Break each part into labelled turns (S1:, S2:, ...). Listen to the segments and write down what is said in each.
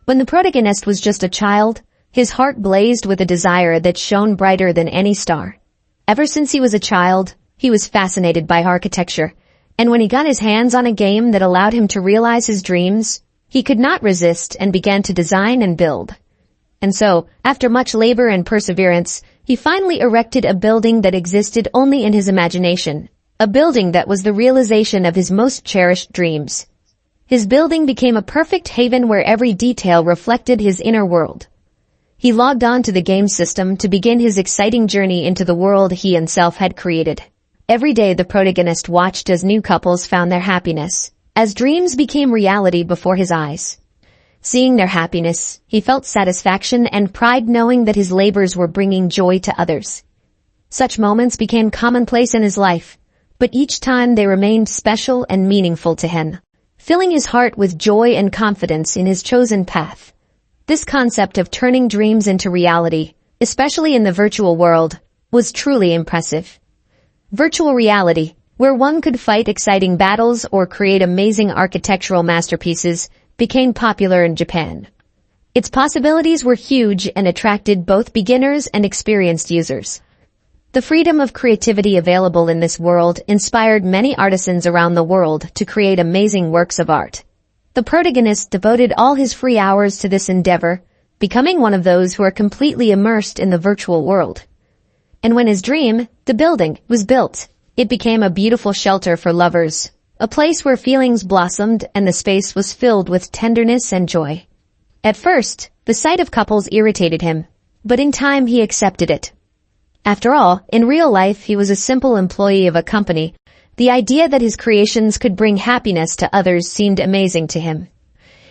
S1: When the protagonist was just a child, his heart blazed with a desire that shone brighter than any star. Ever since he was a child, he was fascinated by architecture, and when he got his hands on a game that allowed him to realize his dreams, he could not resist and began to design and build. And so, after much labor and perseverance, he finally erected a building that existed only in his imagination, a building that was the realization of his most cherished dreams. His building became a perfect haven where every detail reflected his inner world. He logged on to the game system to begin his exciting journey into the world he himself had created. Every day the protagonist watched as new couples found their happiness, as dreams became reality before his eyes. Seeing their happiness, he felt satisfaction and pride knowing that his labors were bringing joy to others. Such moments became commonplace in his life, but each time they remained special and meaningful to him, filling his heart with joy and confidence in his chosen path. This concept of turning dreams into reality, especially in the virtual world, was truly impressive. Virtual reality, where one could fight exciting battles or create amazing architectural masterpieces, became popular in Japan. Its possibilities were huge and attracted both beginners and experienced users. The freedom of creativity available in this world inspired many artisans around the world to create amazing works of art. The protagonist devoted all his free hours to this endeavor, becoming one of those who are completely immersed in the virtual world. And when his dream, the building, was built, it became a beautiful shelter for lovers, a place where feelings blossomed and the space was filled with tenderness and joy. At first, the sight of couples irritated him, but in time he accepted it. After all, in real life he was a simple employee of a company. The idea that his creations could bring happiness to others seemed amazing to him.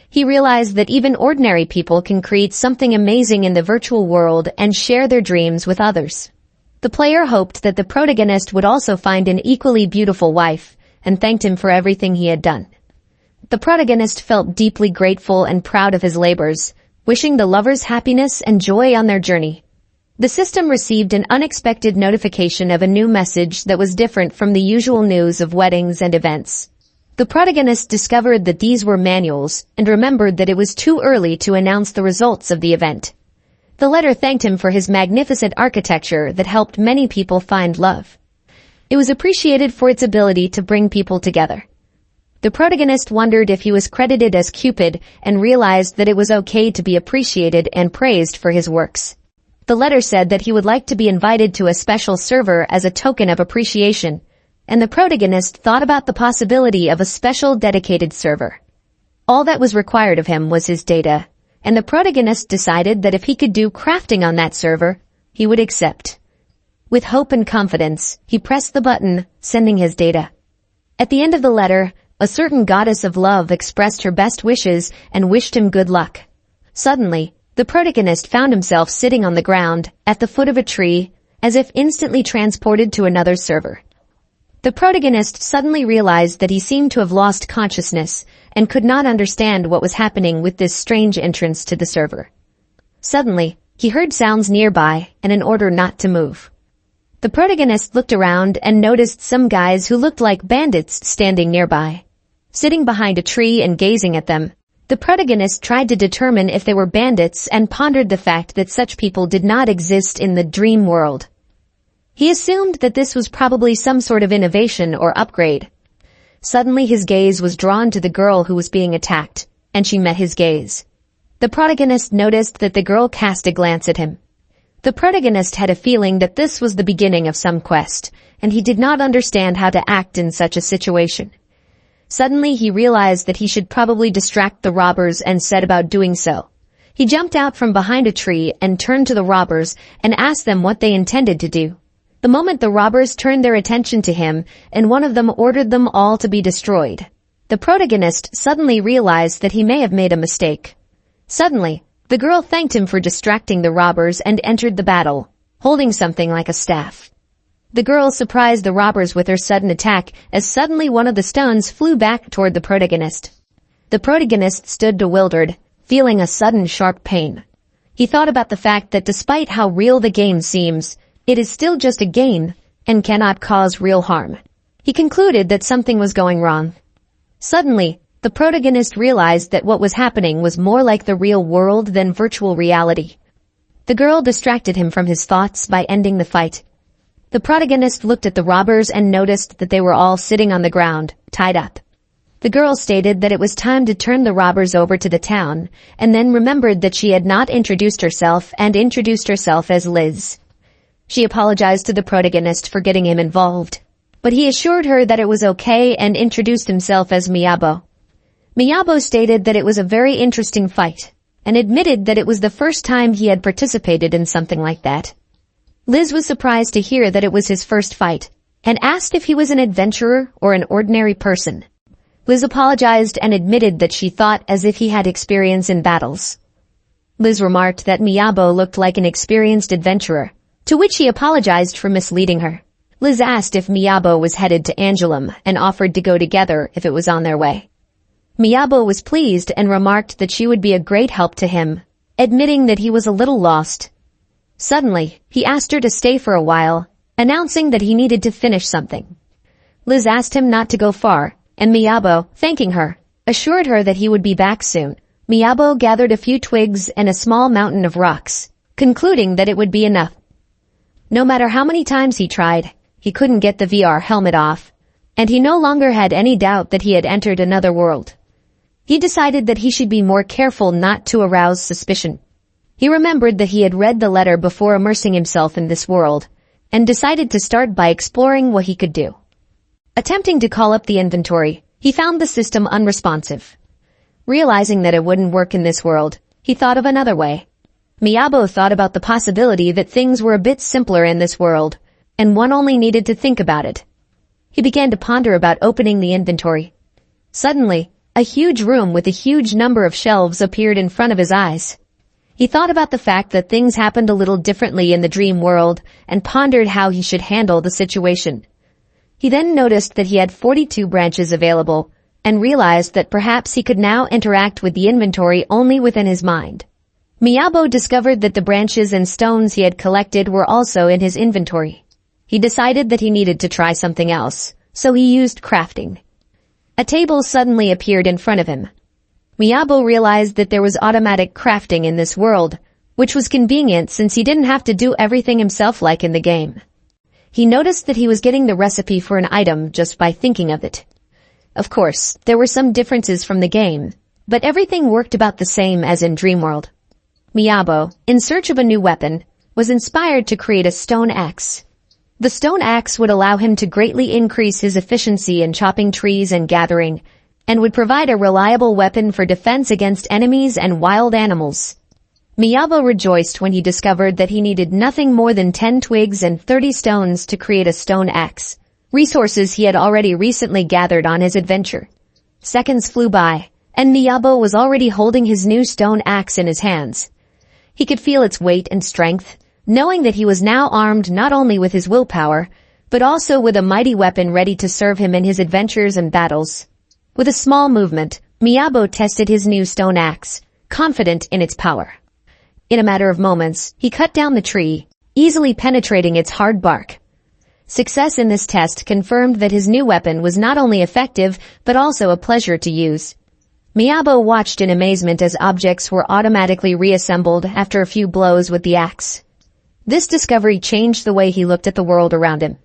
S1: He realized that even ordinary people can create something amazing in the virtual world and share their dreams with others. The player hoped that the protagonist would also find an equally beautiful wife, and thanked him for everything he had done. The protagonist felt deeply grateful and proud of his labors, wishing the lovers happiness and joy on their journey. The system received an unexpected notification of a new message that was different from the usual news of weddings and events. The protagonist discovered that these were manuals and remembered that it was too early to announce the results of the event. The letter thanked him for his magnificent architecture that helped many people find love. It was appreciated for its ability to bring people together. The protagonist wondered if he was credited as Cupid and realized that it was okay to be appreciated and praised for his works. The letter said that he would like to be invited to a special server as a token of appreciation, and the protagonist thought about the possibility of a special dedicated server. All that was required of him was his data, and the protagonist decided that if he could do crafting on that server, he would accept. With hope and confidence, he pressed the button, sending his data. At the end of the letter, a certain goddess of love expressed her best wishes and wished him good luck. Suddenly, the protagonist found himself sitting on the ground, at the foot of a tree, as if instantly transported to another server. The protagonist suddenly realized that he seemed to have lost consciousness and could not understand what was happening with this strange entrance to the server. Suddenly, he heard sounds nearby and an order not to move. The protagonist looked around and noticed some guys who looked like bandits standing nearby. Sitting behind a tree and gazing at them, the protagonist tried to determine if they were bandits and pondered the fact that such people did not exist in the dream world. He assumed that this was probably some sort of innovation or upgrade. Suddenly his gaze was drawn to the girl who was being attacked, and she met his gaze. The protagonist noticed that the girl cast a glance at him. The protagonist had a feeling that this was the beginning of some quest, and he did not understand how to act in such a situation. Suddenly he realized that he should probably distract the robbers and set about doing so. He jumped out from behind a tree and turned to the robbers and asked them what they intended to do. The moment the robbers turned their attention to him, and one of them ordered them all to be destroyed. The protagonist suddenly realized that he may have made a mistake. Suddenly, the girl thanked him for distracting the robbers and entered the battle, holding something like a staff. The girl surprised the robbers with her sudden attack as suddenly one of the stones flew back toward the protagonist. The protagonist stood bewildered, feeling a sudden sharp pain. He thought about the fact that despite how real the game seems, it is still just a game and cannot cause real harm. He concluded that something was going wrong. Suddenly, The protagonist realized that what was happening was more like the real world than virtual reality. The girl distracted him from his thoughts by ending the fight. The protagonist looked at the robbers and noticed that they were all sitting on the ground, tied up. The girl stated that it was time to turn the robbers over to the town, and then remembered that she had not introduced herself and introduced herself as Liz. She apologized to the protagonist for getting him involved, but he assured her that it was okay and introduced himself as Miyabo. Miyabo stated that it was a very interesting fight, and admitted that it was the first time he had participated in something like that. Liz was surprised to hear that it was his first fight, and asked if he was an adventurer or an ordinary person. Liz apologized and admitted that she thought as if he had experience in battles. Liz remarked that Miyabo looked like an experienced adventurer, to which he apologized for misleading her. Liz asked if Miyabo was headed to Angoulême and offered to go together if it was on their way. Miyabo was pleased and remarked that she would be a great help to him, admitting that he was a little lost. Suddenly, he asked her to stay for a while, announcing that he needed to finish something. Liz asked him not to go far, and Miyabo, thanking her, assured her that he would be back soon. Miyabo gathered a few twigs and a small mountain of rocks, concluding that it would be enough. No matter how many times he tried, he couldn't get the VR helmet off, and he no longer had any doubt that he had entered another world. He decided that he should be more careful not to arouse suspicion. He remembered that he had read the letter before immersing himself in this world, and decided to start by exploring what he could do. Attempting to call up the inventory, he found the system unresponsive. Realizing that it wouldn't work in this world, he thought of another way. Miyabo thought about the possibility that things were a bit simpler in this world, and one only needed to think about it. He began to ponder about opening the inventory. Suddenly, a huge room with a huge number of shelves appeared in front of his eyes. He thought about the fact that things happened a little differently in the dream world and pondered how he should handle the situation. He then noticed that he had 42 branches available and realized that perhaps he could now interact with the inventory only within his mind. Miyabo discovered that the branches and stones he had collected were also in his inventory. He decided that he needed to try something else, so he used crafting. A table suddenly appeared in front of him. Miyabo realized that there was automatic crafting in this world, which was convenient since he didn't have to do everything himself like in the game. He noticed that he was getting the recipe for an item just by thinking of it. Of course, there were some differences from the game, but everything worked about the same as in Dreamworld. Miyabo, in search of a new weapon, was inspired to create a stone axe. The stone axe would allow him to greatly increase his efficiency in chopping trees and gathering, and would provide a reliable weapon for defense against enemies and wild animals. Miyabo rejoiced when he discovered that he needed nothing more than 10 twigs and 30 stones to create a stone axe, resources he had already recently gathered on his adventure. Seconds flew by, and Miyabo was already holding his new stone axe in his hands. He could feel its weight and strength, knowing that he was now armed not only with his willpower, but also with a mighty weapon ready to serve him in his adventures and battles. With a small movement, Miyabo tested his new stone axe, confident in its power. In a matter of moments, he cut down the tree, easily penetrating its hard bark. Success in this test confirmed that his new weapon was not only effective, but also a pleasure to use. Miyabo watched in amazement as objects were automatically reassembled after a few blows with the axe. This discovery changed the way he looked at the world around him.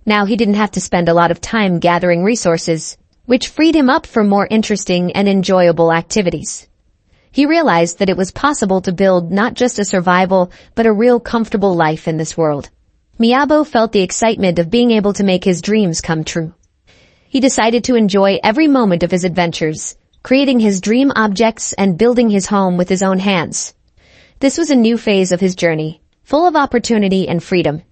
S1: Now he didn't have to spend a lot of time gathering resources, which freed him up for more interesting and enjoyable activities. He realized that it was possible to build not just a survival, but a real comfortable life in this world. Miyabo felt the excitement of being able to make his dreams come true. He decided to enjoy every moment of his adventures, creating his dream objects and building his home with his own hands. This was a new phase of his journey, full of opportunity and freedom.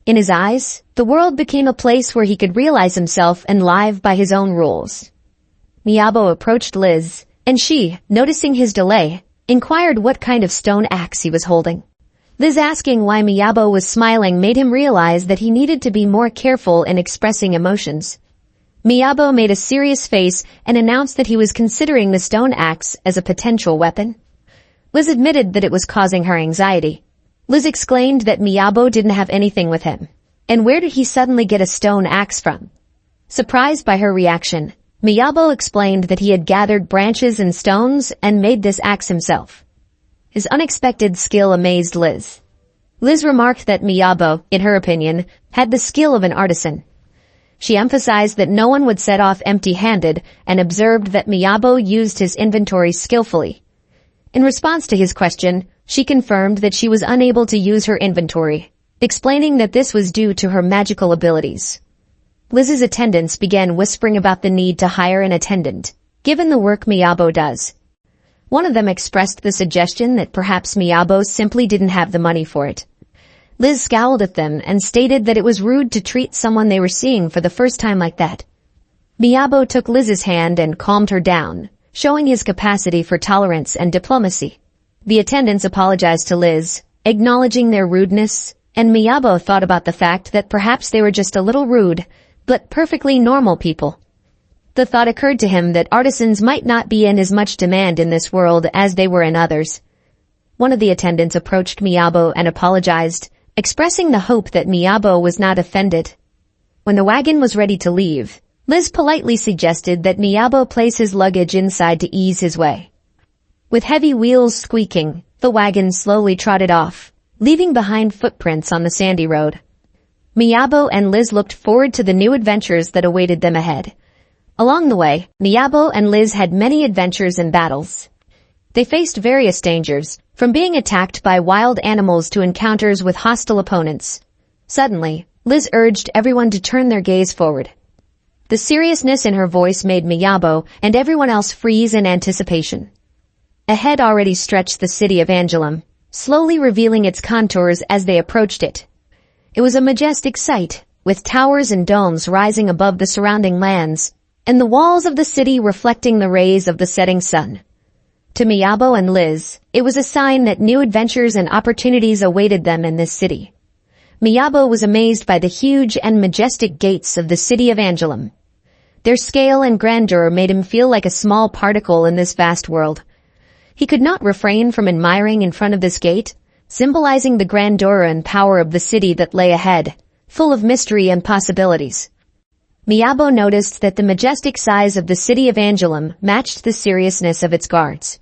S1: In his eyes, the world became a place where he could realize himself and live by his own rules. Miyabo approached Liz, and she, noticing his delay, inquired what kind of stone axe he was holding. Liz asking why Miyabo was smiling made him realize that he needed to be more careful in expressing emotions. Miyabo made a serious face and announced that he was considering the stone axe as a potential weapon. Liz admitted that it was causing her anxiety. Liz exclaimed that Miyabo didn't have anything with him. And where did he suddenly get a stone axe from? Surprised by her reaction, Miyabo explained that he had gathered branches and stones and made this axe himself. His unexpected skill amazed Liz. Liz remarked that Miyabo, in her opinion, had the skill of an artisan. She emphasized that no one would set off empty-handed and observed that Miyabo used his inventory skillfully. In response to his question, she confirmed that she was unable to use her inventory, explaining that this was due to her magical abilities. Liz's attendants began whispering about the need to hire an attendant, given the work Miyabo does. One of them expressed the suggestion that perhaps Miyabo simply didn't have the money for it. Liz scowled at them and stated that it was rude to treat someone they were seeing for the first time like that. Miyabo took Liz's hand and calmed her down, showing his capacity for tolerance and diplomacy. The attendants apologized to Liz, acknowledging their rudeness, and Miyabo thought about the fact that perhaps they were just a little rude, but perfectly normal people. The thought occurred to him that artisans might not be in as much demand in this world as they were in others. One of the attendants approached Miyabo and apologized, expressing the hope that Miyabo was not offended. When the wagon was ready to leave, Liz politely suggested that Miyabo place his luggage inside to ease his way. With heavy wheels squeaking, the wagon slowly trotted off, leaving behind footprints on the sandy road. Miyabo and Liz looked forward to the new adventures that awaited them ahead. Along the way, Miyabo and Liz had many adventures and battles. They faced various dangers, from being attacked by wild animals to encounters with hostile opponents. Suddenly, Liz urged everyone to turn their gaze forward. The seriousness in her voice made Miyabo and everyone else freeze in anticipation. Ahead already stretched the city of Angelum, slowly revealing its contours as they approached it. It was a majestic sight, with towers and domes rising above the surrounding lands, and the walls of the city reflecting the rays of the setting sun. To Miyabo and Liz, it was a sign that new adventures and opportunities awaited them in this city. Miyabo was amazed by the huge and majestic gates of the city of Angelum. Their scale and grandeur made him feel like a small particle in this vast world. He could not refrain from admiring in front of this gate, symbolizing the grandeur and power of the city that lay ahead, full of mystery and possibilities. Miyabo noticed that the majestic size of the city of Angelum matched the seriousness of its guards.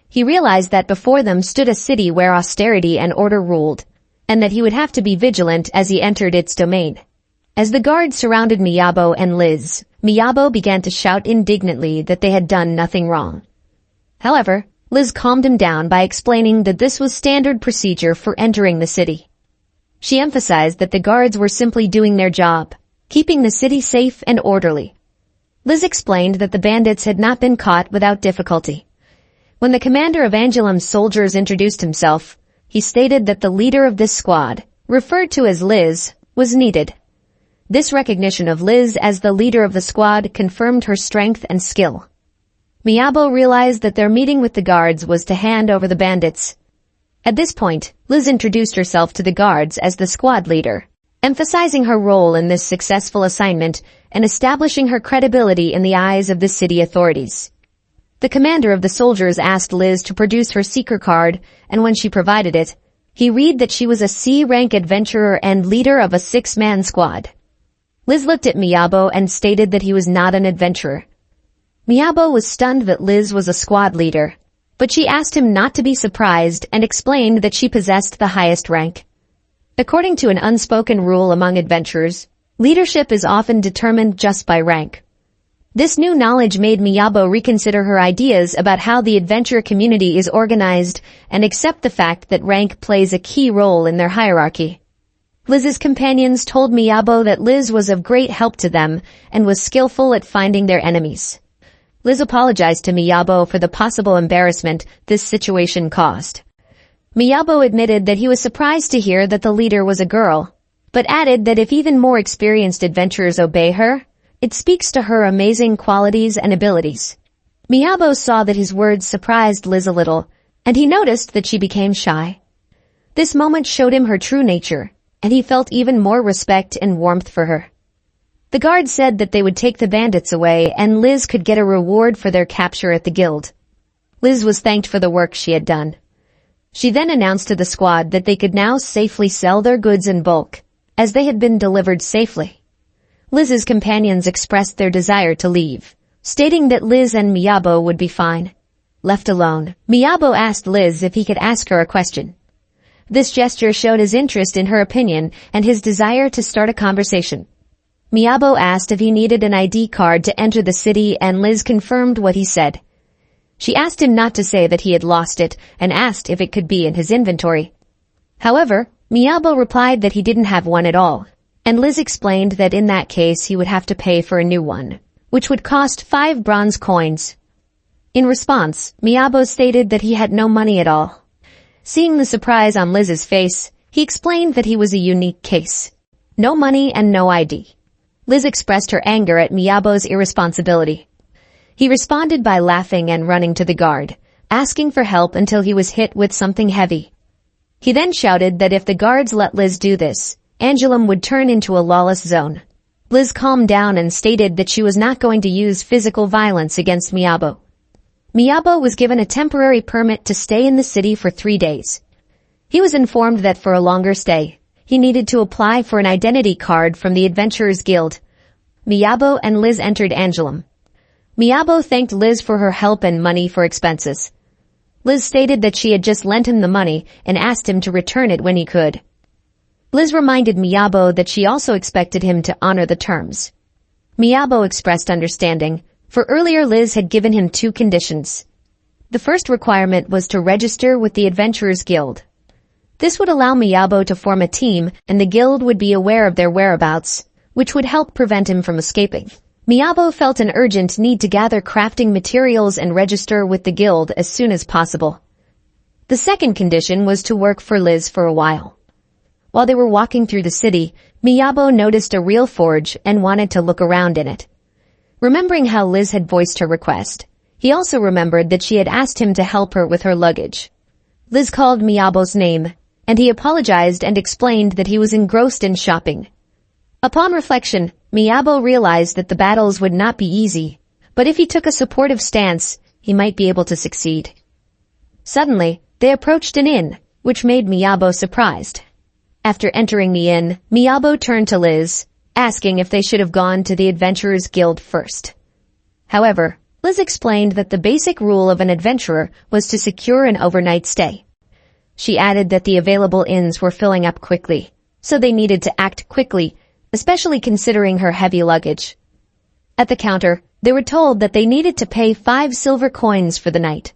S1: He realized that before them stood a city where austerity and order ruled, and that he would have to be vigilant as he entered its domain. As the guards surrounded Miyabo and Liz, Miyabo began to shout indignantly that they had done nothing wrong. However, Liz calmed him down by explaining that this was standard procedure for entering the city. She emphasized that the guards were simply doing their job, keeping the city safe and orderly. Liz explained that the bandits had not been caught without difficulty. When the commander of Angelum's soldiers introduced himself, he stated that the leader of this squad, referred to as Liz, was needed. This recognition of Liz as the leader of the squad confirmed her strength and skill. Miyabo realized that their meeting with the guards was to hand over the bandits. At this point, Liz introduced herself to the guards as the squad leader, emphasizing her role in this successful assignment and establishing her credibility in the eyes of the city authorities. The commander of the soldiers asked Liz to produce her seeker card, and when she provided it, he read that she was a C-rank adventurer and leader of a 6-man squad. Liz looked at Miyabo and stated that he was not an adventurer. Miyabo was stunned that Liz was a squad leader, but she asked him not to be surprised and explained that she possessed the highest rank. According to an unspoken rule among adventurers, leadership is often determined just by rank. This new knowledge made Miyabo reconsider her ideas about how the adventure community is organized and accept the fact that rank plays a key role in their hierarchy. Liz's companions told Miyabo that Liz was of great help to them and was skillful at finding their enemies. Liz apologized to Miyabo for the possible embarrassment this situation caused. Miyabo admitted that he was surprised to hear that the leader was a girl, but added that if even more experienced adventurers obey her, it speaks to her amazing qualities and abilities. Miyabo saw that his words surprised Liz a little, and he noticed that she became shy. This moment showed him her true nature, and he felt even more respect and warmth for her. The guards said that they would take the bandits away and Liz could get a reward for their capture at the guild. Liz was thanked for the work she had done. She then announced to the squad that they could now safely sell their goods in bulk, as they had been delivered safely. Liz's companions expressed their desire to leave, stating that Liz and Miyabo would be fine. Left alone, Miyabo asked Liz if he could ask her a question. This gesture showed his interest in her opinion and his desire to start a conversation. Miyabo asked if he needed an ID card to enter the city, and Liz confirmed what he said. She asked him not to say that he had lost it and asked if it could be in his inventory. However, Miyabo replied that he didn't have one at all, and Liz explained that in that case he would have to pay for a new one, which would cost 5 bronze coins. In response, Miyabo stated that he had no money at all. Seeing the surprise on Liz's face, he explained that he was a unique case. No money and no ID. Liz expressed her anger at Miyabo's irresponsibility. He responded by laughing and running to the guard, asking for help until he was hit with something heavy. He then shouted that if the guards let Liz do this, Angoulême would turn into a lawless zone. Liz calmed down and stated that she was not going to use physical violence against Miyabo. Miyabo was given a temporary permit to stay in the city for 3 days. He was informed that for a longer stay, he needed to apply for an identity card from the Adventurers Guild. Miyabo and Liz entered Angoulême. Miyabo thanked Liz for her help and money for expenses. Liz stated that she had just lent him the money and asked him to return it when he could. Liz reminded Miyabo that she also expected him to honor the terms. Miyabo expressed understanding, for earlier Liz had given him 2 conditions. The first requirement was to register with the Adventurers Guild. This would allow Miyabo to form a team, and the guild would be aware of their whereabouts, which would help prevent him from escaping. Miyabo felt an urgent need to gather crafting materials and register with the guild as soon as possible. The second condition was to work for Liz for a while. While they were walking through the city, Miyabo noticed a real forge and wanted to look around in it. Remembering how Liz had voiced her request, he also remembered that she had asked him to help her with her luggage. Liz called Miyabo's name, and he apologized and explained that he was engrossed in shopping. Upon reflection, Miyabo realized that the battles would not be easy, but if he took a supportive stance, he might be able to succeed. Suddenly, they approached an inn, which made Miyabo surprised. After entering the inn, Miyabo turned to Liz, asking if they should have gone to the Adventurers Guild first. However, Liz explained that the basic rule of an adventurer was to secure an overnight stay. She added that the available inns were filling up quickly, so they needed to act quickly, especially considering her heavy luggage. At the counter, they were told that they needed to pay 5 silver coins for the night.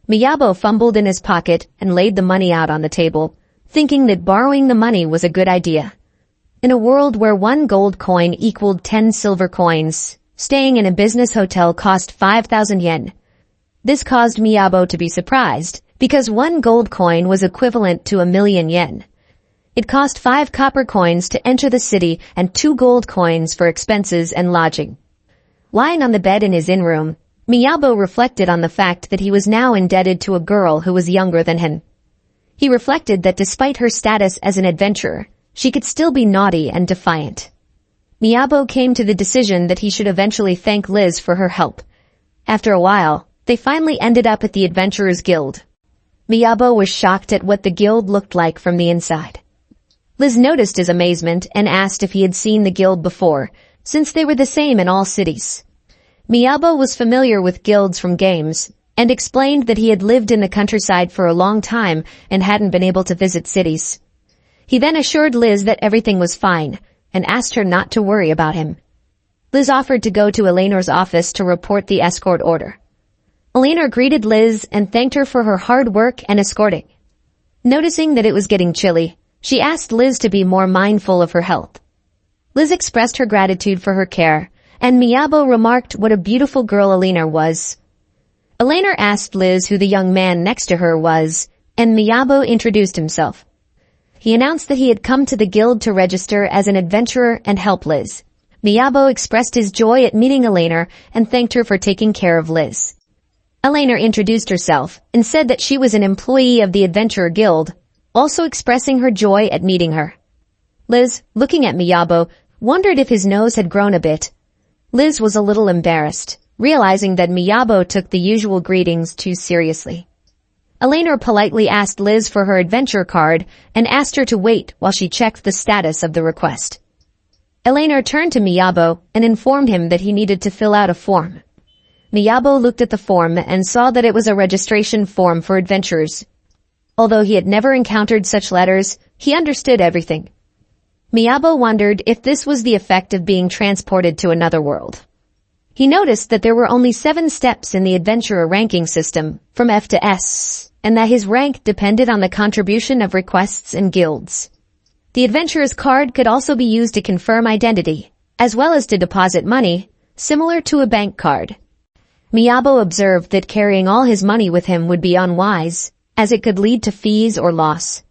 S1: Miyabo fumbled in his pocket and laid the money out on the table, thinking that borrowing the money was a good idea. In a world where 1 gold coin equaled 10 silver coins, staying in a business hotel cost 5,000 yen. This caused Miyabo to be surprised, because 1 gold coin was equivalent to 1,000,000 yen. It cost 5 copper coins to enter the city and 2 gold coins for expenses and lodging. Lying on the bed in his inn room, Miyabo reflected on the fact that he was now indebted to a girl who was younger than him. He reflected that despite her status as an adventurer, she could still be naughty and defiant. Miyabo came to the decision that he should eventually thank Liz for her help. After a while, they finally ended up at the Adventurers Guild. Miyabo was shocked at what the guild looked like from the inside. Liz noticed his amazement and asked if he had seen the guild before, since they were the same in all cities. Miyabo was familiar with guilds from games, and explained that he had lived in the countryside for a long time and hadn't been able to visit cities. He then assured Liz that everything was fine, and asked her not to worry about him. Liz offered to go to Eleanor's office to report the escort order. Eleanor greeted Liz and thanked her for her hard work and escorting. Noticing that it was getting chilly, she asked Liz to be more mindful of her health. Liz expressed her gratitude for her care, and Miyabo remarked what a beautiful girl Eleanor was. Eleanor asked Liz who the young man next to her was, and Miyabo introduced himself. He announced that he had come to the guild to register as an adventurer and help Liz. Miyabo expressed his joy at meeting Eleanor and thanked her for taking care of Liz. Eleanor introduced herself and said that she was an employee of the Adventurer Guild, also expressing her joy at meeting her. Liz, looking at Miyabo, wondered if his nose had grown a bit. Liz was a little embarrassed, realizing that Miyabo took the usual greetings too seriously. Eleanor politely asked Liz for her adventure card and asked her to wait while she checked the status of the request. Eleanor turned to Miyabo and informed him that he needed to fill out a form. Miyabo looked at the form and saw that it was a registration form for adventurers. Although he had never encountered such letters, he understood everything. Miyabo wondered if this was the effect of being transported to another world. He noticed that there were only 7 steps in the adventurer ranking system, from F to S, and that his rank depended on the contribution of requests and guilds. The adventurer's card could also be used to confirm identity, as well as to deposit money, similar to a bank card. Miyabo observed that carrying all his money with him would be unwise, as it could lead to fees or loss.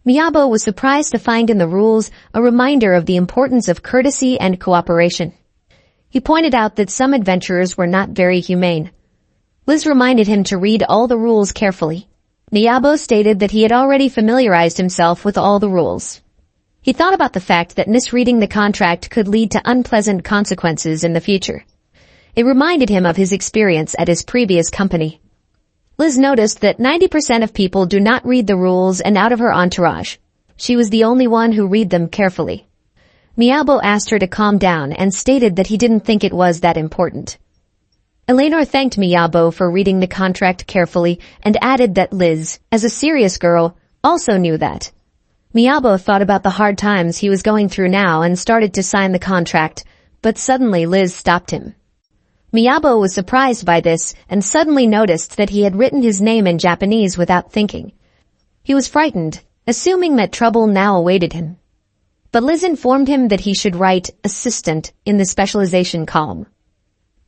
S1: Miyabo was surprised to find in the rules a reminder of the importance of courtesy and cooperation. He pointed out that some adventurers were not very humane. Liz reminded him to read all the rules carefully. Miyabo stated that he had already familiarized himself with all the rules. He thought about the fact that misreading the contract could lead to unpleasant consequences in the future. It reminded him of his experience at his previous company. Liz noticed that 90% of people do not read the rules, and out of her entourage, she was the only one who read them carefully. Miyabo asked her to calm down and stated that he didn't think it was that important. Eleanor thanked Miyabo for reading the contract carefully and added that Liz, as a serious girl, also knew that. Miyabo thought about the hard times he was going through now and started to sign the contract, but suddenly Liz stopped him. Miyabo was surprised by this and suddenly noticed that he had written his name in Japanese without thinking. He was frightened, assuming that trouble now awaited him. But Liz informed him that he should write assistant in the specialization column.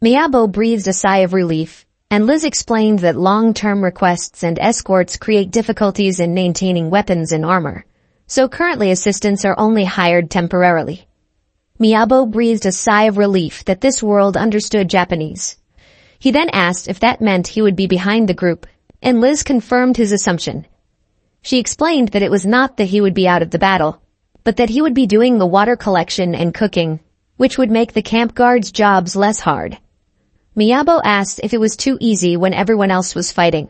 S1: Miyabo breathed a sigh of relief, and Liz explained that long-term requests and escorts create difficulties in maintaining weapons and armor, so currently assistants are only hired temporarily. Miyabo breathed a sigh of relief that this world understood Japanese. He then asked if that meant he would be behind the group, and Liz confirmed his assumption. She explained that it was not that he would be out of the battle, but that he would be doing the water collection and cooking, which would make the camp guards' jobs less hard. Miyabo asked if it was too easy when everyone else was fighting.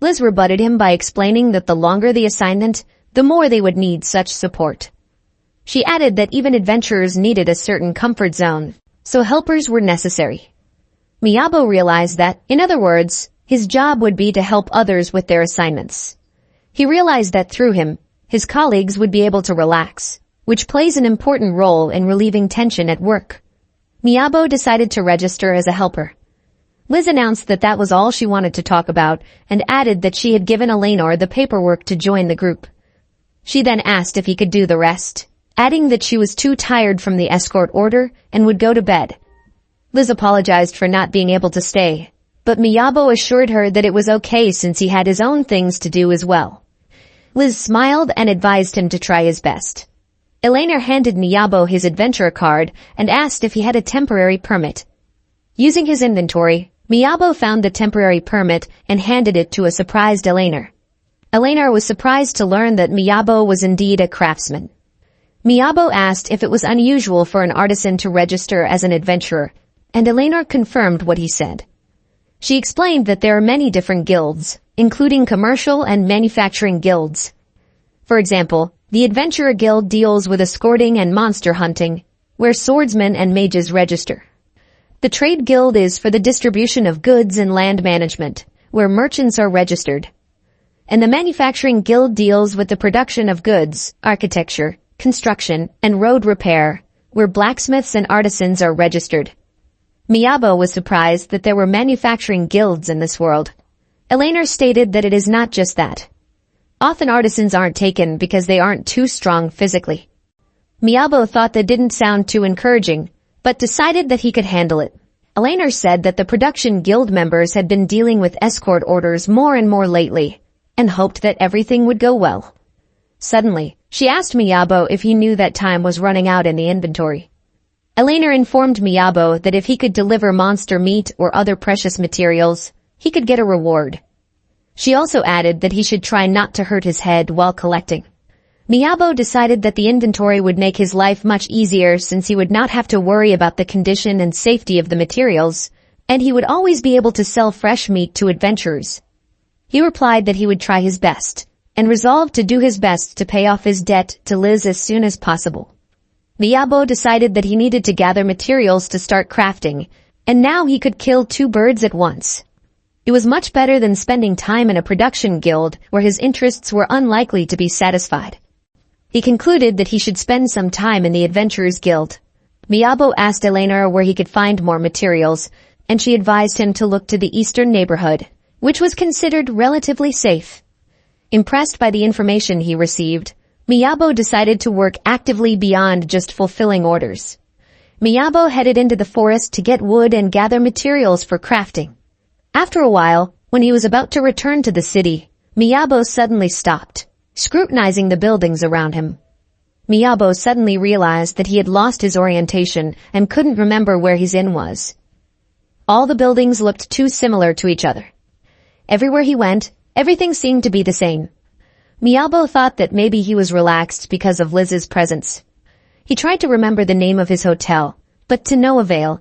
S1: Liz rebutted him by explaining that the longer the assignment, the more they would need such support. She added that even adventurers needed a certain comfort zone, so helpers were necessary. Miyabo realized that, in other words, his job would be to help others with their assignments. He realized that through him, his colleagues would be able to relax, which plays an important role in relieving tension at work. Miyabo decided to register as a helper. Liz announced that that was all she wanted to talk about and added that she had given Eleanor the paperwork to join the group. She then asked if he could do the rest, adding that she was too tired from the escort order and would go to bed. Liz apologized for not being able to stay, but Miyabo assured her that it was okay since he had his own things to do as well. Liz smiled and advised him to try his best. Eleanor handed Miyabo his adventurer card and asked if he had a temporary permit. Using his inventory, Miyabo found the temporary permit and handed it to a surprised Eleanor. Eleanor was surprised to learn that Miyabo was indeed a craftsman. Miyabo asked if it was unusual for an artisan to register as an adventurer, and Eleanor confirmed what he said. She explained that there are many different guilds, including commercial and manufacturing guilds. For example, the Adventurer Guild deals with escorting and monster hunting, where swordsmen and mages register. The Trade Guild is for the distribution of goods and land management, where merchants are registered. And the Manufacturing Guild deals with the production of goods, architecture, construction, and road repair, where blacksmiths and artisans are registered. Miyabo was surprised that there were manufacturing guilds in this world. Eleanor stated that it is not just that. Often artisans aren't taken because they aren't too strong physically. Miyabo thought that didn't sound too encouraging, but decided that he could handle it. Eleanor said that the production guild members had been dealing with escort orders more and more lately, and hoped that everything would go well. Suddenly, she asked Miyabo if he knew that time was running out in the inventory. Eleanor informed Miyabo that if he could deliver monster meat or other precious materials, he could get a reward. She also added that he should try not to hurt his head while collecting. Miyabo decided that the inventory would make his life much easier since he would not have to worry about the condition and safety of the materials, and he would always be able to sell fresh meat to adventurers. He replied that he would try his best, and resolved to do his best to pay off his debt to Liz as soon as possible. Miyabo decided that he needed to gather materials to start crafting, And now he could kill two birds at once. It was much better than spending time in a production guild where his interests were unlikely to be satisfied. He concluded that he should spend some time in the Adventurers Guild. Miyabo asked Elena where he could find more materials, and she advised him to look to the eastern neighborhood, which was considered relatively safe. Impressed by the information he received, Miyabo decided to work actively beyond just fulfilling orders. Miyabo headed into the forest to get wood and gather materials for crafting. After a while, when he was about to return to the city, Miyabo suddenly stopped, scrutinizing the buildings around him. Miyabo suddenly realized that he had lost his orientation and couldn't remember where his inn was. All the buildings looked too similar to each other. Everywhere he went, everything seemed to be the same. Miyabo thought that maybe he was relaxed because of Liz's presence. He tried to remember the name of his hotel, but to no avail.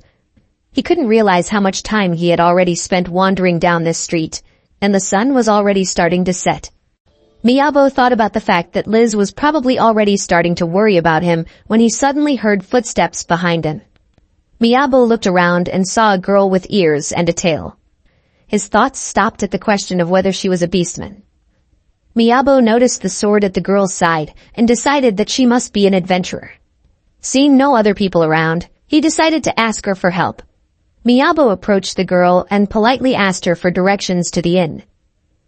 S1: He couldn't realize how much time he had already spent wandering down this street, and the sun was already starting to set. Miyabo thought about the fact that Liz was probably already starting to worry about him when he suddenly heard footsteps behind him. Miyabo looked around and saw a girl with ears and a tail. His thoughts stopped at the question of whether she was a beastman. Miyabo noticed the sword at the girl's side and decided that she must be an adventurer. Seeing no other people around, he decided to ask her for help. Miyabo approached the girl and politely asked her for directions to the inn.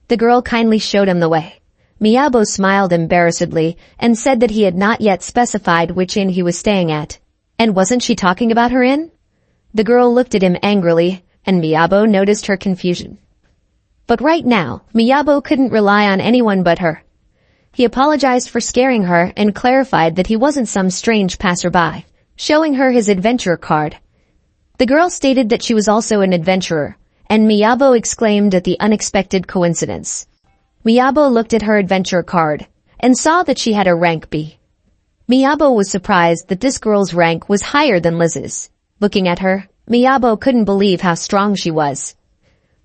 S1: The girl kindly showed him the way. Miyabo smiled embarrassedly and said that he had not yet specified which inn he was staying at. And wasn't she talking about her inn? The girl looked at him angrily, and Miyabo noticed her confusion. But right now, Miyabo couldn't rely on anyone but her. He apologized for scaring her and clarified that he wasn't some strange passerby, showing her his adventure card. The girl stated that she was also an adventurer, and Miyabo exclaimed at the unexpected coincidence. Miyabo looked at her adventure card and saw that she had a rank B. Miyabo was surprised that this girl's rank was higher than Liz's. Looking at her, Miyabo couldn't believe how strong she was.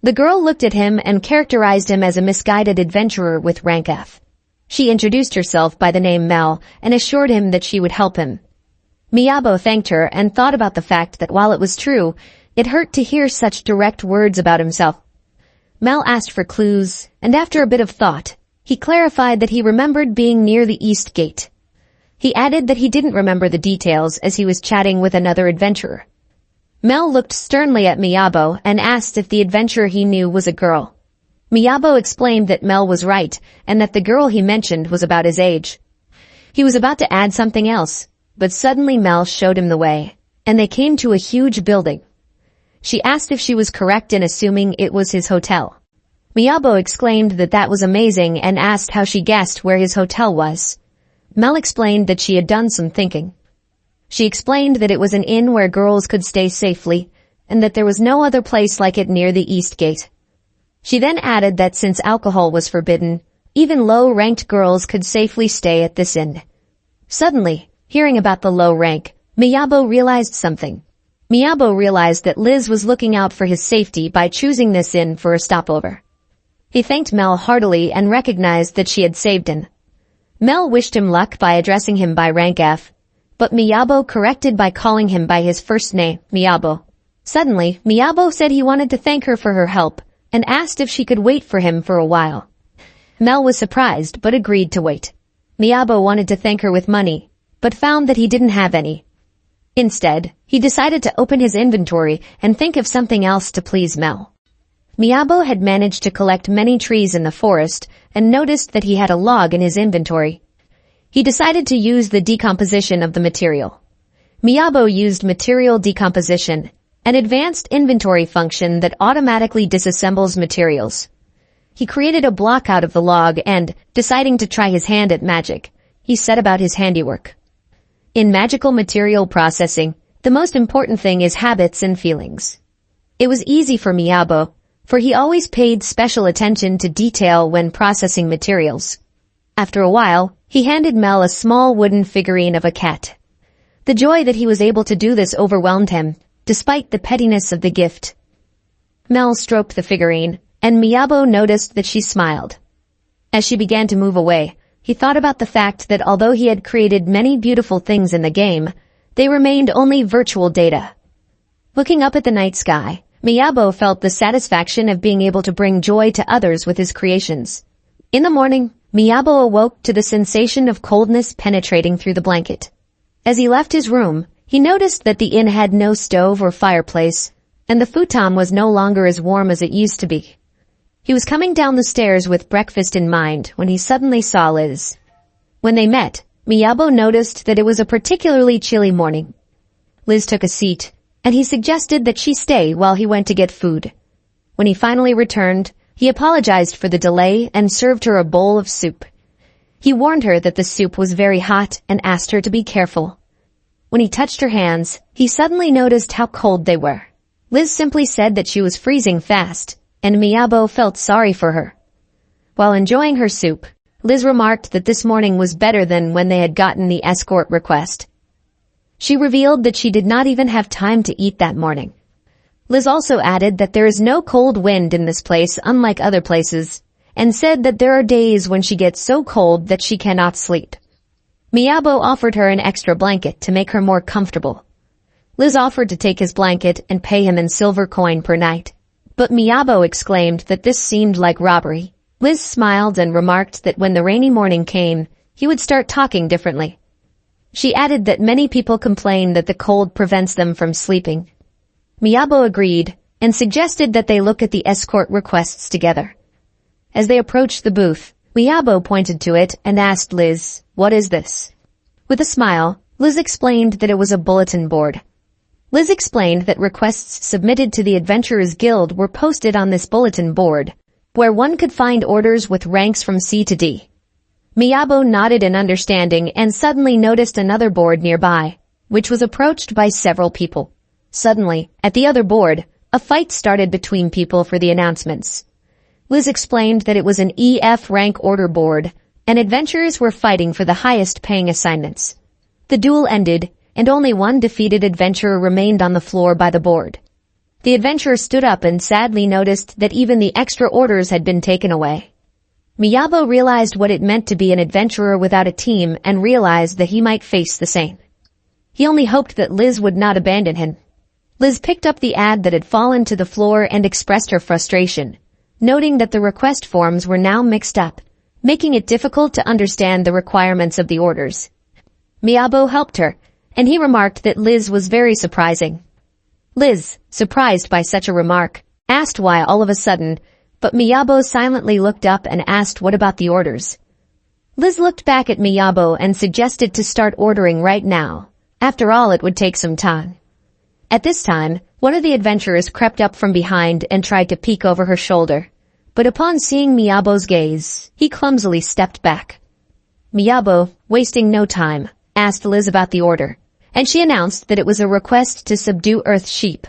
S1: The girl looked at him and characterized him as a misguided adventurer with rank F. She introduced herself by the name Mel and assured him that she would help him. Miyabo thanked her and thought about the fact that while it was true, it hurt to hear such direct words about himself. Mel asked for clues, and after a bit of thought, he clarified that he remembered being near the East Gate. He added that he didn't remember the details as he was chatting with another adventurer. Mel looked sternly at Miyabo and asked if the adventurer he knew was a girl. Miyabo explained that Mel was right and that the girl he mentioned was about his age. He was about to add something else, but suddenly Mel showed him the way, and they came to a huge building. She asked if she was correct in assuming it was his hotel. Miyabo exclaimed that that was amazing and asked how she guessed where his hotel was. Mel explained that she had done some thinking. She explained that it was an inn where girls could stay safely, and that there was no other place like it near the East Gate. She then added that since alcohol was forbidden, even low-ranked girls could safely stay at this inn. Suddenly, hearing about the low rank, Miyabo realized something. Miyabo realized that Liz was looking out for his safety by choosing this inn for a stopover. He thanked Mel heartily and recognized that she had saved him. Mel wished him luck by addressing him by rank F, but Miyabo corrected by calling him by his first name, Miyabo. Suddenly, Miyabo said he wanted to thank her for her help and asked if she could wait for him for a while. Mel was surprised but agreed to wait. Miyabo wanted to thank her with money, but found that he didn't have any. Instead, he decided to open his inventory and think of something else to please Mel. Miyabo had managed to collect many trees in the forest and noticed that he had a log in his inventory. He decided to use the decomposition of the material. Miyabo used material decomposition, an advanced inventory function that automatically disassembles materials. He created a block out of the log and, deciding to try his hand at magic, he set about his handiwork. In magical material processing, the most important thing is habits and feelings. It was easy for Miyabo, for he always paid special attention to detail when processing materials. After a while, he handed Mel a small wooden figurine of a cat. The joy that he was able to do this overwhelmed him, despite the pettiness of the gift. Mel stroked the figurine, and Miyabo noticed that she smiled. As she began to move away, he thought about the fact that although he had created many beautiful things in the game, they remained only virtual data. Looking up at the night sky, Miyabo felt the satisfaction of being able to bring joy to others with his creations. In the morning, Miyabo awoke to the sensation of coldness penetrating through the blanket. As he left his room, he noticed that the inn had no stove or fireplace, and the futon was no longer as warm as it used to be. He was coming down the stairs with breakfast in mind when he suddenly saw Liz. When they met, Miyabo noticed that it was a particularly chilly morning. Liz took a seat, and he suggested that she stay while he went to get food. When he finally returned, he apologized for the delay and served her a bowl of soup. He warned her that the soup was very hot and asked her to be careful. When he touched her hands, he suddenly noticed how cold they were. Liz simply said that she was freezing fast, and Miyabo felt sorry for her. While enjoying her soup, Liz remarked that this morning was better than when they had gotten the escort request. She revealed that she did not even have time to eat that morning. Liz also added that there is no cold wind in this place unlike other places, and said that there are days when she gets so cold that she cannot sleep. Miyabo offered her an extra blanket to make her more comfortable. Liz offered to take his blanket and pay him in silver coin per night. But Miyabo exclaimed that this seemed like robbery. Liz smiled and remarked that when the rainy morning came, he would start talking differently. She added that many people complain that the cold prevents them from sleeping. Miyabo agreed and suggested that they look at the escort requests together. As they approached the booth, Miyabo pointed to it and asked Liz, "What is this?" With a smile, Liz explained that it was a bulletin board. Liz explained that requests submitted to the Adventurers Guild were posted on this bulletin board, where one could find orders with ranks from C to D. Miyabo nodded in understanding and suddenly noticed another board nearby, which was approached by several people. Suddenly, at the other board, a fight started between people for the announcements. Liz explained that it was an EF rank order board, and adventurers were fighting for the highest paying assignments. The duel ended, and only one defeated adventurer remained on the floor by the board. The adventurer stood up and sadly noticed that even the extra orders had been taken away. Miyabo realized what it meant to be an adventurer without a team and realized that he might face the same. He only hoped that Liz would not abandon him. Liz picked up the ad that had fallen to the floor and expressed her frustration, noting that the request forms were now mixed up, making it difficult to understand the requirements of the orders. Miyabo helped her, and he remarked that Liz was very surprising. Liz, surprised by such a remark, asked why all of a sudden, but Miyabo silently looked up and asked what about the orders. Liz looked back at Miyabo and suggested to start ordering right now. After all, it would take some time. At this time, one of the adventurers crept up from behind and tried to peek over her shoulder, but upon seeing Miyabo's gaze, he clumsily stepped back. Miyabo, wasting no time, asked Liz about the order, and she announced that it was a request to subdue Earth's sheep.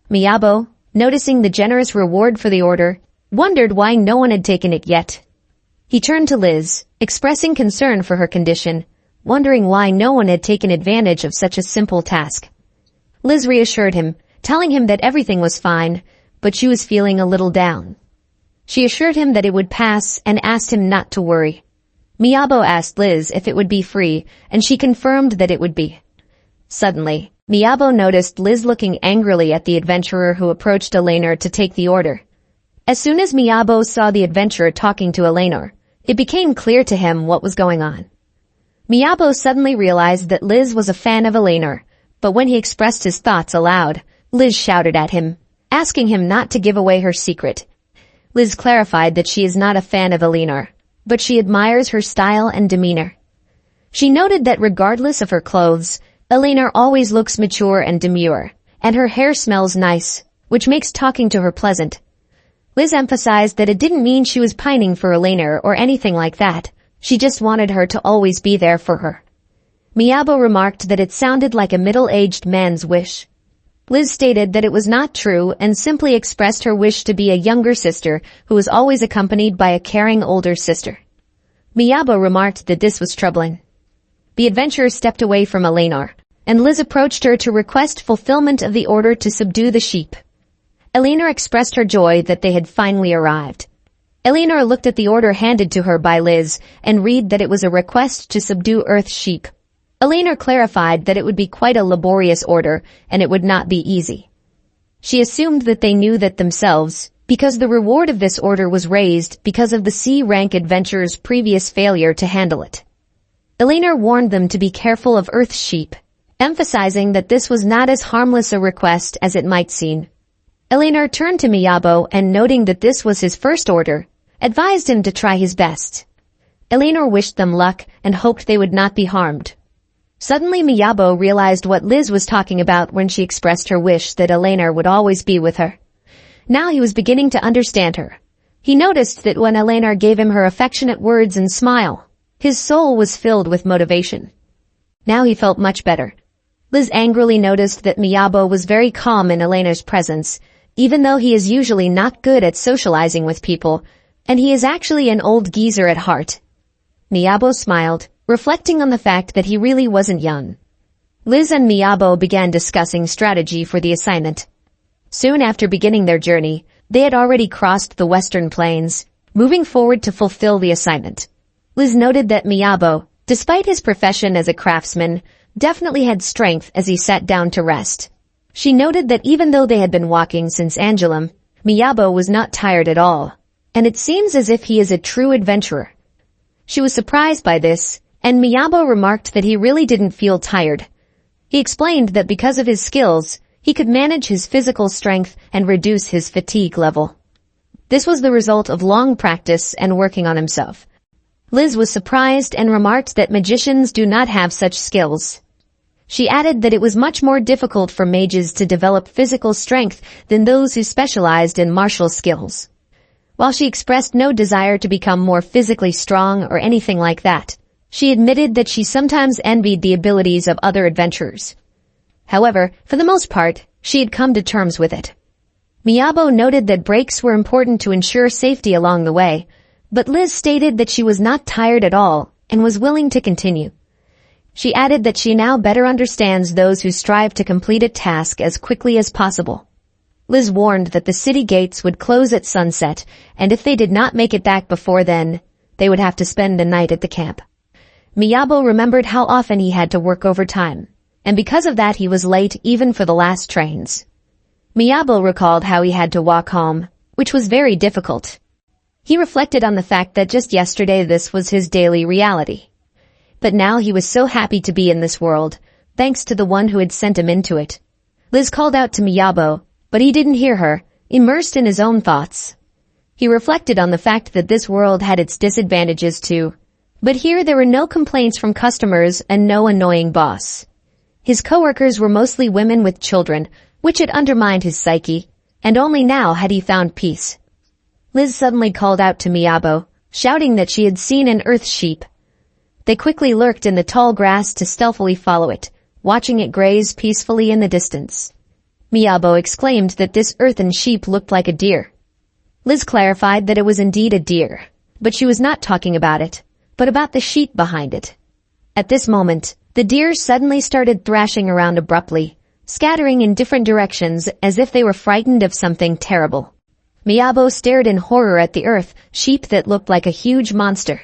S1: Miyabo, noticing the generous reward for the order, wondered why no one had taken it yet. He turned to Liz, expressing concern for her condition, wondering why no one had taken advantage of such a simple task. Liz reassured him, telling him that everything was fine, but she was feeling a little down. She assured him that it would pass and asked him not to worry. Miyabo asked Liz if it would be free, and she confirmed that it would be. Suddenly, Miyabo noticed Liz looking angrily at the adventurer who approached Eleanor to take the order. As soon as Miyabo saw the adventurer talking to Eleanor, it became clear to him what was going on. Miyabo suddenly realized that Liz was a fan of Eleanor, but when he expressed his thoughts aloud, Liz shouted at him, asking him not to give away her secret. Liz clarified that she is not a fan of Eleanor, but she admires her style and demeanor. She noted that regardless of her clothes, Eleanor always looks mature and demure, and her hair smells nice, which makes talking to her pleasant. Liz emphasized that it didn't mean she was pining for Eleanor or anything like that. She just wanted her to always be there for her. Miyabo remarked that it sounded like a middle-aged man's wish. Liz stated that it was not true and simply expressed her wish to be a younger sister who was always accompanied by a caring older sister. Miyabo remarked that this was troubling. The adventurer stepped away from Eleanor, and Liz approached her to request fulfillment of the order to subdue the sheep. Eleanor expressed her joy that they had finally arrived. Eleanor looked at the order handed to her by Liz and read that it was a request to subdue Earth's sheep. Eleanor clarified that it would be quite a laborious order and it would not be easy. She assumed that they knew that themselves, because the reward of this order was raised because of the C-rank adventurer's previous failure to handle it. Eleanor warned them to be careful of Earth's sheep, emphasizing that this was not as harmless a request as it might seem. Eleanor turned to Miyabo and, noting that this was his first order, advised him to try his best. Eleanor wished them luck and hoped they would not be harmed. Suddenly Miyabo realized what Liz was talking about when she expressed her wish that Eleanor would always be with her. Now he was beginning to understand her. He noticed that when Eleanor gave him her affectionate words and smile, his soul was filled with motivation. Now he felt much better. Liz angrily noticed that Miyabo was very calm in Eleanor's presence, even though he is usually not good at socializing with people, and he is actually an old geezer at heart. Miyabo smiled, reflecting on the fact that he really wasn't young. Liz and Miyabo began discussing strategy for the assignment. Soon after beginning their journey, they had already crossed the western plains, moving forward to fulfill the assignment. Liz noted that Miyabo, despite his profession as a craftsman, definitely had strength as he sat down to rest. She noted that even though they had been walking since Angelum, Miyabo was not tired at all, and it seems as if he is a true adventurer. She was surprised by this, and Miyabo remarked that he really didn't feel tired. He explained that because of his skills, he could manage his physical strength and reduce his fatigue level. This was the result of long practice and working on himself. Liz was surprised and remarked that magicians do not have such skills. She added that it was much more difficult for mages to develop physical strength than those who specialized in martial skills. While she expressed no desire to become more physically strong or anything like that, she admitted that she sometimes envied the abilities of other adventurers. However, for the most part, she had come to terms with it. Miyabo noted that breaks were important to ensure safety along the way, but Liz stated that she was not tired at all and was willing to continue. She added that she now better understands those who strive to complete a task as quickly as possible. Liz warned that the city gates would close at sunset, and if they did not make it back before then, they would have to spend the night at the camp. Miyabo remembered how often he had to work overtime, and because of that he was late even for the last trains. Miyabo recalled how he had to walk home, which was very difficult. He reflected on the fact that just yesterday this was his daily reality. But now he was so happy to be in this world, thanks to the one who had sent him into it. Liz called out to Miyabo, but he didn't hear her, immersed in his own thoughts. He reflected on the fact that this world had its disadvantages too, but here there were no complaints from customers and no annoying boss. His coworkers were mostly women with children, which had undermined his psyche, and only now had he found peace. Liz suddenly called out to Miyabo, shouting that she had seen an earth sheep. They quickly lurked in the tall grass to stealthily follow it, watching it graze peacefully in the distance. Miyabo exclaimed that this earthen sheep looked like a deer. Liz clarified that it was indeed a deer, but she was not talking about it, but about the sheep behind it. At this moment, the deer suddenly started thrashing around abruptly, scattering in different directions as if they were frightened of something terrible. Miyabo stared in horror at the earth sheep that looked like a huge monster.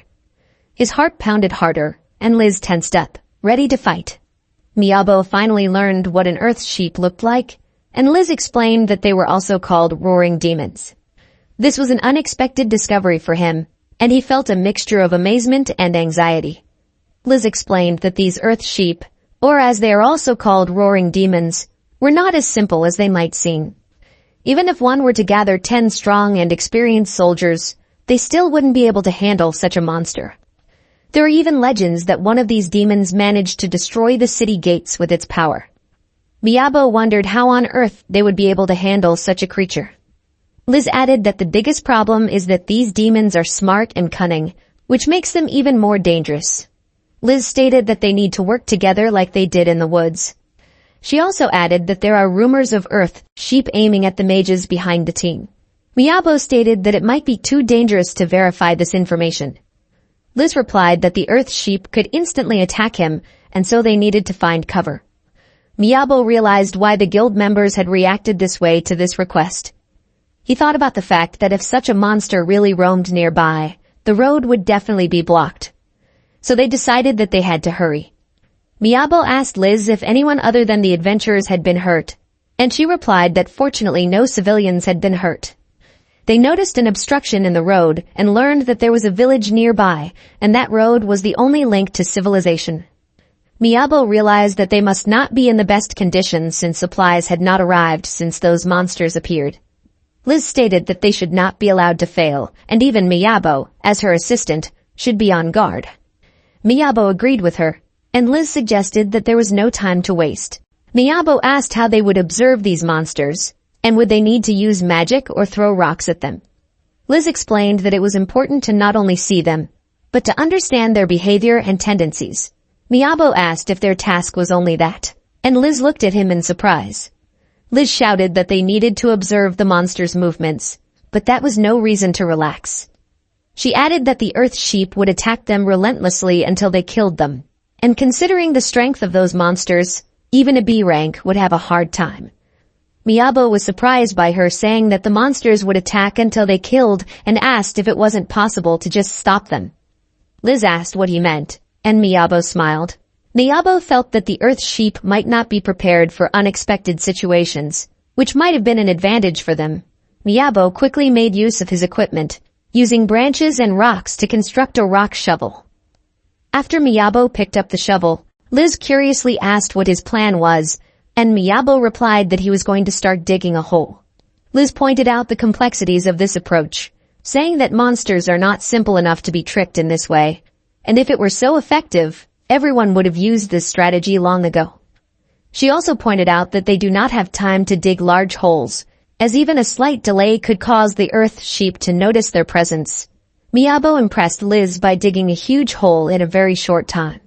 S1: His heart pounded harder, and Liz tensed up, ready to fight. Miyabo finally learned what an earth sheep looked like, and Liz explained that they were also called roaring demons. This was an unexpected discovery for him, and he felt a mixture of amazement and anxiety. Liz explained that these earth sheep, or as they are also called roaring demons, were not as simple as they might seem. Even if one were to gather 10 strong and experienced soldiers, they still wouldn't be able to handle such a monster. There are even legends that one of these demons managed to destroy the city gates with its power. Miyabo wondered how on earth they would be able to handle such a creature. Liz added that the biggest problem is that these demons are smart and cunning, which makes them even more dangerous. Liz stated that they need to work together like they did in the woods. She also added that there are rumors of earth sheep aiming at the mages behind the team. Miyabo stated that it might be too dangerous to verify this information. Liz replied that the earth sheep could instantly attack him, and so they needed to find cover. Miyabo realized why the guild members had reacted this way to this request. He thought about the fact that if such a monster really roamed nearby, the road would definitely be blocked. So they decided that they had to hurry. Miyabo asked Liz if anyone other than the adventurers had been hurt, and she replied that fortunately no civilians had been hurt. They noticed an obstruction in the road and learned that there was a village nearby, and that road was the only link to civilization. Miyabo realized that they must not be in the best conditions since supplies had not arrived since those monsters appeared. Liz stated that they should not be allowed to fail, and even Miyabo, as her assistant, should be on guard. Miyabo agreed with her, and Liz suggested that there was no time to waste. Miyabo asked how they would observe these monsters, and would they need to use magic or throw rocks at them. Liz explained that it was important to not only see them, but to understand their behavior and tendencies. Miyabo asked if their task was only that, and Liz looked at him in surprise. Liz shouted that they needed to observe the monsters' movements, but that was no reason to relax. She added that the earth sheep would attack them relentlessly until they killed them, and considering the strength of those monsters, even a B rank would have a hard time. Miyabo was surprised by her saying that the monsters would attack until they killed and asked if it wasn't possible to just stop them. Liz asked what he meant, and Miyabo smiled. Miyabo felt that the earth sheep might not be prepared for unexpected situations, which might have been an advantage for them. Miyabo quickly made use of his equipment, using branches and rocks to construct a rock shovel. After Miyabo picked up the shovel, Liz curiously asked what his plan was, and Miyabo replied that he was going to start digging a hole. Liz pointed out the complexities of this approach, saying that monsters are not simple enough to be tricked in this way, and if it were so effective, everyone would have used this strategy long ago. She also pointed out that they do not have time to dig large holes, as even a slight delay could cause the earth sheep to notice their presence. Miyabo impressed Liz by digging a huge hole in a very short time.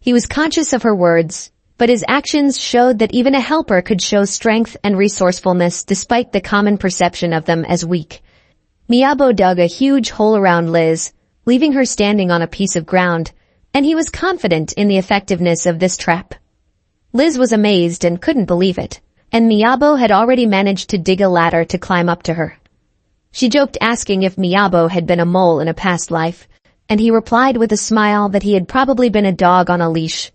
S1: He was conscious of her words, but his actions showed that even a helper could show strength and resourcefulness despite the common perception of them as weak. Miyabo dug a huge hole around Liz, leaving her standing on a piece of ground, and he was confident in the effectiveness of this trap. Liz was amazed and couldn't believe it, and Miyabo had already managed to dig a ladder to climb up to her. She joked asking if Miyabo had been a mole in a past life, and he replied with a smile that he had probably been a dog on a leash.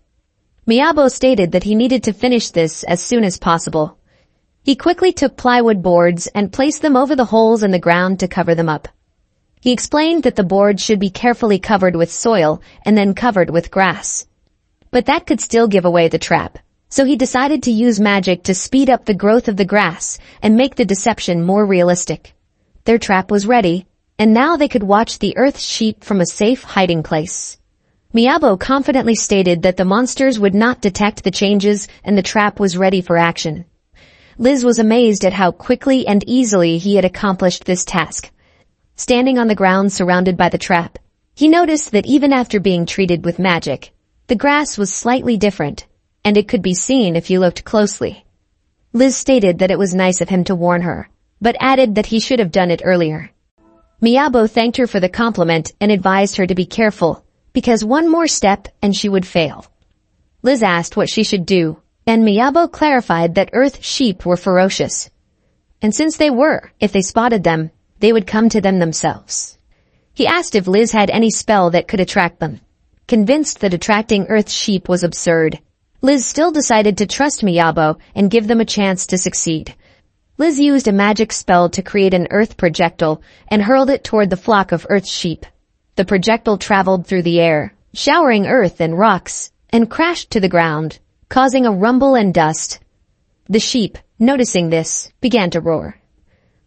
S1: Miyabo stated that he needed to finish this as soon as possible. He quickly took plywood boards and placed them over the holes in the ground to cover them up. He explained that the boards should be carefully covered with soil and then covered with grass. But that could still give away the trap, so he decided to use magic to speed up the growth of the grass and make the deception more realistic. Their trap was ready, and now they could watch the earth sheep from a safe hiding place. Miyabo confidently stated that the monsters would not detect the changes and the trap was ready for action. Liz was amazed at how quickly and easily he had accomplished this task. Standing on the ground surrounded by the trap, he noticed that even after being treated with magic, the grass was slightly different, and it could be seen if you looked closely. Liz stated that it was nice of him to warn her, but added that he should have done it earlier. Miyabo thanked her for the compliment and advised her to be careful, because one more step and she would fail. Liz asked what she should do, and Miyabo clarified that earth sheep were ferocious. And since they were, if they spotted them, they would come to them themselves. He asked if Liz had any spell that could attract them. Convinced that attracting earth sheep was absurd, Liz still decided to trust Miyabo and give them a chance to succeed. Liz used a magic spell to create an earth projectile and hurled it toward the flock of earth sheep. The projectile traveled through the air, showering earth and rocks, and crashed to the ground, causing a rumble and dust. The sheep, noticing this, began to roar.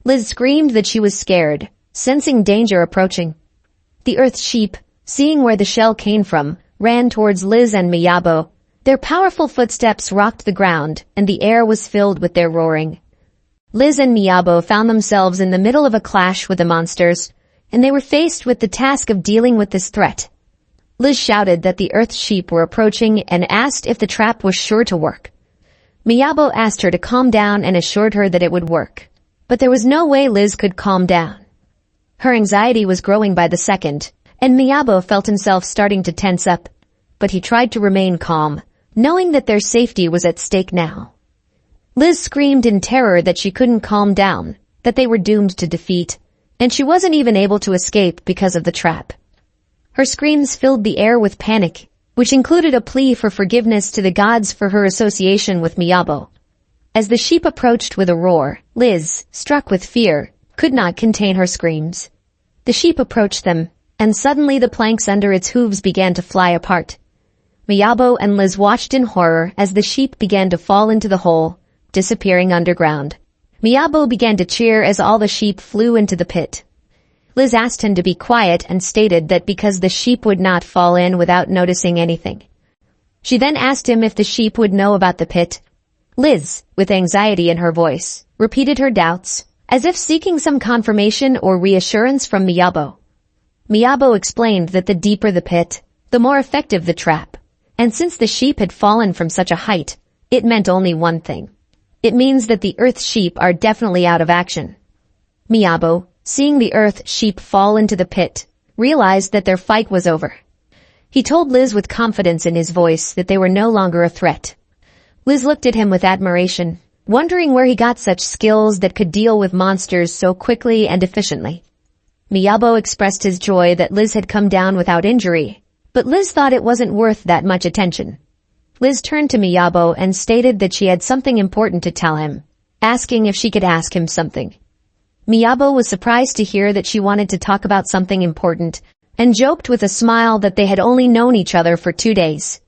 S1: Liz screamed that she was scared, sensing danger approaching. The earth sheep, seeing where the shell came from, ran towards Liz and Miyabo. Their powerful footsteps rocked the ground, and the air was filled with their roaring. Liz and Miyabo found themselves in the middle of a clash with the monsters, and they were faced with the task of dealing with this threat. Liz shouted that the earth sheep were approaching and asked if the trap was sure to work. Miyabo asked her to calm down and assured her that it would work. But there was no way Liz could calm down. Her anxiety was growing by the second, and Miyabo felt himself starting to tense up. But he tried to remain calm, knowing that their safety was at stake now. Liz screamed in terror that she couldn't calm down, that they were doomed to defeat, and she wasn't even able to escape because of the trap. Her screams filled the air with panic, which included a plea for forgiveness to the gods for her association with Miyabo. As the sheep approached with a roar, Liz, struck with fear, could not contain her screams. The sheep approached them, and suddenly the planks under its hooves began to fly apart. Miyabo and Liz watched in horror as the sheep began to fall into the hole, disappearing underground. Miyabo began to cheer as all the sheep flew into the pit. Liz asked him to be quiet and stated that because the sheep would not fall in without noticing anything. She then asked him if the sheep would know about the pit. Liz, with anxiety in her voice, repeated her doubts, as if seeking some confirmation or reassurance from Miyabo. Miyabo explained that the deeper the pit, the more effective the trap. And since the sheep had fallen from such a height, it meant only one thing. It means that the earth sheep are definitely out of action. Miyabo, seeing the earth sheep fall into the pit, realized that their fight was over. He told Liz with confidence in his voice that they were no longer a threat. Liz looked at him with admiration, wondering where he got such skills that could deal with monsters so quickly and efficiently. Miyabo expressed his joy that Liz had come down without injury, but Liz thought it wasn't worth that much attention. Liz turned to Miyabo and stated that she had something important to tell him, asking if she could ask him something. Miyabo was surprised to hear that she wanted to talk about something important, and joked with a smile that they had only known each other for 2 days.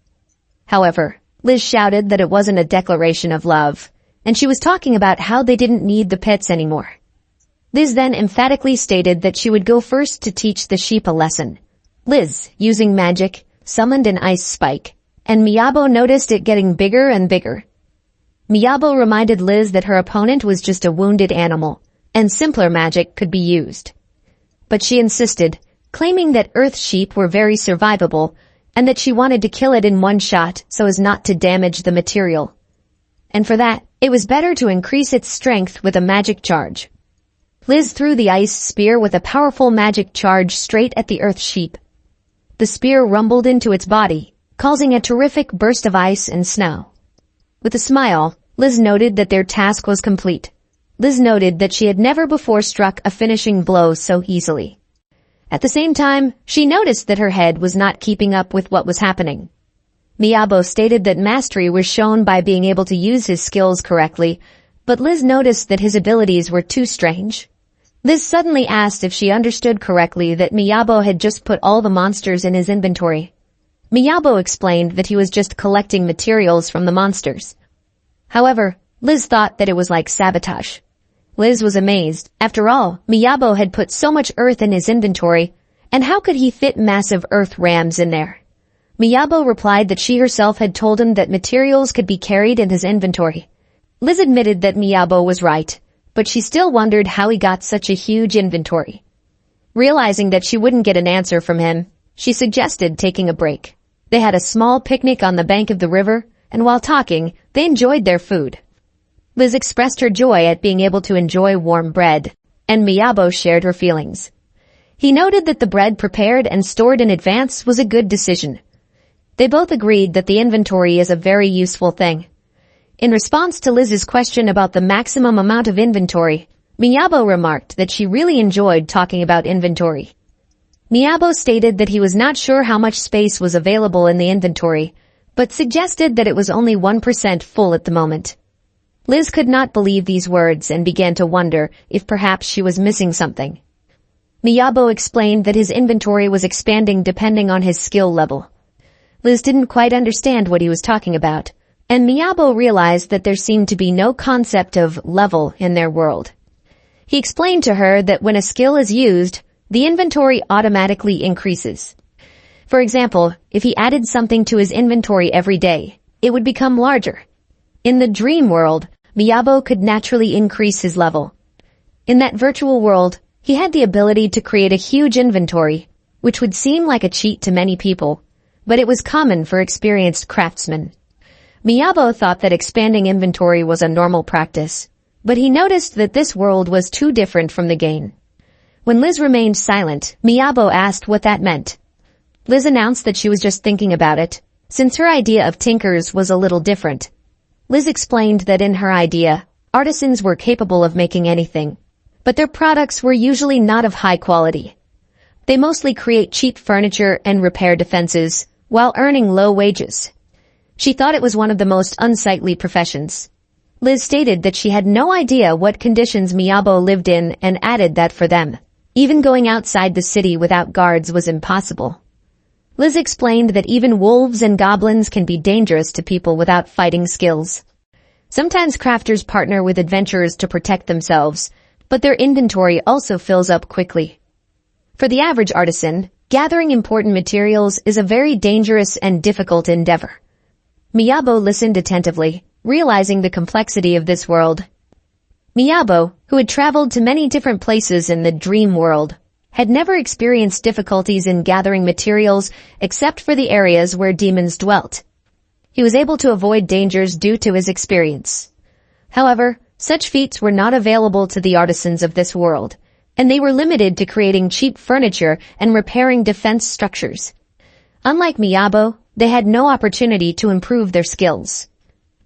S1: However, Liz shouted that it wasn't a declaration of love, and she was talking about how they didn't need the pits anymore. Liz then emphatically stated that she would go first to teach the sheep a lesson. Liz, using magic, summoned an ice spike, and Miyabo noticed it getting bigger and bigger. Miyabo reminded Liz that her opponent was just a wounded animal, and simpler magic could be used. But she insisted, claiming that earth sheep were very survivable, and that she wanted to kill it in one shot so as not to damage the material. And for that, it was better to increase its strength with a magic charge. Liz threw the ice spear with a powerful magic charge straight at the earth sheep. The spear rumbled into its body, causing a terrific burst of ice and snow. With a smile, Liz noted that their task was complete. Liz noted that she had never before struck a finishing blow so easily. At the same time, she noticed that her head was not keeping up with what was happening. Miyabo stated that mastery was shown by being able to use his skills correctly, but Liz noticed that his abilities were too strange. Liz suddenly asked if she understood correctly that Miyabo had just put all the monsters in his inventory. Miyabo explained that he was just collecting materials from the monsters. However, Liz thought that it was like sabotage. Liz was amazed. After all, Miyabo had put so much earth in his inventory, and how could he fit massive earth rams in there? Miyabo replied that she herself had told him that materials could be carried in his inventory. Liz admitted that Miyabo was right, but she still wondered how he got such a huge inventory. Realizing that she wouldn't get an answer from him, she suggested taking a break. They had a small picnic on the bank of the river, and while talking, they enjoyed their food. Liz expressed her joy at being able to enjoy warm bread, and Miyabo shared her feelings. He noted that the bread prepared and stored in advance was a good decision. They both agreed that the inventory is a very useful thing. In response to Liz's question about the maximum amount of inventory, Miyabo remarked that she really enjoyed talking about inventory. Miyabo stated that he was not sure how much space was available in the inventory, but suggested that it was only 1% full at the moment. Liz could not believe these words and began to wonder if perhaps she was missing something. Miyabo explained that his inventory was expanding depending on his skill level. Liz didn't quite understand what he was talking about, and Miyabo realized that there seemed to be no concept of level in their world. He explained to her that when a skill is used, the inventory automatically increases. For example, if he added something to his inventory every day, it would become larger. In the dream world, Miyabo could naturally increase his level. In that virtual world, he had the ability to create a huge inventory, which would seem like a cheat to many people, but it was common for experienced craftsmen. Miyabo thought that expanding inventory was a normal practice, but he noticed that this world was too different from the game. When Liz remained silent, Miyabo asked what that meant. Liz announced that she was just thinking about it, since her idea of tinkers was a little different. Liz explained that in her idea, artisans were capable of making anything, but their products were usually not of high quality. They mostly create cheap furniture and repair defenses, while earning low wages. She thought it was one of the most unsightly professions. Liz stated that she had no idea what conditions Miyabo lived in and added that for them, even going outside the city without guards was impossible. Liz explained that even wolves and goblins can be dangerous to people without fighting skills. Sometimes crafters partner with adventurers to protect themselves, but their inventory also fills up quickly. For the average artisan, gathering important materials is a very dangerous and difficult endeavor. Miyabo listened attentively, realizing the complexity of this world. Miyabo, who had traveled to many different places in the dream world, had never experienced difficulties in gathering materials except for the areas where demons dwelt. He was able to avoid dangers due to his experience. However, such feats were not available to the artisans of this world, and they were limited to creating cheap furniture and repairing defense structures. Unlike Miyabo, they had no opportunity to improve their skills.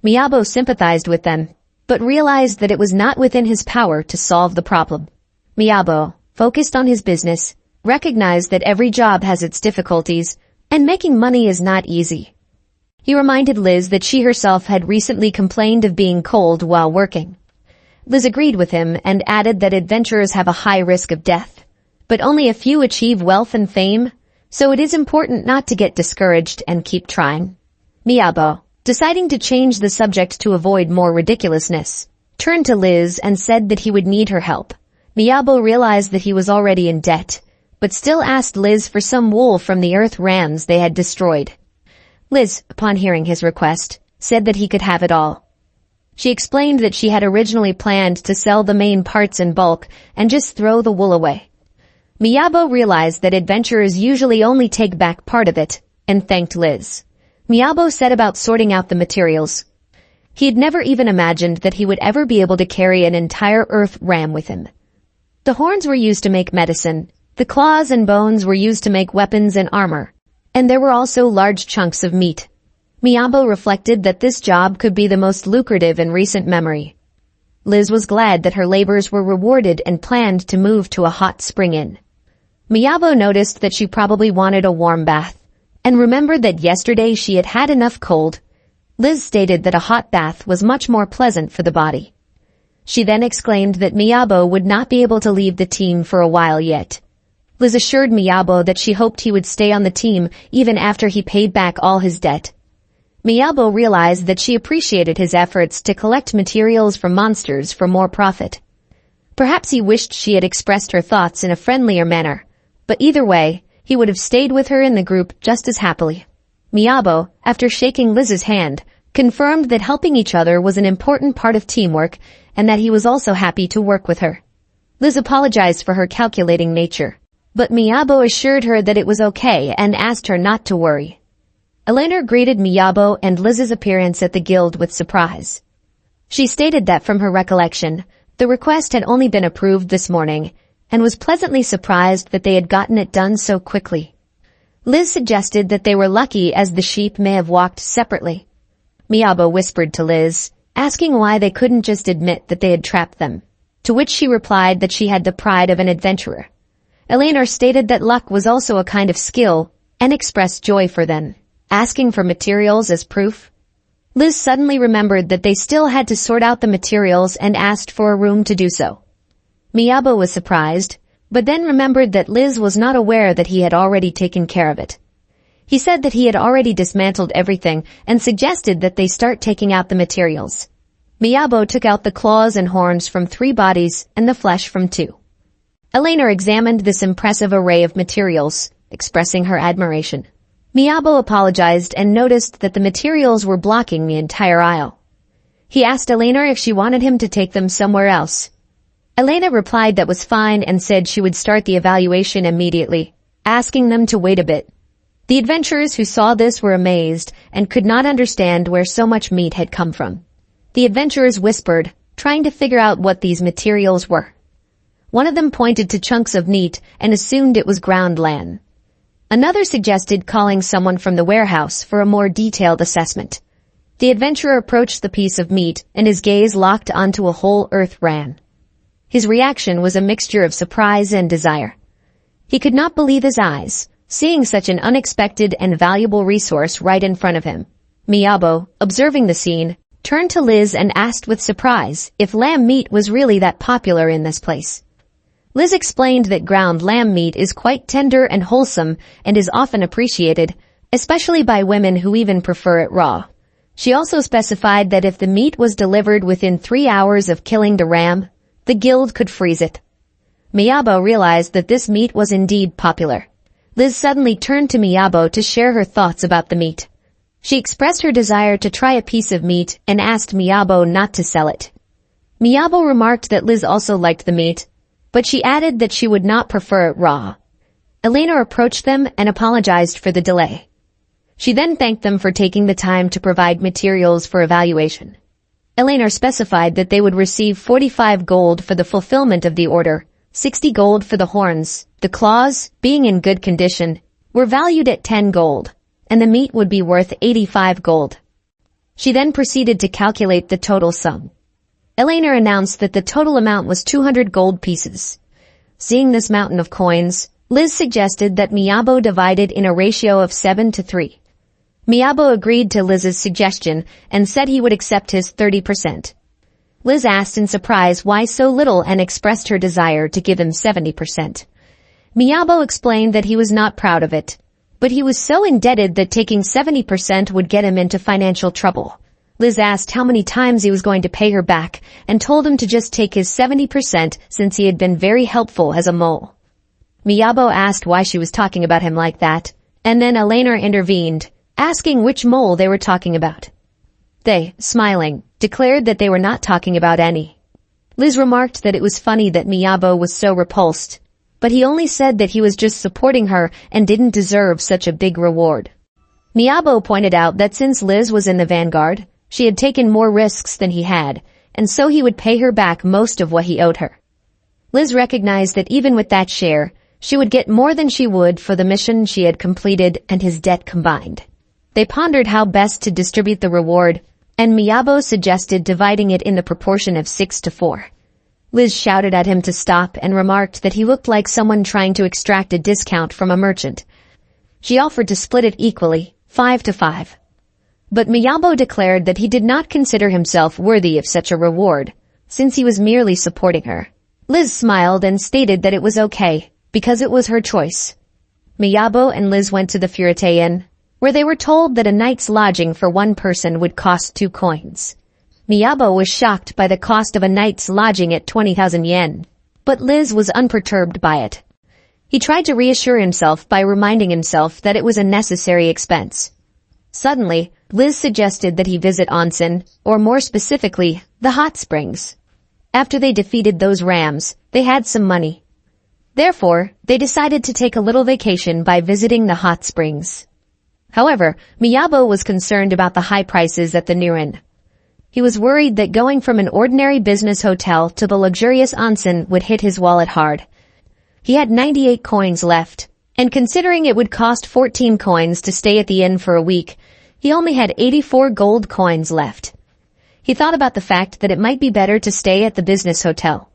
S1: Miyabo sympathized with them, but realized that it was not within his power to solve the problem. Miyabo, focused on his business, recognized that every job has its difficulties, and making money is not easy. He reminded Liz that she herself had recently complained of being cold while working. Liz agreed with him and added that adventurers have a high risk of death, but only a few achieve wealth and fame, so it is important not to get discouraged and keep trying. Miyabo, deciding to change the subject to avoid more ridiculousness, turned to Liz and said that he would need her help. Miyabo realized that he was already in debt, but still asked Liz for some wool from the earth rams they had destroyed. Liz, upon hearing his request, said that he could have it all. She explained that she had originally planned to sell the main parts in bulk and just throw the wool away. Miyabo realized that adventurers usually only take back part of it, and thanked Liz. Miyabo set about sorting out the materials. He had never even imagined that he would ever be able to carry an entire earth ram with him. The horns were used to make medicine, the claws and bones were used to make weapons and armor, and there were also large chunks of meat. Miyabo reflected that this job could be the most lucrative in recent memory. Liz was glad that her labors were rewarded and planned to move to a hot spring inn. Miyabo noticed that she probably wanted a warm bath, and remembered that yesterday she had had enough cold. Liz stated that a hot bath was much more pleasant for the body. She then exclaimed that Miyabo would not be able to leave the team for a while yet. Liz assured Miyabo that she hoped he would stay on the team even after he paid back all his debt. Miyabo realized that she appreciated his efforts to collect materials from monsters for more profit. Perhaps he wished she had expressed her thoughts in a friendlier manner, but either way, he would have stayed with her in the group just as happily. Miyabo, after shaking Liz's hand, confirmed that helping each other was an important part of teamwork and that he was also happy to work with her. Liz apologized for her calculating nature, but Miyabo assured her that it was okay and asked her not to worry. Elena greeted Miyabo and Liz's appearance at the guild with surprise. She stated that from her recollection, the request had only been approved this morning, and was pleasantly surprised that they had gotten it done so quickly. Liz suggested that they were lucky as the sheep may have walked separately. Miyabo whispered to Liz, asking why they couldn't just admit that they had trapped them, to which she replied that she had the pride of an adventurer. Elena stated that luck was also a kind of skill, and expressed joy for them, asking for materials as proof. Liz suddenly remembered that they still had to sort out the materials and asked for a room to do so. Miyabo was surprised, but then remembered that Liz was not aware that he had already taken care of it. He said that he had already dismantled everything and suggested that they start taking out the materials. Miyabo took out the claws and horns from 3 bodies and the flesh from 2. Elena examined this impressive array of materials, expressing her admiration. Miyabo apologized and noticed that the materials were blocking the entire aisle. He asked Elena if she wanted him to take them somewhere else. Elena replied that was fine and said she would start the evaluation immediately, asking them to wait a bit. The adventurers who saw this were amazed and could not understand where so much meat had come from. The adventurers whispered, trying to figure out what these materials were. One of them pointed to chunks of meat and assumed it was ground lamb. Another suggested calling someone from the warehouse for a more detailed assessment. The adventurer approached the piece of meat and his gaze locked onto a whole earth ram. His reaction was a mixture of surprise and desire. He could not believe his eyes, seeing such an unexpected and valuable resource right in front of him. Miyabo, observing the scene, turned to Liz and asked with surprise if lamb meat was really that popular in this place. Liz explained that ground lamb meat is quite tender and wholesome and is often appreciated, especially by women who even prefer it raw. She also specified that if the meat was delivered within 3 hours of killing the ram, the guild could freeze it. Miyabo realized that this meat was indeed popular. Liz suddenly turned to Miyabo to share her thoughts about the meat. She expressed her desire to try a piece of meat and asked Miyabo not to sell it. Miyabo remarked that Liz also liked the meat, but she added that she would not prefer it raw. Elena approached them and apologized for the delay. She then thanked them for taking the time to provide materials for evaluation. Elena specified that they would receive 45 gold for the fulfillment of the order, 60 gold for the horns. The claws, being in good condition, were valued at 10 gold, and the meat would be worth 85 gold. She then proceeded to calculate the total sum. Elena announced that the total amount was 200 gold pieces. Seeing this mountain of coins, Liz suggested that Miyabo divide it in a ratio of 7-3. Miyabo agreed to Liz's suggestion and said he would accept his 30%. Liz asked in surprise why so little and expressed her desire to give him 70%. Miyabo explained that he was not proud of it, but he was so indebted that taking 70% would get him into financial trouble. Liz asked how many times he was going to pay her back and told him to just take his 70% since he had been very helpful as a mole. Miyabo asked why she was talking about him like that, and then Elena intervened, asking which mole they were talking about. They, smiling, declared that they were not talking about any. Liz remarked that it was funny that Miyabo was so repulsed, but he only said that he was just supporting her and didn't deserve such a big reward. Miyabo pointed out that since Liz was in the vanguard, she had taken more risks than he had, and so he would pay her back most of what he owed her. Liz recognized that even with that share, she would get more than she would for the mission she had completed and his debt combined. They pondered how best to distribute the reward, and Miyabo suggested dividing it in the proportion of 6-4. Liz shouted at him to stop and remarked that he looked like someone trying to extract a discount from a merchant. She offered to split it equally, 5-5. But Miyabo declared that he did not consider himself worthy of such a reward, since he was merely supporting her. Liz smiled and stated that it was okay, because it was her choice. Miyabo and Liz went to the Furite Inn, where they were told that a night's lodging for one person would cost 2 coins. Miyabo was shocked by the cost of a night's lodging at 20,000 yen, but Liz was unperturbed by it. He tried to reassure himself by reminding himself that it was a necessary expense. Suddenly, Liz suggested that he visit onsen, or more specifically, the hot springs. After they defeated those rams, they had some money. Therefore, they decided to take a little vacation by visiting the hot springs. However, Miyabo was concerned about the high prices at the new inn. He was worried that going from an ordinary business hotel to the luxurious onsen would hit his wallet hard. He had 98 coins left, and considering it would cost 14 coins to stay at the inn for a week, he only had 84 gold coins left. He thought about the fact that it might be better to stay at the business hotel.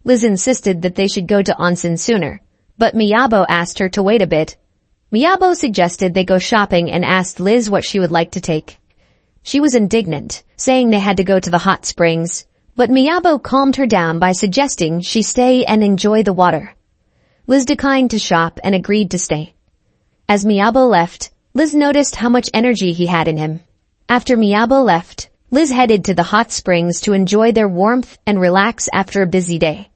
S1: Liz insisted that they should go to onsen sooner, but Miyabo asked her to wait a bit. Miyabo suggested they go shopping and asked Liz what she would like to take. She was indignant, saying they had to go to the hot springs, but Miyabo calmed her down by suggesting she stay and enjoy the water. Liz declined to shop and agreed to stay. As Miyabo left, Liz noticed how much energy he had in him. After Miyabo left, Liz headed to the hot springs to enjoy their warmth and relax after a busy day.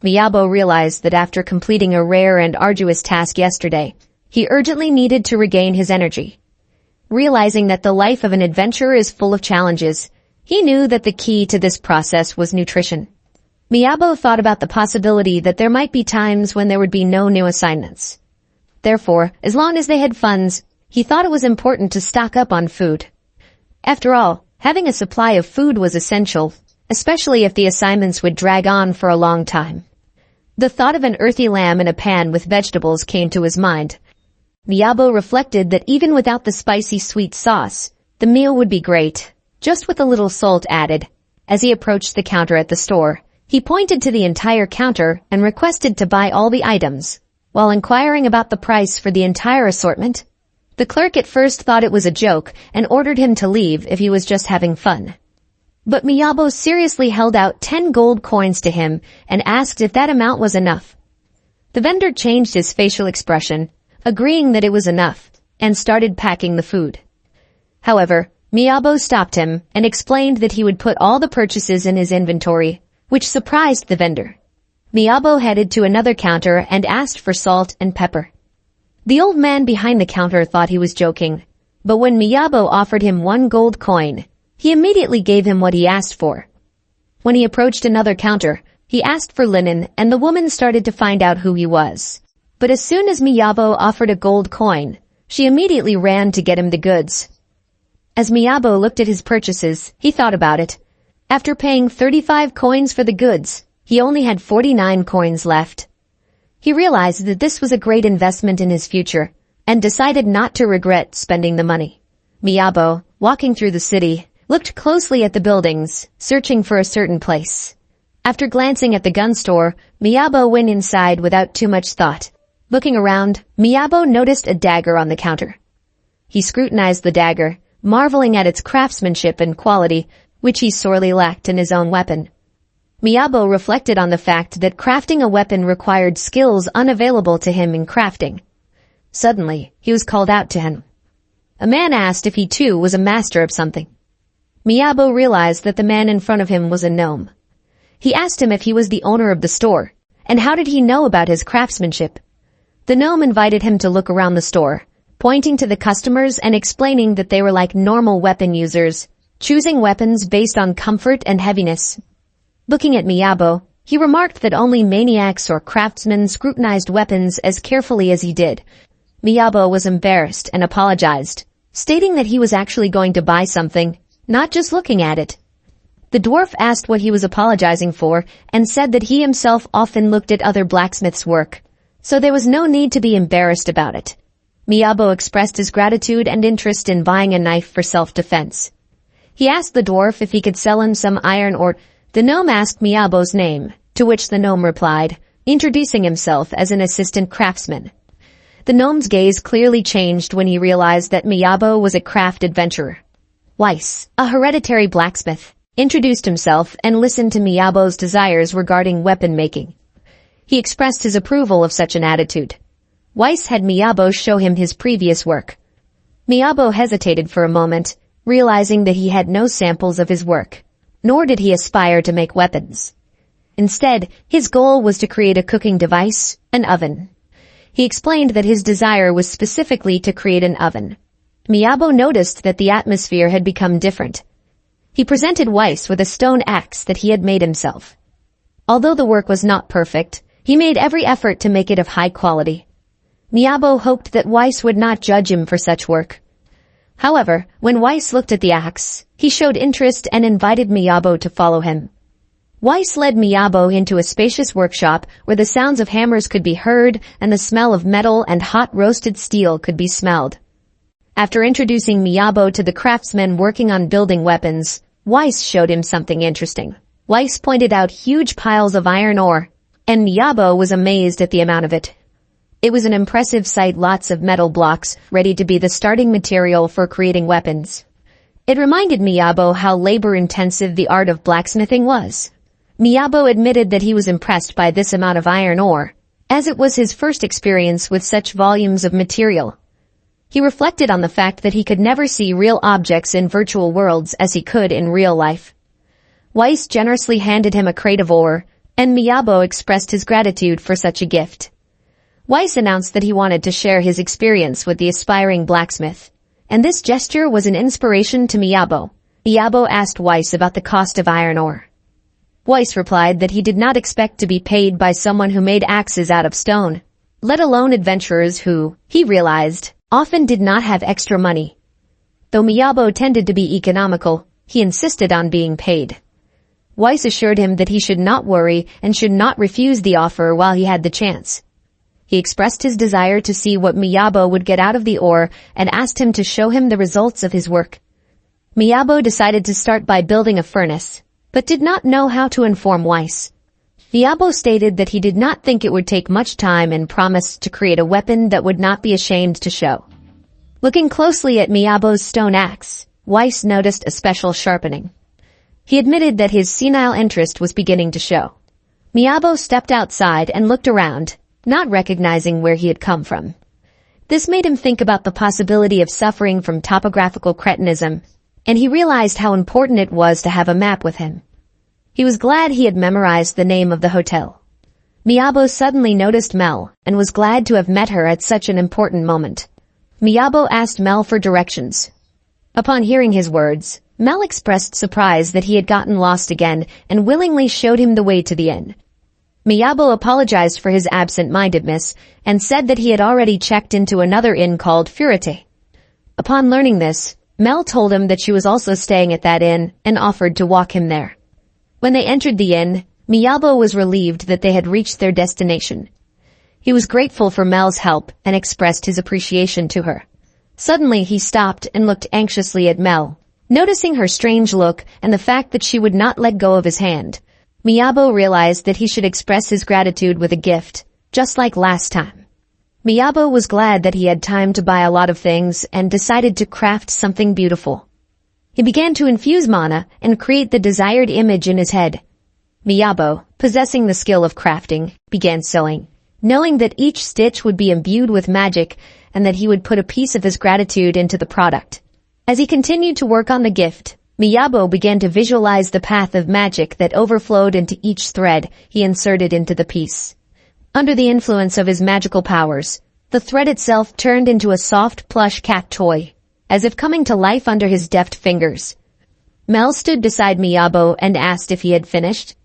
S1: Miyabo realized that after completing a rare and arduous task yesterday, he urgently needed to regain his energy. Realizing that the life of an adventurer is full of challenges, he knew that the key to this process was nutrition. Miyabo thought about the possibility that there might be times when there would be no new assignments. Therefore, as long as they had funds, he thought it was important to stock up on food. After all, having a supply of food was essential, especially if the assignments would drag on for a long time. The thought of an earthy lamb in a pan with vegetables came to his mind. Miyabo reflected that even without the spicy sweet sauce, the meal would be great, just with a little salt added. As he approached the counter at the store, he pointed to the entire counter and requested to buy all the items. While inquiring about the price for the entire assortment, the clerk at first thought it was a joke and ordered him to leave if he was just having fun. But Miyabo seriously held out 10 gold coins to him and asked if that amount was enough. The vendor changed his facial expression, agreeing that it was enough, and started packing the food. However, Miyabo stopped him and explained that he would put all the purchases in his inventory, which surprised the vendor. Miyabo headed to another counter and asked for salt and pepper. The old man behind the counter thought he was joking, but when Miyabo offered him 1 gold coin, he immediately gave him what he asked for. When he approached another counter, he asked for linen and the woman started to find out who he was. But as soon as Miyabo offered a gold coin, she immediately ran to get him the goods. As Miyabo looked at his purchases, he thought about it. After paying 35 coins for the goods, he only had 49 coins left. He realized that this was a great investment in his future, and decided not to regret spending the money. Miyabo, walking through the city, looked closely at the buildings, searching for a certain place. After glancing at the gun store, Miyabo went inside without too much thought. Looking around, Miyabo noticed a dagger on the counter. He scrutinized the dagger, marveling at its craftsmanship and quality, which he sorely lacked in his own weapon. Miyabo reflected on the fact that crafting a weapon required skills unavailable to him in crafting. Suddenly, he was called out to him. A man asked if he too was a master of something. Miyabo realized that the man in front of him was a gnome. He asked him if he was the owner of the store, and how did he know about his craftsmanship. The gnome invited him to look around the store, pointing to the customers and explaining that they were like normal weapon users, choosing weapons based on comfort and heaviness. Looking at Miyabo, he remarked that only maniacs or craftsmen scrutinized weapons as carefully as he did. Miyabo was embarrassed and apologized, stating that he was actually going to buy something, not just looking at it. The dwarf asked what he was apologizing for and said that he himself often looked at other blacksmiths' work, so there was no need to be embarrassed about it. Miyabo expressed his gratitude and interest in buying a knife for self-defense. He asked the dwarf if he could sell him some iron ore. The gnome asked Miyabo's name, to which the gnome replied, introducing himself as an assistant craftsman. The gnome's gaze clearly changed when he realized that Miyabo was a craft adventurer. Weiss, a hereditary blacksmith, introduced himself and listened to Miyabo's desires regarding weapon making. He expressed his approval of such an attitude. Weiss had Miyabo show him his previous work. Miyabo hesitated for a moment, realizing that he had no samples of his work, nor did he aspire to make weapons. Instead, his goal was to create a cooking device, an oven. He explained that his desire was specifically to create an oven. Miyabo noticed that the atmosphere had become different. He presented Weiss with a stone axe that he had made himself. Although the work was not perfect, he made every effort to make it of high quality. Miyabo hoped that Weiss would not judge him for such work. However, when Weiss looked at the axe, he showed interest and invited Miyabo to follow him. Weiss led Miyabo into a spacious workshop where the sounds of hammers could be heard and the smell of metal and hot roasted steel could be smelled. After introducing Miyabo to the craftsmen working on building weapons, Weiss showed him something interesting. Weiss pointed out huge piles of iron ore, and Miyabo was amazed at the amount of it. It was an impressive sight, lots of metal blocks, ready to be the starting material for creating weapons. It reminded Miyabo how labor-intensive the art of blacksmithing was. Miyabo admitted that he was impressed by this amount of iron ore, as it was his first experience with such volumes of material. He reflected on the fact that he could never see real objects in virtual worlds as he could in real life. Weiss generously handed him a crate of ore, and Miyabo expressed his gratitude for such a gift. Weiss announced that he wanted to share his experience with the aspiring blacksmith, and this gesture was an inspiration to Miyabo. Miyabo asked Weiss about the cost of iron ore. Weiss replied that he did not expect to be paid by someone who made axes out of stone, let alone adventurers who, he realized, often did not have extra money. Though Miyabo tended to be economical, he insisted on being paid. Weiss assured him that he should not worry and should not refuse the offer while he had the chance. He expressed his desire to see what Miyabo would get out of the ore and asked him to show him the results of his work. Miyabo decided to start by building a furnace, but did not know how to inform Weiss. Miyabo stated that he did not think it would take much time and promised to create a weapon that would not be ashamed to show. Looking closely at Miyabo's stone axe, Weiss noticed a special sharpening. He admitted that his senile interest was beginning to show. Miyabo stepped outside and looked around, not recognizing where he had come from. This made him think about the possibility of suffering from topographical cretinism, and he realized how important it was to have a map with him. He was glad he had memorized the name of the hotel. Miyabo suddenly noticed Mel and was glad to have met her at such an important moment. Miyabo asked Mel for directions. Upon hearing his words, Mel expressed surprise that he had gotten lost again and willingly showed him the way to the inn. Miyabo apologized for his absent-mindedness and said that he had already checked into another inn called Furite. Upon learning this, Mel told him that she was also staying at that inn and offered to walk him there. When they entered the inn, Miyabo was relieved that they had reached their destination. He was grateful for Mel's help and expressed his appreciation to her. Suddenly he stopped and looked anxiously at Mel, noticing her strange look and the fact that she would not let go of his hand. Miyabo realized that he should express his gratitude with a gift, just like last time. Miyabo was glad that he had time to buy a lot of things and decided to craft something beautiful. He began to infuse mana and create the desired image in his head. Miyabo, possessing the skill of crafting, began sewing, knowing that each stitch would be imbued with magic and that he would put a piece of his gratitude into the product. As he continued to work on the gift, Miyabo began to visualize the path of magic that overflowed into each thread he inserted into the piece. Under the influence of his magical powers, the thread itself turned into a soft plush cat toy, as if coming to life under his deft fingers. Mel stood beside Miyabo and asked if he had finished.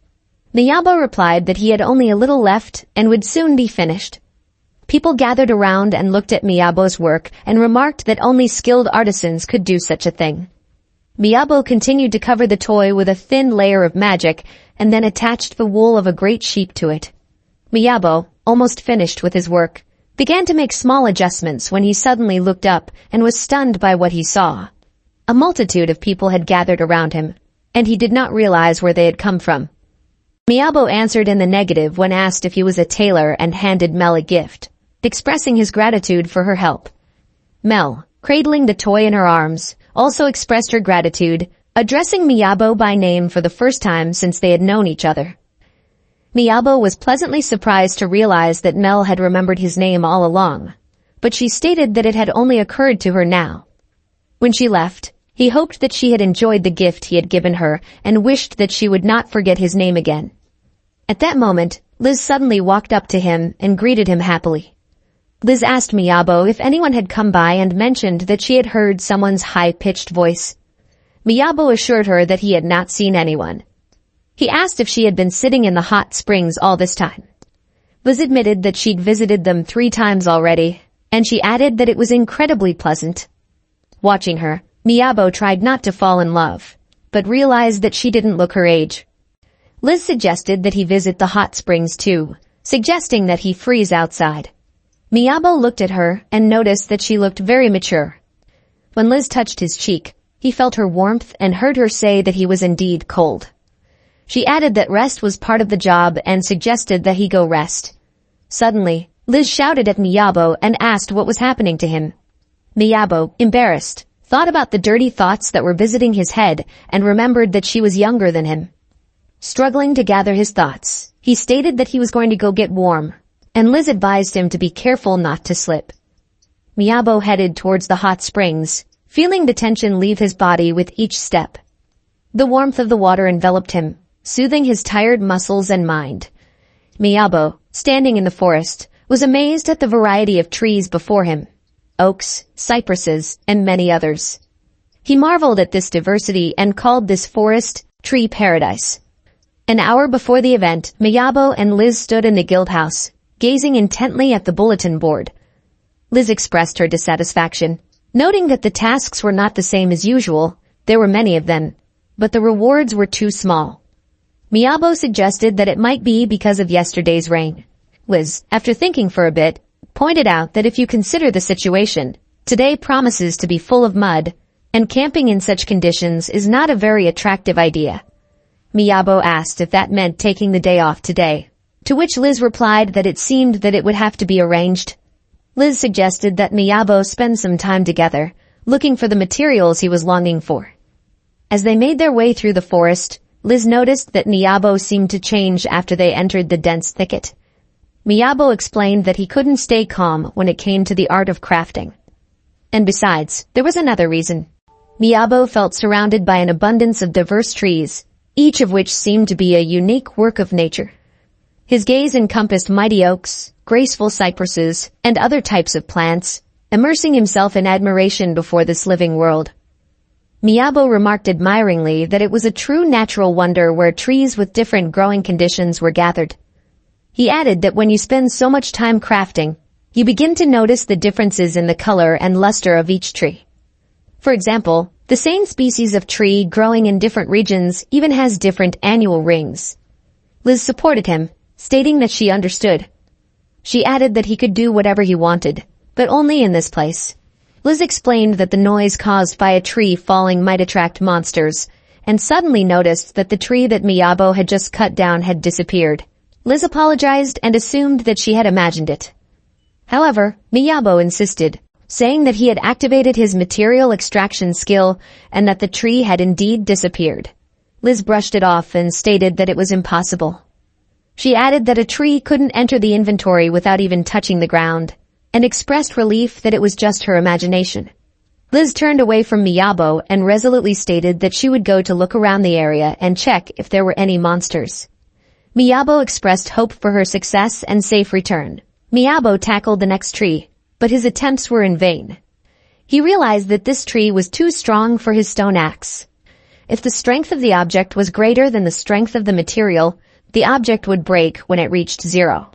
S1: Miyabo replied that he had only a little left and would soon be finished. People gathered around and looked at Miyabo's work and remarked that only skilled artisans could do such a thing. Miyabo continued to cover the toy with a thin layer of magic and then attached the wool of a great sheep to it. Miyabo, almost finished with his work, began to make small adjustments when he suddenly looked up and was stunned by what he saw. A multitude of people had gathered around him, and he did not realize where they had come from. Miyabo answered in the negative when asked if he was a tailor and handed Mel a gift, expressing his gratitude for her help. Mel, cradling the toy in her arms, also expressed her gratitude, addressing Miyabo by name for the first time since they had known each other. Miyabo was pleasantly surprised to realize that Mel had remembered his name all along, but she stated that it had only occurred to her now. When she left, he hoped that she had enjoyed the gift he had given her and wished that she would not forget his name again. At that moment, Liz suddenly walked up to him and greeted him happily. Liz asked Miyabo if anyone had come by and mentioned that she had heard someone's high-pitched voice. Miyabo assured her that he had not seen anyone. He asked if she had been sitting in the hot springs all this time. Liz admitted that she'd visited them 3 times already, and she added that it was incredibly pleasant. Watching her, Miyabo tried not to fall in love, but realized that she didn't look her age. Liz suggested that he visit the hot springs too, suggesting that he freeze outside. Miyabo looked at her and noticed that she looked very mature. When Liz touched his cheek, he felt her warmth and heard her say that he was indeed cold. She added that rest was part of the job and suggested that he go rest. Suddenly, Liz shouted at Miyabo and asked what was happening to him. Miyabo, embarrassed, thought about the dirty thoughts that were visiting his head and remembered that she was younger than him. Struggling to gather his thoughts, he stated that he was going to go get warm, and Liz advised him to be careful not to slip. Miyabo headed towards the hot springs, feeling the tension leave his body with each step. The warmth of the water enveloped him, soothing his tired muscles and mind. Miyabo, standing in the forest, was amazed at the variety of trees before him. Oaks, cypresses, and many others. He marveled at this diversity and called this forest Tree Paradise. An hour before the event, Miyabo and Liz stood in the guild house, gazing intently at the bulletin board. Liz expressed her dissatisfaction, noting that the tasks were not the same as usual. There were many of them, but the rewards were too small. Miyabo suggested that it might be because of yesterday's rain. Liz, after thinking for a bit, pointed out that if you consider the situation, today promises to be full of mud, and camping in such conditions is not a very attractive idea. Miyabo asked if that meant taking the day off today, to which Liz replied that it seemed that it would have to be arranged. Liz suggested that Miyabo spend some time together, looking for the materials he was longing for. As they made their way through the forest, Liz noticed that Miyabo seemed to change after they entered the dense thicket. Miyabo explained that he couldn't stay calm when it came to the art of crafting. And besides, there was another reason. Miyabo felt surrounded by an abundance of diverse trees, each of which seemed to be a unique work of nature. His gaze encompassed mighty oaks, graceful cypresses, and other types of plants, immersing himself in admiration before this living world. Miyabo remarked admiringly that it was a true natural wonder where trees with different growing conditions were gathered. He added that when you spend so much time crafting, you begin to notice the differences in the color and luster of each tree. For example, the same species of tree growing in different regions even has different annual rings. Liz supported him, stating that she understood. She added that he could do whatever he wanted, but only in this place. Liz explained that the noise caused by a tree falling might attract monsters, and suddenly noticed that the tree that Miyabo had just cut down had disappeared. Liz apologized and assumed that she had imagined it. However, Miyabo insisted, saying that he had activated his material extraction skill and that the tree had indeed disappeared. Liz brushed it off and stated that it was impossible. She added that a tree couldn't enter the inventory without even touching the ground, and expressed relief that it was just her imagination. Liz turned away from Miyabo and resolutely stated that she would go to look around the area and check if there were any monsters. Miyabo expressed hope for her success and safe return. Miyabo tackled the next tree, but his attempts were in vain. He realized that this tree was too strong for his stone axe. If the strength of the object was greater than the strength of the material, the object would break when it reached 0.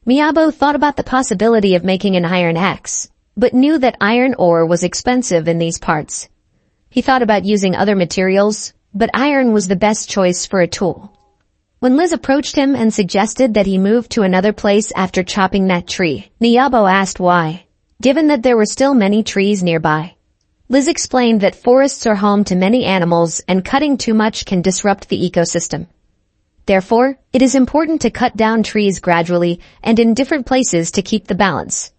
S1: Miyabo thought about the possibility of making an iron axe, but knew that iron ore was expensive in these parts. He thought about using other materials, but iron was the best choice for a tool. When Liz approached him and suggested that he move to another place after chopping that tree, Miyabo asked why, given that there were still many trees nearby. Liz explained that forests are home to many animals and cutting too much can disrupt the ecosystem. Therefore, it is important to cut down trees gradually and in different places to keep the balance.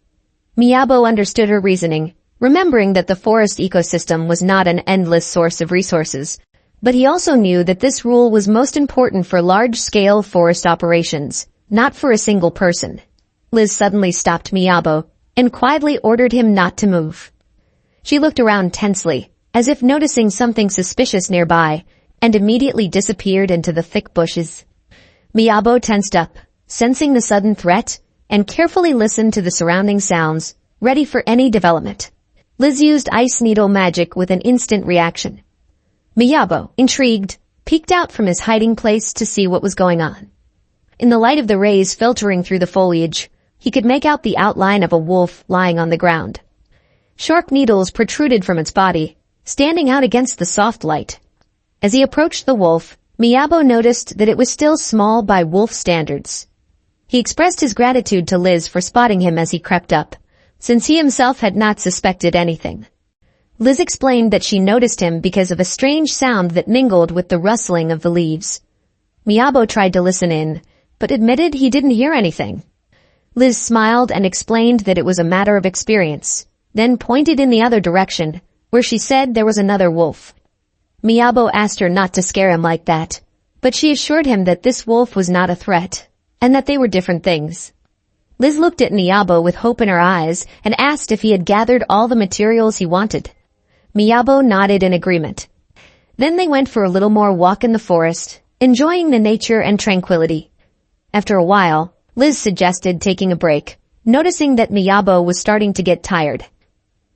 S1: Miyabo understood her reasoning, remembering that the forest ecosystem was not an endless source of resources, but he also knew that this rule was most important for large-scale forest operations, not for a single person. Liz suddenly stopped Miyabo and quietly ordered him not to move. She looked around tensely, as if noticing something suspicious nearby, and immediately disappeared into the thick bushes. Miyabo tensed up, sensing the sudden threat, and carefully listened to the surrounding sounds, ready for any development. Liz used ice needle magic with an instant reaction. Miyabo, intrigued, peeked out from his hiding place to see what was going on. In the light of the rays filtering through the foliage, he could make out the outline of a wolf lying on the ground. Sharp needles protruded from its body, standing out against the soft light. As he approached the wolf, Miyabo noticed that it was still small by wolf standards. He expressed his gratitude to Liz for spotting him as he crept up, since he himself had not suspected anything. Liz explained that she noticed him because of a strange sound that mingled with the rustling of the leaves. Miyabo tried to listen in, but admitted he didn't hear anything. Liz smiled and explained that it was a matter of experience, then pointed in the other direction, where she said there was another wolf. Miyabo asked her not to scare him like that, but she assured him that this wolf was not a threat, and that they were different things. Liz looked at Miyabo with hope in her eyes and asked if he had gathered all the materials he wanted. Miyabo nodded in agreement. Then they went for a little more walk in the forest, enjoying the nature and tranquility. After a while, Liz suggested taking a break, noticing that Miyabo was starting to get tired.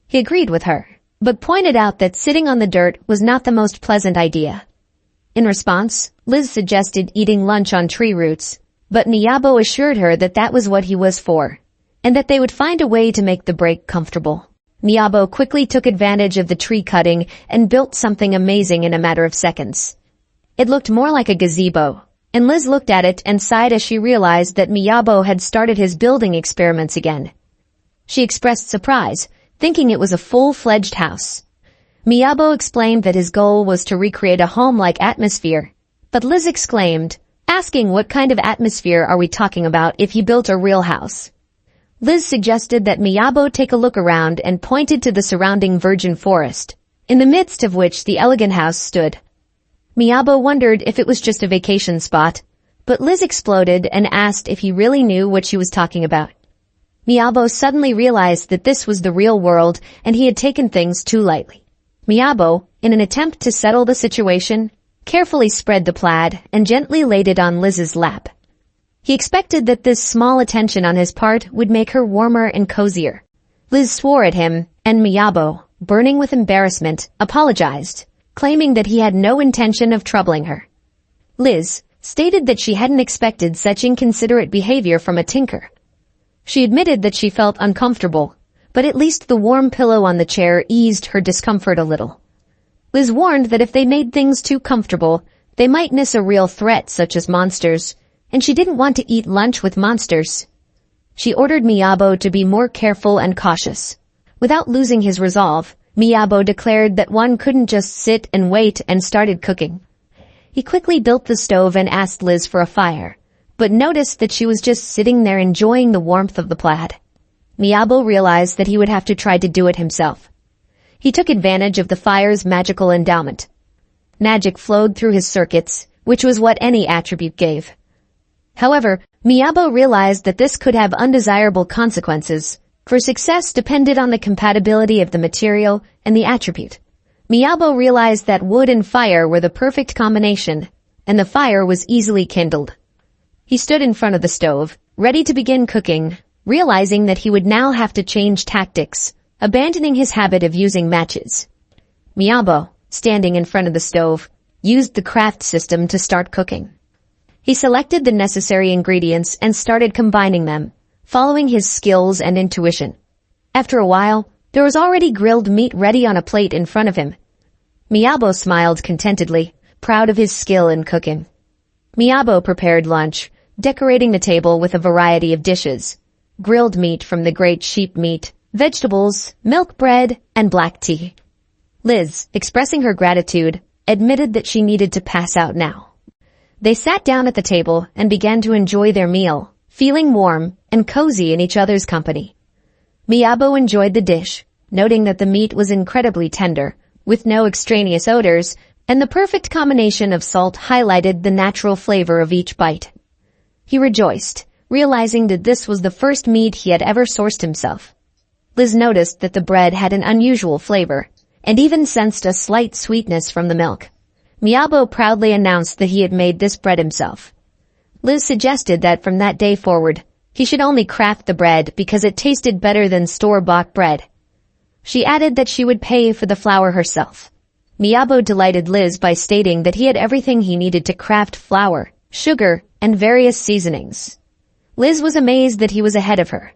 S1: He agreed with her, but pointed out that sitting on the dirt was not the most pleasant idea. In response, Liz suggested eating lunch on tree roots, but Miyabo assured her that that was what he was for, and that they would find a way to make the break comfortable. Miyabo quickly took advantage of the tree cutting and built something amazing in a matter of seconds. It looked more like a gazebo, and Liz looked at it and sighed as she realized that Miyabo had started his building experiments again. She expressed surprise, thinking it was a full-fledged house. Miyabo explained that his goal was to recreate a home-like atmosphere, but Liz exclaimed, asking what kind of atmosphere are we talking about if he built a real house. Liz suggested that Miyabo take a look around and pointed to the surrounding virgin forest, in the midst of which the elegant house stood. Miyabo wondered if it was just a vacation spot, but Liz exploded and asked if he really knew what she was talking about. Miyabo suddenly realized that this was the real world and he had taken things too lightly. Miyabo, in an attempt to settle the situation, carefully spread the plaid and gently laid it on Liz's lap. He expected that this small attention on his part would make her warmer and cozier. Liz swore at him, and Miyabo, burning with embarrassment, apologized, claiming that he had no intention of troubling her. Liz stated that she hadn't expected such inconsiderate behavior from a tinker. She admitted that she felt uncomfortable, but at least the warm pillow on the chair eased her discomfort a little. Liz warned that if they made things too comfortable, they might miss a real threat such as monsters, and she didn't want to eat lunch with monsters. She ordered Miyabo to be more careful and cautious. Without losing his resolve, Miyabo declared that one couldn't just sit and wait and started cooking. He quickly built the stove and asked Liz for a fire, but noticed that she was just sitting there enjoying the warmth of the plaid. Miyabo realized that he would have to try to do it himself. He took advantage of the fire's magical endowment. Magic flowed through his circuits, which was what any attribute gave. However, Miyabo realized that this could have undesirable consequences, for success depended on the compatibility of the material and the attribute. Miyabo realized that wood and fire were the perfect combination, and the fire was easily kindled. He stood in front of the stove, ready to begin cooking, realizing that he would now have to change tactics, abandoning his habit of using matches. Miyabo, standing in front of the stove, used the craft system to start cooking. He selected the necessary ingredients and started combining them, following his skills and intuition. After a while, there was already grilled meat ready on a plate in front of him. Miyabo smiled contentedly, proud of his skill in cooking. Miyabo prepared lunch, decorating the table with a variety of dishes: grilled meat from the great sheep meat, vegetables, milk bread, and black tea. Liz, expressing her gratitude, admitted that she needed to pass out now. They sat down at the table and began to enjoy their meal, feeling warm and cozy in each other's company. Miyabo enjoyed the dish, noting that the meat was incredibly tender, with no extraneous odors, and the perfect combination of salt highlighted the natural flavor of each bite. He rejoiced, realizing that this was the first meat he had ever sourced himself. Liz noticed that the bread had an unusual flavor, and even sensed a slight sweetness from the milk. Miyabo proudly announced that he had made this bread himself. Liz suggested that from that day forward, he should only craft the bread because it tasted better than store-bought bread. She added that she would pay for the flour herself. Miyabo delighted Liz by stating that he had everything he needed to craft flour, sugar, and various seasonings. Liz was amazed that he was ahead of her.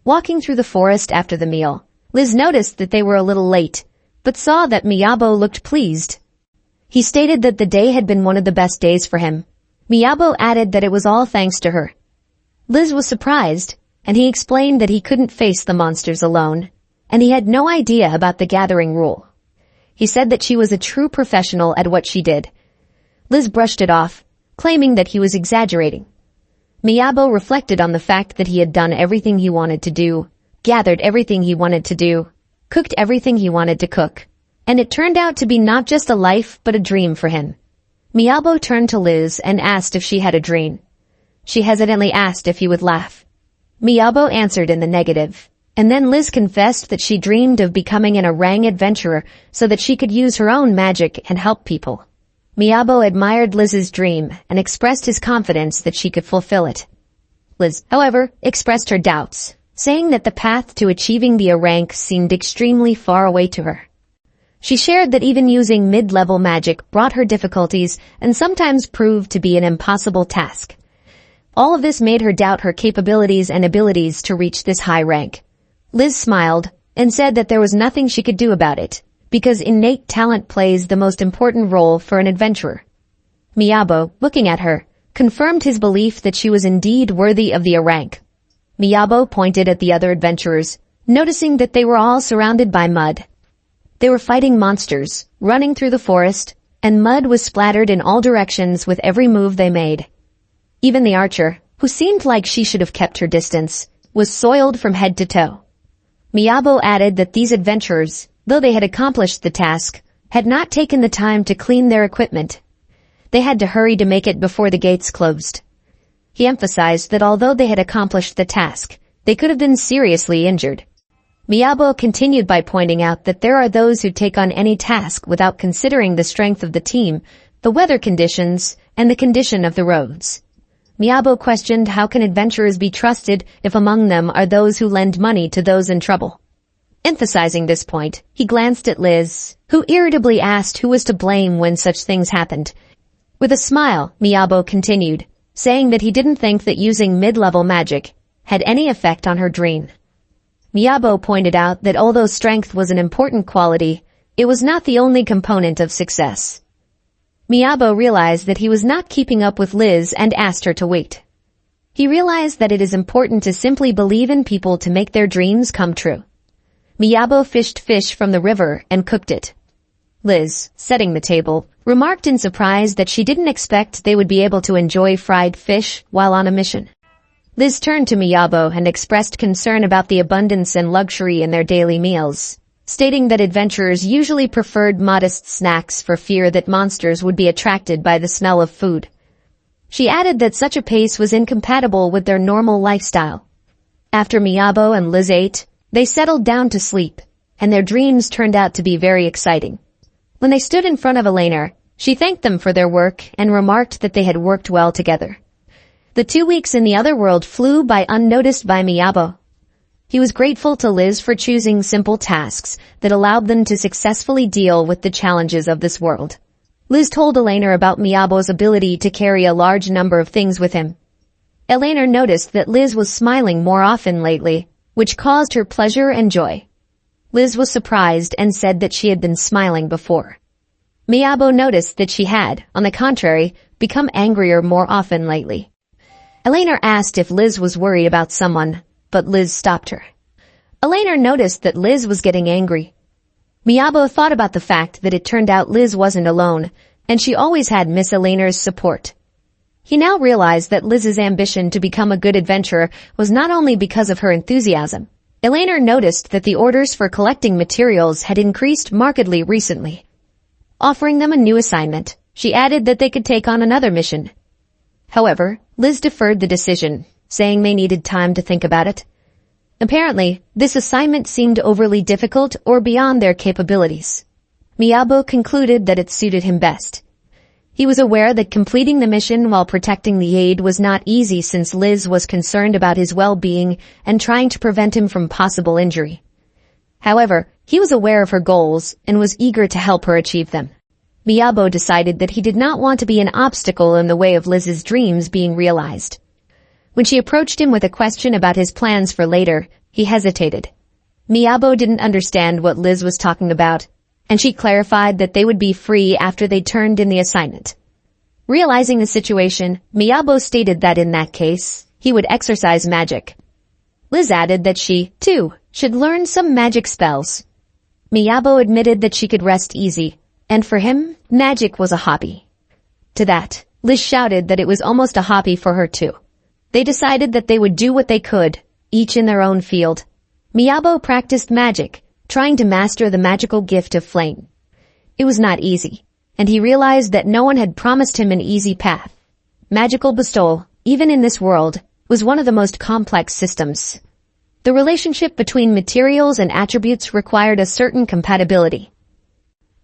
S1: Walking through the forest after the meal, Liz noticed that they were a little late, but saw that Miyabo looked pleased. He stated that the day had been one of the best days for him. Miyabo added that it was all thanks to her. Liz was surprised, and he explained that he couldn't face the monsters alone, and he had no idea about the gathering rule. He said that she was a true professional at what she did. Liz brushed it off, claiming that he was exaggerating. Miyabo reflected on the fact that he had done everything he wanted to do, gathered everything he wanted to do, cooked everything he wanted to cook, and it turned out to be not just a life but a dream for him. Miyabo turned to Liz and asked if she had a dream. She hesitantly asked if he would laugh. Miyabo answered in the negative, and then Liz confessed that she dreamed of becoming an orang adventurer so that she could use her own magic and help people. Miyabo admired Liz's dream and expressed his confidence that she could fulfill it. Liz, however, expressed her doubts, saying that the path to achieving the orang seemed extremely far away to her. She shared that even using mid-level magic brought her difficulties and sometimes proved to be an impossible task. All of this made her doubt her capabilities and abilities to reach this high rank. Liz smiled and said that there was nothing she could do about it, because innate talent plays the most important role for an adventurer. Miyabo, looking at her, confirmed his belief that she was indeed worthy of the orang. Miyabo pointed at the other adventurers, noticing that they were all surrounded by mud. They were fighting monsters, running through the forest, and mud was splattered in all directions with every move they made. Even the archer, who seemed like she should have kept her distance, was soiled from head to toe. Miyabo added that these adventurers, though they had accomplished the task, had not taken the time to clean their equipment. They had to hurry to make it before the gates closed. He emphasized that although they had accomplished the task, they could have been seriously injured. Miyabo continued by pointing out that there are those who take on any task without considering the strength of the team, the weather conditions, and the condition of the roads. Miyabo questioned how can adventurers be trusted if among them are those who lend money to those in trouble. Emphasizing this point, he glanced at Liz, who irritably asked who was to blame when such things happened. With a smile, Miyabo continued, saying that he didn't think that using mid-level magic had any effect on her dream. Miyabo pointed out that although strength was an important quality, it was not the only component of success. Miyabo realized that he was not keeping up with Liz and asked her to wait. He realized that it is important to simply believe in people to make their dreams come true. Miyabo fished fish from the river and cooked it. Liz, setting the table, remarked in surprise that she didn't expect they would be able to enjoy fried fish while on a mission. Liz turned to Miyabo and expressed concern about the abundance and luxury in their daily meals, stating that adventurers usually preferred modest snacks for fear that monsters would be attracted by the smell of food. She added that such a pace was incompatible with their normal lifestyle. After Miyabo and Liz ate, they settled down to sleep, and their dreams turned out to be very exciting. When they stood in front of Elena, she thanked them for their work and remarked that they had worked well together. The 2 weeks in the other world flew by unnoticed by Miyabo. He was grateful to Liz for choosing simple tasks that allowed them to successfully deal with the challenges of this world. Liz told Elena about Miyabo's ability to carry a large number of things with him. Elena noticed that Liz was smiling more often lately, which caused her pleasure and joy. Liz was surprised and said that she had been smiling before. Miyabo noticed that she had, on the contrary, become angrier more often lately. Elena asked if Liz was worried about someone, but Liz stopped her. Elena noticed that Liz was getting angry. Miyabo thought about the fact that it turned out Liz wasn't alone, and she always had Miss Elena's support. He now realized that Liz's ambition to become a good adventurer was not only because of her enthusiasm. Elena noticed that the orders for collecting materials had increased markedly recently. Offering them a new assignment, she added that they could take on another mission. However, Liz deferred the decision, saying they needed time to think about it. Apparently, this assignment seemed overly difficult or beyond their capabilities. Miyabo concluded that it suited him best. He was aware that completing the mission while protecting the aide was not easy since Liz was concerned about his well-being and trying to prevent him from possible injury. However, he was aware of her goals and was eager to help her achieve them. Miyabo decided that he did not want to be an obstacle in the way of Liz's dreams being realized. When she approached him with a question about his plans for later, he hesitated. Miyabo didn't understand what Liz was talking about, and she clarified that they would be free after they turned in the assignment. Realizing the situation, Miyabo stated that in that case, he would exercise magic. Liz added that she, too, should learn some magic spells. Miyabo admitted that she could rest easy, and for him, magic was a hobby. To that, Liz shouted that it was almost a hobby for her too. They decided that they would do what they could, each in their own field. Miyabo practiced magic, trying to master the magical gift of flame. It was not easy, and he realized that no one had promised him an easy path. Magical bestowal, even in this world, was one of the most complex systems. The relationship between materials and attributes required a certain compatibility.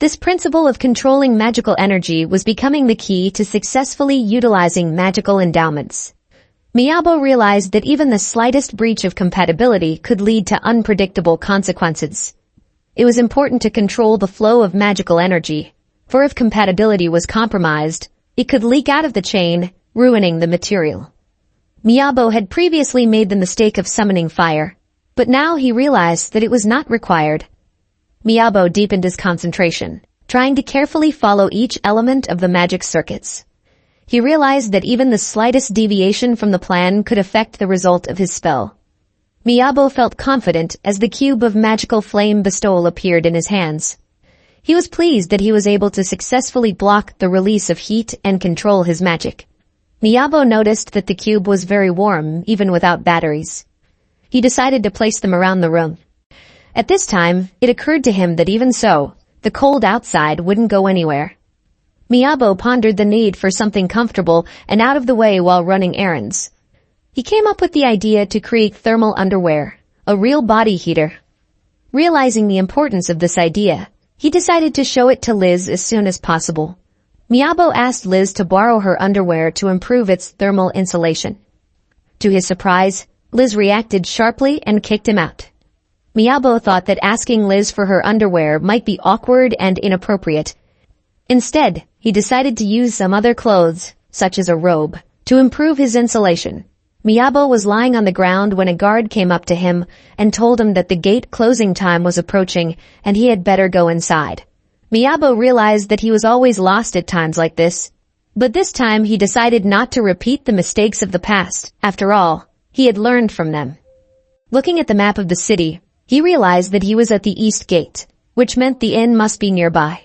S1: This principle of controlling magical energy was becoming the key to successfully utilizing magical endowments. Miyabo realized that even the slightest breach of compatibility could lead to unpredictable consequences. It was important to control the flow of magical energy, for if compatibility was compromised, it could leak out of the chain, ruining the material. Miyabo had previously made the mistake of summoning fire, but now he realized that it was not required. Miyabo deepened his concentration, trying to carefully follow each element of the magic circuits. He realized that even the slightest deviation from the plan could affect the result of his spell. Miyabo felt confident as the cube of magical flame bestowal appeared in his hands. He was pleased that he was able to successfully block the release of heat and control his magic. Miyabo noticed that the cube was very warm even without batteries. He decided to place them around the room. At this time, it occurred to him that even so, the cold outside wouldn't go anywhere. Miyabo pondered the need for something comfortable and out of the way while running errands. He came up with the idea to create thermal underwear, a real body heater. Realizing the importance of this idea, he decided to show it to Liz as soon as possible. Miyabo asked Liz to borrow her underwear to improve its thermal insulation. To his surprise, Liz reacted sharply and kicked him out. Miyabo thought that asking Liz for her underwear might be awkward and inappropriate. Instead, he decided to use some other clothes, such as a robe, to improve his insulation. Miyabo was lying on the ground when a guard came up to him and told him that the gate closing time was approaching and he had better go inside. Miyabo realized that he was always lost at times like this, but this time he decided not to repeat the mistakes of the past. After all, he had learned from them. Looking at the map of the city, he realized that he was at the east gate, which meant the inn must be nearby.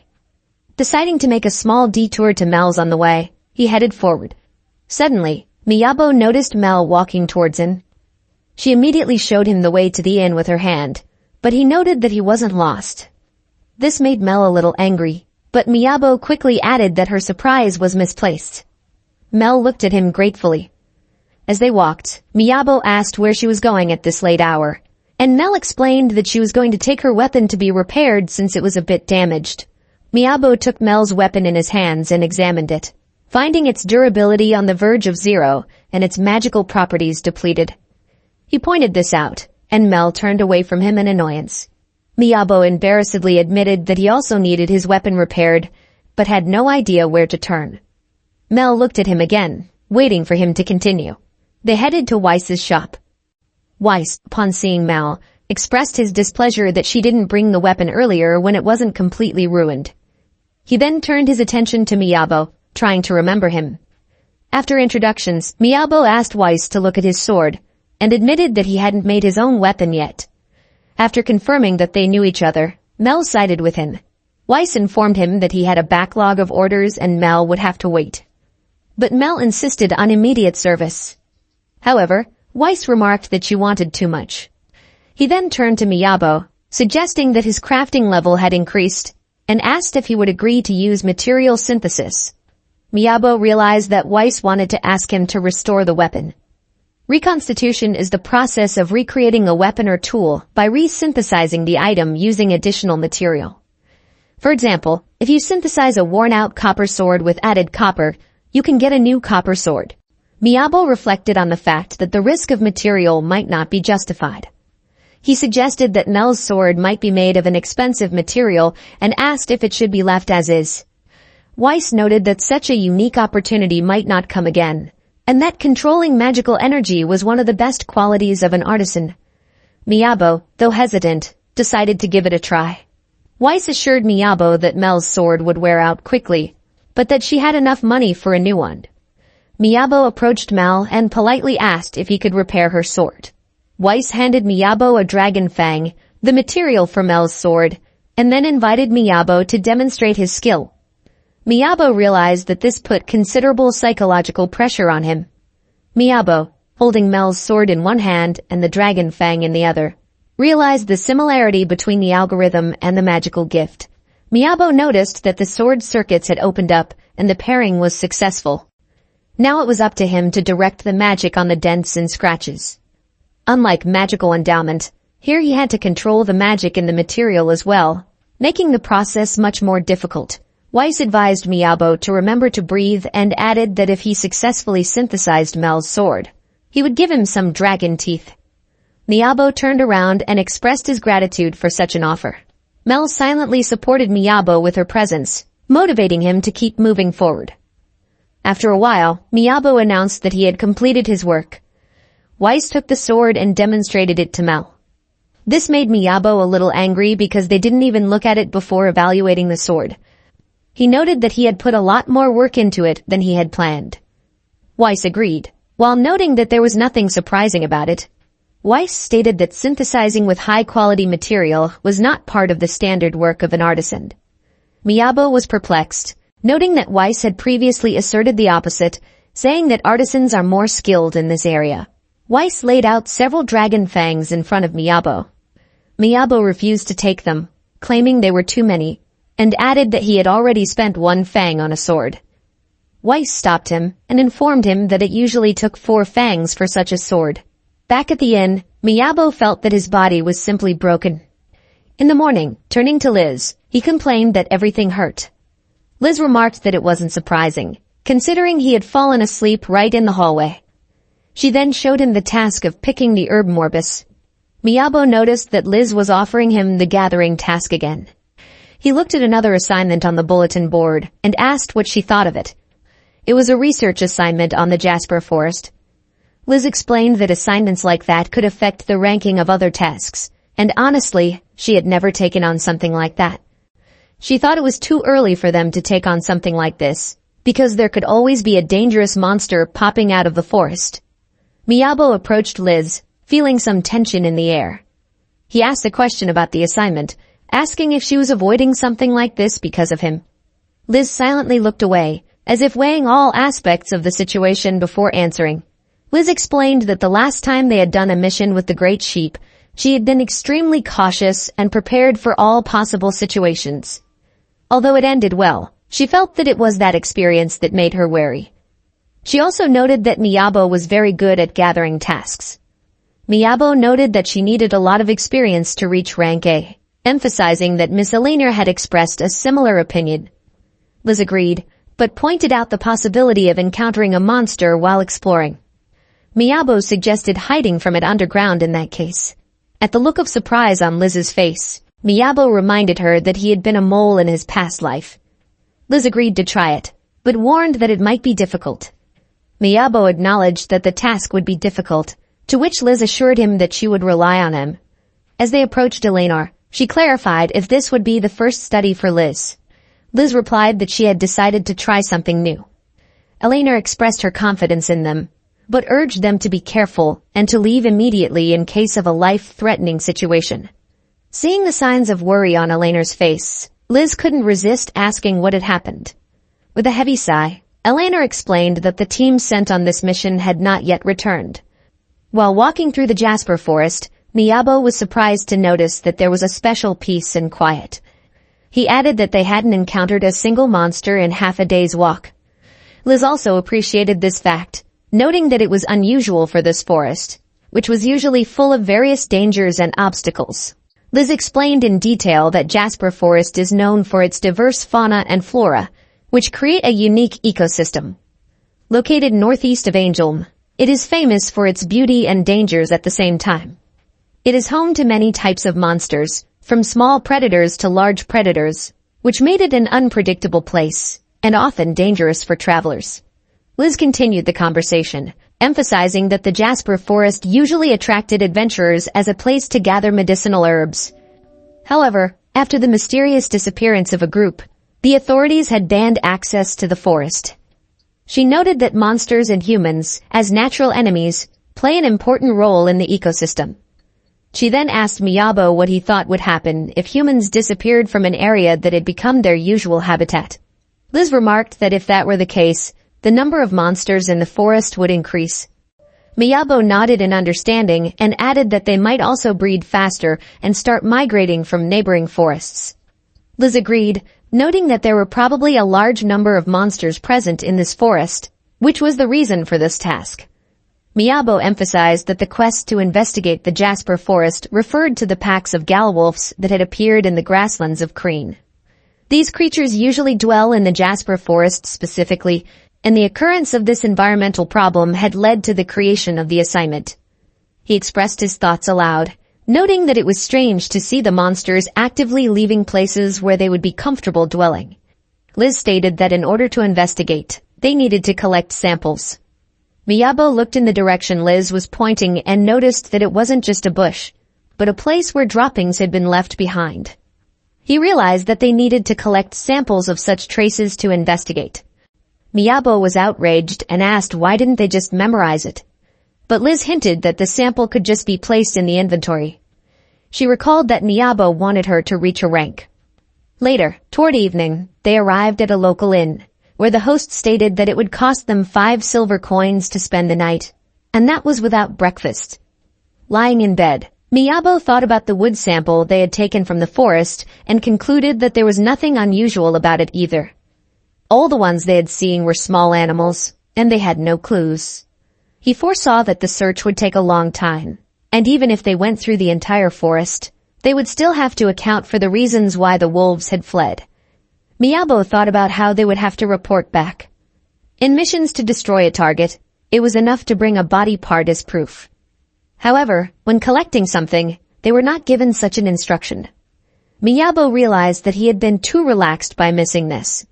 S1: Deciding to make a small detour to Mel's on the way, he headed forward. Suddenly, Miyabo noticed Mel walking towards him. She immediately showed him the way to the inn with her hand, but he noted that he wasn't lost. This made Mel a little angry, but Miyabo quickly added that her surprise was misplaced. Mel looked at him gratefully. As they walked, Miyabo asked where she was going at this late hour, and Mel explained that she was going to take her weapon to be repaired since it was a bit damaged. Miyabo took Mel's weapon in his hands and examined it, finding its durability on the verge of zero and its magical properties depleted. He pointed this out, and Mel turned away from him in annoyance. Miyabo embarrassedly admitted that he also needed his weapon repaired, but had no idea where to turn. Mel looked at him again, waiting for him to continue. They headed to Weiss's shop. Weiss, upon seeing Mel, expressed his displeasure that she didn't bring the weapon earlier when it wasn't completely ruined. He then turned his attention to Miyabo, trying to remember him. After introductions, Miyabo asked Weiss to look at his sword, and admitted that he hadn't made his own weapon yet. After confirming that they knew each other, Mel sided with him. Weiss informed him that he had a backlog of orders and Mel would have to wait. But Mel insisted on immediate service. However, Weiss remarked that she wanted too much. He then turned to Miyabo, suggesting that his crafting level had increased, and asked if he would agree to use material synthesis. Miyabo realized that Weiss wanted to ask him to restore the weapon. Reconstitution is the process of recreating a weapon or tool by resynthesizing the item using additional material. For example, if you synthesize a worn-out copper sword with added copper, you can get a new copper sword. Miyabo reflected on the fact that the risk of material might not be justified. He suggested that Mel's sword might be made of an expensive material and asked if it should be left as is. Weiss noted that such a unique opportunity might not come again, and that controlling magical energy was one of the best qualities of an artisan. Miyabo, though hesitant, decided to give it a try. Weiss assured Miyabo that Mel's sword would wear out quickly, but that she had enough money for a new one. Miyabo approached Mel and politely asked if he could repair her sword. Weiss handed Miyabo a dragon fang, the material for Mel's sword, and then invited Miyabo to demonstrate his skill. Miyabo realized that this put considerable psychological pressure on him. Miyabo, holding Mel's sword in one hand and the dragon fang in the other, realized the similarity between the algorithm and the magical gift. Miyabo noticed that the sword circuits had opened up and the pairing was successful. Now it was up to him to direct the magic on the dents and scratches. Unlike magical endowment, here he had to control the magic in the material as well, making the process much more difficult. Weiss advised Miyabo to remember to breathe and added that if he successfully synthesized Mel's sword, he would give him some dragon teeth. Miyabo turned around and expressed his gratitude for such an offer. Mel silently supported Miyabo with her presence, motivating him to keep moving forward. After a while, Miyabo announced that he had completed his work. Weiss took the sword and demonstrated it to Mel. This made Miyabo a little angry because they didn't even look at it before evaluating the sword. He noted that he had put a lot more work into it than he had planned. Weiss agreed, while noting that there was nothing surprising about it. Weiss stated that synthesizing with high-quality material was not part of the standard work of an artisan. Miyabo was perplexed, noting that Weiss had previously asserted the opposite, saying that artisans are more skilled in this area. Weiss laid out several dragon fangs in front of Miyabo. Miyabo refused to take them, claiming they were too many, and added that he had already spent one fang on a sword. Weiss stopped him and informed him that it usually took 4 fangs for such a sword. Back at the inn, Miyabo felt that his body was simply broken. In the morning, turning to Liz, he complained that everything hurt. Liz remarked that it wasn't surprising, considering he had fallen asleep right in the hallway. She then showed him the task of picking the herb morbus. Miyabo noticed that Liz was offering him the gathering task again. He looked at another assignment on the bulletin board and asked what she thought of it. It was a research assignment on the Jasper Forest. Liz explained that assignments like that could affect the ranking of other tasks, and honestly, she had never taken on something like that. She thought it was too early for them to take on something like this, because there could always be a dangerous monster popping out of the forest. Miyabo approached Liz, feeling some tension in the air. He asked a question about the assignment, asking if she was avoiding something like this because of him. Liz silently looked away, as if weighing all aspects of the situation before answering. Liz explained that the last time they had done a mission with the Great Sheep, she had been extremely cautious and prepared for all possible situations. Although it ended well, she felt that it was that experience that made her wary. She also noted that Miyabo was very good at gathering tasks. Miyabo noted that she needed a lot of experience to reach rank A, emphasizing that Miss Elena had expressed a similar opinion. Liz agreed, but pointed out the possibility of encountering a monster while exploring. Miyabo suggested hiding from it underground in that case. At the look of surprise on Liz's face, Miyabo reminded her that he had been a mole in his past life. Liz agreed to try it, but warned that it might be difficult. Miyabo acknowledged that the task would be difficult, to which Liz assured him that she would rely on him. As they approached Eleanor, she clarified if this would be the first study for Liz. Liz replied that she had decided to try something new. Eleanor expressed her confidence in them, but urged them to be careful and to leave immediately in case of a life-threatening situation. Seeing the signs of worry on Eleanor's face, Liz couldn't resist asking what had happened. With a heavy sigh, Eleanor explained that the team sent on this mission had not yet returned. While walking through the Jasper Forest, Miyabo was surprised to notice that there was a special peace and quiet. He added that they hadn't encountered a single monster in half a day's walk. Liz also appreciated this fact, noting that it was unusual for this forest, which was usually full of various dangers and obstacles. Liz explained in detail that Jasper Forest is known for its diverse fauna and flora, which create a unique ecosystem. Located northeast of Angelm, it is famous for its beauty and dangers at the same time. It is home to many types of monsters, from small predators to large predators, which made it an unpredictable place, and often dangerous for travelers. Liz continued the conversation, emphasizing that the Jasper Forest usually attracted adventurers as a place to gather medicinal herbs. However, after the mysterious disappearance of a group, the authorities had banned access to the forest. She noted that monsters and humans, as natural enemies, play an important role in the ecosystem. She then asked Miyabo what he thought would happen if humans disappeared from an area that had become their usual habitat. Liz remarked that if that were the case, the number of monsters in the forest would increase. Miyabo nodded in understanding and added that they might also breed faster and start migrating from neighboring forests. Liz agreed, noting that there were probably a large number of monsters present in this forest, which was the reason for this task. Miyabo emphasized that the quest to investigate the Jasper Forest referred to the packs of galwolves that had appeared in the grasslands of Kreen. These creatures usually dwell in the Jasper Forest specifically, and the occurrence of this environmental problem had led to the creation of the assignment. He expressed his thoughts aloud, noting that it was strange to see the monsters actively leaving places where they would be comfortable dwelling. Liz stated that in order to investigate, they needed to collect samples. Miyabo looked in the direction Liz was pointing and noticed that it wasn't just a bush, but a place where droppings had been left behind. He realized that they needed to collect samples of such traces to investigate. Miyabo was outraged and asked why didn't they just memorize it. But Liz hinted that the sample could just be placed in the inventory. She recalled that Miyabo wanted her to reach a rank. Later, toward evening, they arrived at a local inn, where the host stated that it would cost them 5 silver coins to spend the night, and that was without breakfast. Lying in bed, Miyabo thought about the wood sample they had taken from the forest and concluded that there was nothing unusual about it either. All the ones they had seen were small animals, and they had no clues. He foresaw that the search would take a long time, and even if they went through the entire forest, they would still have to account for the reasons why the wolves had fled. Miyabo thought about how they would have to report back. In missions to destroy a target, it was enough to bring a body part as proof. However, when collecting something, they were not given such an instruction. Miyabo realized that he had been too relaxed by missing this.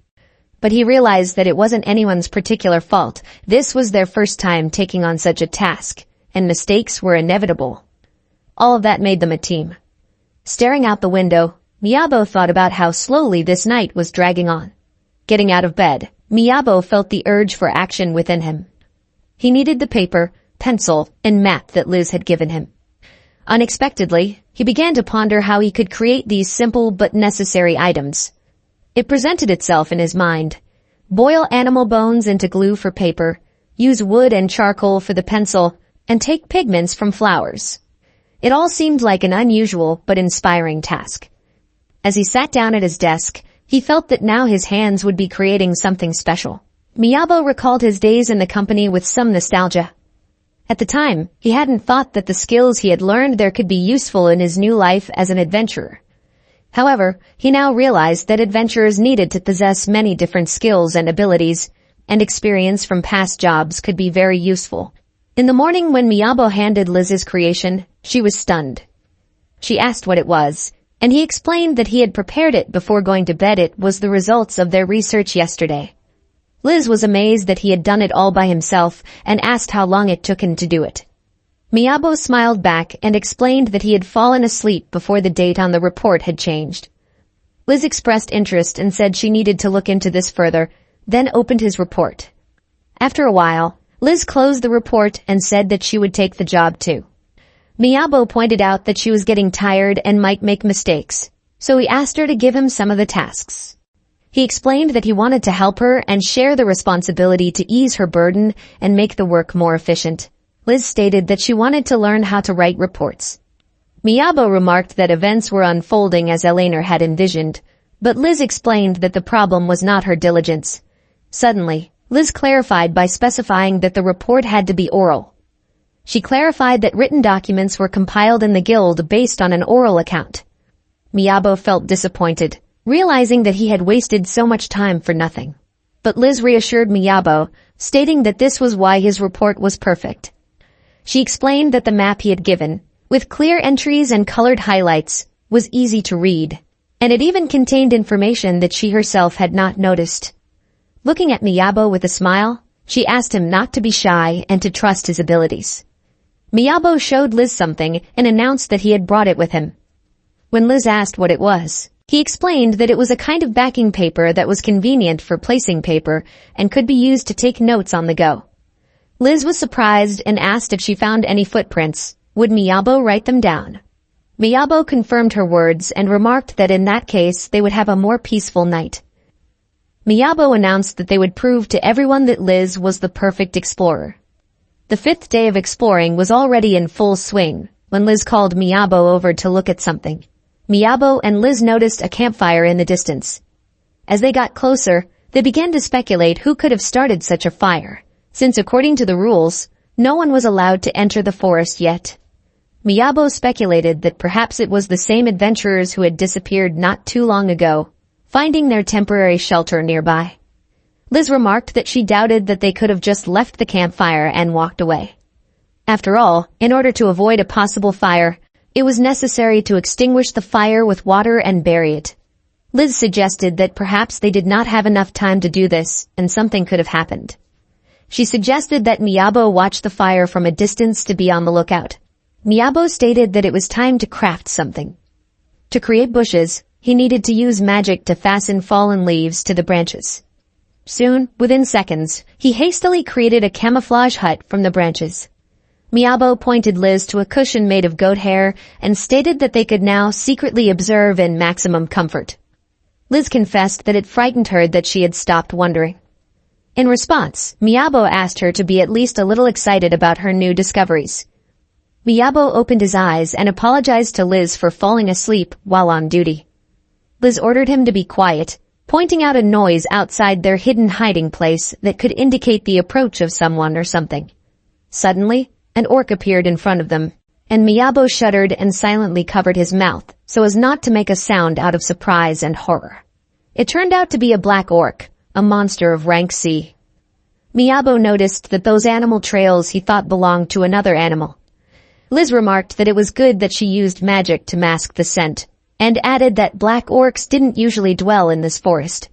S1: But he realized that it wasn't anyone's particular fault. This was their first time taking on such a task, and mistakes were inevitable. All of that made them a team. Staring out the window, Miyabo thought about how slowly this night was dragging on. Getting out of bed, Miyabo felt the urge for action within him. He needed the paper, pencil, and map that Liz had given him. Unexpectedly, he began to ponder how he could create these simple but necessary items. It presented itself in his mind. Boil animal bones into glue for paper, use wood and charcoal for the pencil, and take pigments from flowers. It all seemed like an unusual but inspiring task. As he sat down at his desk, he felt that now his hands would be creating something special. Miyabo recalled his days in the company with some nostalgia. At the time, he hadn't thought that the skills he had learned there could be useful in his new life as an adventurer. However, he now realized that adventurers needed to possess many different skills and abilities, and experience from past jobs could be very useful. In the morning when Miyabo handed Liz's creation, she was stunned. She asked what it was, and he explained that he had prepared it before going to bed. It was the results of their research yesterday. Liz was amazed that he had done it all by himself and asked how long it took him to do it. Miyabo smiled back and explained that he had fallen asleep before the date on the report had changed. Liz expressed interest and said she needed to look into this further, then opened his report. After a while, Liz closed the report and said that she would take the job too. Miyabo pointed out that she was getting tired and might make mistakes, so he asked her to give him some of the tasks. He explained that he wanted to help her and share the responsibility to ease her burden and make the work more efficient. Liz stated that she wanted to learn how to write reports. Miyabo remarked that events were unfolding as Eleanor had envisioned, but Liz explained that the problem was not her diligence. Suddenly, Liz clarified by specifying that the report had to be oral. She clarified that written documents were compiled in the guild based on an oral account. Miyabo felt disappointed, realizing that he had wasted so much time for nothing. But Liz reassured Miyabo, stating that this was why his report was perfect. She explained that the map he had given, with clear entries and colored highlights, was easy to read, and it even contained information that she herself had not noticed. Looking at Miyabo with a smile, she asked him not to be shy and to trust his abilities. Miyabo showed Liz something and announced that he had brought it with him. When Liz asked what it was, he explained that it was a kind of backing paper that was convenient for placing paper and could be used to take notes on the go. Liz was surprised and asked if she found any footprints. Would Miyabo write them down? Miyabo confirmed her words and remarked that in that case they would have a more peaceful night. Miyabo announced that they would prove to everyone that Liz was the perfect explorer. The 5th day of exploring was already in full swing when Liz called Miyabo over to look at something. Miyabo and Liz noticed a campfire in the distance. As they got closer, they began to speculate who could have started such a fire, since according to the rules, no one was allowed to enter the forest yet. Miyabo speculated that perhaps it was the same adventurers who had disappeared not too long ago, finding their temporary shelter nearby. Liz remarked that she doubted that they could have just left the campfire and walked away. After all, in order to avoid a possible fire, it was necessary to extinguish the fire with water and bury it. Liz suggested that perhaps they did not have enough time to do this, and something could have happened. She suggested that Miyabo watch the fire from a distance to be on the lookout. Miyabo stated that it was time to craft something. To create bushes, he needed to use magic to fasten fallen leaves to the branches. Soon, within seconds, he hastily created a camouflage hut from the branches. Miyabo pointed Liz to a cushion made of goat hair and stated that they could now secretly observe in maximum comfort. Liz confessed that it frightened her that she had stopped wondering. In response, Miyabo asked her to be at least a little excited about her new discoveries. Miyabo opened his eyes and apologized to Liz for falling asleep while on duty. Liz ordered him to be quiet, pointing out a noise outside their hidden hiding place that could indicate the approach of someone or something. Suddenly, an orc appeared in front of them, and Miyabo shuddered and silently covered his mouth so as not to make a sound out of surprise and horror. It turned out to be a black orc, a monster of rank C. Miyabo noticed that those animal trails he thought belonged to another animal. Liz remarked that it was good that she used magic to mask the scent, and added that black orcs didn't usually dwell in this forest.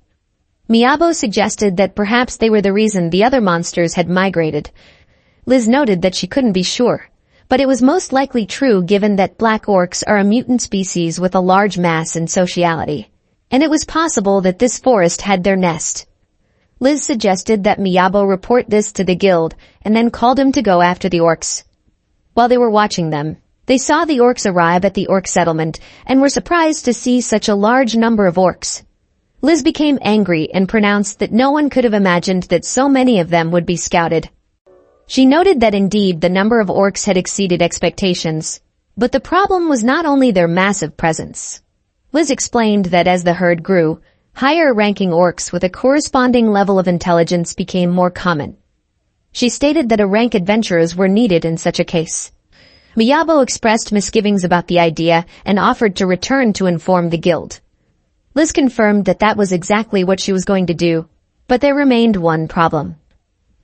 S1: Miyabo suggested that perhaps they were the reason the other monsters had migrated. Liz noted that she couldn't be sure, but it was most likely true given that black orcs are a mutant species with a large mass and sociality, and it was possible that this forest had their nest. Liz suggested that Miyabo report this to the guild and then called him to go after the orcs. While they were watching them, they saw the orcs arrive at the orc settlement and were surprised to see such a large number of orcs. Liz became angry and pronounced that no one could have imagined that so many of them would be scouted. She noted that indeed the number of orcs had exceeded expectations, but the problem was not only their massive presence. Liz explained that as the herd grew, higher-ranking orcs with a corresponding level of intelligence became more common. She stated that rank adventurers were needed in such a case. Miyabo expressed misgivings about the idea and offered to return to inform the guild. Liz confirmed that that was exactly what she was going to do, but there remained one problem.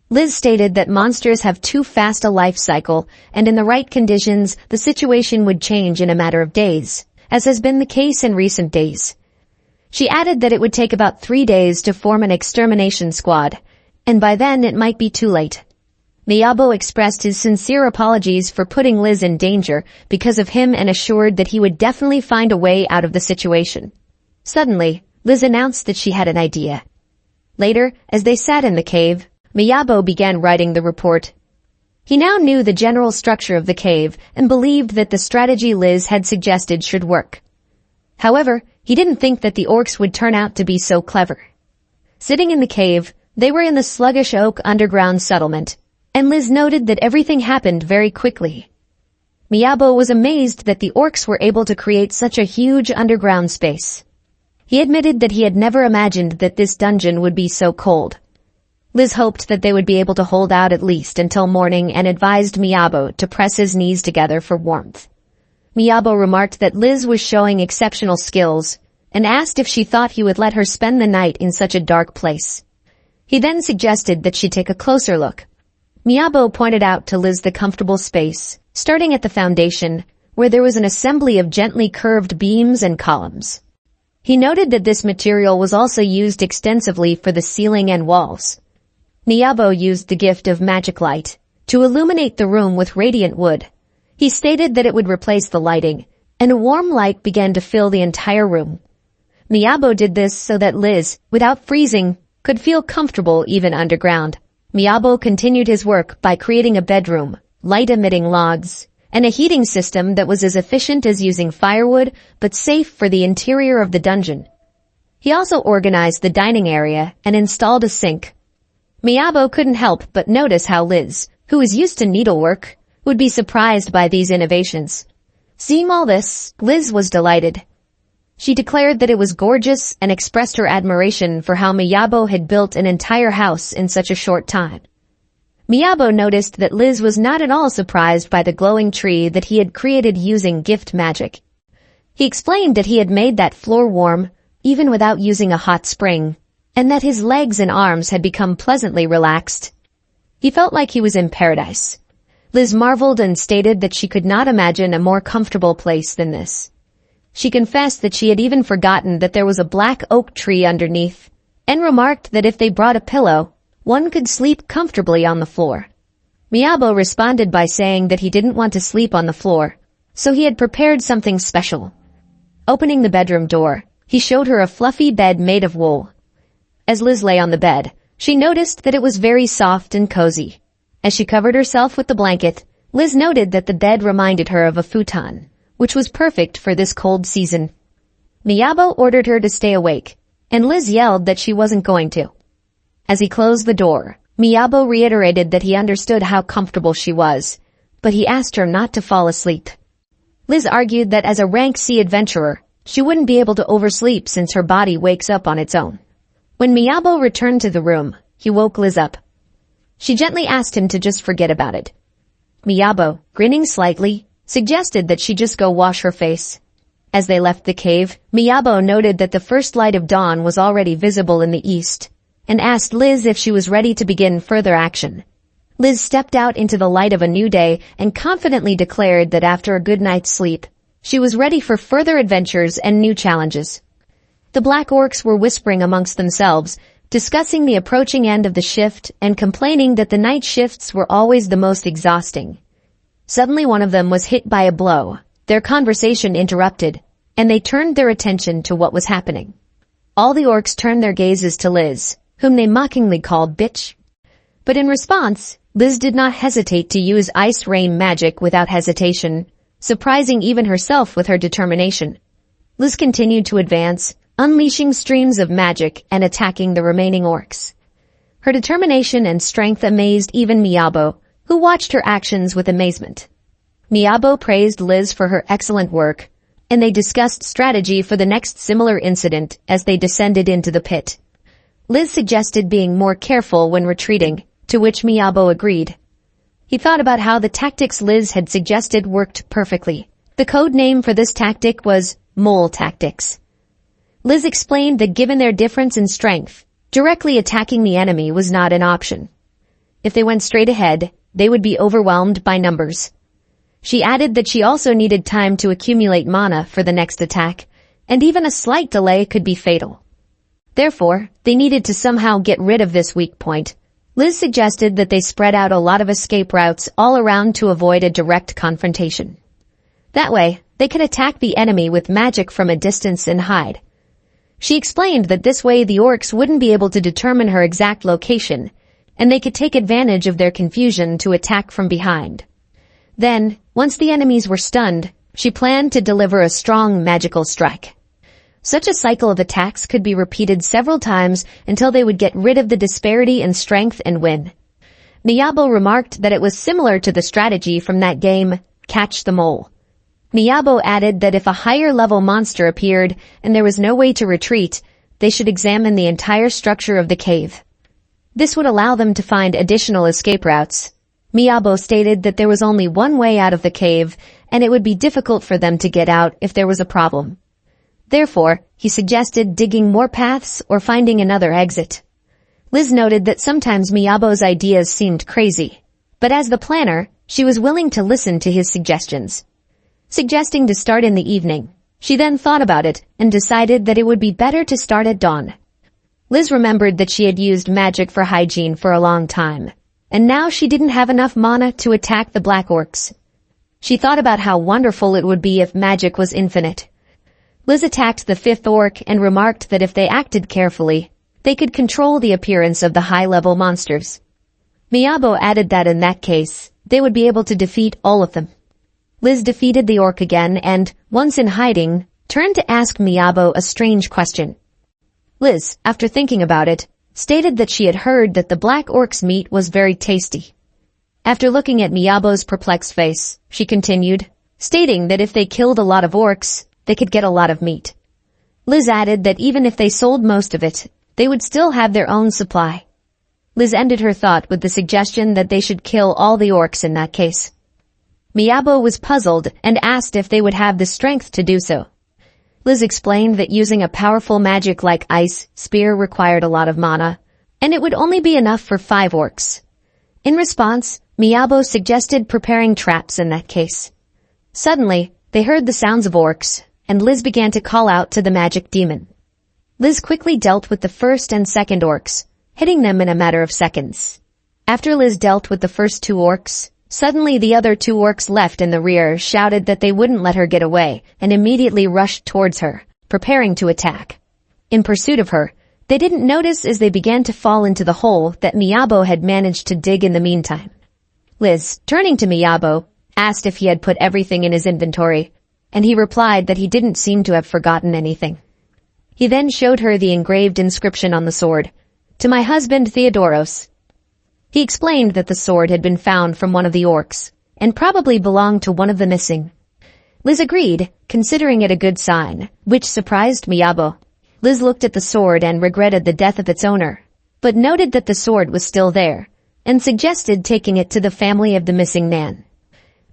S1: Liz stated that monsters have too fast a life cycle, and in the right conditions, the situation would change in a matter of days, as has been the case in recent days. She added that it would take about 3 days to form an extermination squad, and by then it might be too late. Miyabo expressed his sincere apologies for putting Liz in danger because of him and assured that he would definitely find a way out of the situation. Suddenly, Liz announced that she had an idea. Later, as they sat in the cave, Miyabo began writing the report. He now knew the general structure of the cave and believed that the strategy Liz had suggested should work. However, he didn't think that the orcs would turn out to be so clever. Sitting in the cave, they were in the sluggish oak underground settlement, and Liz noted that everything happened very quickly. Miyabo was amazed that the orcs were able to create such a huge underground space. He admitted that he had never imagined that this dungeon would be so cold. Liz hoped that they would be able to hold out at least until morning and advised Miyabo to press his knees together for warmth. Miyabo remarked that Liz was showing exceptional skills and asked if she thought he would let her spend the night in such a dark place. He then suggested that she take a closer look. Miyabo pointed out to Liz the comfortable space, starting at the foundation, where there was an assembly of gently curved beams and columns. He noted that this material was also used extensively for the ceiling and walls. Miyabo used the gift of magic light to illuminate the room with radiant wood. He stated that it would replace the lighting, and a warm light began to fill the entire room. Miyabo did this so that Liz, without freezing, could feel comfortable even underground. Miyabo continued his work by creating a bedroom, light-emitting logs, and a heating system that was as efficient as using firewood but safe for the interior of the dungeon. He also organized the dining area and installed a sink. Miyabo couldn't help but notice how Liz, who was used to needlework, would be surprised by these innovations. Seeing all this, Liz was delighted. She declared that it was gorgeous and expressed her admiration for how Miyabo had built an entire house in such a short time. Miyabo noticed that Liz was not at all surprised by the glowing tree that he had created using gift magic. He explained that he had made that floor warm, even without using a hot spring, and that his legs and arms had become pleasantly relaxed. He felt like he was in paradise. Liz marveled and stated that she could not imagine a more comfortable place than this. She confessed that she had even forgotten that there was a black oak tree underneath, and remarked that if they brought a pillow, one could sleep comfortably on the floor. Miyabo responded by saying that he didn't want to sleep on the floor, so he had prepared something special. Opening the bedroom door, he showed her a fluffy bed made of wool. As Liz lay on the bed, she noticed that it was very soft and cozy. As she covered herself with the blanket, Liz noted that the bed reminded her of a futon, which was perfect for this cold season. Miyabo ordered her to stay awake, and Liz yelled that she wasn't going to. As he closed the door, Miyabo reiterated that he understood how comfortable she was, but he asked her not to fall asleep. Liz argued that as a rank C adventurer, she wouldn't be able to oversleep since her body wakes up on its own. When Miyabo returned to the room, he woke Liz up. She gently asked him to just forget about it. Miyabo, grinning slightly, suggested that she just go wash her face. As they left the cave, Miyabo noted that the first light of dawn was already visible in the east, and asked Liz if she was ready to begin further action. Liz stepped out into the light of a new day and confidently declared that after a good night's sleep, she was ready for further adventures and new challenges. The black orcs were whispering amongst themselves, discussing the approaching end of the shift and complaining that the night shifts were always the most exhausting. Suddenly one of them was hit by a blow. Their conversation interrupted, and they turned their attention to what was happening. All the orcs turned their gazes to Liz, whom they mockingly called bitch. But in response, Liz did not hesitate to use ice rain magic without hesitation, surprising even herself with her determination. Liz continued to advance, unleashing streams of magic and attacking the remaining orcs. Her determination and strength amazed even Miyabo, who watched her actions with amazement. Miyabo praised Liz for her excellent work, and they discussed strategy for the next similar incident as they descended into the pit. Liz suggested being more careful when retreating, to which Miyabo agreed. He thought about how the tactics Liz had suggested worked perfectly. The code name for this tactic was mole tactics. Liz explained that given their difference in strength, directly attacking the enemy was not an option. If they went straight ahead, they would be overwhelmed by numbers. She added that she also needed time to accumulate mana for the next attack, and even a slight delay could be fatal. Therefore, they needed to somehow get rid of this weak point. Liz suggested that they spread out a lot of escape routes all around to avoid a direct confrontation. That way, they could attack the enemy with magic from a distance and hide. She explained that this way the orcs wouldn't be able to determine her exact location, and they could take advantage of their confusion to attack from behind. Then, once the enemies were stunned, she planned to deliver a strong magical strike. Such a cycle of attacks could be repeated several times until they would get rid of the disparity in strength and win. Miyabo remarked that it was similar to the strategy from that game, Catch the Mole. Miyabo added that if a higher-level monster appeared and there was no way to retreat, they should examine the entire structure of the cave. This would allow them to find additional escape routes. Miyabo stated that there was only one way out of the cave, and it would be difficult for them to get out if there was a problem. Therefore, he suggested digging more paths or finding another exit. Liz noted that sometimes Miyabo's ideas seemed crazy, but as the planner, she was willing to listen to his suggestions. Suggesting to start in the evening, she then thought about it and decided that it would be better to start at dawn. Liz remembered that she had used magic for hygiene for a long time, and now she didn't have enough mana to attack the black orcs. She thought about how wonderful it would be if magic was infinite. Liz attacked the fifth orc and remarked that if they acted carefully, they could control the appearance of the high-level monsters. Miyabo added that in that case, they would be able to defeat all of them. Liz defeated the orc again and, once in hiding, turned to ask Miyabo a strange question. Liz, after thinking about it, stated that she had heard that the black orc's meat was very tasty. After looking at Miyabo's perplexed face, she continued, stating that if they killed a lot of orcs, they could get a lot of meat. Liz added that even if they sold most of it, they would still have their own supply. Liz ended her thought with the suggestion that they should kill all the orcs in that case. Miyabo was puzzled and asked if they would have the strength to do so. Liz explained that using a powerful magic like ice spear required a lot of mana, and it would only be enough for 5 orcs. In response, Miyabo suggested preparing traps in that case. Suddenly, they heard the sounds of orcs, and Liz began to call out to the magic demon. Liz quickly dealt with the first and second orcs, hitting them in a matter of seconds. After Liz dealt with the first 2 orcs, suddenly the other 2 orcs left in the rear shouted that they wouldn't let her get away and immediately rushed towards her, preparing to attack. In pursuit of her, they didn't notice as they began to fall into the hole that Miyabo had managed to dig in the meantime. Liz, turning to Miyabo, asked if he had put everything in his inventory, and he replied that he didn't seem to have forgotten anything. He then showed her the engraved inscription on the sword, "To my husband Theodoros." He explained that the sword had been found from one of the orcs, and probably belonged to one of the missing. Liz agreed, considering it a good sign, which surprised Miyabo. Liz looked at the sword and regretted the death of its owner, but noted that the sword was still there, and suggested taking it to the family of the missing man.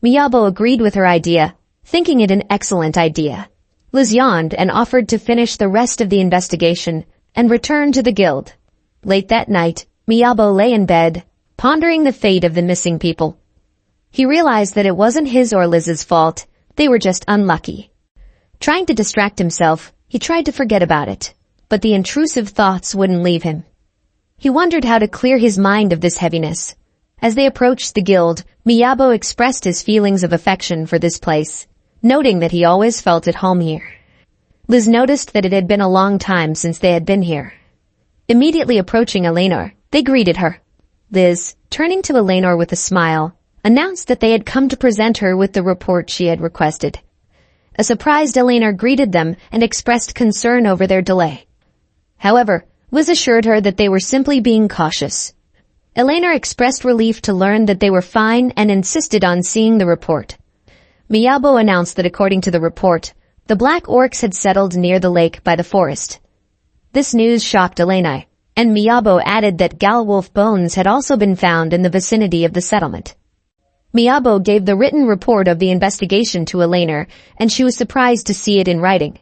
S1: Miyabo agreed with her idea, thinking it an excellent idea. Liz yawned and offered to finish the rest of the investigation and return to the guild. Late that night, Miyabo lay in bed, pondering the fate of the missing people. He realized that it wasn't his or Liz's fault, they were just unlucky. Trying to distract himself, he tried to forget about it, but the intrusive thoughts wouldn't leave him. He wondered how to clear his mind of this heaviness. As they approached the guild, Miyabo expressed his feelings of affection for this place, noting that he always felt at home here. Liz noticed that it had been a long time since they had been here. Immediately approaching Eleanor, they greeted her. Liz, turning to Eleanor with a smile, announced that they had come to present her with the report she had requested. A surprised Eleanor greeted them and expressed concern over their delay. However, Liz assured her that they were simply being cautious. Eleanor expressed relief to learn that they were fine and insisted on seeing the report. Miyabo announced that according to the report, the black orcs had settled near the lake by the forest. This news shocked Eleanor, and Miyabo added that Galwolf bones had also been found in the vicinity of the settlement. Miyabo gave the written report of the investigation to Eleanor, and she was surprised to see it in writing.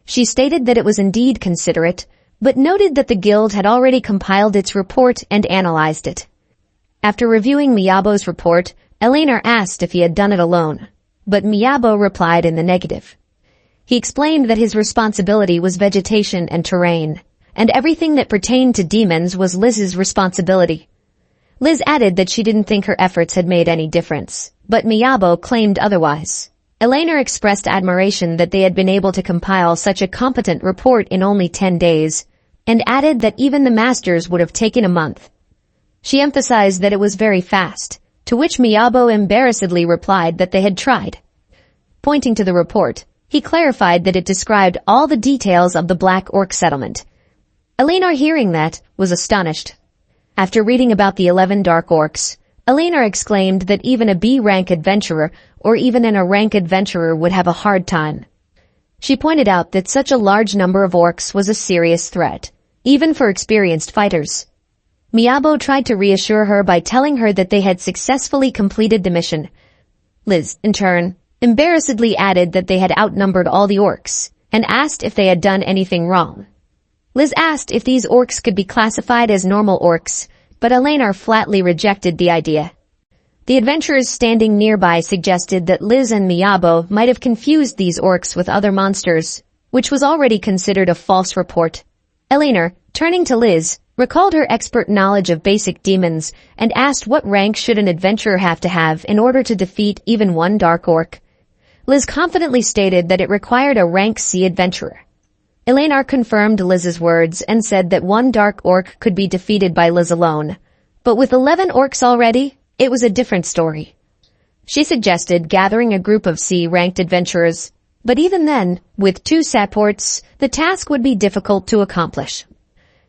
S1: She stated that it was indeed considerate, but noted that the guild had already compiled its report and analyzed it. After reviewing Miyabo's report, Eleanor asked if he had done it alone, but Miyabo replied in the negative. He explained that his responsibility was vegetation and terrain, and everything that pertained to demons was Liz's responsibility. Liz added that she didn't think her efforts had made any difference, but Miyabo claimed otherwise. Eleanor expressed admiration that they had been able to compile such a competent report in only 10 days, and added that even the masters would have taken a month. She emphasized that it was very fast, to which Miyabo embarrassedly replied that they had tried. Pointing to the report, he clarified that it described all the details of the Black Orc settlement. Eleanor, hearing that, was astonished. After reading about the 11 Dark Orcs, Eleanor exclaimed that even a B-rank adventurer or even an A-rank adventurer would have a hard time. She pointed out that such a large number of orcs was a serious threat, even for experienced fighters. Miyabo tried to reassure her by telling her that they had successfully completed the mission. Liz, in turn, embarrassedly added that they had outnumbered all the orcs, and asked if they had done anything wrong. Liz asked if these orcs could be classified as normal orcs, but Eleanor flatly rejected the idea. The adventurers standing nearby suggested that Liz and Miyabo might have confused these orcs with other monsters, which was already considered a false report. Eleanor, turning to Liz, recalled her expert knowledge of basic demons and asked what rank should an adventurer have to have in order to defeat even one dark orc. Liz confidently stated that it required a rank C adventurer. Eleanor confirmed Liz's words and said that one dark orc could be defeated by Liz alone. But with 11 orcs already, it was a different story. She suggested gathering a group of C-ranked adventurers, but even then, with 2 supports, the task would be difficult to accomplish.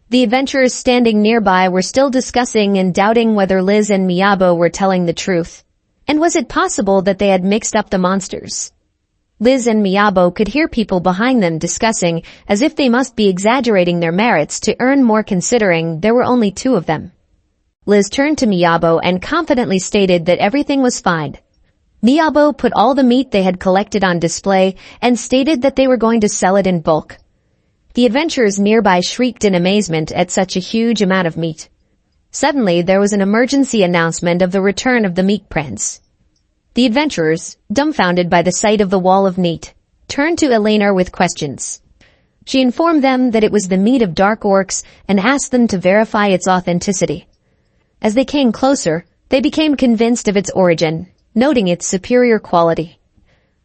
S1: The adventurers standing nearby were still discussing and doubting whether Liz and Miyabo were telling the truth. And was it possible that they had mixed up the monsters? Liz and Miyabo could hear people behind them discussing as if they must be exaggerating their merits to earn more considering there were only 2 of them. Liz turned to Miyabo and confidently stated that everything was fine. Miyabo put all the meat they had collected on display and stated that they were going to sell it in bulk. The adventurers nearby shrieked in amazement at such a huge amount of meat. Suddenly, there was an emergency announcement of the return of the meat prince. The adventurers, dumbfounded by the sight of the wall of meat, turned to Eleanor with questions. She informed them that it was the meat of dark orcs and asked them to verify its authenticity. As they came closer, they became convinced of its origin, noting its superior quality.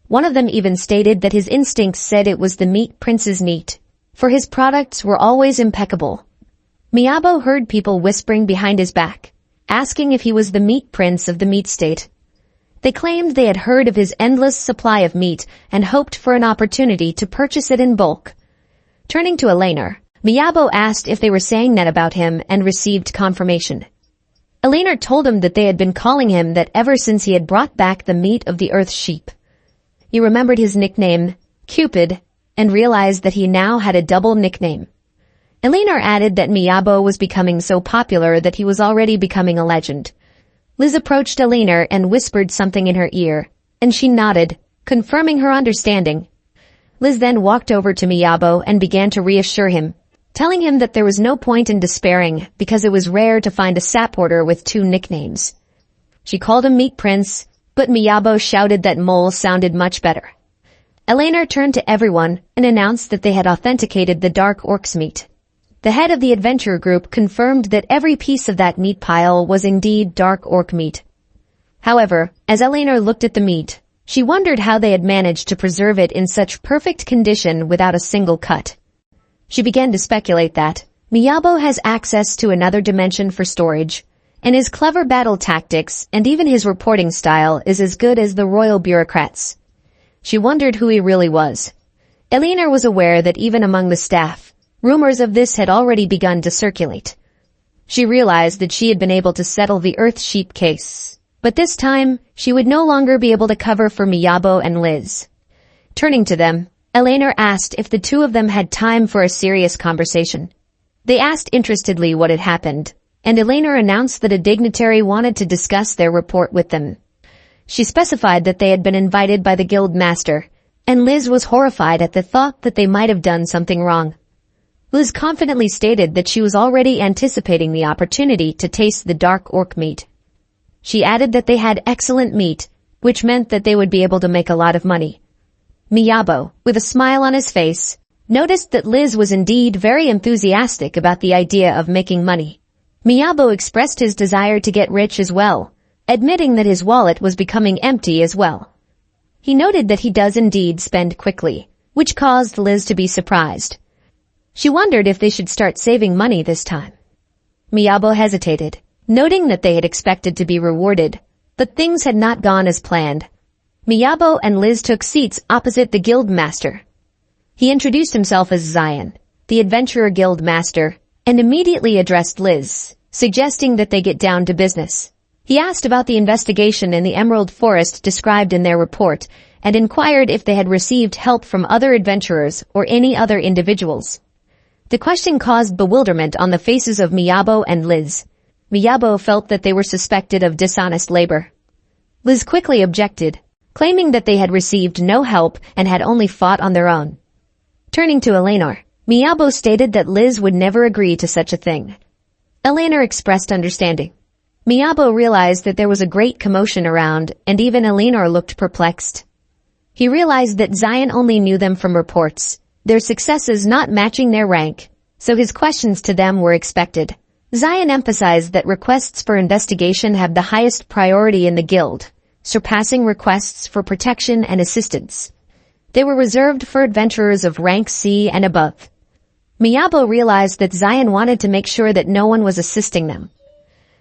S1: One of them even stated that his instincts said it was the meat prince's meat, for his products were always impeccable. Miyabo heard people whispering behind his back, asking if he was the meat prince of the meat state. They claimed they had heard of his endless supply of meat and hoped for an opportunity to purchase it in bulk. Turning to Eleanor, Miyabo asked if they were saying that about him and received confirmation. Eleanor told him that they had been calling him that ever since he had brought back the meat of the earth sheep. He remembered his nickname, Cupid, and realized that he now had a double nickname. Eleanor added that Miyabo was becoming so popular that he was already becoming a legend. Liz approached Eleanor and whispered something in her ear, and she nodded, confirming her understanding. Liz then walked over to Miyabo and began to reassure him, telling him that there was no point in despairing because it was rare to find a sap hoarder with two nicknames. She called him Meat Prince, but Miyabo shouted that Mole sounded much better. Eleanor turned to everyone and announced that they had authenticated the Dark Orc's meat. The head of the adventure group confirmed that every piece of that meat pile was indeed Dark Orc meat. However, as Eleanor looked at the meat, she wondered how they had managed to preserve it in such perfect condition without a single cut. She began to speculate that Miyabo has access to another dimension for storage, and his clever battle tactics and even his reporting style is as good as the royal bureaucrats. She wondered who he really was. Eleanor was aware that even among the staff, rumors of this had already begun to circulate. She realized that she had been able to settle the Earth Sheep case, but this time she would no longer be able to cover for Miyabo and Liz. Turning to them, Eleanor asked if the two of them had time for a serious conversation. They asked interestedly what had happened, and Eleanor announced that a dignitary wanted to discuss their report with them. She specified that they had been invited by the guild master, and Liz was horrified at the thought that they might have done something wrong. Liz confidently stated that she was already anticipating the opportunity to taste the Dark Orc meat. She added that they had excellent meat, which meant that they would be able to make a lot of money. Miyabo, with a smile on his face, noticed that Liz was indeed very enthusiastic about the idea of making money. Miyabo expressed his desire to get rich as well, admitting that his wallet was becoming empty as well. He noted that he does indeed spend quickly, which caused Liz to be surprised. She wondered if they should start saving money this time. Miyabo hesitated, noting that they had expected to be rewarded, but things had not gone as planned. Miyabo and Liz took seats opposite the guild master. He introduced himself as Zion, the adventurer guild master, and immediately addressed Liz, suggesting that they get down to business. He asked about the investigation in the Emerald Forest described in their report and inquired if they had received help from other adventurers or any other individuals. The question caused bewilderment on the faces of Miyabo and Liz. Miyabo felt that they were suspected of dishonest labor. Liz quickly objected, claiming that they had received no help and had only fought on their own. Turning to Eleanor, Miyabo stated that Liz would never agree to such a thing. Eleanor expressed understanding. Miyabo realized that there was a great commotion around, and even Eleanor looked perplexed. He realized that Zion only knew them from reports, their successes not matching their rank, so his questions to them were expected. Zion emphasized that requests for investigation have the highest priority in the guild, surpassing requests for protection and assistance. They were reserved for adventurers of rank C and above. Miyabo realized that Zion wanted to make sure that no one was assisting them.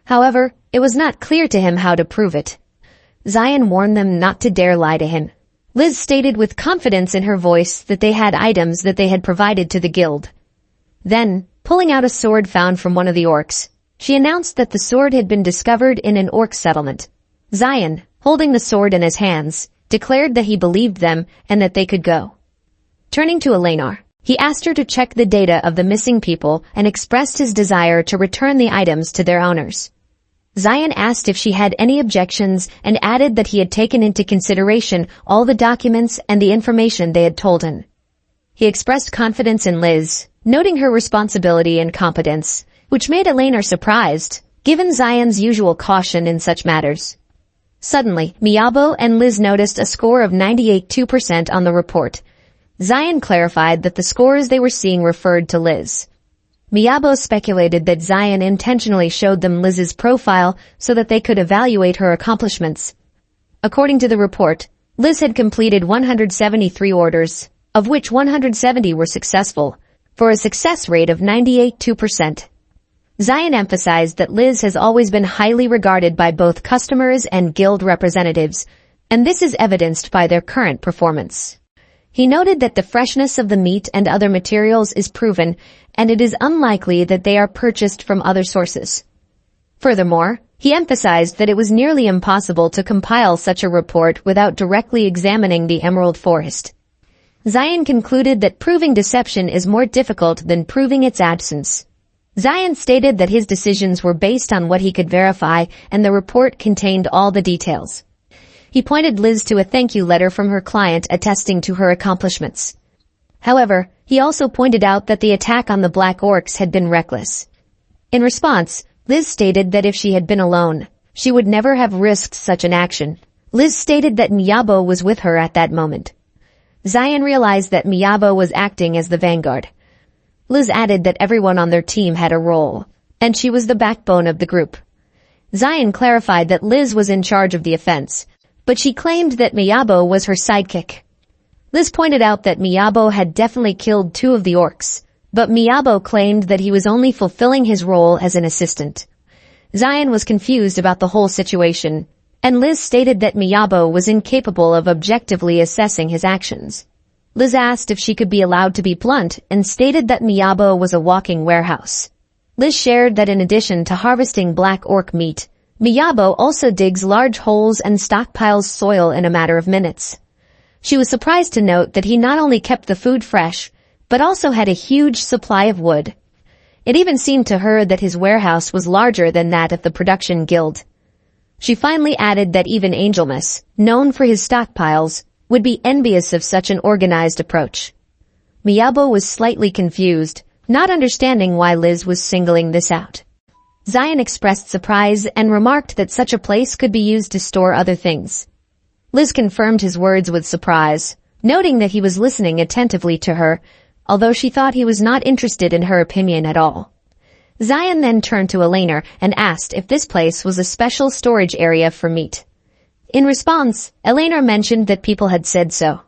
S1: However, it was not clear to him how to prove it. Zion warned them not to dare lie to him. Liz stated with confidence in her voice that they had items that they had provided to the guild. Then, pulling out a sword found from one of the orcs, she announced that the sword had been discovered in an orc settlement. Zion, holding the sword in his hands, declared that he believed them and that they could go. Turning to Eleanor, he asked her to check the data of the missing people and expressed his desire to return the items to their owners. Zion asked if she had any objections and added that he had taken into consideration all the documents and the information they had told him. He expressed confidence in Liz, noting her responsibility and competence, which made Eleanor surprised, given Zion's usual caution in such matters. Suddenly, Miyabo and Liz noticed a score of 98.2% on the report. Zion clarified that the scores they were seeing referred to Liz. Miyabo speculated that Zion intentionally showed them Liz's profile so that they could evaluate her accomplishments. According to the report, Liz had completed 173 orders, of which 170 were successful, for a success rate of 98.2%. Zion emphasized that Liz has always been highly regarded by both customers and guild representatives, and this is evidenced by their current performance. He noted that the freshness of the meat and other materials is proven, and it is unlikely that they are purchased from other sources. Furthermore, he emphasized that it was nearly impossible to compile such a report without directly examining the Emerald Forest. Zion concluded that proving deception is more difficult than proving its absence. Zion stated that his decisions were based on what he could verify, and the report contained all the details. He pointed Liz to a thank you letter from her client attesting to her accomplishments. However, he also pointed out that the attack on the Black Orcs had been reckless. In response, Liz stated that if she had been alone, she would never have risked such an action. Liz stated that Miyabo was with her at that moment. Zion realized that Miyabo was acting as the vanguard. Liz added that everyone on their team had a role, and she was the backbone of the group. Zion clarified that Liz was in charge of the offense, but she claimed that Miyabo was her sidekick. Liz pointed out that Miyabo had definitely killed 2 of the orcs, but Miyabo claimed that he was only fulfilling his role as an assistant. Zion was confused about the whole situation, and Liz stated that Miyabo was incapable of objectively assessing his actions. Liz asked if she could be allowed to be blunt and stated that Miyabo was a walking warehouse. Liz shared that in addition to harvesting black orc meat, Miyabo also digs large holes and stockpiles soil in a matter of minutes. She was surprised to note that he not only kept the food fresh, but also had a huge supply of wood. It even seemed to her that his warehouse was larger than that of the production guild. She finally added that even Angelmus, known for his stockpiles, would be envious of such an organized approach. Miyabo was slightly confused, not understanding why Liz was singling this out. Zion expressed surprise and remarked that such a place could be used to store other things. Liz confirmed his words with surprise, noting that he was listening attentively to her, although she thought he was not interested in her opinion at all. Zion then turned to Elena and asked if this place was a special storage area for meat. In response, Elena mentioned that people had said so.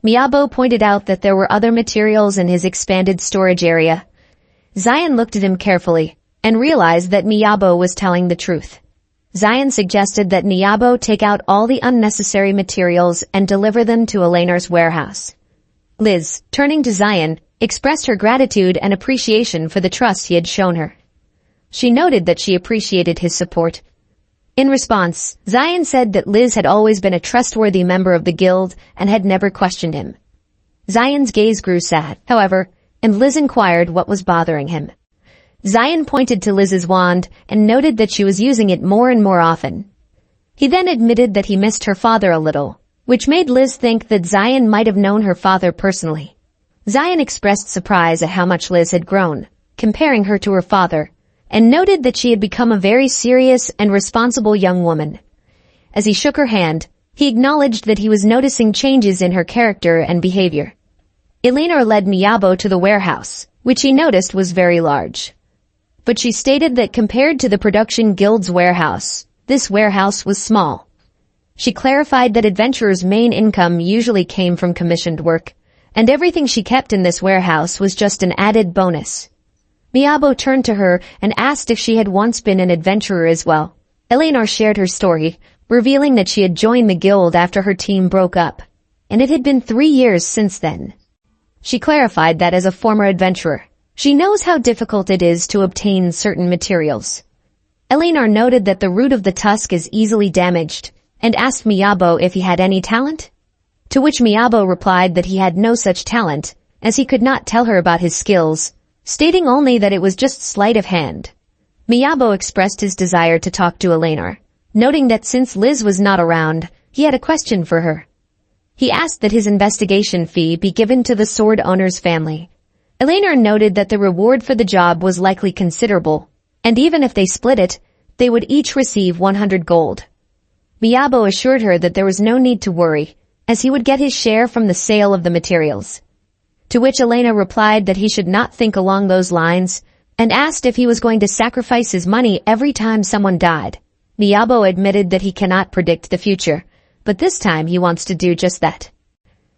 S1: Miyabo pointed out that there were other materials in his expanded storage area. Zion looked at him carefully and realized that Miyabo was telling the truth. Zion suggested that Miyabo take out all the unnecessary materials and deliver them to Elena's warehouse. Liz, turning to Zion, expressed her gratitude and appreciation for the trust he had shown her. She noted that she appreciated his support. In response, Zion said that Liz had always been a trustworthy member of the guild and had never questioned him. Zion's gaze grew sad, however, and Liz inquired what was bothering him. Zion pointed to Liz's wand and noted that she was using it more and more often. He then admitted that he missed her father a little, which made Liz think that Zion might have known her father personally. Zion expressed surprise at how much Liz had grown, comparing her to her father, and noted that she had become a very serious and responsible young woman. As he shook her hand, he acknowledged that he was noticing changes in her character and behavior. Elena led Miyabo to the warehouse, which he noticed was very large. But she stated that compared to the production guild's warehouse, this warehouse was small. She clarified that adventurers' main income usually came from commissioned work, and everything she kept in this warehouse was just an added bonus. Miyabo turned to her and asked if she had once been an adventurer as well. Elena shared her story, revealing that she had joined the guild after her team broke up, and it had been 3 years since then. She clarified that as a former adventurer, she knows how difficult it is to obtain certain materials. Elena noted that the root of the tusk is easily damaged, and asked Miyabo if he had any talent. To which Miyabo replied that he had no such talent, as he could not tell her about his skills, stating only that it was just sleight of hand. Miyabo expressed his desire to talk to Elena, noting that since Liz was not around, he had a question for her. He asked that his investigation fee be given to the sword owner's family. Elena noted that the reward for the job was likely considerable, and even if they split it, they would each receive 100 gold. Miyabo assured her that there was no need to worry, as he would get his share from the sale of the materials. To which Elena replied that he should not think along those lines, and asked if he was going to sacrifice his money every time someone died. Miyabo admitted that he cannot predict the future, but this time he wants to do just that.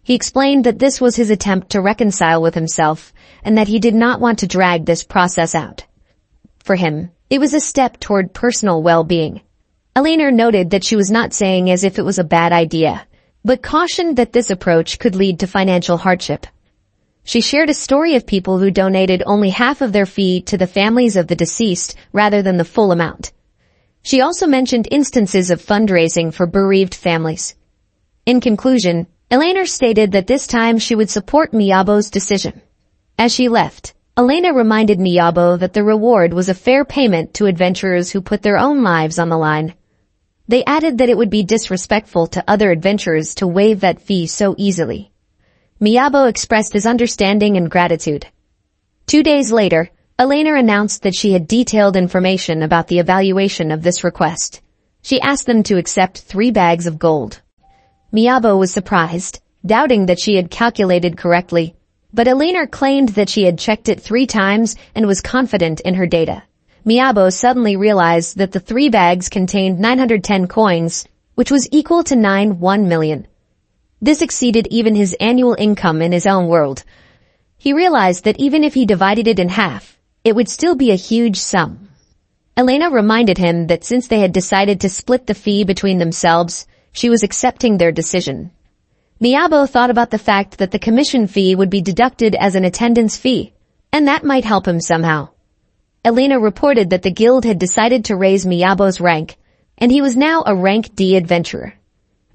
S1: He explained that this was his attempt to reconcile with himself, and that he did not want to drag this process out. For him, it was a step toward personal well-being. Elena noted that she was not saying as if it was a bad idea, but cautioned that this approach could lead to financial hardship. She shared a story of people who donated only half of their fee to the families of the deceased rather than the full amount. She also mentioned instances of fundraising for bereaved families. In conclusion, Elena stated that this time she would support Miyabo's decision. As she left, Elena reminded Miyabo that the reward was a fair payment to adventurers who put their own lives on the line. They added that it would be disrespectful to other adventurers to waive that fee so easily. Miyabo expressed his understanding and gratitude. 2 days later, Elena announced that she had detailed information about the evaluation of this request. She asked them to accept 3 bags of gold. Miyabo was surprised, doubting that she had calculated correctly, but Elena claimed that she had checked it 3 times and was confident in her data. Miyabo suddenly realized that the 3 bags contained 910 coins, which was equal to 1 million. This exceeded even his annual income in his own world. He realized that even if he divided it in half, it would still be a huge sum. Elena reminded him that since they had decided to split the fee between themselves, she was accepting their decision. Miyabo thought about the fact that the commission fee would be deducted as an attendance fee, and that might help him somehow. Elena reported that the guild had decided to raise Miyabo's rank, and he was now a rank D adventurer.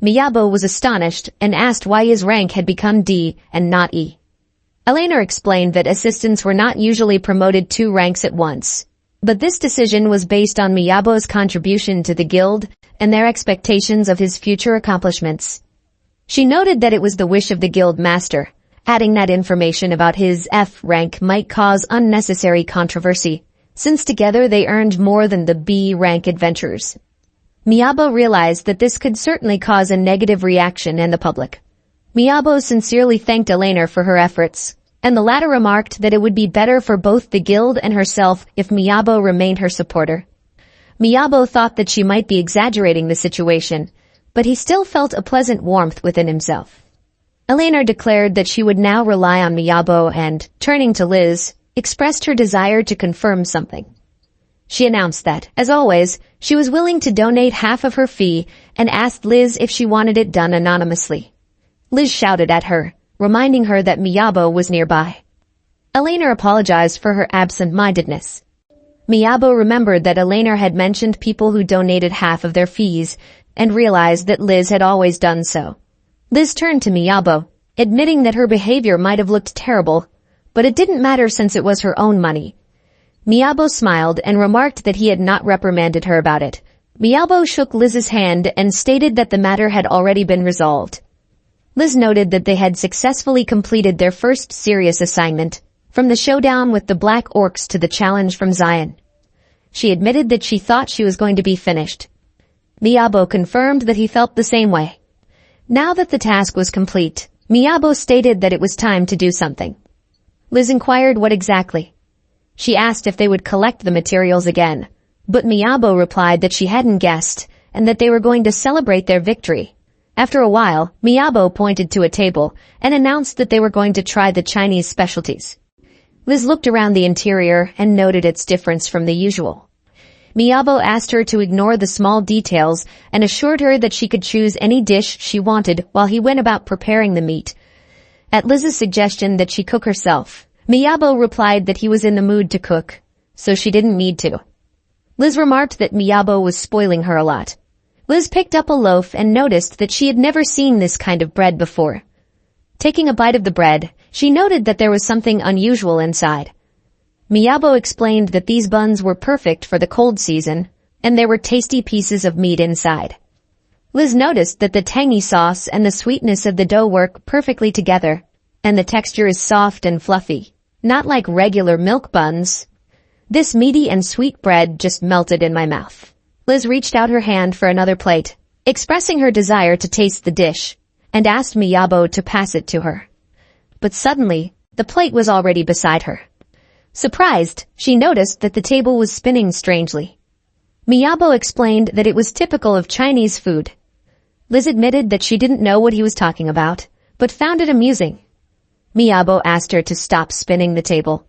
S1: Miyabo was astonished and asked why his rank had become D and not E. Elena explained that assistants were not usually promoted 2 ranks at once, but this decision was based on Miyabo's contribution to the guild and their expectations of his future accomplishments. She noted that it was the wish of the guild master, adding that information about his F rank might cause unnecessary controversy, since together they earned more than the B rank adventurers. Miyabo realized that this could certainly cause a negative reaction in the public. Miyabo sincerely thanked Elena for her efforts, and the latter remarked that it would be better for both the guild and herself if Miyabo remained her supporter. Miyabo thought that she might be exaggerating the situation, but he still felt a pleasant warmth within himself. Elena declared that she would now rely on Miyabo and, turning to Liz, expressed her desire to confirm something. She announced that, as always, she was willing to donate half of her fee and asked Liz if she wanted it done anonymously. Liz shouted at her, reminding her that Miyabo was nearby. Elena apologized for her absent-mindedness. Miyabo remembered that Elena had mentioned people who donated half of their fees and realized that Liz had always done so. Liz turned to Miyabo, admitting that her behavior might have looked terrible, but it didn't matter since it was her own money. Miyabo smiled and remarked that he had not reprimanded her about it. Miyabo shook Liz's hand and stated that the matter had already been resolved. Liz noted that they had successfully completed their first serious assignment, from the showdown with the Black Orcs to the challenge from Zion. She admitted that she thought she was going to be finished. Miyabo confirmed that he felt the same way. Now that the task was complete, Miyabo stated that it was time to do something. Liz inquired what exactly. She asked if they would collect the materials again, but Miyabo replied that she hadn't guessed and that they were going to celebrate their victory. After a while, Miyabo pointed to a table and announced that they were going to try the Chinese specialties. Liz looked around the interior and noted its difference from the usual. Miyabo asked her to ignore the small details and assured her that she could choose any dish she wanted while he went about preparing the meat. At Liz's suggestion that she cook herself, Miyabo replied that he was in the mood to cook, so she didn't need to. Liz remarked that Miyabo was spoiling her a lot. Liz picked up a loaf and noticed that she had never seen this kind of bread before. Taking a bite of the bread, she noted that there was something unusual inside. Miyabo explained that these buns were perfect for the cold season, and there were tasty pieces of meat inside. Liz noticed that the tangy sauce and the sweetness of the dough work perfectly together, and the texture is soft and fluffy, not like regular milk buns. This meaty and sweet bread just melted in my mouth. Liz reached out her hand for another plate, expressing her desire to taste the dish, and asked Miyabo to pass it to her. But suddenly, the plate was already beside her. Surprised, she noticed that the table was spinning strangely. Miyabo explained that it was typical of Chinese food. Liz admitted that she didn't know what he was talking about, but found it amusing. Miyabo asked her to stop spinning the table.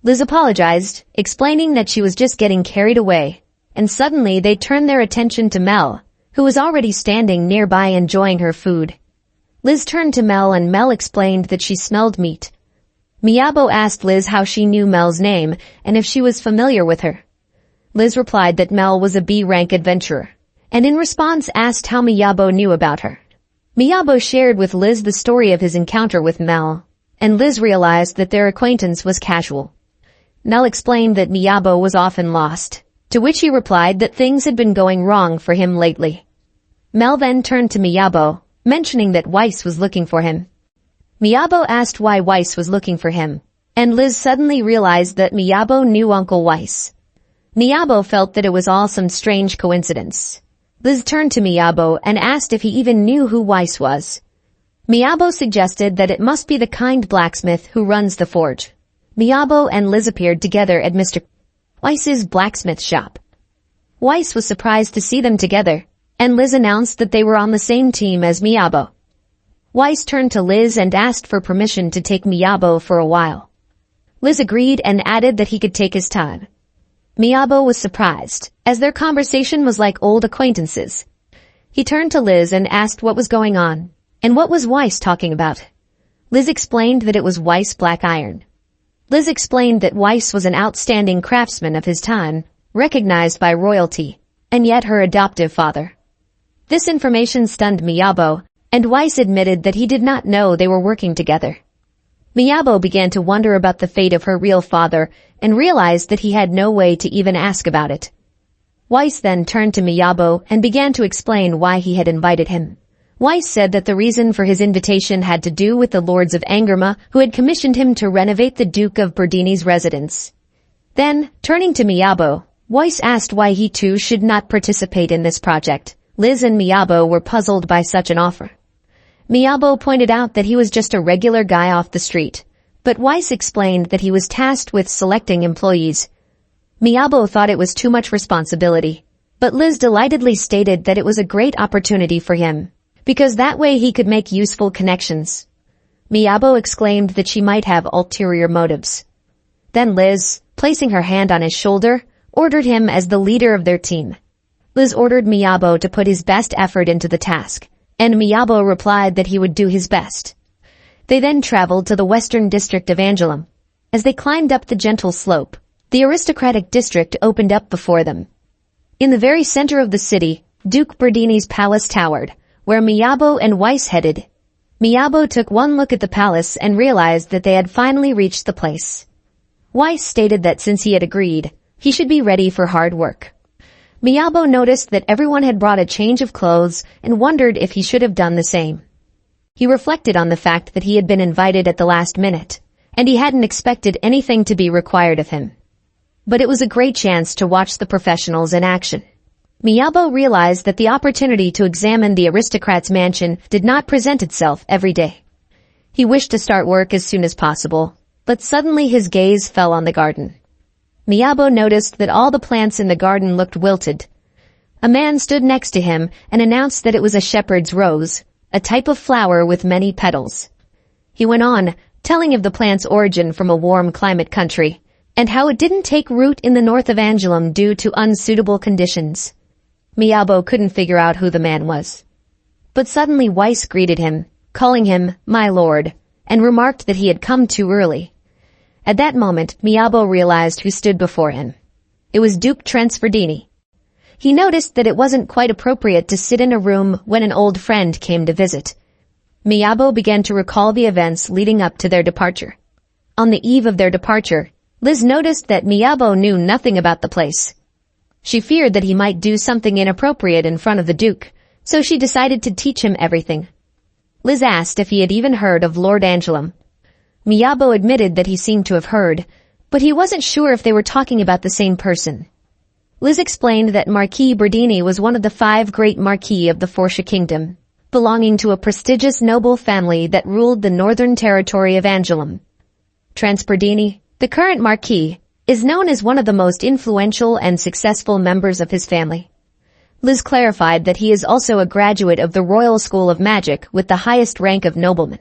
S1: Liz apologized, explaining that she was just getting carried away, and suddenly they turned their attention to Mel, who was already standing nearby enjoying her food. Liz turned to Mel and Mel explained that she smelled meat. Miyabo asked Liz how she knew Mel's name and if she was familiar with her. Liz replied that Mel was a B-rank adventurer, and in response asked how Miyabo knew about her. Miyabo shared with Liz the story of his encounter with Mel, and Liz realized that their acquaintance was casual. Mel explained that Miyabo was often lost, to which he replied that things had been going wrong for him lately. Mel then turned to Miyabo, mentioning that Weiss was looking for him. Miyabo asked why Weiss was looking for him, and Liz suddenly realized that Miyabo knew Uncle Weiss. Miyabo felt that it was all some strange coincidence. Liz turned to Miyabo and asked if he even knew who Weiss was. Miyabo suggested that it must be the kind blacksmith who runs the forge. Miyabo and Liz appeared together at Mr. Weiss's blacksmith shop. Weiss was surprised to see them together, and Liz announced that they were on the same team as Miyabo. Weiss turned to Liz and asked for permission to take Miyabo for a while. Liz agreed and added that he could take his time. Miyabo was surprised, as their conversation was like old acquaintances. He turned to Liz and asked what was going on, and what was Weiss talking about. Liz explained that it was Weiss Black Iron. Liz explained that Weiss was an outstanding craftsman of his time, recognized by royalty, and yet her adoptive father. This information stunned Miyabo, and Weiss admitted that he did not know they were working together. Miyabo began to wonder about the fate of her real father and realized that he had no way to even ask about it. Weiss then turned to Miyabo and began to explain why he had invited him. Weiss said that the reason for his invitation had to do with the lords of Angerma who had commissioned him to renovate the Duke of Berdini's residence. Then, turning to Miyabo, Weiss asked why he too should not participate in this project. Liz and Miyabo were puzzled by such an offer. Miyabo pointed out that he was just a regular guy off the street, but Weiss explained that he was tasked with selecting employees. Miyabo thought it was too much responsibility, but Liz delightedly stated that it was a great opportunity for him, because that way he could make useful connections. Miyabo exclaimed that she might have ulterior motives. Then Liz, placing her hand on his shoulder, ordered him as the leader of their team. Liz ordered Miyabo to put his best effort into the task, and Miyabo replied that he would do his best. They then traveled to the western district of Angelum. As they climbed up the gentle slope, the aristocratic district opened up before them. In the very center of the city, Duke Berdini's palace towered, where Miyabo and Weiss headed. Miyabo took one look at the palace and realized that they had finally reached the place. Weiss stated that since he had agreed, he should be ready for hard work. Miyabo noticed that everyone had brought a change of clothes and wondered if he should have done the same. He reflected on the fact that he had been invited at the last minute, and he hadn't expected anything to be required of him. But it was a great chance to watch the professionals in action. Miyabo realized that the opportunity to examine the aristocrat's mansion did not present itself every day. He wished to start work as soon as possible, but suddenly his gaze fell on the garden. Miyabo noticed that all the plants in the garden looked wilted. A man stood next to him and announced that it was a shepherd's rose, a type of flower with many petals. He went on, telling of the plant's origin from a warm climate country, and how it didn't take root in the north of Angelum due to unsuitable conditions. Miyabo couldn't figure out who the man was. But suddenly Weiss greeted him, calling him "my lord," and remarked that he had come too early. At that moment, Miyabo realized who stood before him. It was Duke Berdini. He noticed that it wasn't quite appropriate to sit in a room when an old friend came to visit. Miyabo began to recall the events leading up to their departure. On the eve of their departure, Liz noticed that Miyabo knew nothing about the place. She feared that he might do something inappropriate in front of the Duke, so she decided to teach him everything. Liz asked if he had even heard of Lord Angelum. Miyabo admitted that he seemed to have heard, but he wasn't sure if they were talking about the same person. Liz explained that Marquis Berdini was one of the 5 great Marquis of the Forsha Kingdom, belonging to a prestigious noble family that ruled the northern territory of Angelum. Berdini, the current Marquis, is known as one of the most influential and successful members of his family. Liz clarified that he is also a graduate of the Royal School of Magic with the highest rank of nobleman.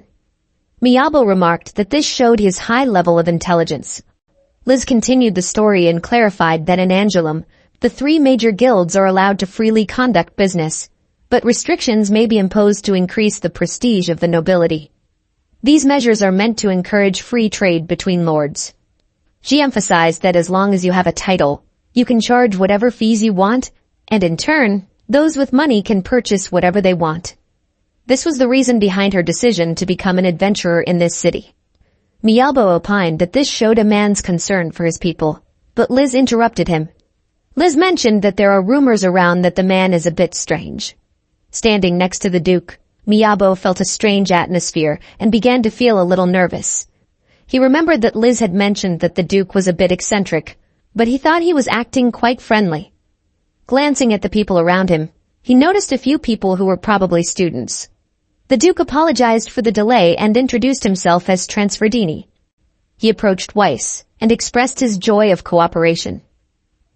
S1: Miyabo remarked that this showed his high level of intelligence. Liz continued the story and clarified that in Angelum, the 3 major guilds are allowed to freely conduct business, but restrictions may be imposed to increase the prestige of the nobility. These measures are meant to encourage free trade between lords. She emphasized that as long as you have a title, You can charge whatever fees you want, and in turn, those with money can purchase whatever they want. This was the reason behind her decision to become an adventurer in this city. Miyabo opined that this showed a man's concern for his people, but Liz interrupted him. Liz mentioned that there are rumors around that the man is a bit strange. Standing next to the Duke, Miyabo felt a strange atmosphere and began to feel a little nervous. He remembered that Liz had mentioned that the Duke was a bit eccentric, but he thought he was acting quite friendly. Glancing at the people around him, he noticed a few people who were probably students. The Duke apologized for the delay and introduced himself as Transferdini. He approached Weiss and expressed his joy of cooperation.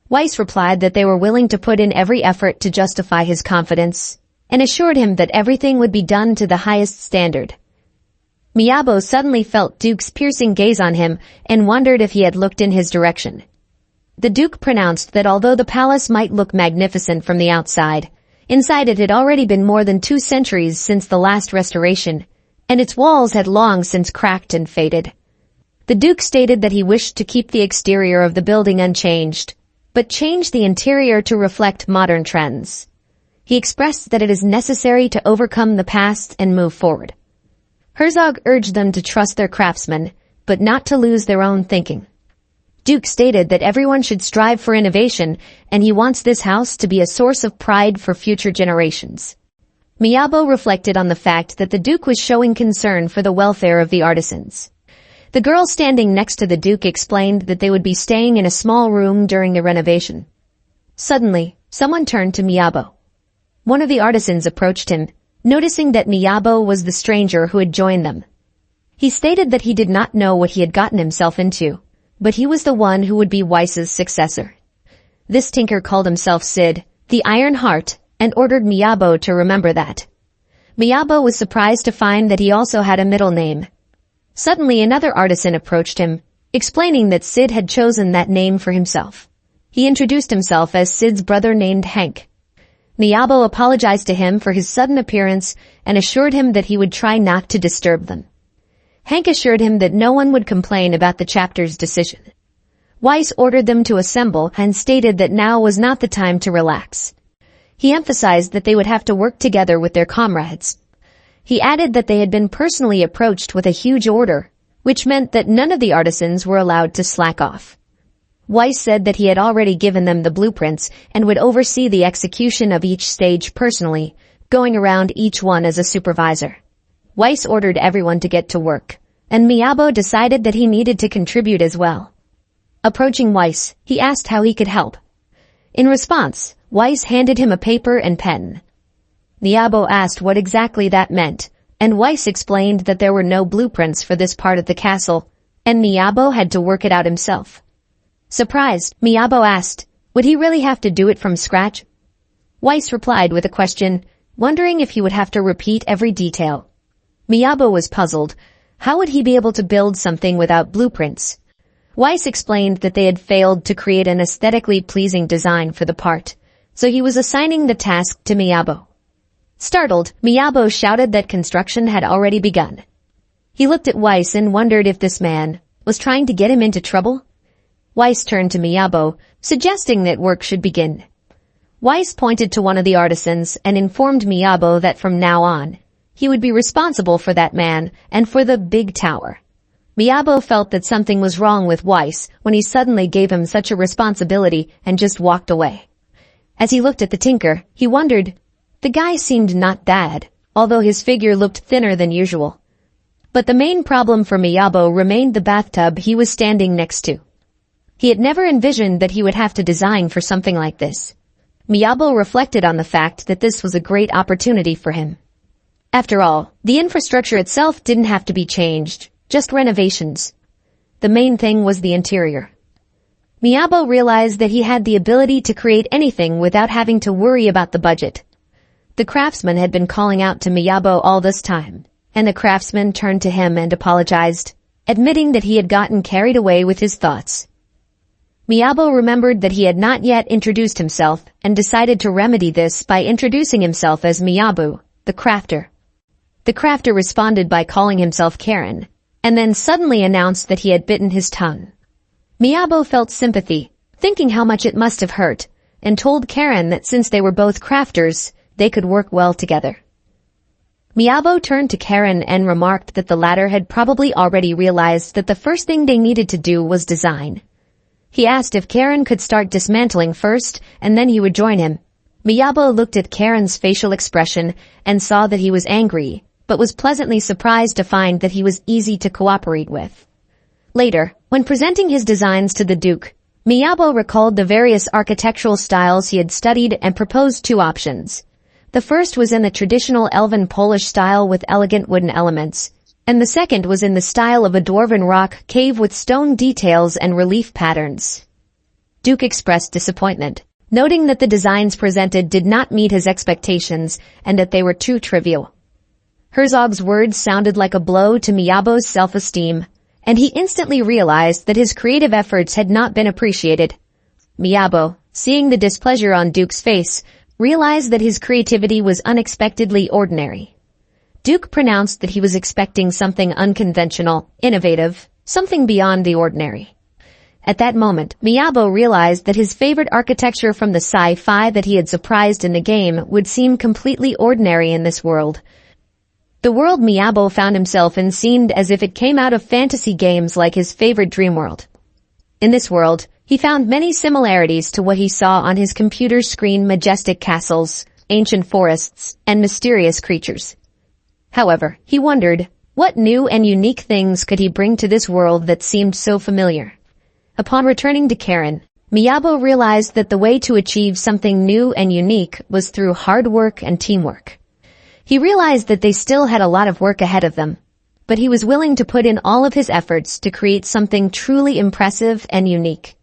S1: Weiss replied that they were willing to put in every effort to justify his confidence and assured him that everything would be done to the highest standard. Miyabo suddenly felt Duke's piercing gaze on him and wondered if he had looked in his direction. The Duke pronounced that although the palace might look magnificent from the outside, inside it had already been more than 2 centuries since the last restoration, and its walls had long since cracked and faded. The Duke stated that he wished to keep the exterior of the building unchanged, but change the interior to reflect modern trends. He expressed that it is necessary to overcome the past and move forward. Herzog urged them to trust their craftsmen, but not to lose their own thinking. Duke stated that everyone should strive for innovation, and he wants this house to be a source of pride for future generations. Miyabo reflected on the fact that the Duke was showing concern for the welfare of the artisans. The girl standing next to the Duke explained that they would be staying in a small room during the renovation. Suddenly, someone turned to Miyabo. One of the artisans approached him, noticing that Miyabo was the stranger who had joined them. He stated that he did not know what he had gotten himself into, but he was the one who would be Weiss's successor. This tinker called himself Sid, the Iron Heart, and ordered Miyabo to remember that. Miyabo was surprised to find that he also had a middle name. Suddenly another artisan approached him, explaining that Sid had chosen that name for himself. He introduced himself as Sid's brother named Hank. Miyabo apologized to him for his sudden appearance and assured him that he would try not to disturb them. Hank assured him that no one would complain about the chapter's decision. Weiss ordered them to assemble and stated that now was not the time to relax. He emphasized that they would have to work together with their comrades. He added that they had been personally approached with a huge order, which meant that none of the artisans were allowed to slack off. Weiss said that he had already given them the blueprints and would oversee the execution of each stage personally, going around each one as a supervisor. Weiss ordered everyone to get to work, and Miyabo decided that he needed to contribute as well. Approaching Weiss, he asked how he could help. In response, Weiss handed him a paper and pen. Miyabo asked what exactly that meant, and Weiss explained that there were no blueprints for this part of the castle, and Miyabo had to work it out himself. Surprised, Miyabo asked, would he really have to do it from scratch? Weiss replied with a question, wondering if he would have to repeat every detail. Miyabo was puzzled. How would he be able to build something without blueprints? Weiss explained that they had failed to create an aesthetically pleasing design for the part, so he was assigning the task to Miyabo. Startled, Miyabo shouted that construction had already begun. He looked at Weiss and wondered if this man was trying to get him into trouble. Weiss turned to Miyabo, suggesting that work should begin. Weiss pointed to one of the artisans and informed Miyabo that from now on, he would be responsible for that man and for the big tower. Miyabo felt that something was wrong with Weiss when he suddenly gave him such a responsibility and just walked away. As he looked at the tinker, he wondered, the guy seemed not bad, although his figure looked thinner than usual. But the main problem for Miyabo remained the bathtub he was standing next to. He had never envisioned that he would have to design for something like this. Miyabo reflected on the fact that this was a great opportunity for him. After all, the infrastructure itself didn't have to be changed, just renovations. The main thing was the interior. Miyabo realized that he had the ability to create anything without having to worry about the budget. The craftsman had been calling out to Miyabo all this time, and the craftsman turned to him and apologized, admitting that he had gotten carried away with his thoughts. Miyabo remembered that he had not yet introduced himself and decided to remedy this by introducing himself as Miyabu, the crafter. The crafter responded by calling himself Karen, and then suddenly announced that he had bitten his tongue. Miyabo felt sympathy, thinking how much it must have hurt, and told Karen that since they were both crafters, they could work well together. Miyabo turned to Karen and remarked that the latter had probably already realized that the first thing they needed to do was design. He asked if Karen could start dismantling first, and then he would join him. Miyabo looked at Karen's facial expression and saw that he was angry, but was pleasantly surprised to find that he was easy to cooperate with. Later, when presenting his designs to the Duke, Miyabo recalled the various architectural styles he had studied and proposed two options. The first was in the traditional elven Polish style with elegant wooden elements, and the second was in the style of a dwarven rock cave with stone details and relief patterns. Duke expressed disappointment, noting that the designs presented did not meet his expectations and that they were too trivial. Herzog's words sounded like a blow to Miyabo's self-esteem, and he instantly realized that his creative efforts had not been appreciated. Miyabo, seeing the displeasure on Duke's face, realized that his creativity was unexpectedly ordinary. Duke pronounced that he was expecting something unconventional, innovative, something beyond the ordinary. At that moment, Miyabo realized that his favorite architecture from the sci-fi that he had surprised in the game would seem completely ordinary in this world. The world Miyabo found himself in seemed as if it came out of fantasy games like his favorite dream world. In this world, he found many similarities to what he saw on his computer screen: majestic castles, ancient forests, and mysterious creatures. However, he wondered, what new and unique things could he bring to this world that seemed so familiar? Upon returning to Karen, Miyabo realized that the way to achieve something new and unique was through hard work and teamwork. He realized that they still had a lot of work ahead of them, but he was willing to put in all of his efforts to create something truly impressive and unique.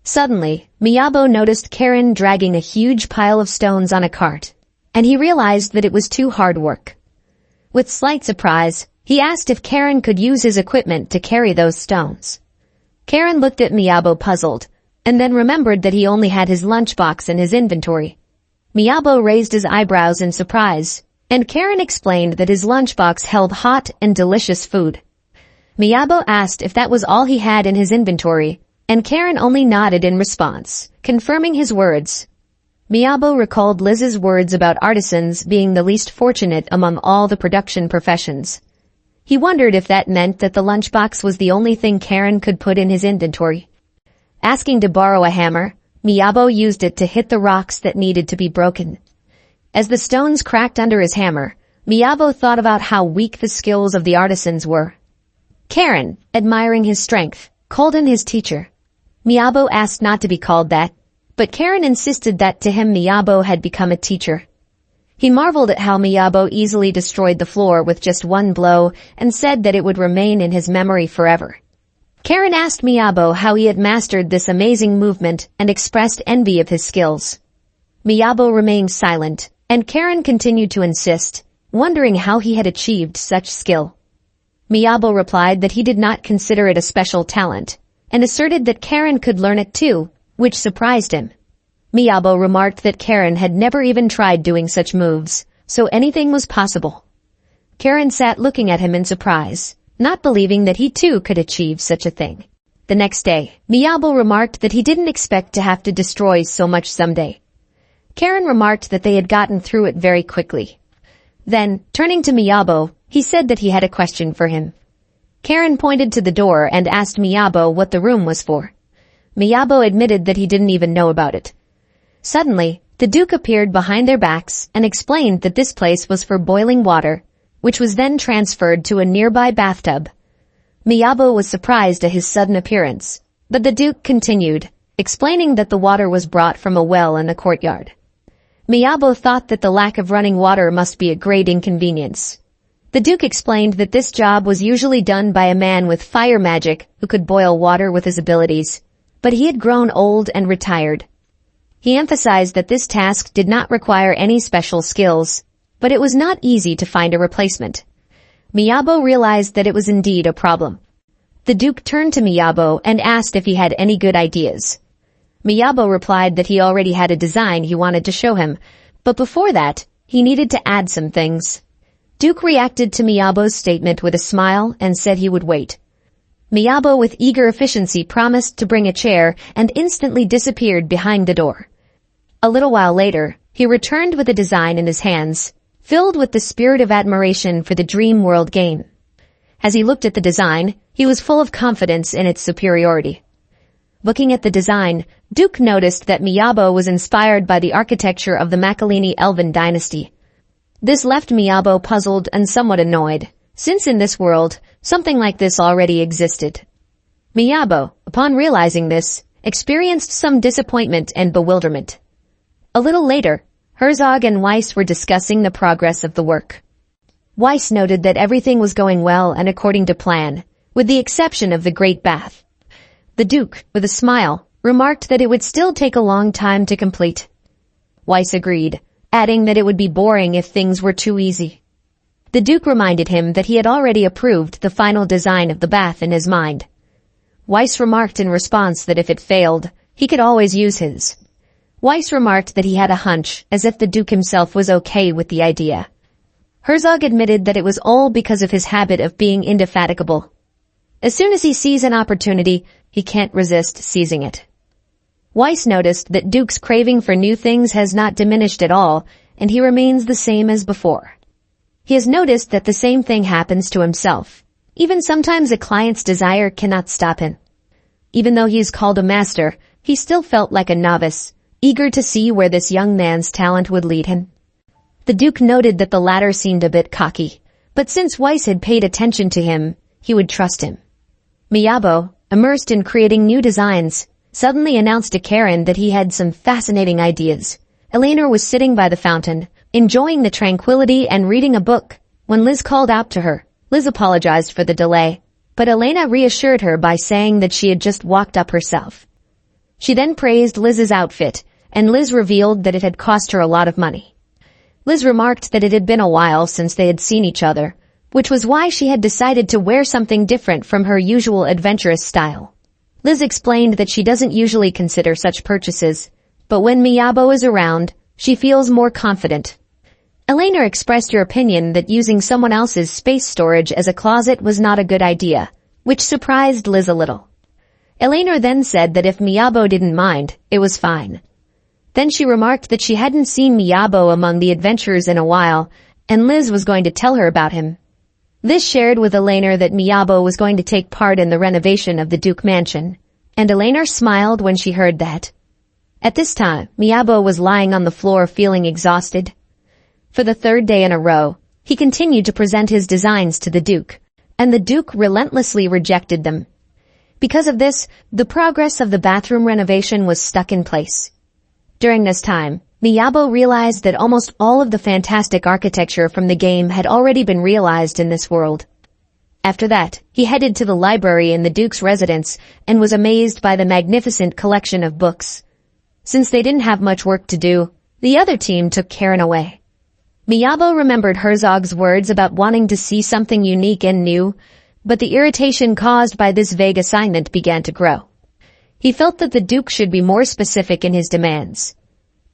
S1: Suddenly, Miyabo noticed Karen dragging a huge pile of stones on a cart, and he realized that it was too hard work. With slight surprise, he asked if Karen could use his equipment to carry those stones. Karen looked at Miyabo puzzled, and then remembered that he only had his lunchbox in his inventory. Miyabo raised his eyebrows in surprise, and Karen explained that his lunchbox held hot and delicious food. Miyabo asked if that was all he had in his inventory, and Karen only nodded in response, confirming his words. Miyabo recalled Liz's words about artisans being the least fortunate among all the production professions. He wondered if that meant that the lunchbox was the only thing Karen could put in his inventory. Asking to borrow a hammer, Miyabo used it to hit the rocks that needed to be broken. As the stones cracked under his hammer, Miyabo thought about how weak the skills of the artisans were. Karen, admiring his strength, called him his teacher. Miyabo asked not to be called that, but Karen insisted that to him Miyabo had become a teacher. He marveled at how Miyabo easily destroyed the floor with just one blow and said that it would remain in his memory forever. Karen asked Miyabo how he had mastered this amazing movement and expressed envy of his skills. Miyabo remained silent, and Karen continued to insist, wondering how he had achieved such skill. Miyabo replied that he did not consider it a special talent, and asserted that Karen could learn it too, which surprised him. Miyabo remarked that Karen had never even tried doing such moves, so anything was possible. Karen sat looking at him in surprise, not believing that he too could achieve such a thing. The next day, Miyabo remarked that he didn't expect to have to destroy so much someday. Karen remarked that they had gotten through it very quickly. Then, turning to Miyabo, he said that he had a question for him. Karen pointed to the door and asked Miyabo what the room was for. Miyabo admitted that he didn't even know about it. Suddenly, the Duke appeared behind their backs and explained that this place was for boiling water, which was then transferred to a nearby bathtub. Miyabo was surprised at his sudden appearance, but the Duke continued, explaining that the water was brought from a well in the courtyard. Miyabo thought that the lack of running water must be a great inconvenience. The Duke explained that this job was usually done by a man with fire magic who could boil water with his abilities, but he had grown old and retired. He emphasized that this task did not require any special skills, but it was not easy to find a replacement. Miyabo realized that it was indeed a problem. The Duke turned to Miyabo and asked if he had any good ideas. Miyabo replied that he already had a design he wanted to show him, but before that, he needed to add some things. Duke reacted to Miyabo's statement with a smile and said he would wait. Miyabo with eager efficiency promised to bring a chair and instantly disappeared behind the door. A little while later, he returned with a design in his hands, filled with the spirit of admiration for the Dream World game. As he looked at the design, he was full of confidence in its superiority. Looking at the design, Duke noticed that Miyabo was inspired by the architecture of the Makalini Elven dynasty. This left Miyabo puzzled and somewhat annoyed, since in this world, something like this already existed. Miyabo, upon realizing this, experienced some disappointment and bewilderment. A little later, Herzog and Weiss were discussing the progress of the work. Weiss noted that everything was going well and according to plan, with the exception of the Great Bath. The Duke, with a smile, remarked that it would still take a long time to complete. Weiss agreed, adding that it would be boring if things were too easy. The Duke reminded him that he had already approved the final design of the bath in his mind. Weiss remarked in response that if it failed, he could always use his. Weiss remarked that he had a hunch, as if the Duke himself was okay with the idea. Herzog admitted that it was all because of his habit of being indefatigable. As soon as he sees an opportunity, he can't resist seizing it. Weiss noticed that Duke's craving for new things has not diminished at all, and he remains the same as before. He has noticed that the same thing happens to himself. Even sometimes a client's desire cannot stop him. Even though he is called a master, he still felt like a novice, eager to see where this young man's talent would lead him. The Duke noted that the latter seemed a bit cocky, but since Weiss had paid attention to him, he would trust him. Miyabo, immersed in creating new designs, suddenly announced to Karen that he had some fascinating ideas. Elena was sitting by the fountain, enjoying the tranquility and reading a book, when Liz called out to her. Liz apologized for the delay, but Elena reassured her by saying that she had just walked up herself. She then praised Liz's outfit, and Liz revealed that it had cost her a lot of money. Liz remarked that it had been a while since they had seen each other, which was why she had decided to wear something different from her usual adventurous style. Liz explained that she doesn't usually consider such purchases, but when Miyabo is around, she feels more confident. Elena expressed her opinion that using someone else's space storage as a closet was not a good idea, which surprised Liz a little. Elena then said that if Miyabo didn't mind, it was fine. Then she remarked that she hadn't seen Miyabo among the adventurers in a while, and Liz was going to tell her about him. Liz shared with Elena that Miyabo was going to take part in the renovation of the Duke Mansion, and Elena smiled when she heard that. At this time, Miyabo was lying on the floor feeling exhausted. For the third day in a row, he continued to present his designs to the Duke, and the Duke relentlessly rejected them. Because of this, the progress of the bathroom renovation was stuck in place. During this time, Miyabo realized that almost all of the fantastic architecture from the game had already been realized in this world. After that, he headed to the library in the Duke's residence and was amazed by the magnificent collection of books. Since they didn't have much work to do, the other team took Karen away. Miyabo remembered Herzog's words about wanting to see something unique and new, but the irritation caused by this vague assignment began to grow. He felt that the Duke should be more specific in his demands.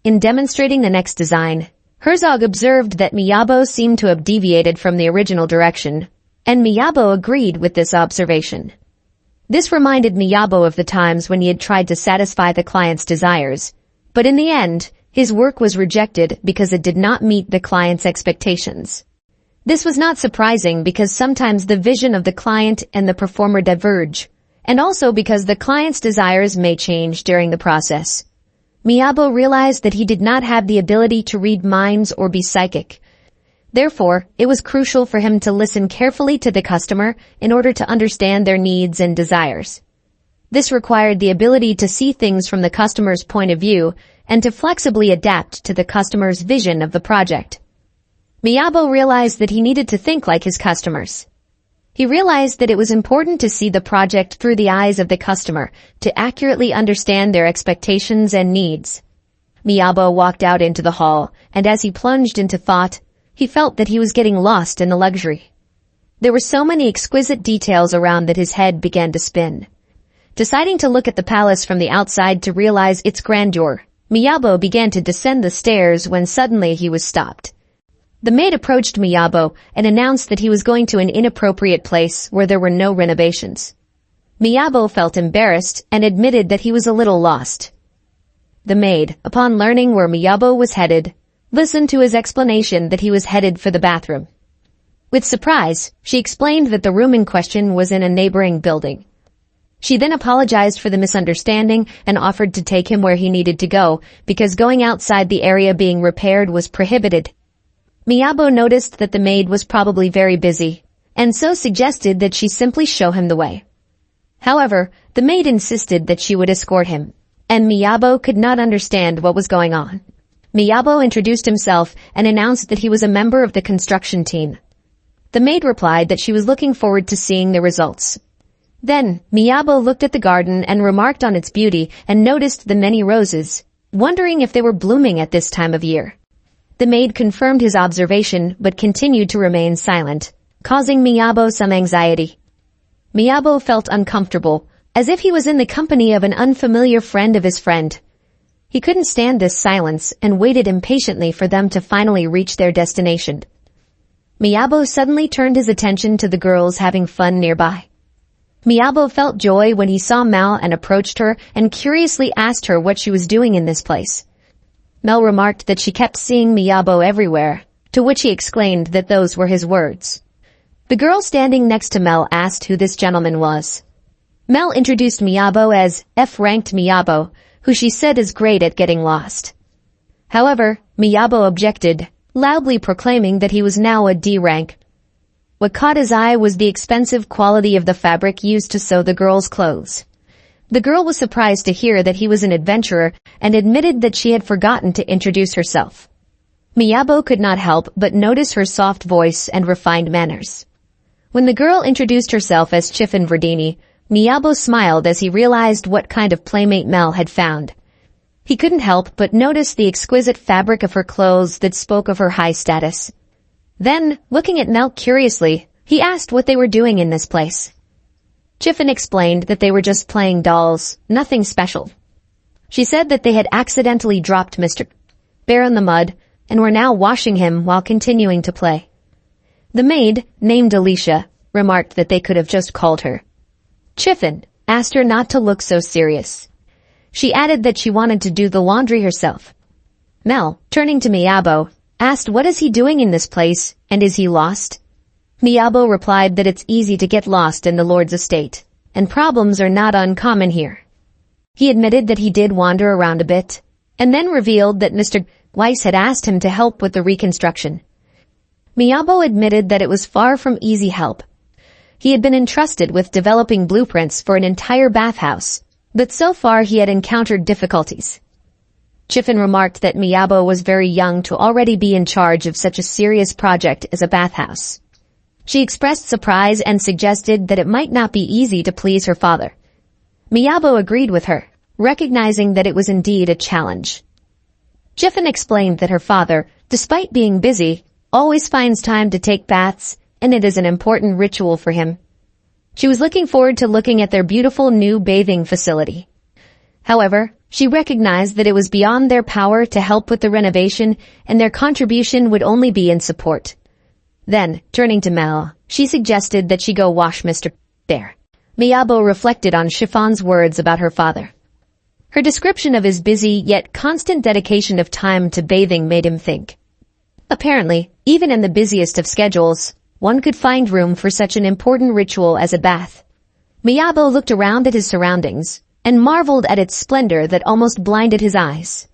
S1: In demonstrating the next design, Herzog observed that Miyabo seemed to have deviated from the original direction, and Miyabo agreed with this observation. This reminded Miyabo of the times when he had tried to satisfy the client's desires, but in the end, his work was rejected because it did not meet the client's expectations. This was not surprising because sometimes the vision of the client and the performer diverge, and also because the client's desires may change during the process. Miyabo realized that he did not have the ability to read minds or be psychic. Therefore, it was crucial for him to listen carefully to the customer in order to understand their needs and desires. This required the ability to see things from the customer's point of view and to flexibly adapt to the customer's vision of the project. Miyabo realized that he needed to think like his customers. He realized that it was important to see the project through the eyes of the customer to accurately understand their expectations and needs. Miyabo walked out into the hall, and as he plunged into thought, he felt that he was getting lost in the luxury. There were so many exquisite details around that his head began to spin. Deciding to look at the palace from the outside to realize its grandeur, Miyabo began to descend the stairs when suddenly he was stopped. The maid approached Miyabo and announced that he was going to an inappropriate place where there were no renovations. Miyabo felt embarrassed and admitted that he was a little lost. The maid, upon learning where Miyabo was headed, listened to his explanation that he was headed for the bathroom. With surprise, she explained that the room in question was in a neighboring building. She then apologized for the misunderstanding and offered to take him where he needed to go because going outside the area being repaired was prohibited. Miyabo noticed that the maid was probably very busy, and so suggested that she simply show him the way. However, the maid insisted that she would escort him, and Miyabo could not understand what was going on. Miyabo introduced himself and announced that he was a member of the construction team. The maid replied that she was looking forward to seeing the results. Then, Miyabo looked at the garden and remarked on its beauty and noticed the many roses, wondering if they were blooming at this time of year. The maid confirmed his observation but continued to remain silent, causing Miyabo some anxiety. Miyabo felt uncomfortable, as if he was in the company of an unfamiliar friend of his friend. He couldn't stand this silence and waited impatiently for them to finally reach their destination. Miyabo suddenly turned his attention to the girls having fun nearby. Miyabo felt joy when he saw Mel and approached her and curiously asked her what she was doing in this place. Mel remarked that she kept seeing Miyabo everywhere, to which he explained that those were his words. The girl standing next to Mel asked who this gentleman was. Mel introduced Miyabo as F-ranked Miyabo, who she said is great at getting lost. However, Miyabo objected, loudly proclaiming that he was now a D rank. What caught his eye was the expensive quality of the fabric used to sew the girl's clothes. The girl was surprised to hear that he was an adventurer and admitted that she had forgotten to introduce herself. Miyabo could not help but notice her soft voice and refined manners. When the girl introduced herself as Chiffin Verdini, Miyabo smiled as he realized what kind of playmate Mel had found. He couldn't help but notice the exquisite fabric of her clothes that spoke of her high status. Then, looking at Mel curiously, he asked what they were doing in this place. Chiffin explained that they were just playing dolls, nothing special. She said that they had accidentally dropped Mr. Bear in the mud and were now washing him while continuing to play. The maid, named Alicia, remarked that they could have just called her. Chiffin asked her not to look so serious. She added that she wanted to do the laundry herself. Mel, turning to Miyabo, asked what is he doing in this place, and is he lost? Miyabo replied that it's easy to get lost in the Lord's estate, and problems are not uncommon here. He admitted that he did wander around a bit, and then revealed that Mr. Weiss had asked him to help with the reconstruction. Miyabo admitted that it was far from easy help. He had been entrusted with developing blueprints for an entire bathhouse, but so far he had encountered difficulties. Chiffin remarked that Miyabo was very young to already be in charge of such a serious project as a bathhouse. She expressed surprise and suggested that it might not be easy to please her father. Miyabo agreed with her, recognizing that it was indeed a challenge. Chiffin explained that her father, despite being busy, always finds time to take baths, and it is an important ritual for him. She was looking forward to looking at their beautiful new bathing facility. However, she recognized that it was beyond their power to help with the renovation, and their contribution would only be in support. Then, turning to Mel, she suggested that she go wash Mr. there. Miyabo reflected on Chiffon's words about her father. Her description of his busy yet constant dedication of time to bathing made him think. Apparently, even in the busiest of schedules, one could find room for such an important ritual as a bath. Miyabo looked around at his surroundings and marveled at its splendor that almost blinded his eyes.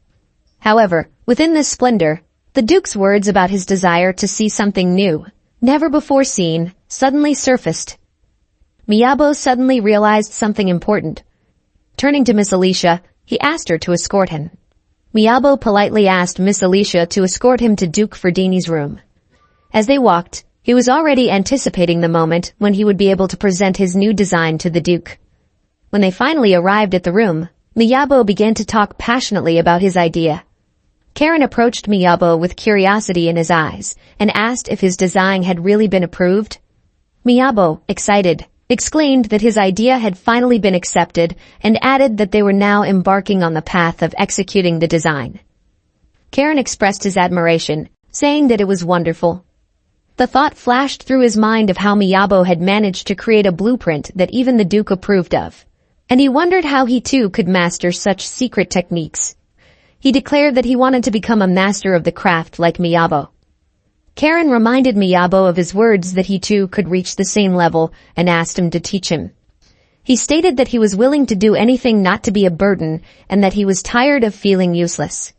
S1: However, within this splendor, the Duke's words about his desire to see something new, never before seen, suddenly surfaced. Miyabo suddenly realized something important. Turning to Miss Alicia, he asked her to escort him. Miyabo politely asked Miss Alicia to escort him to Duke Verdini's room. As they walked, he was already anticipating the moment when he would be able to present his new design to the Duke. When they finally arrived at the room, Miyabo began to talk passionately about his idea. Karen approached Miyabo with curiosity in his eyes and asked if his design had really been approved. Miyabo, excited, exclaimed that his idea had finally been accepted and added that they were now embarking on the path of executing the design. Karen expressed his admiration, saying that it was wonderful. The thought flashed through his mind of how Miyabo had managed to create a blueprint that even the Duke approved of, and he wondered how he too could master such secret techniques. He declared that he wanted to become a master of the craft like Miyabo. Karen reminded Miyabo of his words that he too could reach the same level and asked him to teach him. He stated that he was willing to do anything not to be a burden and that he was tired of feeling useless.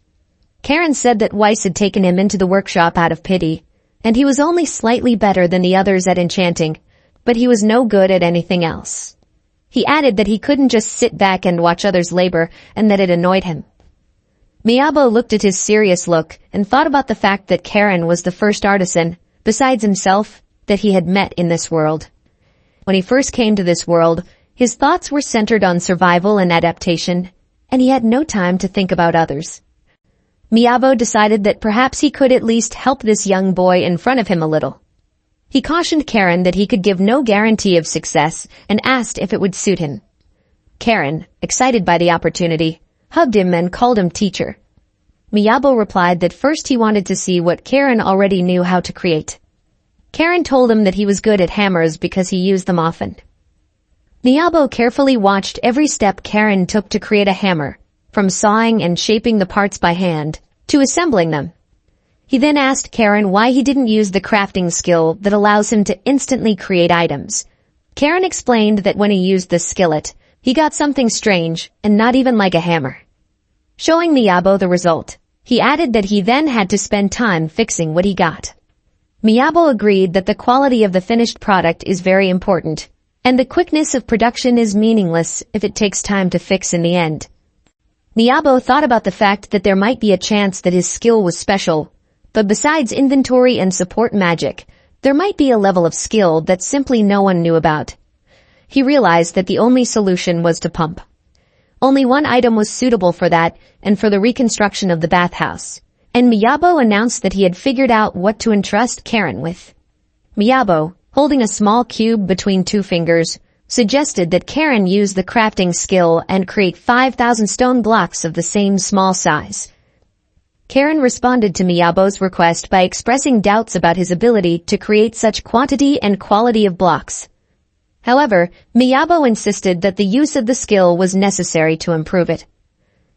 S1: Karen said that Weiss had taken him into the workshop out of pity, and he was only slightly better than the others at enchanting, but he was no good at anything else. He added that he couldn't just sit back and watch others labor and that it annoyed him. Miyabo looked at his serious look and thought about the fact that Karen was the first artisan, besides himself, that he had met in this world. When he first came to this world, his thoughts were centered on survival and adaptation, and he had no time to think about others. Miyabo decided that perhaps he could at least help this young boy in front of him a little. He cautioned Karen that he could give no guarantee of success and asked if it would suit him. Karen, excited by the opportunity, hugged him and called him teacher. Miyabo replied that first he wanted to see what Karen already knew how to create. Karen told him that he was good at hammers because he used them often. Miyabo carefully watched every step Karen took to create a hammer, from sawing and shaping the parts by hand, to assembling them. He then asked Karen why he didn't use the crafting skill that allows him to instantly create items. Karen explained that when he used the skillet, he got something strange and not even like a hammer. Showing Miyabo the result, he added that he then had to spend time fixing what he got. Miyabo agreed that the quality of the finished product is very important, and the quickness of production is meaningless if it takes time to fix in the end. Miyabo thought about the fact that there might be a chance that his skill was special, but besides inventory and support magic, there might be a level of skill that simply no one knew about. He realized that the only solution was to pump. Only one item was suitable for that and for the reconstruction of the bathhouse, and Miyabo announced that he had figured out what to entrust Karen with. Miyabo, holding a small cube between two fingers, suggested that Karen use the crafting skill and create 5,000 stone blocks of the same small size. Karen responded to Miyabo's request by expressing doubts about his ability to create such quantity and quality of blocks. However, Miyabo insisted that the use of the skill was necessary to improve it.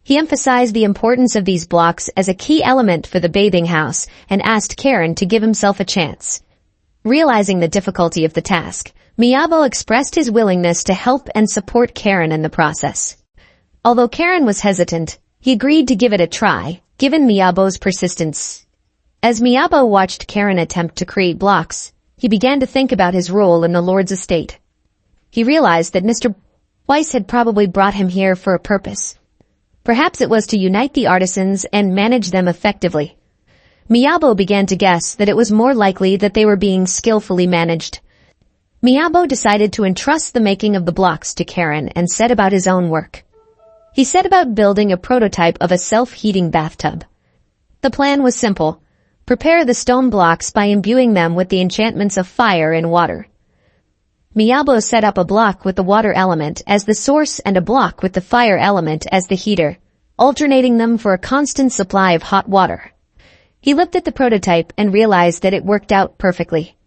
S1: He emphasized the importance of these blocks as a key element for the bathing house and asked Karen to give himself a chance. Realizing the difficulty of the task, Miyabo expressed his willingness to help and support Karen in the process. Although Karen was hesitant, he agreed to give it a try, given Miyabo's persistence. As Miyabo watched Karen attempt to create blocks, he began to think about his role in the Lord's estate. He realized that Mr. Weiss had probably brought him here for a purpose. Perhaps it was to unite the artisans and manage them effectively. Miyabo began to guess that it was more likely that they were being skillfully managed. Miyabo decided to entrust the making of the blocks to Karen and set about his own work. He set about building a prototype of a self-heating bathtub. The plan was simple. Prepare the stone blocks by imbuing them with the enchantments of fire and water. Miyabo set up a block with the water element as the source and a block with the fire element as the heater, alternating them for a constant supply of hot water. He looked at the prototype and realized that it worked out perfectly.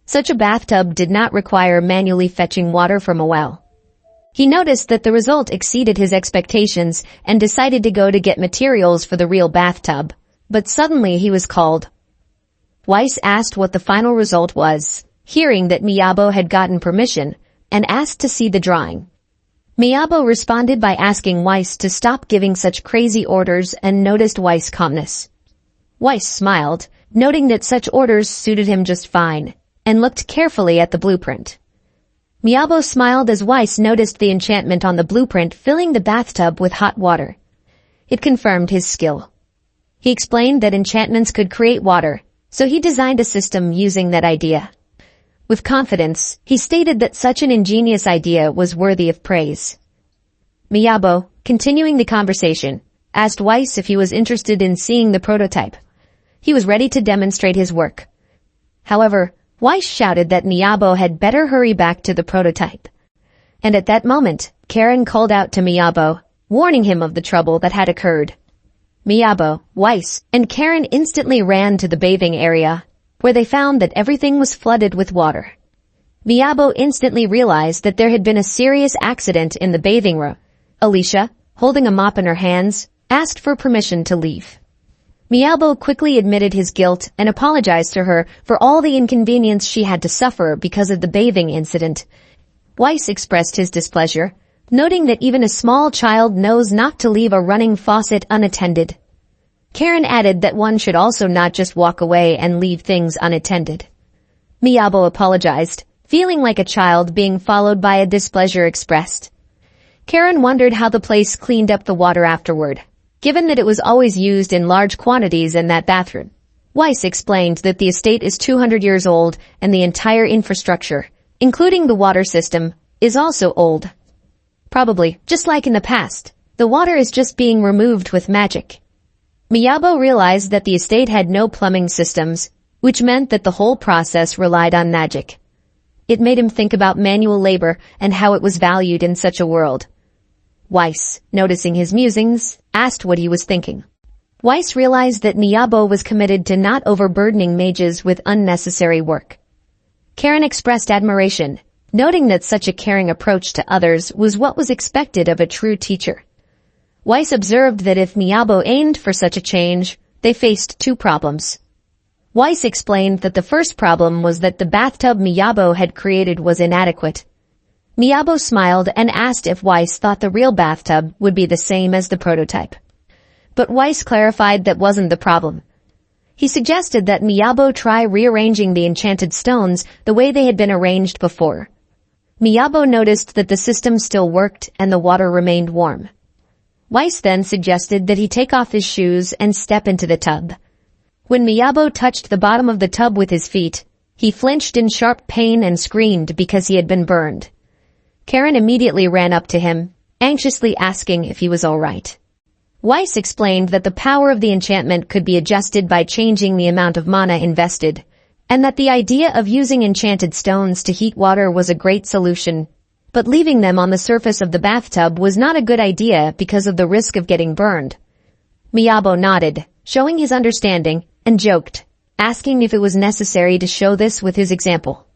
S1: Such a bathtub did not require manually fetching water from a well. He noticed that the result exceeded his expectations and decided to go to get materials for the real bathtub, but suddenly he was called. Weiss asked what the final result was, hearing that Miyabo had gotten permission, and asked to see the drawing. Miyabo responded by asking Weiss to stop giving such crazy orders and noticed Weiss' calmness. Weiss smiled, noting that such orders suited him just fine, and looked carefully at the blueprint. Miyabo smiled as Weiss noticed the enchantment on the blueprint filling the bathtub with hot water. It confirmed his skill. He explained that enchantments could create water, so he designed a system using that idea. With confidence, he stated that such an ingenious idea was worthy of praise. Miyabo, continuing the conversation, asked Weiss if he was interested in seeing the prototype. He was ready to demonstrate his work. However, Weiss shouted that Miyabo had better hurry back to the prototype. And at that moment, Karen called out to Miyabo, warning him of the trouble that had occurred. Miyabo, Weiss, and Karen instantly ran to the bathing area. where they found that everything was flooded with water. Miyabo instantly realized that there had been a serious accident in the bathing room. Alicia, holding a mop in her hands, asked for permission to leave. Miyabo quickly admitted his guilt and apologized to her for all the inconvenience she had to suffer because of the bathing incident. Weiss expressed his displeasure, noting that even a small child knows not to leave a running faucet unattended. Karen added that one should also not just walk away and leave things unattended. Miyabo apologized, feeling like a child being followed by a displeasure expressed. Karen wondered how the place cleaned up the water afterward, given that it was always used in large quantities in that bathroom. Weiss explained that the estate is 200 years old and the entire infrastructure, including the water system, is also old. Probably, just like in the past, the water is just being removed with magic. Miyabo realized that the estate had no plumbing systems, which meant that the whole process relied on magic. It made him think about manual labor and how it was valued in such a world. Weiss, noticing his musings, asked what he was thinking. Weiss realized that Miyabo was committed to not overburdening mages with unnecessary work. Karen expressed admiration, noting that such a caring approach to others was what was expected of a true teacher. Weiss observed that if Miyabo aimed for such a change, they faced two problems. Weiss explained that the first problem was that the bathtub Miyabo had created was inadequate. Miyabo smiled and asked if Weiss thought the real bathtub would be the same as the prototype. But Weiss clarified that wasn't the problem. He suggested that Miyabo try rearranging the enchanted stones the way they had been arranged before. Miyabo noticed that the system still worked and the water remained warm. Weiss then suggested that he take off his shoes and step into the tub. When Miyabo touched the bottom of the tub with his feet, he flinched in sharp pain and screamed because he had been burned. Karen immediately ran up to him, anxiously asking if he was all right. Weiss explained that the power of the enchantment could be adjusted by changing the amount of mana invested, and that the idea of using enchanted stones to heat water was a great solution, but leaving them on the surface of the bathtub was not a good idea because of the risk of getting burned. Miyabo nodded, showing his understanding, and joked, asking if it was necessary to show this with his example.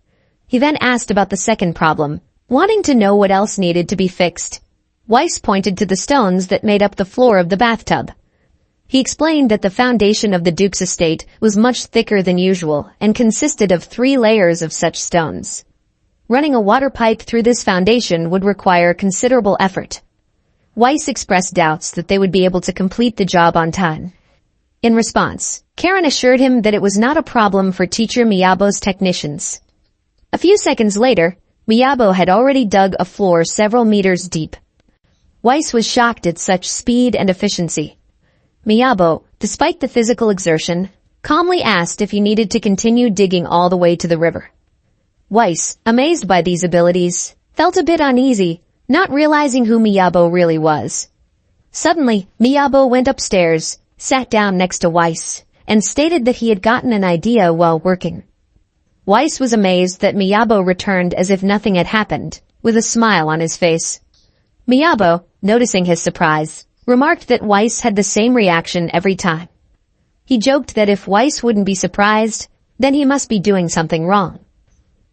S1: He then asked about the second problem, wanting to know what else needed to be fixed. Weiss pointed to the stones that made up the floor of the bathtub. He explained that the foundation of the Duke's estate was much thicker than usual and consisted of 3 layers of such stones. Running a water pipe through this foundation would require considerable effort. Weiss expressed doubts that they would be able to complete the job on time. In response, Karen assured him that it was not a problem for teacher Miyabo's technicians. A few seconds later, Miyabo had already dug a floor several meters deep. Weiss was shocked at such speed and efficiency. Miyabo, despite the physical exertion, calmly asked if he needed to continue digging all the way to the river. Weiss, amazed by these abilities, felt a bit uneasy, not realizing who Miyabo really was. Suddenly, Miyabo went upstairs, sat down next to Weiss, and stated that he had gotten an idea while working. Weiss was amazed that Miyabo returned as if nothing had happened, with a smile on his face. Miyabo, noticing his surprise, remarked that Weiss had the same reaction every time. He joked that if Weiss wouldn't be surprised, then he must be doing something wrong.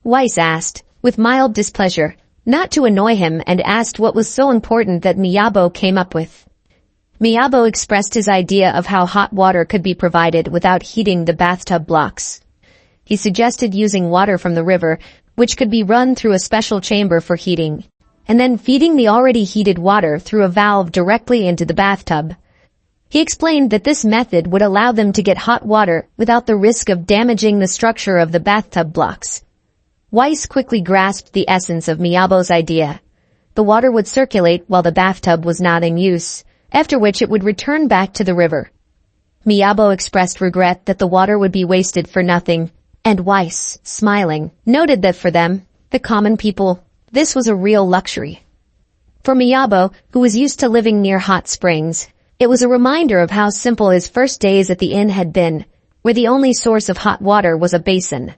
S1: Weiss asked, with mild displeasure, not to annoy him, and asked what was so important that Miyabo came up with. Miyabo expressed his idea of how hot water could be provided without heating the bathtub blocks. He suggested using water from the river, which could be run through a special chamber for heating, and then feeding the already heated water through a valve directly into the bathtub. He explained that this method would allow them to get hot water without the risk of damaging the structure of the bathtub blocks. Weiss quickly grasped the essence of Miyabo's idea. The water would circulate while the bathtub was not in use, after which it would return back to the river. Miyabo expressed regret that the water would be wasted for nothing, and Weiss, smiling, noted that for them, the common people, this was a real luxury. For Miyabo, who was used to living near hot springs, it was a reminder of how simple his first days at the inn had been, where the only source of hot water was a basin.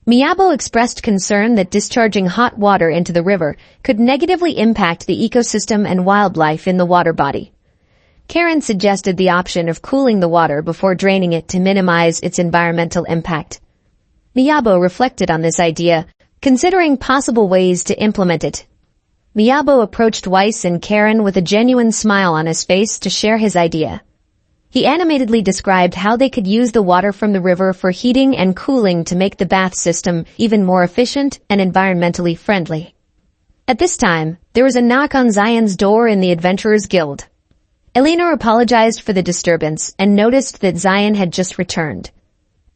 S1: Miyabo expressed concern that discharging hot water into the river could negatively impact the ecosystem and wildlife in the water body. Karen suggested the option of cooling the water before draining it to minimize its environmental impact. Miyabo reflected on this idea, considering possible ways to implement it. Miyabo approached Weiss and Karen with a genuine smile on his face to share his idea. He animatedly described how they could use the water from the river for heating and cooling to make the bath system even more efficient and environmentally friendly. At this time, there was a knock on Zion's door in the Adventurers Guild. Eleanor apologized for the disturbance and noticed that Zion had just returned.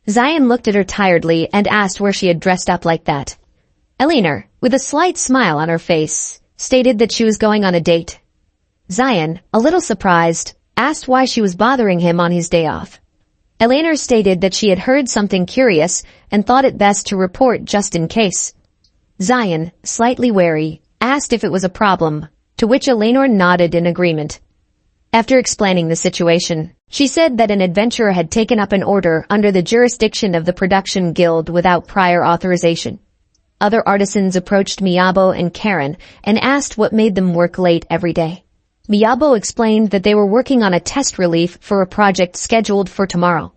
S1: Zion looked at her tiredly and asked where she had dressed up like that. Eleanor, with a slight smile on her face, stated that she was going on a date. Zion, a little surprised, asked why she was bothering him on his day off. Eleanor stated that she had heard something curious and thought it best to report just in case. Zion, slightly wary, asked if it was a problem, to which Eleanor nodded in agreement. After explaining the situation, she said that an adventurer had taken up an order under the jurisdiction of the Production Guild without prior authorization. Other artisans approached Miyabo and Karen and asked what made them work late every day. Miyabo explained that they were working on a test relief for a project scheduled for tomorrow.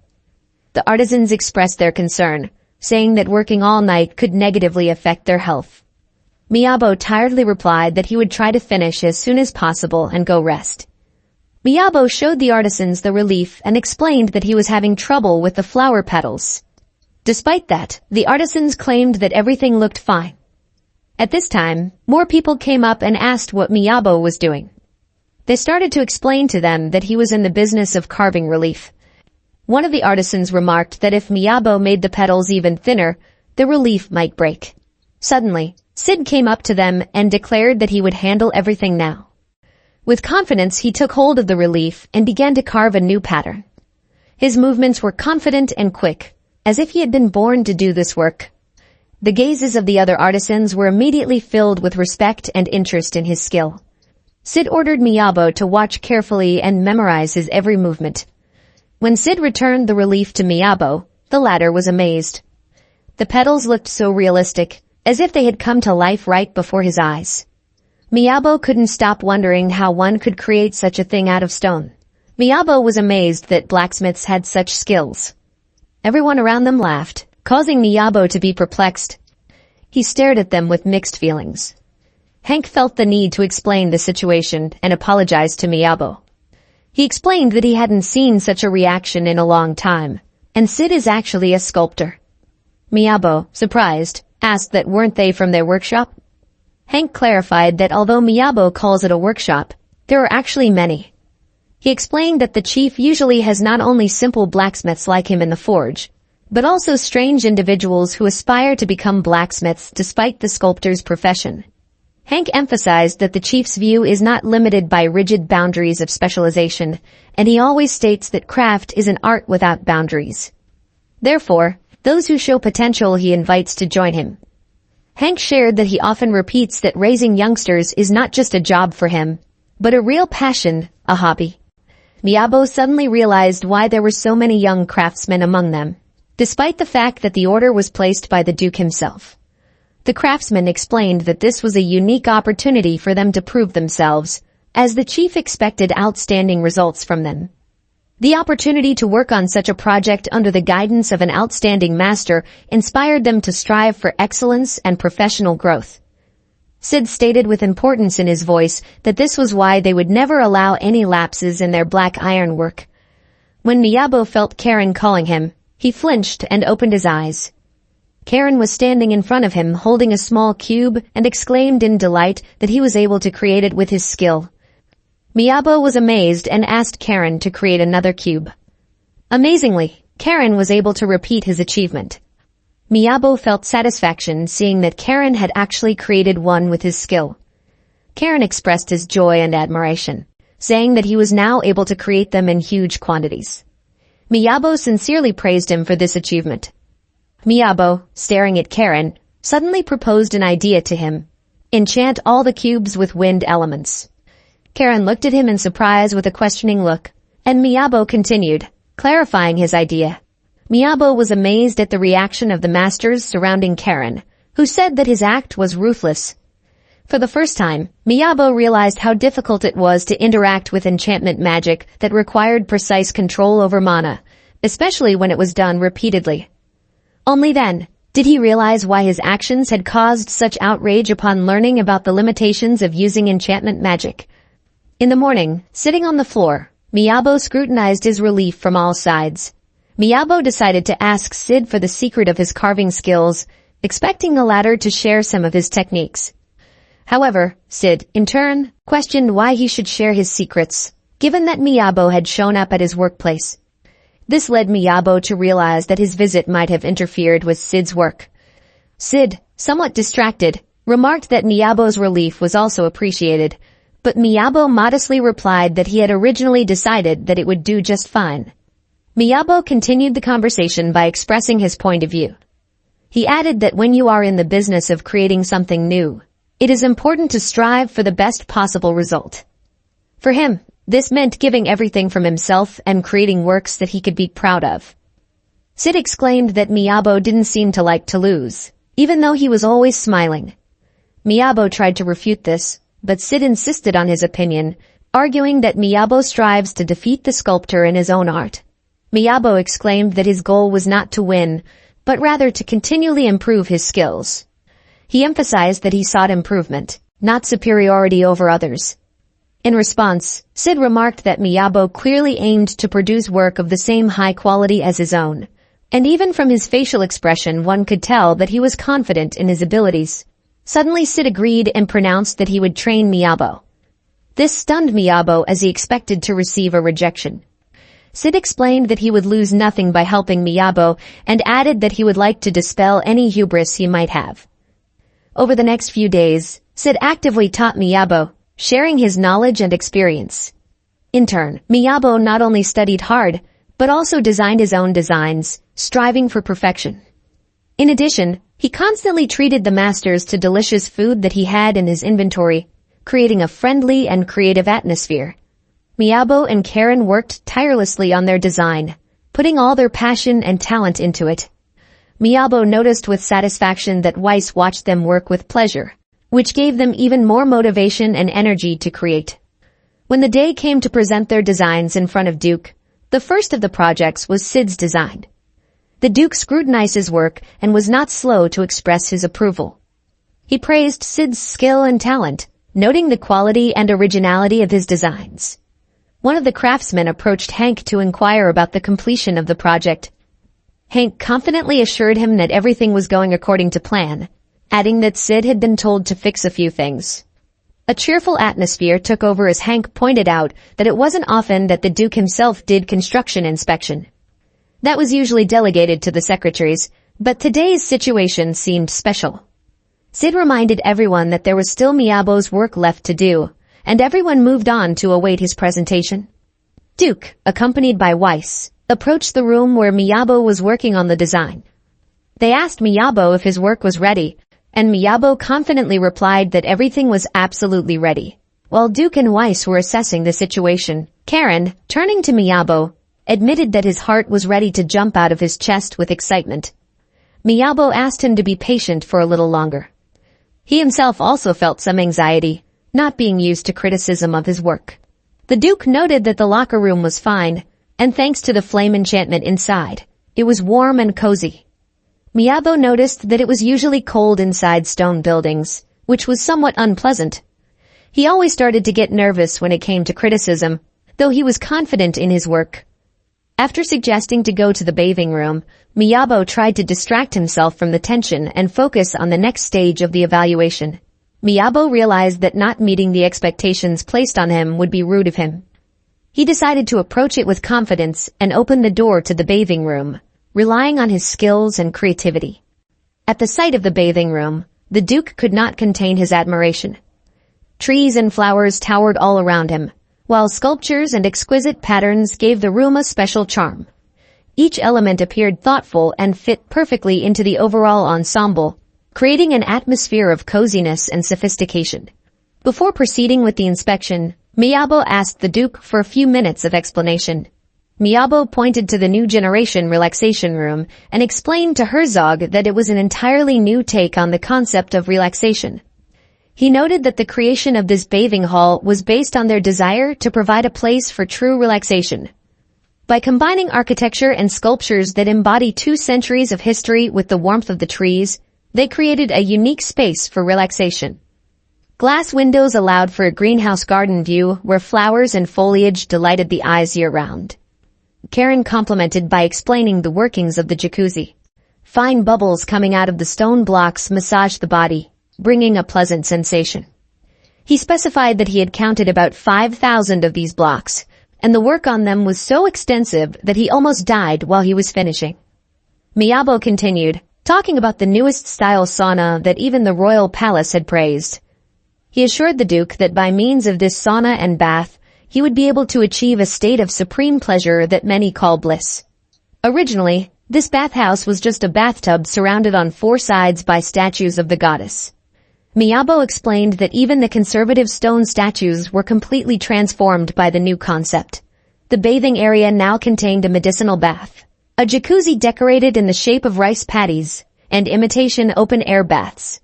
S1: The artisans expressed their concern, saying that working all night could negatively affect their health. Miyabo tiredly replied that he would try to finish as soon as possible and go rest. Miyabo showed the artisans the relief and explained that he was having trouble with the flower petals. Despite that, the artisans claimed that everything looked fine. At this time, more people came up and asked what Miyabo was doing. They started to explain to them that he was in the business of carving relief. One of the artisans remarked that if Miyabo made the petals even thinner, the relief might break. Suddenly, Sid came up to them and declared that he would handle everything now. With confidence, he took hold of the relief and began to carve a new pattern. His movements were confident and quick, as if he had been born to do this work. The gazes of the other artisans were immediately filled with respect and interest in his skill. Sid ordered Miyabo to watch carefully and memorize his every movement. When Sid returned the relief to Miyabo, the latter was amazed. The petals looked so realistic, as if they had come to life right before his eyes. Miyabo couldn't stop wondering how one could create such a thing out of stone. Miyabo was amazed that blacksmiths had such skills. Everyone around them laughed, causing Miyabo to be perplexed. He stared at them with mixed feelings. Hank felt the need to explain the situation and apologized to Miyabo. He explained that he hadn't seen such a reaction in a long time, and Sid is actually a sculptor. Miyabo, surprised, asked that weren't they from their workshop? Hank clarified that although Miyabo calls it a workshop, there are actually many. He explained that the chief usually has not only simple blacksmiths like him in the forge, but also strange individuals who aspire to become blacksmiths despite the sculptor's profession. Hank emphasized that the chief's view is not limited by rigid boundaries of specialization, and he always states that craft is an art without boundaries. Therefore, those who show potential he invites to join him. Hank shared that he often repeats that raising youngsters is not just a job for him, but a real passion, a hobby. Miyabo suddenly realized why there were so many young craftsmen among them, despite the fact that the order was placed by the Duke himself. The craftsman explained that this was a unique opportunity for them to prove themselves, as the chief expected outstanding results from them. The opportunity to work on such a project under the guidance of an outstanding master inspired them to strive for excellence and professional growth. Sid stated with importance in his voice that this was why they would never allow any lapses in their black iron work. When Miyabo felt Karen calling him, he flinched and opened his eyes. Karen was standing in front of him holding a small cube and exclaimed in delight that he was able to create it with his skill. Miyabo was amazed and asked Karen to create another cube. Amazingly, Karen was able to repeat his achievement. Miyabo felt satisfaction seeing that Karen had actually created one with his skill. Karen expressed his joy and admiration, saying that he was now able to create them in huge quantities. Miyabo sincerely praised him for this achievement. Miyabo, staring at Karen, suddenly proposed an idea to him. Enchant all the cubes with wind elements. Karen looked at him in surprise with a questioning look, and Miyabo continued, clarifying his idea. Miyabo was amazed at the reaction of the masters surrounding Karen, who said that his act was ruthless. For the first time, Miyabo realized how difficult it was to interact with enchantment magic that required precise control over mana, especially when it was done repeatedly. Only then did he realize why his actions had caused such outrage upon learning about the limitations of using enchantment magic. In the morning, sitting on the floor, Miyabo scrutinized his relief from all sides. Miyabo decided to ask Sid for the secret of his carving skills, expecting the latter to share some of his techniques. However, Sid, in turn, questioned why he should share his secrets, given that Miyabo had shown up at his workplace. This led Miyabo to realize that his visit might have interfered with Sid's work. Sid, somewhat distracted, remarked that Miyabo's relief was also appreciated, but Miyabo modestly replied that he had originally decided that it would do just fine. Miyabo continued the conversation by expressing his point of view. He added that when you are in the business of creating something new, it is important to strive for the best possible result. For him, this meant giving everything from himself and creating works that he could be proud of. Sid exclaimed that Miyabo didn't seem to like to lose, even though he was always smiling. Miyabo tried to refute this, but Sid insisted on his opinion, arguing that Miyabo strives to defeat the sculptor in his own art. Miyabo exclaimed that his goal was not to win, but rather to continually improve his skills. He emphasized that he sought improvement, not superiority over others. In response, Sid remarked that Miyabo clearly aimed to produce work of the same high quality as his own, and even from his facial expression one could tell that he was confident in his abilities. Suddenly Sid agreed and pronounced that he would train Miyabo. This stunned Miyabo as he expected to receive a rejection. Sid explained that he would lose nothing by helping Miyabo and added that he would like to dispel any hubris he might have. Over the next few days, Sid actively taught Miyabo, sharing his knowledge and experience. In turn, Miyabo not only studied hard, but also designed his own designs, striving for perfection. In addition, he constantly treated the masters to delicious food that he had in his inventory, creating a friendly and creative atmosphere. Miyabo and Karen worked tirelessly on their design, putting all their passion and talent into it. Miyabo noticed with satisfaction that Weiss watched them work with pleasure, which gave them even more motivation and energy to create. When the day came to present their designs in front of Duke, the first of the projects was Sid's design. The Duke scrutinized his work and was not slow to express his approval. He praised Sid's skill and talent, noting the quality and originality of his designs. One of the craftsmen approached Hank to inquire about the completion of the project. Hank confidently assured him that everything was going according to plan, adding that Sid had been told to fix a few things. A cheerful atmosphere took over as Hank pointed out that it wasn't often that the Duke himself did construction inspection. That was usually delegated to the secretaries, but today's situation seemed special. Sid reminded everyone that there was still Miyabo's work left to do, and everyone moved on to await his presentation. Duke, accompanied by Weiss, approached the room where Miyabo was working on the design. They asked Miyabo if his work was ready, and Miyabo confidently replied that everything was absolutely ready. While Duke and Weiss were assessing the situation, Karen, turning to Miyabo, admitted that his heart was ready to jump out of his chest with excitement. Miyabo asked him to be patient for a little longer. He himself also felt some anxiety, not being used to criticism of his work. The Duke noted that the locker room was fine, and thanks to the flame enchantment inside, it was warm and cozy. Miyabo noticed that it was usually cold inside stone buildings, which was somewhat unpleasant. He always started to get nervous when it came to criticism, though he was confident in his work. After suggesting to go to the bathing room, Miyabo tried to distract himself from the tension and focus on the next stage of the evaluation. Miyabo realized that not meeting the expectations placed on him would be rude of him. He decided to approach it with confidence and open the door to the bathing room, relying on his skills and creativity. At the sight of the bathing room, the Duke could not contain his admiration. Trees and flowers towered all around him, while sculptures and exquisite patterns gave the room a special charm. Each element appeared thoughtful and fit perfectly into the overall ensemble, creating an atmosphere of coziness and sophistication. Before proceeding with the inspection, Miyabo asked the Duke for a few minutes of explanation. Miyabo pointed to the new generation relaxation room and explained to Herzog that it was an entirely new take on the concept of relaxation. He noted that the creation of this bathing hall was based on their desire to provide a place for true relaxation. By combining architecture and sculptures that embody 2 centuries of history with the warmth of the trees, they created a unique space for relaxation. Glass windows allowed for a greenhouse garden view where flowers and foliage delighted the eyes year-round. Karen complimented by explaining the workings of the jacuzzi. Fine bubbles coming out of the stone blocks massaged the body, bringing a pleasant sensation. He specified that he had counted about 5,000 of these blocks, and the work on them was so extensive that he almost died while he was finishing. Miyabo continued, talking about the newest style sauna that even the royal palace had praised. He assured the Duke that by means of this sauna and bath, he would be able to achieve a state of supreme pleasure that many call bliss. Originally, this bathhouse was just a bathtub surrounded on 4 sides by statues of the goddess. Miyabo explained that even the conservative stone statues were completely transformed by the new concept. The bathing area now contained a medicinal bath, a jacuzzi decorated in the shape of rice paddies, and imitation open-air baths.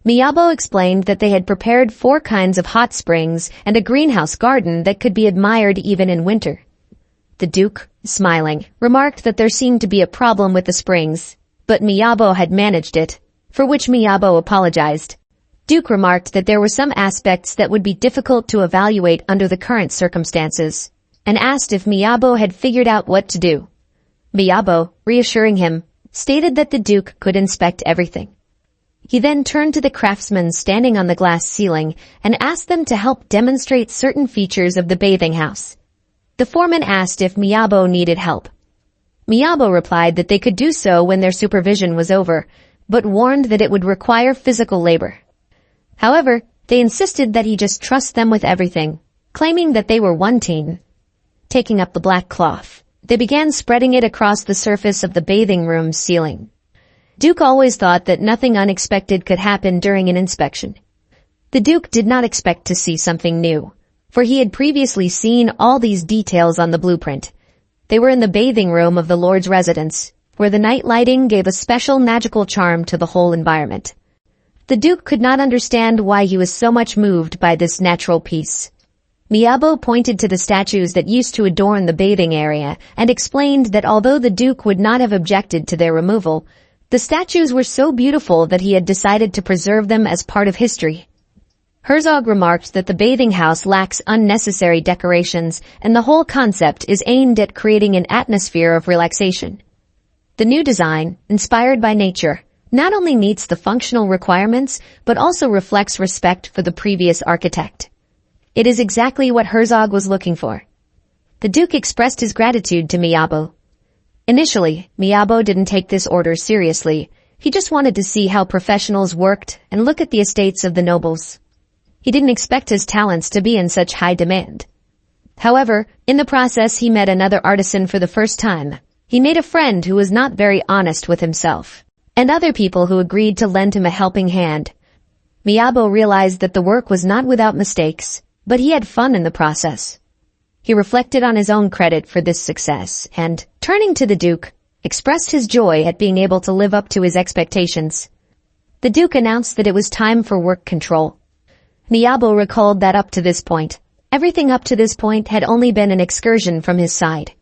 S1: Miyabo explained that they had prepared 4 kinds of hot springs and a greenhouse garden that could be admired even in winter. The Duke, smiling, remarked that there seemed to be a problem with the springs, but Miyabo had managed it, for which Miyabo apologized. Duke remarked that there were some aspects that would be difficult to evaluate under the current circumstances, and asked if Miyabo had figured out what to do. Miyabo, reassuring him, stated that the Duke could inspect everything. He then turned to the craftsmen standing on the glass ceiling and asked them to help demonstrate certain features of the bathing house. The foreman asked if Miyabo needed help. Miyabo replied that they could do so when their supervision was over, but warned that it would require physical labor. However, they insisted that he just trust them with everything, claiming that they were one team. Taking up the black cloth, they began spreading it across the surface of the bathing room's ceiling. Duke always thought that nothing unexpected could happen during an inspection. The Duke did not expect to see something new, for he had previously seen all these details on the blueprint. They were in the bathing room of the Lord's residence, where the night lighting gave a special magical charm to the whole environment. The Duke could not understand why he was so much moved by this natural piece. Miyabo pointed to the statues that used to adorn the bathing area and explained that although the Duke would not have objected to their removal, the statues were so beautiful that he had decided to preserve them as part of history. Herzog remarked that the bathing house lacks unnecessary decorations and the whole concept is aimed at creating an atmosphere of relaxation. The new design, inspired by nature, not only meets the functional requirements but also reflects respect for the previous architect. It is exactly what Herzog was looking for. The Duke expressed his gratitude to Miyabo. Initially, Miyabo didn't take this order seriously. He just wanted to see how professionals worked and look at the estates of the nobles. He didn't expect his talents to be in such high demand. However, in the process he met another artisan for the first time. He made a friend who was not very honest with himself, and other people who agreed to lend him a helping hand. Miyabo realized that the work was not without mistakes, but he had fun in the process. He reflected on his own credit for this success and, turning to the Duke, expressed his joy at being able to live up to his expectations. The Duke announced that it was time for work control. Miyabo recalled that up to this point, everything up to this point had only been an excursion from his side.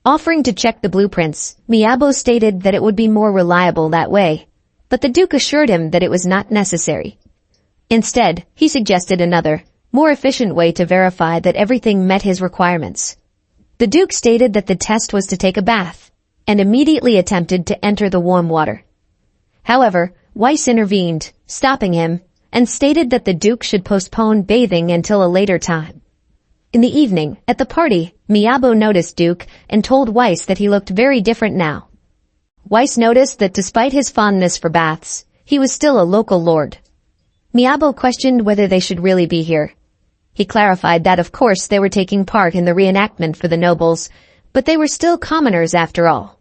S1: Offering to check the blueprints, Miyabo stated that it would be more reliable that way, but the Duke assured him that it was not necessary. Instead, he suggested another, more efficient way to verify that everything met his requirements. The Duke stated that the test was to take a bath, and immediately attempted to enter the warm water. However, Weiss intervened, stopping him, and stated that the Duke should postpone bathing until a later time. In the evening, at the party, Miyabo noticed Duke and told Weiss that he looked very different now. Weiss noticed that despite his fondness for baths, he was still a local lord. Miyabo questioned whether they should really be here. He clarified that of course they were taking part in the reenactment for the nobles, but they were still commoners after all.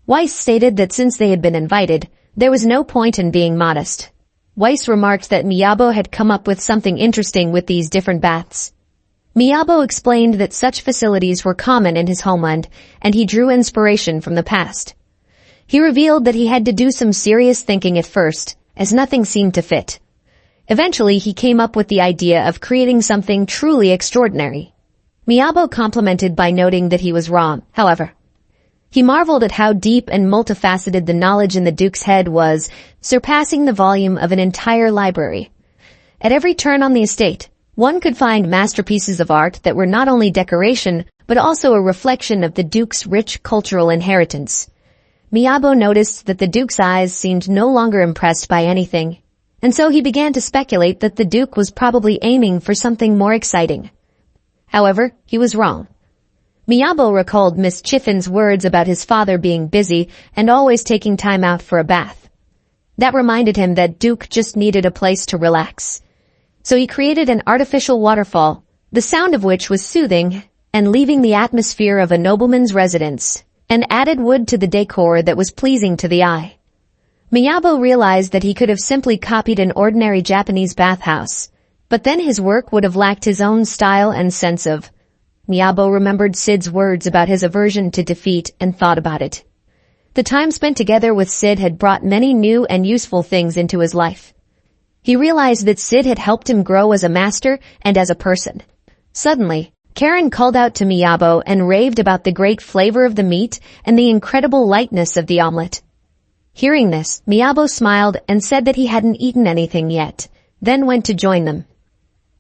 S1: Weiss stated that since they had been invited, there was no point in being modest. Weiss remarked that Miyabo had come up with something interesting with these different baths. Miyabo explained that such facilities were common in his homeland, and he drew inspiration from the past. He revealed that he had to do some serious thinking at first, as nothing seemed to fit. Eventually, he came up with the idea of creating something truly extraordinary. Miyabo complimented by noting that he was wrong, however. He marveled at how deep and multifaceted the knowledge in the Duke's head was, surpassing the volume of an entire library. At every turn on the estate, one could find masterpieces of art that were not only decoration, but also a reflection of the Duke's rich cultural inheritance. Miyabo noticed that the Duke's eyes seemed no longer impressed by anything, and so he began to speculate that the Duke was probably aiming for something more exciting. However, he was wrong. Miyabo recalled Miss Chiffin's words about his father being busy and always taking time out for a bath. That reminded him that Duke just needed a place to relax. So he created an artificial waterfall, the sound of which was soothing and leaving the atmosphere of a nobleman's residence, and added wood to the decor that was pleasing to the eye. Miyabo realized that he could have simply copied an ordinary Japanese bathhouse, but then his work would have lacked his own style and sense of. Miyabo remembered Sid's words about his aversion to defeat and thought about it. The time spent together with Sid had brought many new and useful things into his life. He realized that Sid had helped him grow as a master and as a person. Suddenly, Karen called out to Miyabo and raved about the great flavor of the meat and the incredible lightness of the omelet. Hearing this, Miyabo smiled and said that he hadn't eaten anything yet, then went to join them.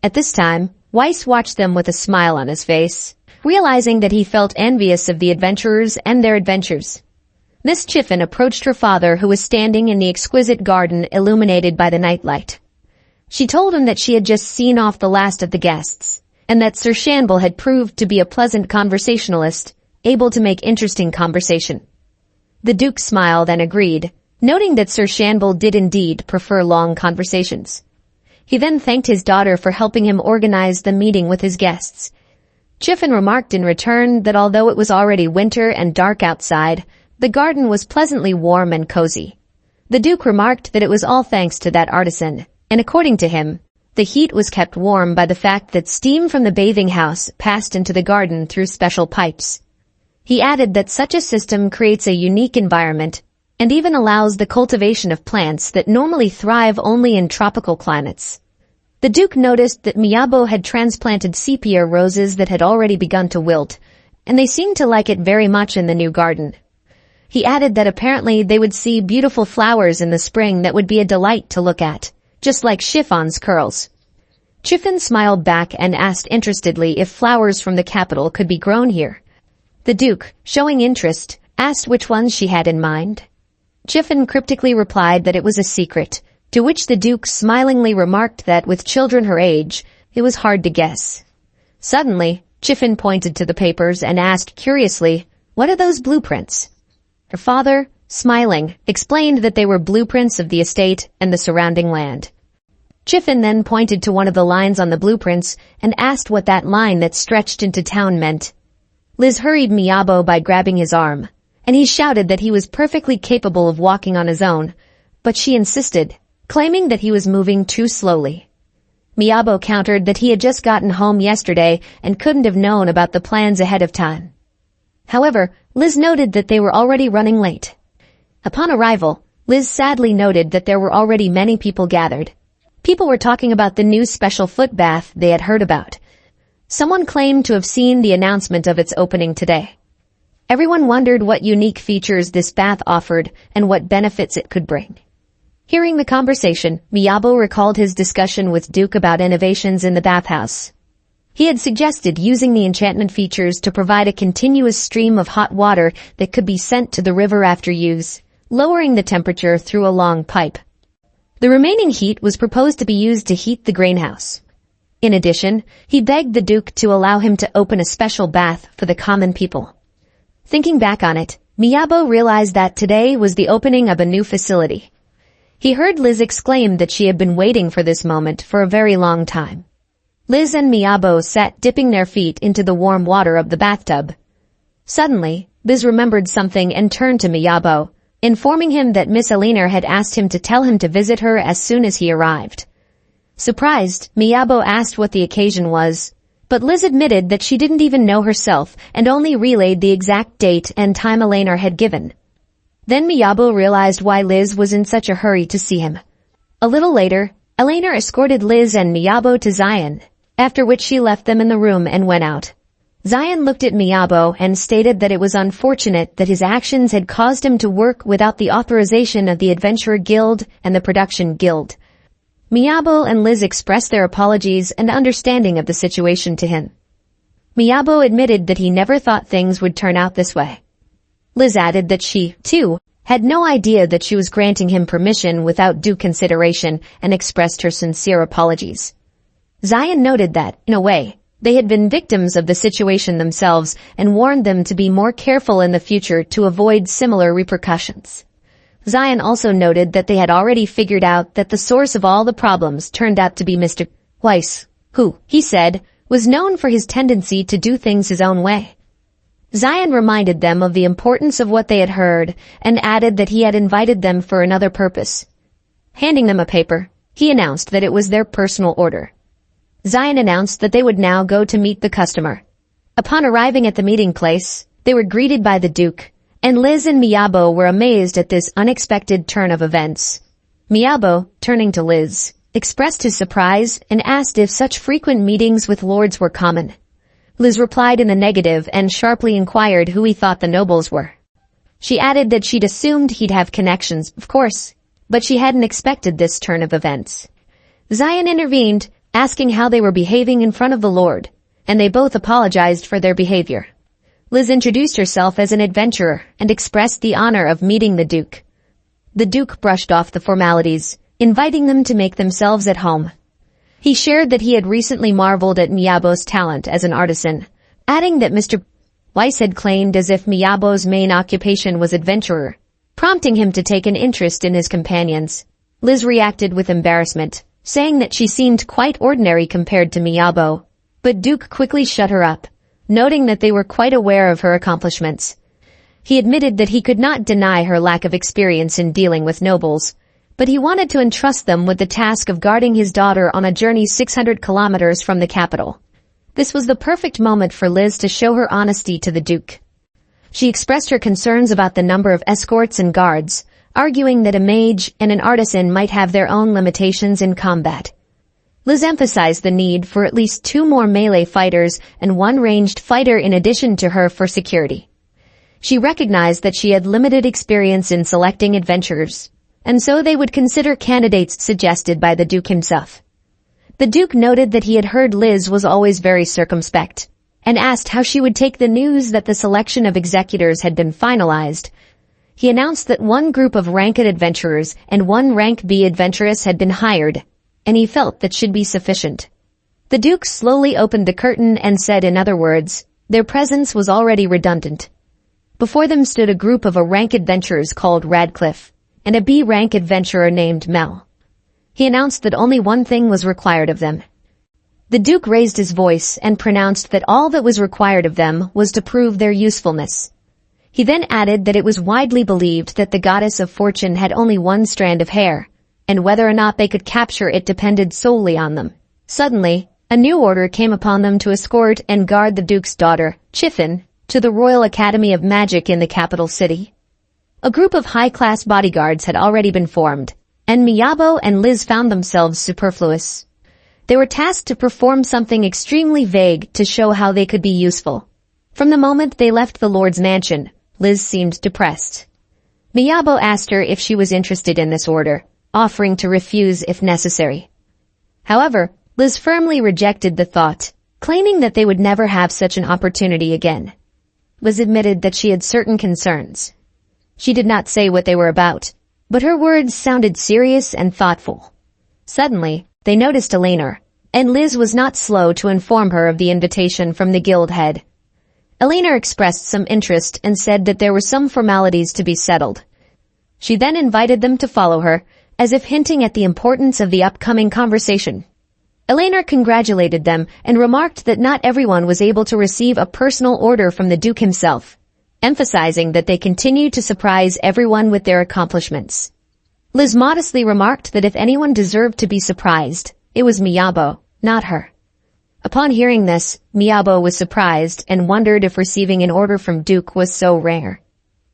S1: At this time, Weiss watched them with a smile on his face, realizing that he felt envious of the adventurers and their adventures. Miss Chiffin approached her father, who was standing in the exquisite garden illuminated by the nightlight. She told him that she had just seen off the last of the guests, and that Sir Shanbel had proved to be a pleasant conversationalist, able to make interesting conversation. The Duke smiled and agreed, noting that Sir Shanbel did indeed prefer long conversations. He then thanked his daughter for helping him organize the meeting with his guests. Chiffin remarked in return that although it was already winter and dark outside, the garden was pleasantly warm and cozy. The Duke remarked that it was all thanks to that artisan, and according to him, the heat was kept warm by the fact that steam from the bathing house passed into the garden through special pipes. He added that such a system creates a unique environment and even allows the cultivation of plants that normally thrive only in tropical climates. The Duke noticed that Miyabo had transplanted sepia roses that had already begun to wilt, and they seemed to like it very much in the new garden. He added that apparently they would see beautiful flowers in the spring that would be a delight to look at, just like Chiffon's curls. Chiffin smiled back and asked interestedly if flowers from the capital could be grown here. The Duke, showing interest, asked which ones she had in mind. Chiffin cryptically replied that it was a secret, to which the Duke smilingly remarked that with children her age, it was hard to guess. Suddenly, Chiffin pointed to the papers and asked curiously, "What are those blueprints?" Her father, smiling, explained that they were blueprints of the estate and the surrounding land. Chiffin then pointed to one of the lines on the blueprints and asked what that line that stretched into town meant. Liz hurried Miyabo by grabbing his arm, and he shouted that he was perfectly capable of walking on his own, but she insisted, claiming that he was moving too slowly. Miyabo countered that he had just gotten home yesterday and couldn't have known about the plans ahead of time. However, Liz noted that they were already running late. Upon arrival, Liz sadly noted that there were already many people gathered. People were talking about the new special foot bath they had heard about. Someone claimed to have seen the announcement of its opening today. Everyone wondered what unique features this bath offered and what benefits it could bring. Hearing the conversation, Miyabo recalled his discussion with Duke about innovations in the bathhouse. He had suggested using the enchantment features to provide a continuous stream of hot water that could be sent to the river after use, lowering the temperature through a long pipe. The remaining heat was proposed to be used to heat the greenhouse. In addition, he begged the Duke to allow him to open a special bath for the common people. Thinking back on it, Miyabo realized that today was the opening of a new facility. He heard Liz exclaim that she had been waiting for this moment for a very long time. Liz and Miyabo sat dipping their feet into the warm water of the bathtub. Suddenly, Liz remembered something and turned to Miyabo, informing him that Miss Alina had asked him to tell him to visit her as soon as he arrived. Surprised, Miyabo asked what the occasion was, but Liz admitted that she didn't even know herself and only relayed the exact date and time Alina had given. Then Miyabo realized why Liz was in such a hurry to see him. A little later, Alina escorted Liz and Miyabo to Zion, after which she left them in the room and went out. Zion looked at Miyabo and stated that it was unfortunate that his actions had caused him to work without the authorization of the Adventurer Guild and the Production Guild. Miyabo and Liz expressed their apologies and understanding of the situation to him. Miyabo admitted that he never thought things would turn out this way. Liz added that she, too, had no idea that she was granting him permission without due consideration and expressed her sincere apologies. Zion noted that, in a way, they had been victims of the situation themselves and warned them to be more careful in the future to avoid similar repercussions. Zion also noted that they had already figured out that the source of all the problems turned out to be Mr. Weiss, who, he said, was known for his tendency to do things his own way. Zion reminded them of the importance of what they had heard and added that he had invited them for another purpose. Handing them a paper, he announced that it was their personal order. Zion announced that they would now go to meet the customer. Upon arriving at the meeting place, they were greeted by the Duke, and Liz and Miyabo were amazed at this unexpected turn of events. Miyabo, turning to Liz, expressed his surprise and asked if such frequent meetings with lords were common. Liz replied in the negative and sharply inquired who he thought the nobles were. She added that she'd assumed he'd have connections, of course, but she hadn't expected this turn of events. Zion intervened, asking how they were behaving in front of the Lord, and they both apologized for their behavior. Liz introduced herself as an adventurer and expressed the honor of meeting the Duke. The Duke brushed off the formalities, inviting them to make themselves at home. He shared that he had recently marveled at Miyabo's talent as an artisan, adding that Mr. Weiss had claimed as if Miyabo's main occupation was adventurer, prompting him to take an interest in his companions. Liz reacted with embarrassment, saying that she seemed quite ordinary compared to Miyabo, but Duke quickly shut her up, noting that they were quite aware of her accomplishments. He admitted that he could not deny her lack of experience in dealing with nobles, but he wanted to entrust them with the task of guarding his daughter on a journey 600 kilometers from the capital. This was the perfect moment for Liz to show her honesty to the Duke. She expressed her concerns about the number of escorts and guards, arguing that a mage and an artisan might have their own limitations in combat. Liz emphasized the need for at least 2 more melee fighters and 1 ranged fighter in addition to her for security. She recognized that she had limited experience in selecting adventurers, and so they would consider candidates suggested by the Duke himself. The Duke noted that he had heard Liz was always very circumspect, and asked how she would take the news that the selection of executors had been finalized. He announced that 1 group of ranked adventurers and 1 rank B adventuress had been hired, and he felt that should be sufficient. The Duke slowly opened the curtain and said, in other words, their presence was already redundant. Before them stood a group of A-rank adventurers called Radcliffe, and a B-rank adventurer named Mel. He announced that only 1 thing was required of them. The Duke raised his voice and pronounced that all that was required of them was to prove their usefulness. He then added that it was widely believed that the goddess of fortune had only 1 strand of hair, and whether or not they could capture it depended solely on them. Suddenly, a new order came upon them to escort and guard the Duke's daughter, Chiffin, to the Royal Academy of Magic in the capital city. A group of high-class bodyguards had already been formed, and Miyabo and Liz found themselves superfluous. They were tasked to perform something extremely vague to show how they could be useful. From the moment they left the Lord's mansion, Liz seemed depressed. Miyabo asked her if she was interested in this order, offering to refuse if necessary. However, Liz firmly rejected the thought, claiming that they would never have such an opportunity again. Liz admitted that she had certain concerns. She did not say what they were about, but her words sounded serious and thoughtful. Suddenly, they noticed Elena, and Liz was not slow to inform her of the invitation from the guild head. Elena expressed some interest and said that there were some formalities to be settled. She then invited them to follow her, as if hinting at the importance of the upcoming conversation. Elena congratulated them and remarked that not everyone was able to receive a personal order from the Duke himself, emphasizing that they continued to surprise everyone with their accomplishments. Liz modestly remarked that if anyone deserved to be surprised, it was Miyabo, not her. Upon hearing this, Miyabo was surprised and wondered if receiving an order from Duke was so rare.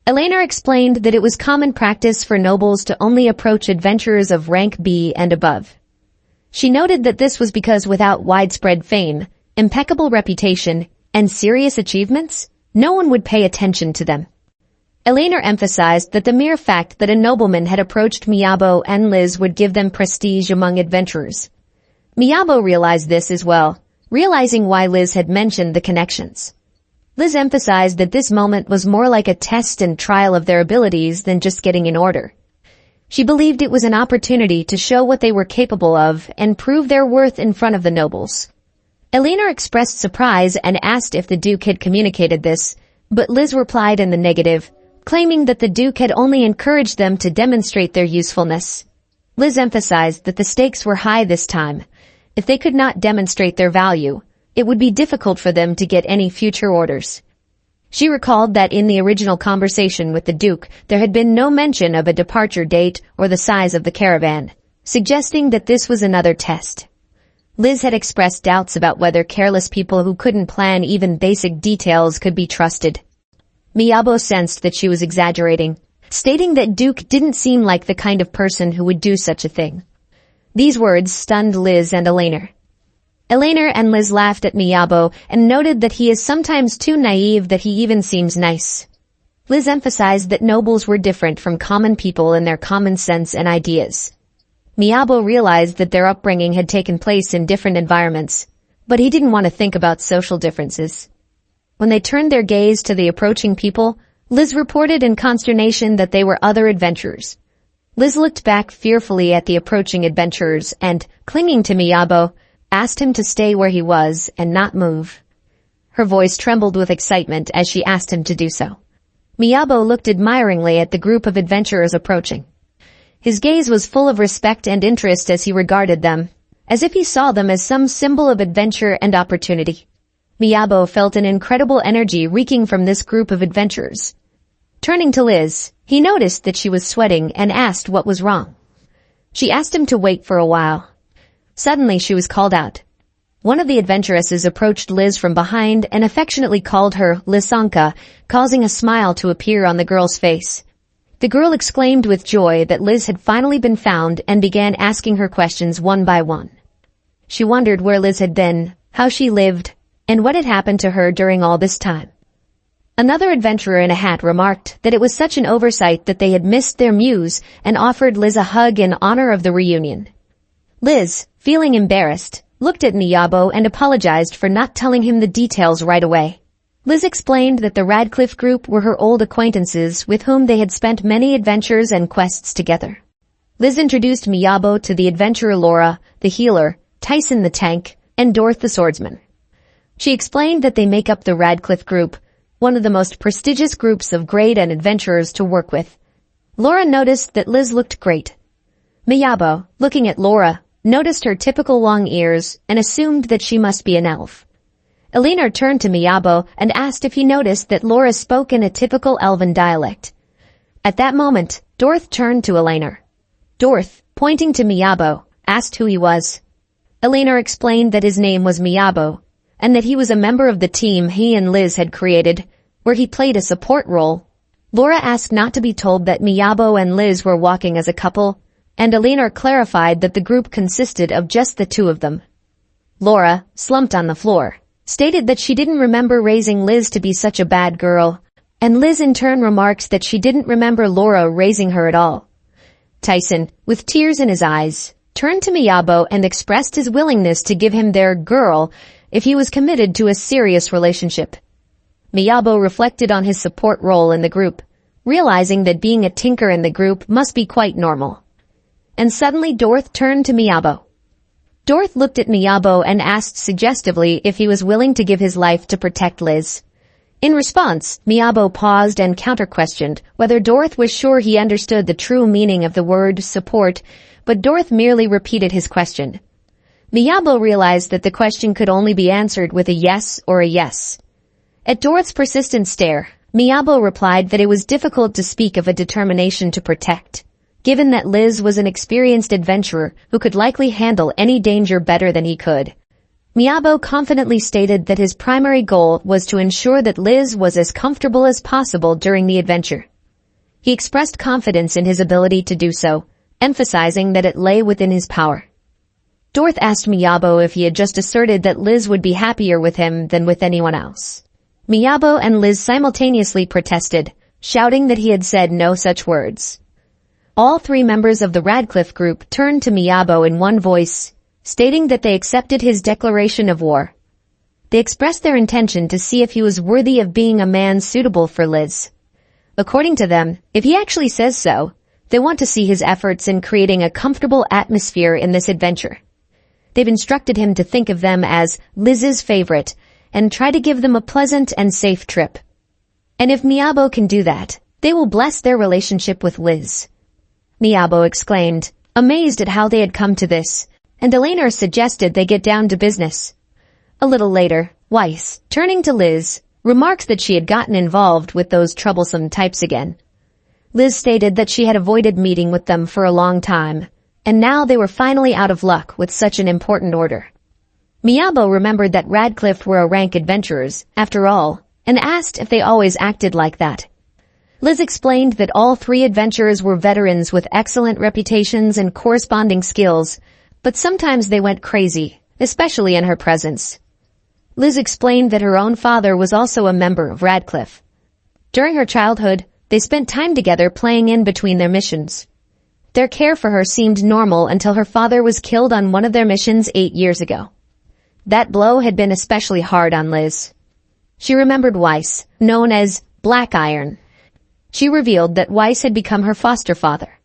S1: Elena explained that it was common practice for nobles to only approach adventurers of rank B and above. She noted that this was because without widespread fame, impeccable reputation, and serious achievements, no one would pay attention to them. Elena emphasized that the mere fact that a nobleman had approached Miyabo and Liz would give them prestige among adventurers. Miyabo realized this as well, realizing why Liz had mentioned the connections. Liz emphasized that this moment was more like a test and trial of their abilities than just getting in order. She believed it was an opportunity to show what they were capable of and prove their worth in front of the nobles. Elena expressed surprise and asked if the Duke had communicated this, but Liz replied in the negative, claiming that the Duke had only encouraged them to demonstrate their usefulness. Liz emphasized that the stakes were high this time. If they could not demonstrate their value, it would be difficult for them to get any future orders. She recalled that in the original conversation with the Duke, there had been no mention of a departure date or the size of the caravan, suggesting that this was another test. Liz had expressed doubts about whether careless people who couldn't plan even basic details could be trusted. Miyabo sensed that she was exaggerating, stating that Duke didn't seem like the kind of person who would do such a thing. These words stunned Liz and Elena. Elena and Liz laughed at Miyabo and noted that he is sometimes too naive that he even seems nice. Liz emphasized that nobles were different from common people in their common sense and ideas. Miyabo realized that their upbringing had taken place in different environments, but he didn't want to think about social differences. When they turned their gaze to the approaching people, Liz reported in consternation that they were other adventurers. Liz looked back fearfully at the approaching adventurers and, clinging to Miyabo, asked him to stay where he was and not move. Her voice trembled with excitement as she asked him to do so. Miyabo looked admiringly at the group of adventurers approaching. His gaze was full of respect and interest as he regarded them, as if he saw them as some symbol of adventure and opportunity. Miyabo felt an incredible energy reeking from this group of adventurers. Turning to Liz, he noticed that she was sweating and asked what was wrong. She asked him to wait for a while. Suddenly she was called out. One of the adventuresses approached Liz from behind and affectionately called her Lisanka, causing a smile to appear on the girl's face. The girl exclaimed with joy that Liz had finally been found and began asking her questions one by one. She wondered where Liz had been, how she lived, and what had happened to her during all this time. Another adventurer in a hat remarked that it was such an oversight that they had missed their muse and offered Liz a hug in honor of the reunion. Liz, feeling embarrassed, looked at Miyabo and apologized for not telling him the details right away. Liz explained that the Radcliffe group were her old acquaintances with whom they had spent many adventures and quests together. Liz introduced Miyabo to the adventurer Laura, the healer, Tyson the tank, and Dorth the swordsman. She explained that they make up the Radcliffe group, one of the most prestigious groups of grade and adventurers to work with. Laura noticed that Liz looked great. Miyabo, looking at Laura, noticed her typical long ears and assumed that she must be an elf. Elena turned to Miyabo and asked if he noticed that Laura spoke in a typical elven dialect. At that moment, Dorth turned to Elena. Dorth, pointing to Miyabo, asked who he was. Elena explained that his name was Miyabo, and that he was a member of the team he and Liz had created, where he played a support role. Laura asked not to be told that Miyabo and Liz were walking as a couple, and Elena clarified that the group consisted of just the two of them. Laura, slumped on the floor, stated that she didn't remember raising Liz to be such a bad girl, and Liz in turn remarked that she didn't remember Laura raising her at all. Tyson, with tears in his eyes, turned to Miyabo and expressed his willingness to give him their girl if he was committed to a serious relationship. Miyabo reflected on his support role in the group, realizing that being a tinker in the group must be quite normal. And suddenly Dorth turned to Miyabo. Dorth looked at Miyabo and asked suggestively if he was willing to give his life to protect Liz. In response, Miyabo paused and counter-questioned whether Dorth was sure he understood the true meaning of the word support, but Dorth merely repeated his question. Miyabo realized that the question could only be answered with a yes or a yes. At Dorth's persistent stare, Miyabo replied that it was difficult to speak of a determination to protect, given that Liz was an experienced adventurer who could likely handle any danger better than he could. Miyabo confidently stated that his primary goal was to ensure that Liz was as comfortable as possible during the adventure. He expressed confidence in his ability to do so, emphasizing that it lay within his power. Dorth asked Miyabo if he had just asserted that Liz would be happier with him than with anyone else. Miyabo and Liz simultaneously protested, shouting that he had said no such words. All three members of the Radcliffe group turned to Miyabo in one voice, stating that they accepted his declaration of war. They expressed their intention to see if he was worthy of being a man suitable for Liz. According to them, if he actually says so, they want to see his efforts in creating a comfortable atmosphere in this adventure. They've instructed him to think of them as Liz's favorite and try to give them a pleasant and safe trip. And if Miyabo can do that, they will bless their relationship with Liz. Miyabo exclaimed, amazed at how they had come to this, and Eleanor suggested they get down to business. A little later, Weiss, turning to Liz, remarked that she had gotten involved with those troublesome types again. Liz stated that she had avoided meeting with them for a long time, and now they were finally out of luck with such an important order. Miyabo remembered that Radcliffe were a rank adventurers, after all, and asked if they always acted like that. Liz explained that all three adventurers were veterans with excellent reputations and corresponding skills, but sometimes they went crazy, especially in her presence. Liz explained that her own father was also a member of Radcliffe. During her childhood, they spent time together playing in between their missions. Their care for her seemed normal until her father was killed on one of their missions 8 years ago. That blow had been especially hard on Liz. She remembered Weiss, known as Black Iron. She revealed that Weiss had become her foster father.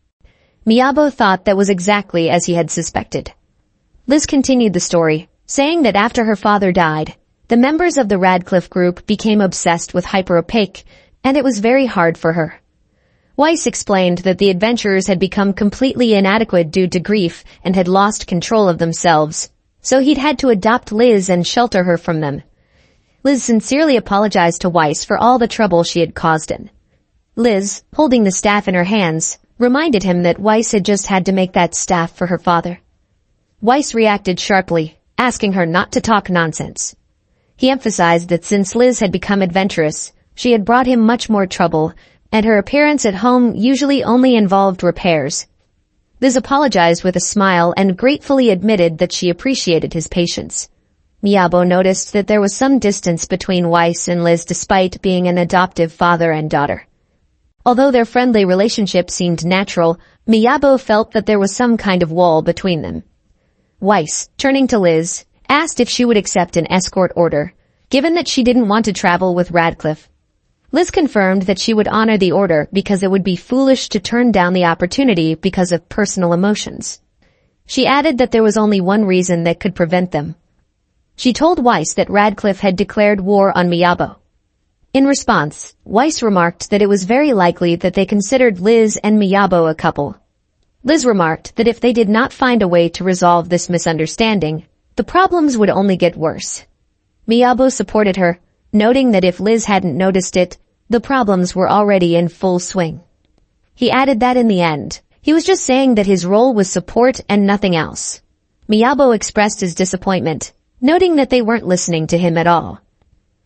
S1: Miyabo thought that was exactly as he had suspected. Liz continued the story, saying that after her father died, the members of the Radcliffe group became obsessed with hyper-opaque, and it was very hard for her. Weiss explained that the adventurers had become completely inadequate due to grief and had lost control of themselves, so he'd had to adopt Liz and shelter her from them. Liz sincerely apologized to Weiss for all the trouble she had caused him. Liz, holding the staff in her hands, reminded him that Weiss had just had to make that staff for her father. Weiss reacted sharply, asking her not to talk nonsense. He emphasized that since Liz had become adventurous, she had brought him much more trouble, and her appearance at home usually only involved repairs. Liz apologized with a smile and gratefully admitted that she appreciated his patience. Miyabo noticed that there was some distance between Weiss and Liz despite being an adoptive father and daughter. Although their friendly relationship seemed natural, Miyabo felt that there was some kind of wall between them. Weiss, turning to Liz, asked if she would accept an escort order, given that she didn't want to travel with Radcliffe. Liz confirmed that she would honor the order because it would be foolish to turn down the opportunity because of personal emotions. She added that there was only one reason that could prevent them. She told Weiss that Radcliffe had declared war on Miyabo. In response, Weiss remarked that it was very likely that they considered Liz and Miyabo a couple. Liz remarked that if they did not find a way to resolve this misunderstanding, the problems would only get worse. Miyabo supported her, noting that if Liz hadn't noticed it, the problems were already in full swing. He added that in the end, he was just saying that his role was support and nothing else. Miyabo expressed his disappointment, noting that they weren't listening to him at all.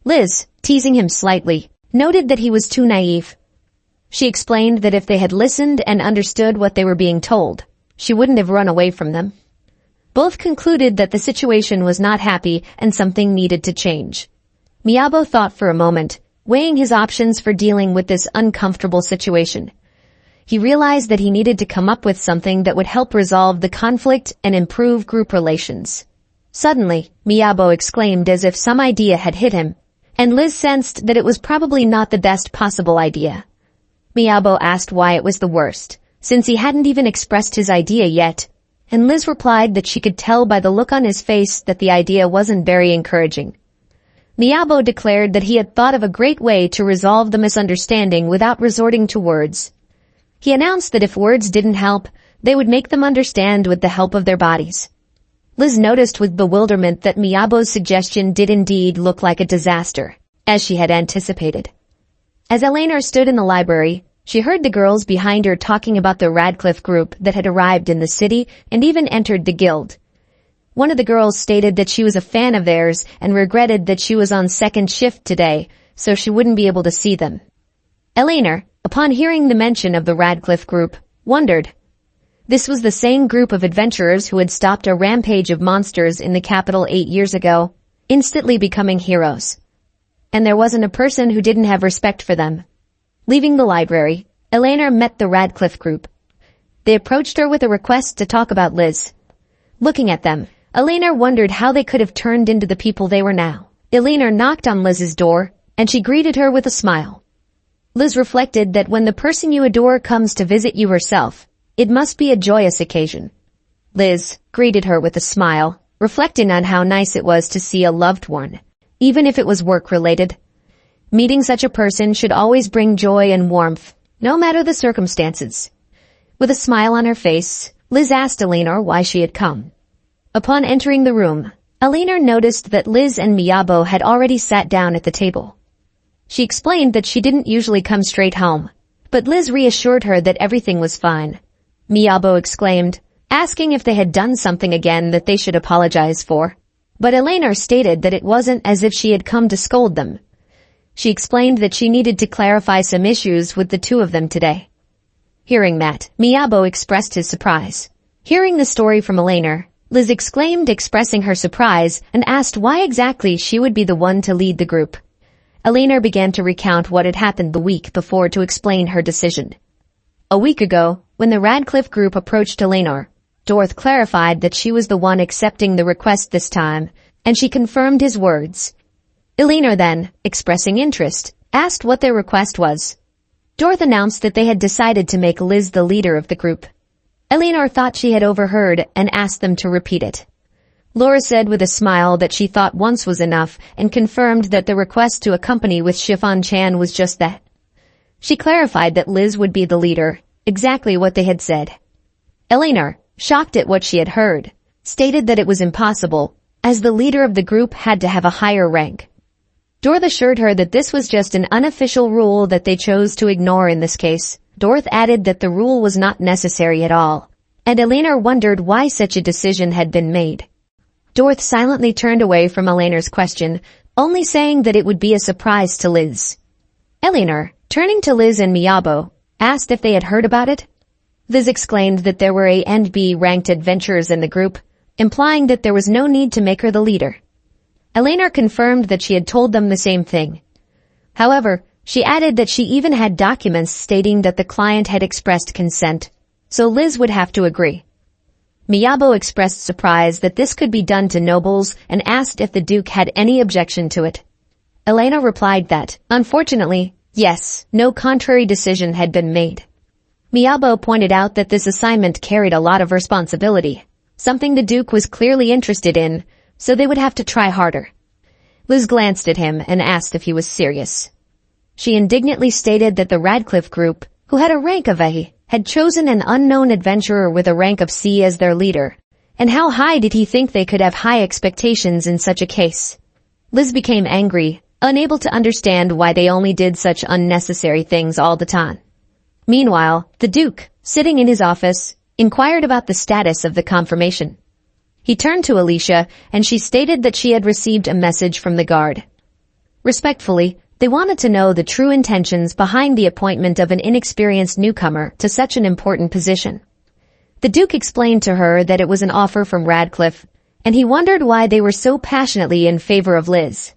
S1: Liz, teasing him slightly, noted that he was too naive. She explained that if they had listened and understood what they were being told, she wouldn't have run away from them. Both concluded that the situation was not happy and something needed to change. Miyabo thought for a moment, weighing his options for dealing with this uncomfortable situation. He realized that he needed to come up with something that would help resolve the conflict and improve group relations. Suddenly, Miyabo exclaimed as if some idea had hit him, and Liz sensed that it was probably not the best possible idea. Miyabo asked why it was the worst, since he hadn't even expressed his idea yet, and Liz replied that she could tell by the look on his face that the idea wasn't very encouraging. Miyabo declared that he had thought of a great way to resolve the misunderstanding without resorting to words. He announced that if words didn't help, they would make them understand with the help of their bodies. Liz noticed with bewilderment that Miyabo's suggestion did indeed look like a disaster, as she had anticipated. As Eleanor stood in the library, she heard the girls behind her talking about the Radcliffe group that had arrived in the city and even entered the guild. One of the girls stated that she was a fan of theirs and regretted that she was on second shift today, so she wouldn't be able to see them. Eleanor, upon hearing the mention of the Radcliffe group, wondered. This was the same group of adventurers who had stopped a rampage of monsters in the capital 8 years ago, instantly becoming heroes. And there wasn't a person who didn't have respect for them. Leaving the library, Eleanor met the Radcliffe group. They approached her with a request to talk about Liz. Looking at them, Eleanor wondered how they could have turned into the people they were now. Eleanor knocked on Liz's door, and she greeted her with a smile. Liz reflected that when the person you adore comes to visit you herself, it must be a joyous occasion. Liz greeted her with a smile, reflecting on how nice it was to see a loved one, even if it was work-related. Meeting such a person should always bring joy and warmth, no matter the circumstances. With a smile on her face, Liz asked Eleanor why she had come. Upon entering the room, Eleanor noticed that Liz and Miyabo had already sat down at the table. She explained that she didn't usually come straight home, but Liz reassured her that everything was fine. Miyabo exclaimed, asking if they had done something again that they should apologize for. But Eleanor stated that it wasn't as if she had come to scold them. She explained that she needed to clarify some issues with the two of them today. Hearing that, Miyabo expressed his surprise. Hearing the story from Eleanor, Liz exclaimed, expressing her surprise, and asked why exactly she would be the one to lead the group. Eleanor began to recount what had happened the week before to explain her decision. A week ago, when the Radcliffe group approached Eleanor, Dorth clarified that she was the one accepting the request this time, and she confirmed his words. Eleanor then, expressing interest, asked what their request was. Dorth announced that they had decided to make Liz the leader of the group. Eleanor thought she had overheard and asked them to repeat it. Laura said with a smile that she thought once was enough and confirmed that the request to accompany with Chiffon Chan was just that. She clarified that Liz would be the leader, exactly what they had said. Eleanor, shocked at what she had heard, stated that it was impossible, as the leader of the group had to have a higher rank. Dorth assured her that this was just an unofficial rule that they chose to ignore in this case. Dorth added that the rule was not necessary at all, and Eleanor wondered why such a decision had been made. Dorth silently turned away from Eleanor's question, only saying that it would be a surprise to Liz. Eleanor, turning to Liz and Miyabo, asked if they had heard about it. Liz exclaimed that there were A and B ranked adventurers in the group, implying that there was no need to make her the leader. Eleanor confirmed that she had told them the same thing. However, she added that she even had documents stating that the client had expressed consent, so Liz would have to agree. Miyabo expressed surprise that this could be done to nobles and asked if the Duke had any objection to it. Eleanor replied that, unfortunately, yes, no contrary decision had been made. Miyabo pointed out that this assignment carried a lot of responsibility, something the Duke was clearly interested in, so they would have to try harder. Liz glanced at him and asked if he was serious. She indignantly stated that the Radcliffe group, who had a rank of A, had chosen an unknown adventurer with a rank of C as their leader, and how high did he think they could have high expectations in such a case? Liz became angry, unable to understand why they only did such unnecessary things all the time. Meanwhile, the Duke, sitting in his office, inquired about the status of the confirmation. He turned to Alicia, and she stated that she had received a message from the guard. Respectfully, they wanted to know the true intentions behind the appointment of an inexperienced newcomer to such an important position. The Duke explained to her that it was an offer from Radcliffe, and he wondered why they were so passionately in favor of Liz.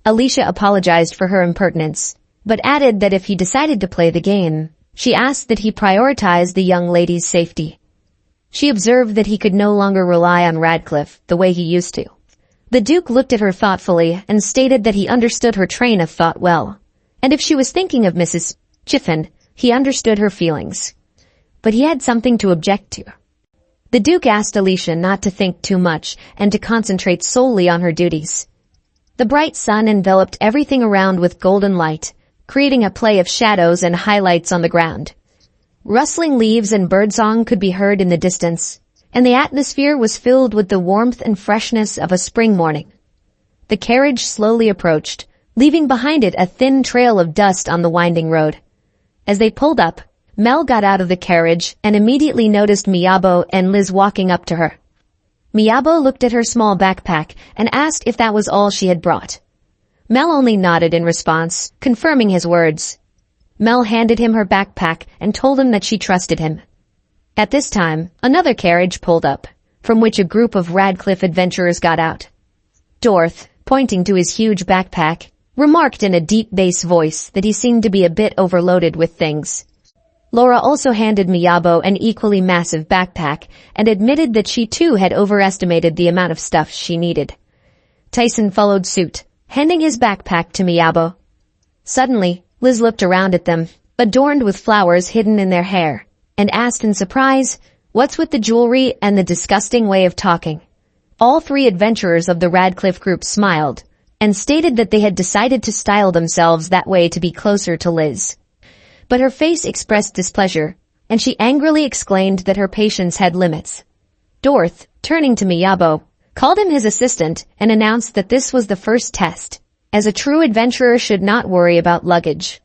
S1: Alicia apologized for her impertinence, but added that if he decided to play the game, she asked that he prioritize the young lady's safety. She observed that he could no longer rely on Radcliffe the way he used to. The Duke looked at her thoughtfully and stated that he understood her train of thought well, and if she was thinking of Mrs. Chiffon, he understood her feelings. But he had something to object to. The Duke asked Alicia not to think too much and to concentrate solely on her duties. The bright sun enveloped everything around with golden light, creating a play of shadows and highlights on the ground. Rustling leaves and birdsong could be heard in the distance, and the atmosphere was filled with the warmth and freshness of a spring morning. The carriage slowly approached, leaving behind it a thin trail of dust on the winding road. As they pulled up, Mel got out of the carriage and immediately noticed Miyabo and Liz walking up to her. Miyabo looked at her small backpack and asked if that was all she had brought. Mel only nodded in response, confirming his words. Mel handed him her backpack and told him that she trusted him. At this time, another carriage pulled up, from which a group of Radcliffe adventurers got out. Dorth, pointing to his huge backpack, remarked in a deep bass voice that he seemed to be a bit overloaded with things. Laura also handed Miyabo an equally massive backpack and admitted that she too had overestimated the amount of stuff she needed. Tyson followed suit, handing his backpack to Miyabo. Suddenly, Liz looked around at them, adorned with flowers hidden in their hair, and asked in surprise, "What's with the jewelry and the disgusting way of talking?" All three adventurers of the Radcliffe group smiled, and stated that they had decided to style themselves that way to be closer to Liz. But her face expressed displeasure, and she angrily exclaimed that her patience had limits. Dorth, turning to Miyabo, called him his assistant and announced that this was the first test, as a true adventurer should not worry about luggage.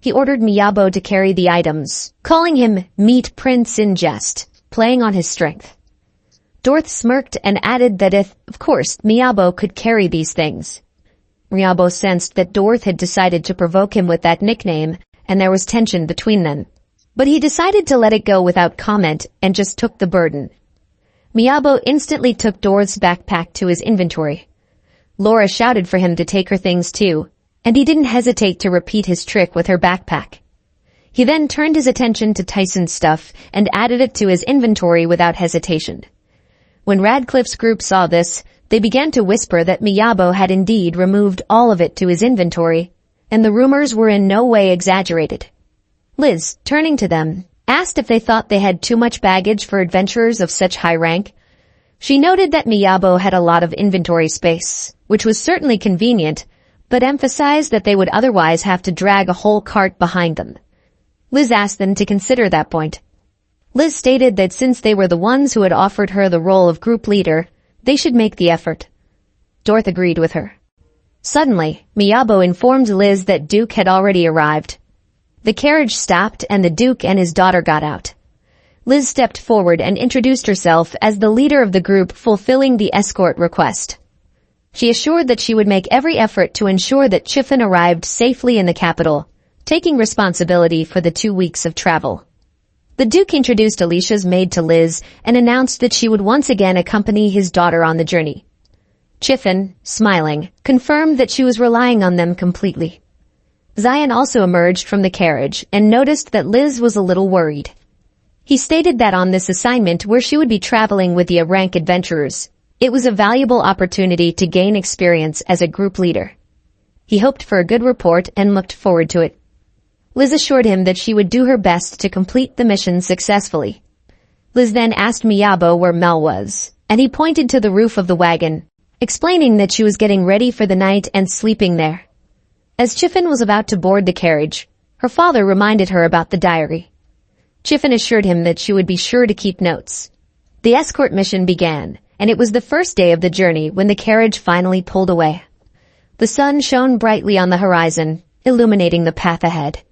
S1: He ordered Miyabo to carry the items, calling him Meat Prince in jest, playing on his strength. Dorth smirked and added that if, of course, Miyabo could carry these things. Miyabo sensed that Dorth had decided to provoke him with that nickname, and there was tension between them. But he decided to let it go without comment and just took the burden. Miyabo instantly took Dorth's backpack to his inventory. Laura shouted for him to take her things too, and he didn't hesitate to repeat his trick with her backpack. He then turned his attention to Tyson's stuff and added it to his inventory without hesitation. When Radcliffe's group saw this, they began to whisper that Miyabo had indeed removed all of it to his inventory, and the rumors were in no way exaggerated. Liz, turning to them, asked if they thought they had too much baggage for adventurers of such high rank. She noted that Miyabo had a lot of inventory space, which was certainly convenient, but emphasized that they would otherwise have to drag a whole cart behind them. Liz asked them to consider that point. Liz stated that since they were the ones who had offered her the role of group leader, they should make the effort. Dorth agreed with her. Suddenly, Miyabo informed Liz that Duke had already arrived. The carriage stopped and the Duke and his daughter got out. Liz stepped forward and introduced herself as the leader of the group fulfilling the escort request. She assured that she would make every effort to ensure that Chiffon arrived safely in the capital, taking responsibility for the 2 weeks of travel. The Duke introduced Alicia's maid to Liz and announced that she would once again accompany his daughter on the journey. Chiffon, smiling, confirmed that she was relying on them completely. Zion also emerged from the carriage and noticed that Liz was a little worried. He stated that on this assignment where she would be traveling with the A-rank adventurers, it was a valuable opportunity to gain experience as a group leader. He hoped for a good report and looked forward to it. Liz assured him that she would do her best to complete the mission successfully. Liz then asked Miyabo where Mel was, and he pointed to the roof of the wagon, explaining that she was getting ready for the night and sleeping there. As Chiffon was about to board the carriage, her father reminded her about the diary. Chiffon assured him that she would be sure to keep notes. The escort mission began, and it was the first day of the journey when the carriage finally pulled away. The sun shone brightly on the horizon, illuminating the path ahead.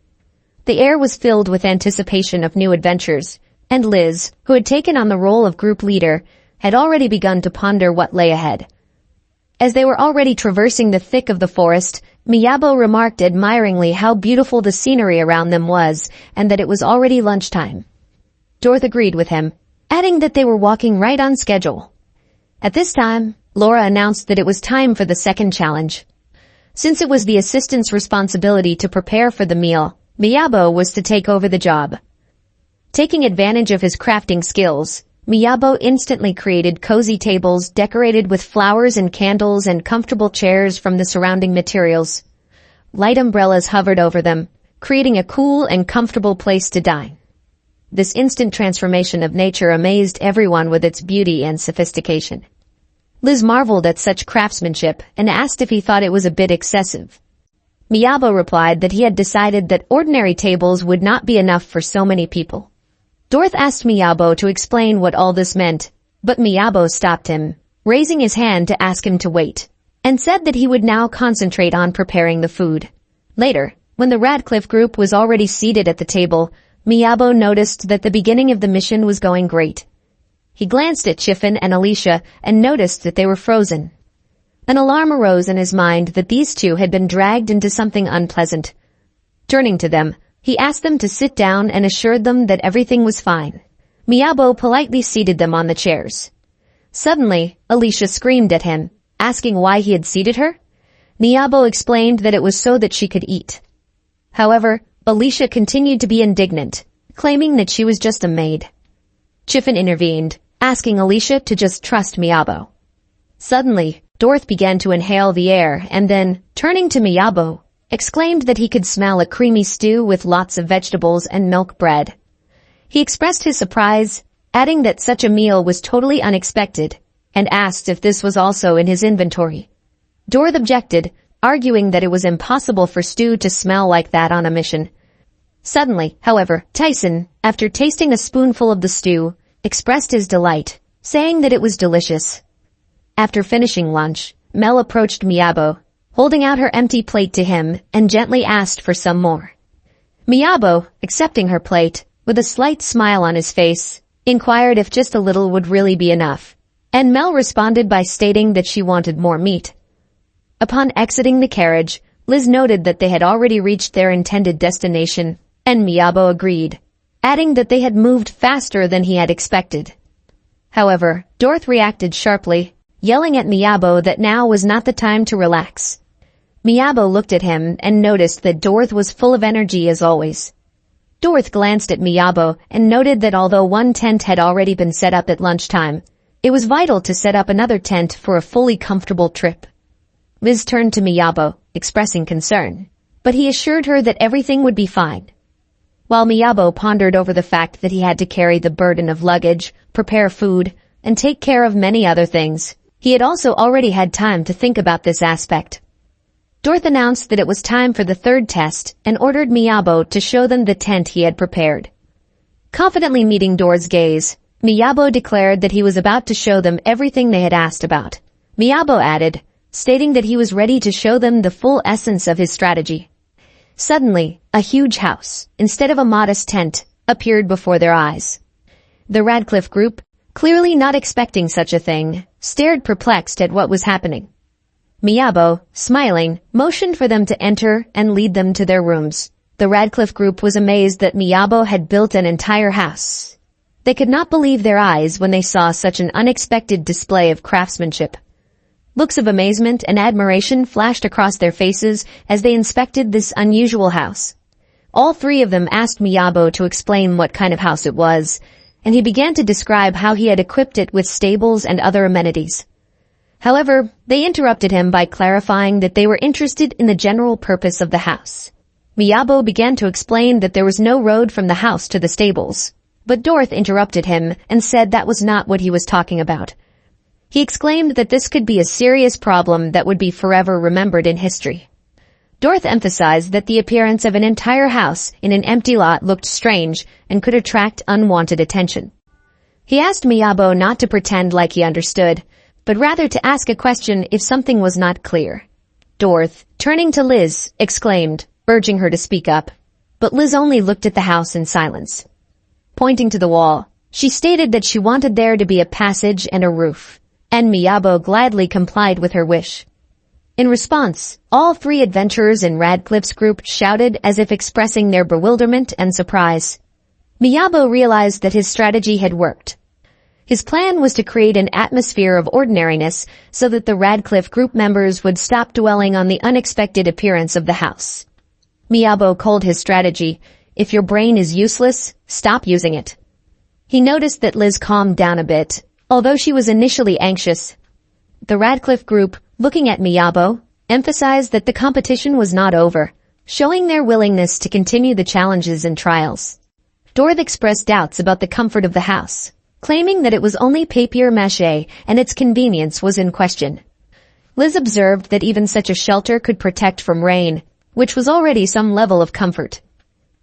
S1: The air was filled with anticipation of new adventures, and Liz, who had taken on the role of group leader, had already begun to ponder what lay ahead. As they were already traversing the thick of the forest, Miyabo remarked admiringly how beautiful the scenery around them was and that it was already lunchtime. Dorth agreed with him, adding that they were walking right on schedule. At this time, Laura announced that it was time for the second challenge. Since it was the assistant's responsibility to prepare for the meal, Miyabo was to take over the job. Taking advantage of his crafting skills, Miyabo instantly created cozy tables decorated with flowers and candles and comfortable chairs from the surrounding materials. Light umbrellas hovered over them, creating a cool and comfortable place to dine. This instant transformation of nature amazed everyone with its beauty and sophistication. Liz marveled at such craftsmanship and asked if he thought it was a bit excessive. Miyabo replied that he had decided that ordinary tables would not be enough for so many people. Dorth asked Miyabo to explain what all this meant, but Miyabo stopped him, raising his hand to ask him to wait, and said that he would now concentrate on preparing the food. Later, when the Radcliffe group was already seated at the table, Miyabo noticed that the beginning of the mission was going great. He glanced at Chiffon and Alicia and noticed that they were frozen. An alarm arose in his mind that these two had been dragged into something unpleasant. Turning to them, he asked them to sit down and assured them that everything was fine. Miyabo politely seated them on the chairs. Suddenly, Alicia screamed at him, asking why he had seated her. Miyabo explained that it was so that she could eat. However, Alicia continued to be indignant, claiming that she was just a maid. Chiffon intervened, asking Alicia to just trust Miyabo. Suddenly, Dorth began to inhale the air and then, turning to Miyabo, exclaimed that he could smell a creamy stew with lots of vegetables and milk bread. He expressed his surprise, adding that such a meal was totally unexpected, and asked if this was also in his inventory. Dorth objected, arguing that it was impossible for stew to smell like that on a mission. Suddenly, however, Tyson, after tasting a spoonful of the stew, expressed his delight, saying that it was delicious. After finishing lunch, Mel approached Miyabo, holding out her empty plate to him and gently asked for some more. Miyabo, accepting her plate, with a slight smile on his face, inquired if just a little would really be enough, and Mel responded by stating that she wanted more meat. Upon exiting the carriage, Liz noted that they had already reached their intended destination, and Miyabo agreed, adding that they had moved faster than he had expected. However, Dorth reacted sharply, yelling at Miyabo that now was not the time to relax. Miyabo looked at him and noticed that Dorth was full of energy as always. Dorth glanced at Miyabo and noted that although one tent had already been set up at lunchtime, it was vital to set up another tent for a fully comfortable trip. Liz turned to Miyabo, expressing concern, but he assured her that everything would be fine. While Miyabo pondered over the fact that he had to carry the burden of luggage, prepare food, and take care of many other things, he had also already had time to think about this aspect. Dorth announced that it was time for the third test and ordered Miyabo to show them the tent he had prepared. Confidently meeting Dorth's gaze, Miyabo declared that he was about to show them everything they had asked about. Miyabo added, stating that he was ready to show them the full essence of his strategy. Suddenly, a huge house, instead of a modest tent, appeared before their eyes. The Radcliffe group, clearly not expecting such a thing, stared perplexed at what was happening. Miyabo, smiling, motioned for them to enter and lead them to their rooms. The Radcliffe group was amazed that Miyabo had built an entire house. They could not believe their eyes when they saw such an unexpected display of craftsmanship. Looks of amazement and admiration flashed across their faces as they inspected this unusual house. All three of them asked Miyabo to explain what kind of house it was, and he began to describe how he had equipped it with stables and other amenities. However, they interrupted him by clarifying that they were interested in the general purpose of the house. Miyabo began to explain that there was no road from the house to the stables, but Dorth interrupted him and said that was not what he was talking about. He exclaimed that this could be a serious problem that would be forever remembered in history. Dorth emphasized that the appearance of an entire house in an empty lot looked strange and could attract unwanted attention. He asked Miyabo not to pretend like he understood, but rather to ask a question if something was not clear. Dorth, turning to Liz, exclaimed, urging her to speak up, but Liz only looked at the house in silence. Pointing to the wall, she stated that she wanted there to be a passage and a roof, and Miyabo gladly complied with her wish. In response, all three adventurers in Radcliffe's group shouted as if expressing their bewilderment and surprise. Miyabo realized that his strategy had worked. His plan was to create an atmosphere of ordinariness so that the Radcliffe group members would stop dwelling on the unexpected appearance of the house. Miyabo called his strategy, "If your brain is useless, stop using it." He noticed that Liz calmed down a bit, although she was initially anxious. The Radcliffe group, looking at Miyabo, emphasized that the competition was not over, showing their willingness to continue the challenges and trials. Dorth expressed doubts about the comfort of the house, claiming that it was only papier-mâché and its convenience was in question. Liz observed that even such a shelter could protect from rain, which was already some level of comfort.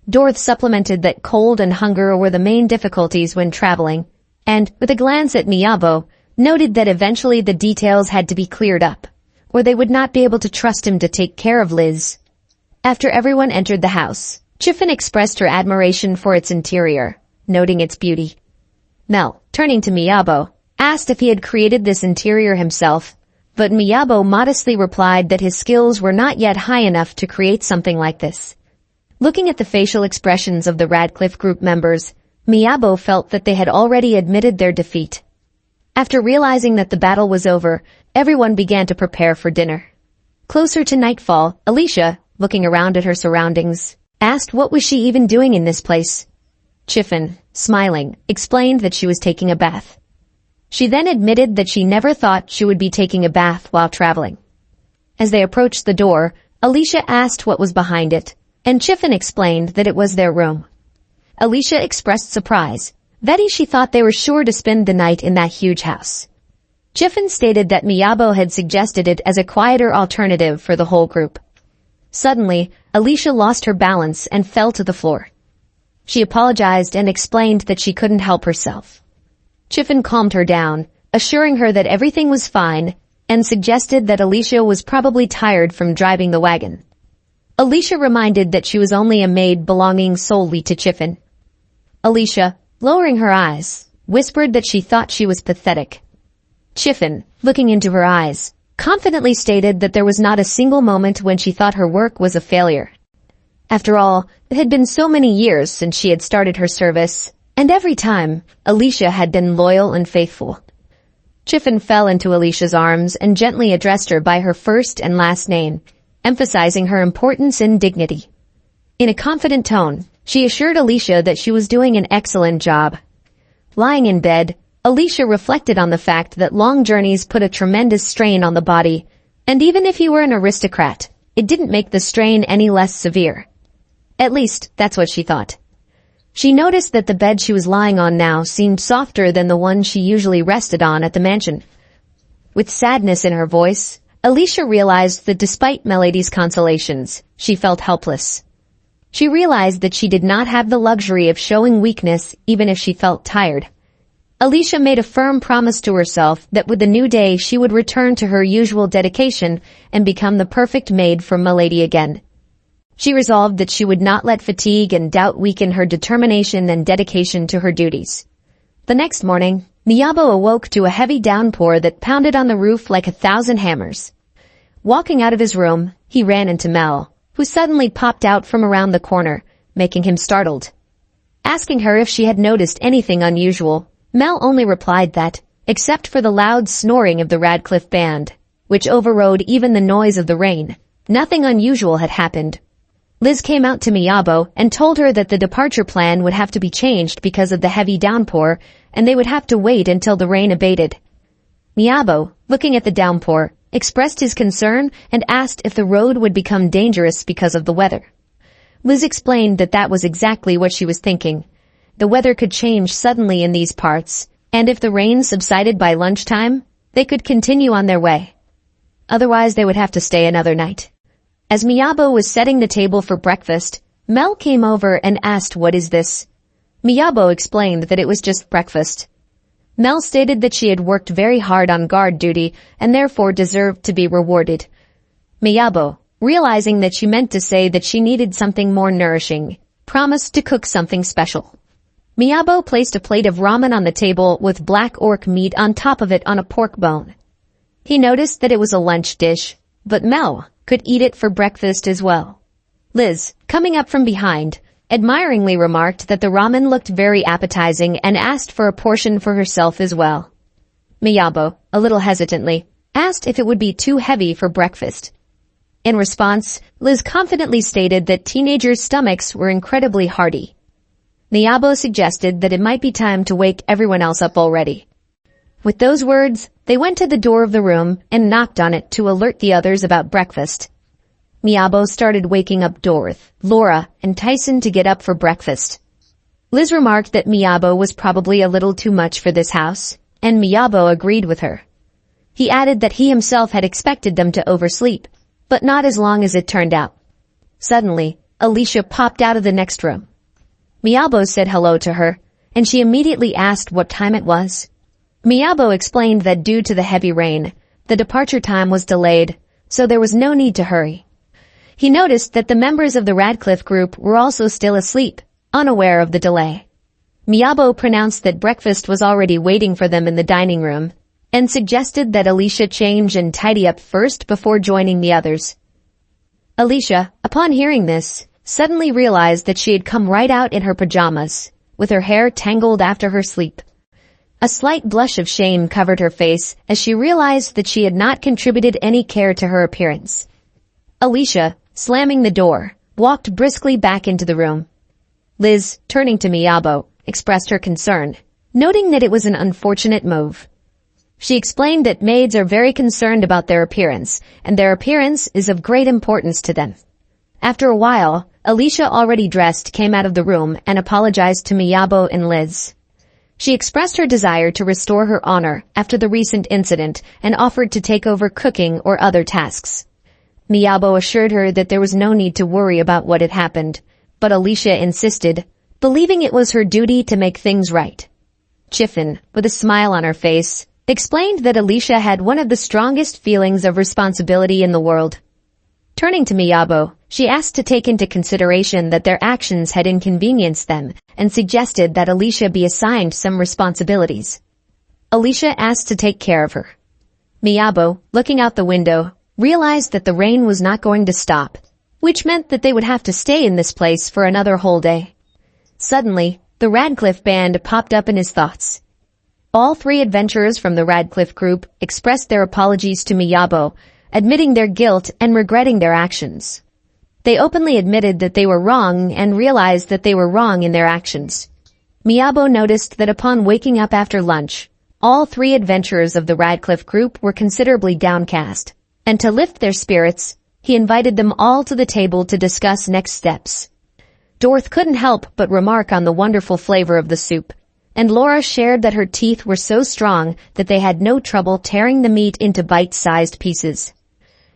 S1: Dorth supplemented that cold and hunger were the main difficulties when traveling, and, with a glance at Miyabo, noted that eventually the details had to be cleared up, or they would not be able to trust him to take care of Liz. After everyone entered the house, Chiffon expressed her admiration for its interior, noting its beauty. Mel, turning to Miyabo, asked if he had created this interior himself, but Miyabo modestly replied that his skills were not yet high enough to create something like this. Looking at the facial expressions of the Radcliffe group members, Miyabo felt that they had already admitted their defeat. After realizing that the battle was over, everyone began to prepare for dinner. Closer to nightfall, Alicia, looking around at her surroundings, asked what was she even doing in this place. Chiffon, smiling, explained that she was taking a bath. She then admitted that she never thought she would be taking a bath while traveling. As they approached the door, Alicia asked what was behind it, and Chiffon explained that it was their room. Alicia expressed surprise. She thought they were sure to spend the night in that huge house. Chiffon stated that Miyabo had suggested it as a quieter alternative for the whole group. Suddenly, Alicia lost her balance and fell to the floor. She apologized and explained that she couldn't help herself. Chiffon calmed her down, assuring her that everything was fine, and suggested that Alicia was probably tired from driving the wagon. Alicia reminded that she was only a maid belonging solely to Chiffon. Alicia, lowering her eyes, whispered that she thought she was pathetic. Chiffon, looking into her eyes, confidently stated that there was not a single moment when she thought her work was a failure. After all, it had been so many years since she had started her service, and every time, Alicia had been loyal and faithful. Chiffon fell into Alicia's arms and gently addressed her by her first and last name, emphasizing her importance and dignity. In a confident tone, she assured Alicia that she was doing an excellent job. Lying in bed, Alicia reflected on the fact that long journeys put a tremendous strain on the body, and even if you were an aristocrat, it didn't make the strain any less severe. At least, that's what she thought. She noticed that the bed she was lying on now seemed softer than the one she usually rested on at the mansion. With sadness in her voice, Alicia realized that despite Melody's consolations, she felt helpless. She realized that she did not have the luxury of showing weakness even if she felt tired. Alicia made a firm promise to herself that with the new day she would return to her usual dedication and become the perfect maid for Melody again. She resolved that she would not let fatigue and doubt weaken her determination and dedication to her duties. The next morning, Miyabo awoke to a heavy downpour that pounded on the roof like 1,000 hammers. Walking out of his room, he ran into Mel, who suddenly popped out from around the corner, making him startled. Asking her if she had noticed anything unusual, Mel only replied that, except for the loud snoring of the Radcliffe band, which overrode even the noise of the rain, nothing unusual had happened. Liz came out to Miyabo and told her that the departure plan would have to be changed because of the heavy downpour, and they would have to wait until the rain abated. Miyabo, looking at the downpour, expressed his concern and asked if the road would become dangerous because of the weather. Liz explained that that was exactly what she was thinking. The weather could change suddenly in these parts, and if the rain subsided by lunchtime, they could continue on their way. Otherwise, they would have to stay another night. As Miyabo was setting the table for breakfast, Mel came over and asked, "What is this?" Miyabo explained that it was just breakfast. Mel stated that she had worked very hard on guard duty and therefore deserved to be rewarded. Miyabo, realizing that she meant to say that she needed something more nourishing, promised to cook something special. Miyabo placed a plate of ramen on the table with black orc meat on top of it on a pork bone. He noticed that it was a lunch dish, but Mel could eat it for breakfast as well. Liz, coming up from behind, admiringly remarked that the ramen looked very appetizing and asked for a portion for herself as well. Miyabo, a little hesitantly, asked if it would be too heavy for breakfast. In response, Liz confidently stated that teenagers' stomachs were incredibly hearty. Miyabo suggested that it might be time to wake everyone else up already. With those words, they went to the door of the room and knocked on it to alert the others about breakfast. Miyabo started waking up Dorothy, Laura, and Tyson to get up for breakfast. Liz remarked that Miyabo was probably a little too much for this house, and Miyabo agreed with her. He added that he himself had expected them to oversleep, but not as long as it turned out. Suddenly, Alicia popped out of the next room. Miyabo said hello to her, and she immediately asked what time it was. Miyabo explained that due to the heavy rain, the departure time was delayed, so there was no need to hurry. He noticed that the members of the Radcliffe group were also still asleep, unaware of the delay. Miyabo pronounced that breakfast was already waiting for them in the dining room, and suggested that Alicia change and tidy up first before joining the others. Alicia, upon hearing this, suddenly realized that she had come right out in her pajamas, with her hair tangled after her sleep. A slight blush of shame covered her face as she realized that she had not contributed any care to her appearance. Alicia, slamming the door, walked briskly back into the room. Liz, turning to Miyabo, expressed her concern, noting that it was an unfortunate move. She explained that maids are very concerned about their appearance, and their appearance is of great importance to them. After a while, Alicia, already dressed, came out of the room and apologized to Miyabo and Liz. She expressed her desire to restore her honor after the recent incident and offered to take over cooking or other tasks. Miyabo assured her that there was no need to worry about what had happened, but Alicia insisted, believing it was her duty to make things right. Chiffon, with a smile on her face, explained that Alicia had one of the strongest feelings of responsibility in the world. Turning to Miyabo, she asked to take into consideration that their actions had inconvenienced them and suggested that Alicia be assigned some responsibilities. Alicia asked to take care of her. Miyabo, looking out the window, realized that the rain was not going to stop, which meant that they would have to stay in this place for another whole day. Suddenly, the Radcliffe band popped up in his thoughts. All three adventurers from the Radcliffe group expressed their apologies to Miyabo, admitting their guilt and regretting their actions. They openly admitted that they were wrong and realized that they were wrong in their actions. Miyabo noticed that upon waking up after lunch, all three adventurers of the Radcliffe group were considerably downcast, and to lift their spirits, he invited them all to the table to discuss next steps. Dorth couldn't help but remark on the wonderful flavor of the soup, and Laura shared that her teeth were so strong that they had no trouble tearing the meat into bite-sized pieces.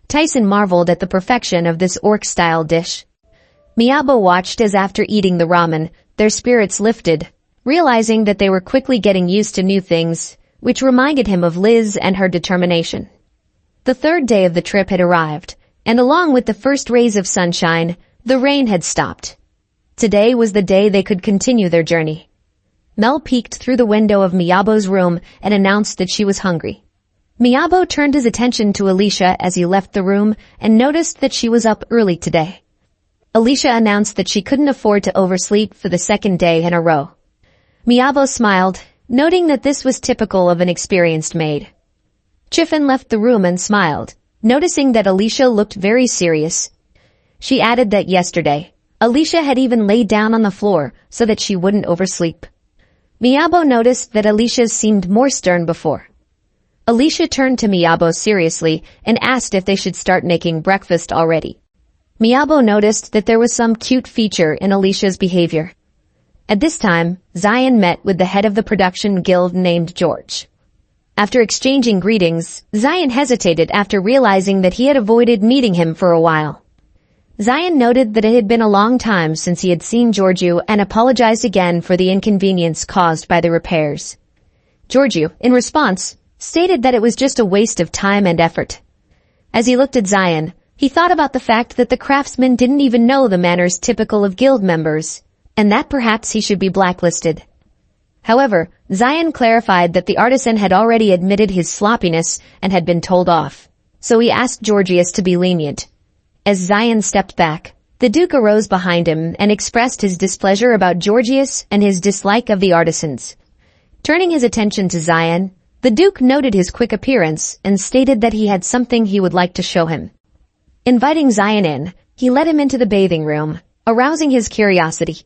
S1: Tyson marveled at the perfection of this orc-style dish. Miyabo watched as after eating the ramen, their spirits lifted, realizing that they were quickly getting used to new things, which reminded him of Liz and her determination. The third day of the trip had arrived, and along with the first rays of sunshine, the rain had stopped. Today was the day they could continue their journey. Mel peeked through the window of Miyabo's room and announced that she was hungry. Miyabo turned his attention to Alicia as he left the room and noticed that she was up early today. Alicia announced that she couldn't afford to oversleep for the second day in a row. Miyabo smiled, noting that this was typical of an experienced maid. Chiffon left the room and smiled, noticing that Alicia looked very serious. She added that yesterday, Alicia had even laid down on the floor so that she wouldn't oversleep. Miyabo noticed that Alicia's seemed more stern before. Alicia turned to Miyabo seriously and asked if they should start making breakfast already. Miyabo noticed that there was some cute feature in Alicia's behavior. At this time, Zion met with the head of the production guild named George. After exchanging greetings, Zion hesitated after realizing that he had avoided meeting him for a while. Zion noted that it had been a long time since he had seen Giorgio and apologized again for the inconvenience caused by the repairs. Giorgio, in response, stated that it was just a waste of time and effort. As he looked at Zion, he thought about the fact that the craftsman didn't even know the manners typical of guild members, and that perhaps he should be blacklisted. However, Zion clarified that the artisan had already admitted his sloppiness and had been told off, so he asked Georgius to be lenient. As Zion stepped back, the Duke arose behind him and expressed his displeasure about Georgius and his dislike of the artisans. Turning his attention to Zion, the Duke noted his quick appearance and stated that he had something he would like to show him. Inviting Zion in, he led him into the bathing room, arousing his curiosity.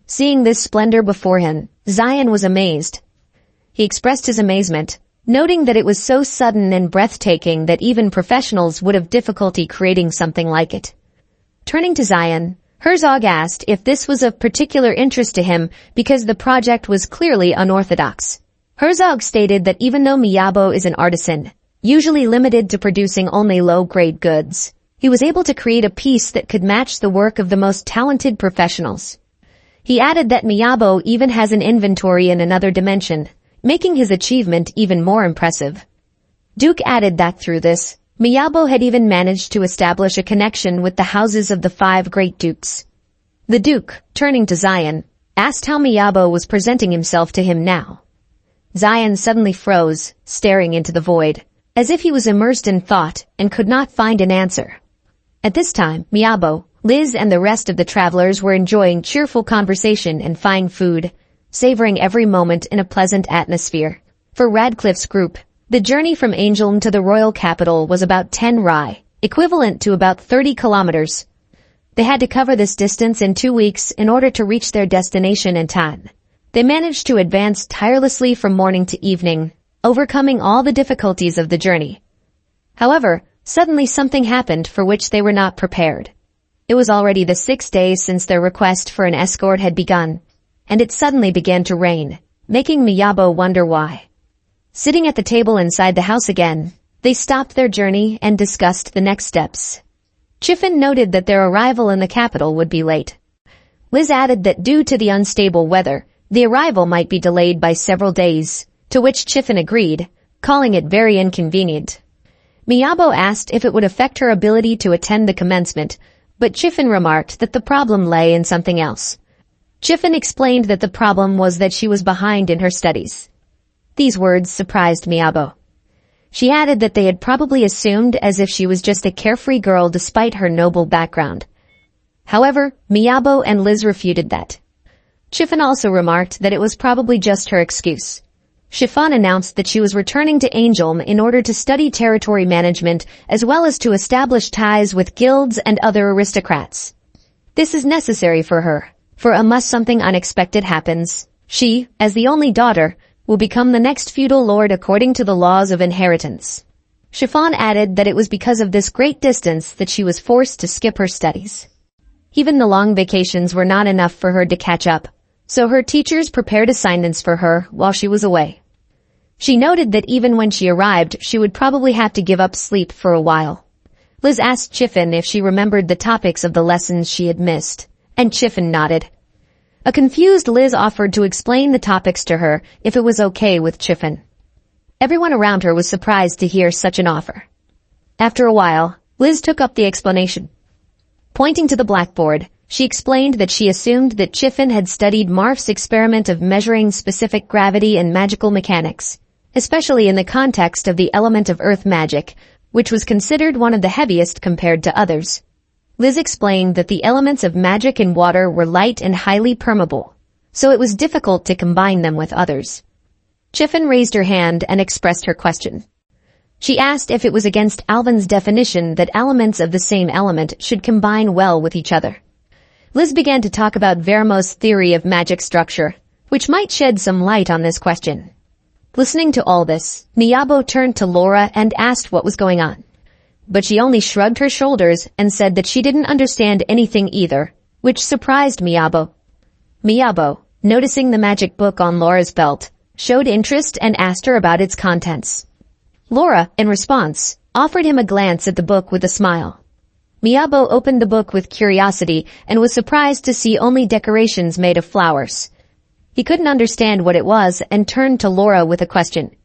S1: Seeing this splendor before him, Zion was amazed. He expressed his amazement, noting that it was so sudden and breathtaking that even professionals would have difficulty creating something like it. Turning to Zion, Herzog asked if this was of particular interest to him because the project was clearly unorthodox. Herzog stated that even though Miyabo is an artisan, usually limited to producing only low-grade goods, he was able to create a piece that could match the work of the most talented professionals. He added that Miyabo even has an inventory in another dimension, making his achievement even more impressive. Duke added that through this, Miyabo had even managed to establish a connection with the houses of the 5 great dukes. The Duke, turning to Zion, asked how Miyabo was presenting himself to him now. Zion suddenly froze, staring into the void, as if he was immersed in thought and could not find an answer. At this time, Miyabo, Liz and the rest of the travelers were enjoying cheerful conversation and fine food, savoring every moment in a pleasant atmosphere. For Radcliffe's group, the journey from Angeln to the royal capital was about 10 rai, equivalent to about 30 kilometers. They had to cover this distance in 2 weeks in order to reach their destination in time. They managed to advance tirelessly from morning to evening, overcoming all the difficulties of the journey. However, suddenly something happened for which they were not prepared. It was already the 6th day since their request for an escort had begun, and it suddenly began to rain, making Miyabo wonder why. Sitting at the table inside the house again, they stopped their journey and discussed the next steps. Chiffin noted that their arrival in the capital would be late. Liz added that due to the unstable weather, the arrival might be delayed by several days, to which Chiffin agreed, calling it very inconvenient. Miyabo asked if it would affect her ability to attend the commencement, but Chiffin remarked that the problem lay in something else. Chiffin explained that the problem was that she was behind in her studies. These words surprised Miyabo. She added that they had probably assumed as if she was just a carefree girl despite her noble background. However, Miyabo and Liz refuted that. Chiffin also remarked that it was probably just her excuse. Chiffon announced that she was returning to Angeln in order to study territory management as well as to establish ties with guilds and other aristocrats. This is necessary for her, for unless something unexpected happens, she, as the only daughter, will become the next feudal lord according to the laws of inheritance. Chiffon added that it was because of this great distance that she was forced to skip her studies. Even the long vacations were not enough for her to catch up, so her teachers prepared assignments for her while she was away. She noted that even when she arrived, she would probably have to give up sleep for a while. Liz asked Chiffin if she remembered the topics of the lessons she had missed, and Chiffin nodded. A confused Liz offered to explain the topics to her if it was okay with Chiffin. Everyone around her was surprised to hear such an offer. After a while, Liz took up the explanation. Pointing to the blackboard, she explained that she assumed that Chiffin had studied Marf's experiment of measuring specific gravity and magical mechanics, especially in the context of the element of earth magic, which was considered one of the heaviest compared to others. Liz explained that the elements of magic and water were light and highly permeable, so it was difficult to combine them with others. Chiffin raised her hand and expressed her question. She asked if it was against Alvin's definition that elements of the same element should combine well with each other. Liz began to talk about Vermo's theory of magic structure, which might shed some light on this question. Listening to all this, Miyabo turned to Laura and asked what was going on. But she only shrugged her shoulders and said that she didn't understand anything either, which surprised Miyabo. Miyabo, noticing the magic book on Laura's belt, showed interest and asked her about its contents. Laura, in response, offered him a glance at the book with a smile. Miyabo opened the book with curiosity and was surprised to see only decorations made of flowers. He couldn't understand what it was and turned to Laura with a question.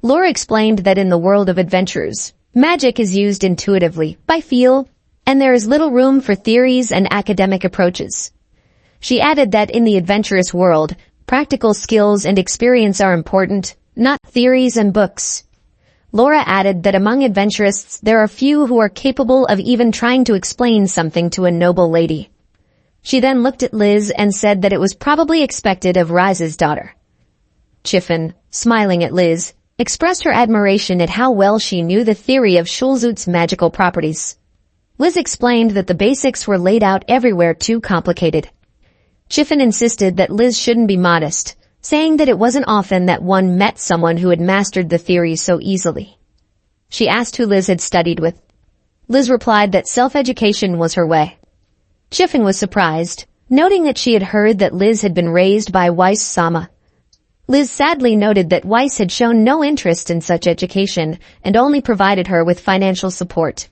S1: Laura explained that in the world of adventurers, magic is used intuitively, by feel, and there is little room for theories and academic approaches. She added that in the adventurous world, practical skills and experience are important, not theories and books. Laura added that among adventurists there are few who are capable of even trying to explain something to a noble lady. She then looked at Liz and said that it was probably expected of Rise's daughter. Chiffin, smiling at Liz, expressed her admiration at how well she knew the theory of Schulzut's magical properties. Liz explained that the basics were laid out everywhere too complicated. Chiffin insisted that Liz shouldn't be modest, saying that it wasn't often that one met someone who had mastered the theory so easily. She asked who Liz had studied with. Liz replied that self-education was her way. Chiffin was surprised, noting that she had heard that Liz had been raised by Weiss-sama. Liz sadly noted that Weiss had shown no interest in such education and only provided her with financial support.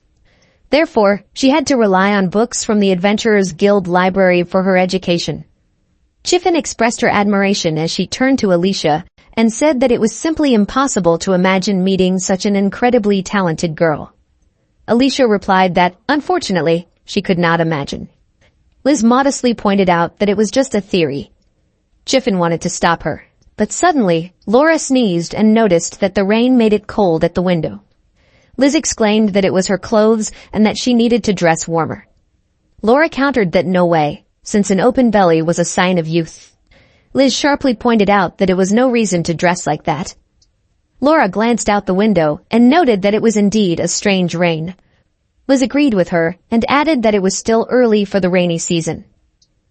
S1: Therefore, she had to rely on books from the Adventurers Guild library for her education. Chiffin expressed her admiration as she turned to Alicia and said that it was simply impossible to imagine meeting such an incredibly talented girl. Alicia replied that, unfortunately, she could not imagine. Liz modestly pointed out that it was just a theory. Chiffin wanted to stop her. But suddenly, Laura sneezed and noticed that the rain made it cold at the window. Liz exclaimed that it was her clothes and that she needed to dress warmer. Laura countered that no way, since an open belly was a sign of youth. Liz sharply pointed out that it was no reason to dress like that. Laura glanced out the window and noted that it was indeed a strange rain. Liz agreed with her and added that it was still early for the rainy season.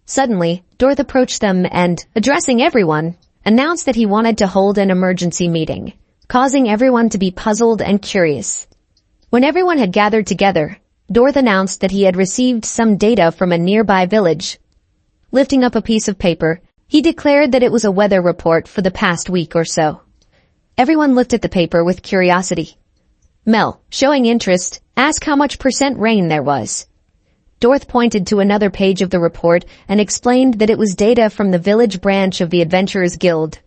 S1: Suddenly, Dorth approached them and, addressing everyone, announced that he wanted to hold an emergency meeting, causing everyone to be puzzled and curious. When everyone had gathered together, Dorth announced that he had received some data from a nearby village. Lifting up a piece of paper, he declared that it was a weather report for the past week or so. Everyone looked at the paper with curiosity. Mel, showing interest, asked how much % rain there was. Dorth pointed to another page of the report and explained that it was data from the village branch of the Adventurers Guild,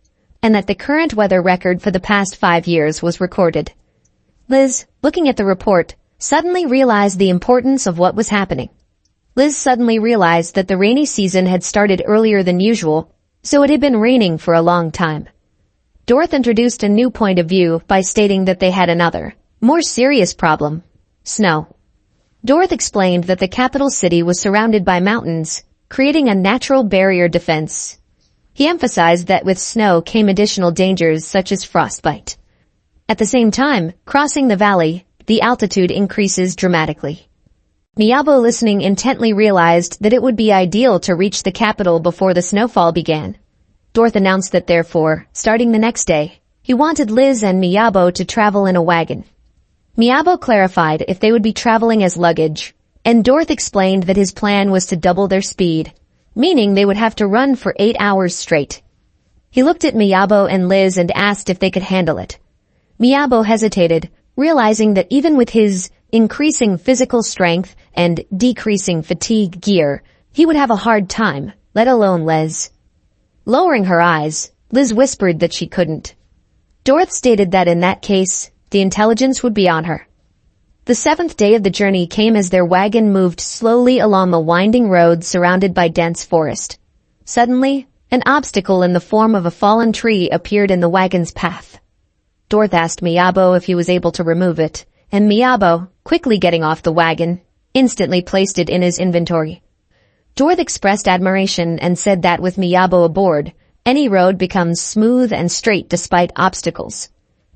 S1: and that the current weather record for the past 5 years was recorded. Liz, looking at the report, suddenly realized the importance of what was happening. Liz suddenly realized that the rainy season had started earlier than usual, so it had been raining for a long time. Dorth introduced a new point of view by stating that they had another, more serious problem: snow. Dorth explained that the capital city was surrounded by mountains, creating a natural barrier defense. He emphasized that with snow came additional dangers such as frostbite. At the same time, crossing the valley, the altitude increases dramatically. Miyabo, listening intently, realized that it would be ideal to reach the capital before the snowfall began. Dorth announced that therefore, starting the next day, he wanted Liz and Miyabo to travel in a wagon. Miyabo clarified if they would be traveling as luggage, and Dorth explained that his plan was to double their speed, meaning they would have to run for 8 hours straight. He looked at Miyabo and Liz and asked if they could handle it. Miyabo hesitated, realizing that even with his increasing physical strength and decreasing fatigue gear, he would have a hard time, let alone Liz. Lowering her eyes, Liz whispered that she couldn't. Dorth stated that in that case, the intelligence would be on her. The 7th day of the journey came as their wagon moved slowly along the winding road surrounded by dense forest. Suddenly, an obstacle in the form of a fallen tree appeared in the wagon's path. Dorth asked Miyabo if he was able to remove it, and Miyabo, quickly getting off the wagon, instantly placed it in his inventory. Dorth expressed admiration and said that with Miyabo aboard, any road becomes smooth and straight despite obstacles.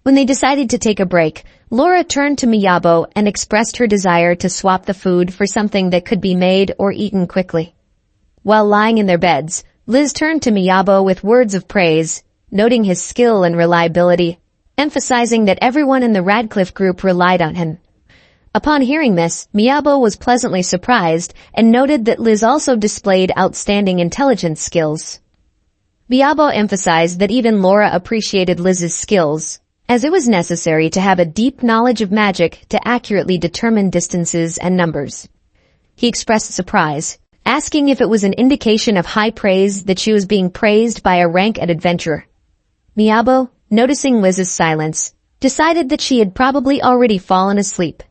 S1: When they decided to take a break, Laura turned to Miyabo and expressed her desire to swap the food for something that could be made or eaten quickly. While lying in their beds, Liz turned to Miyabo with words of praise, noting his skill and reliability, emphasizing that everyone in the Radcliffe group relied on him. Upon hearing this, Miyabo was pleasantly surprised and noted that Liz also displayed outstanding intelligence skills. Miyabo emphasized that even Laura appreciated Liz's skills, as it was necessary to have a deep knowledge of magic to accurately determine distances and numbers. He expressed surprise, asking if it was an indication of high praise that she was being praised by a rank adventurer. Miyabo, noticing Liz's silence, decided that she had probably already fallen asleep.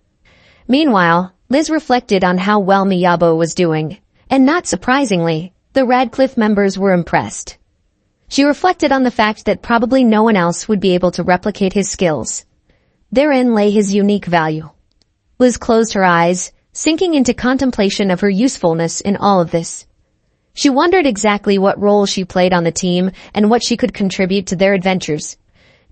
S1: Meanwhile, Liz reflected on how well Miyabo was doing, and not surprisingly, the Radcliffe members were impressed. She reflected on the fact that probably no one else would be able to replicate his skills. Therein lay his unique value. Liz closed her eyes, sinking into contemplation of her usefulness in all of this. She wondered exactly what role she played on the team and what she could contribute to their adventures.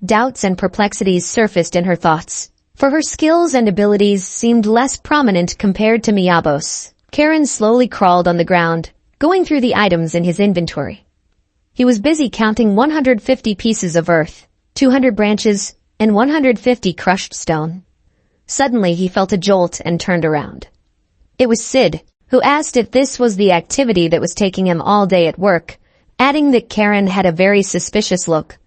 S1: Doubts and perplexities surfaced in her thoughts, for her skills and abilities seemed less prominent compared to Miyabo's. Karen slowly crawled on the ground, going through the items in his inventory. He was busy counting 150 pieces of earth, 200 branches, and 150 crushed stone. Suddenly he felt a jolt and turned around. It was Sid, who asked if this was the activity that was taking him all day at work, adding that Karen had a very suspicious look.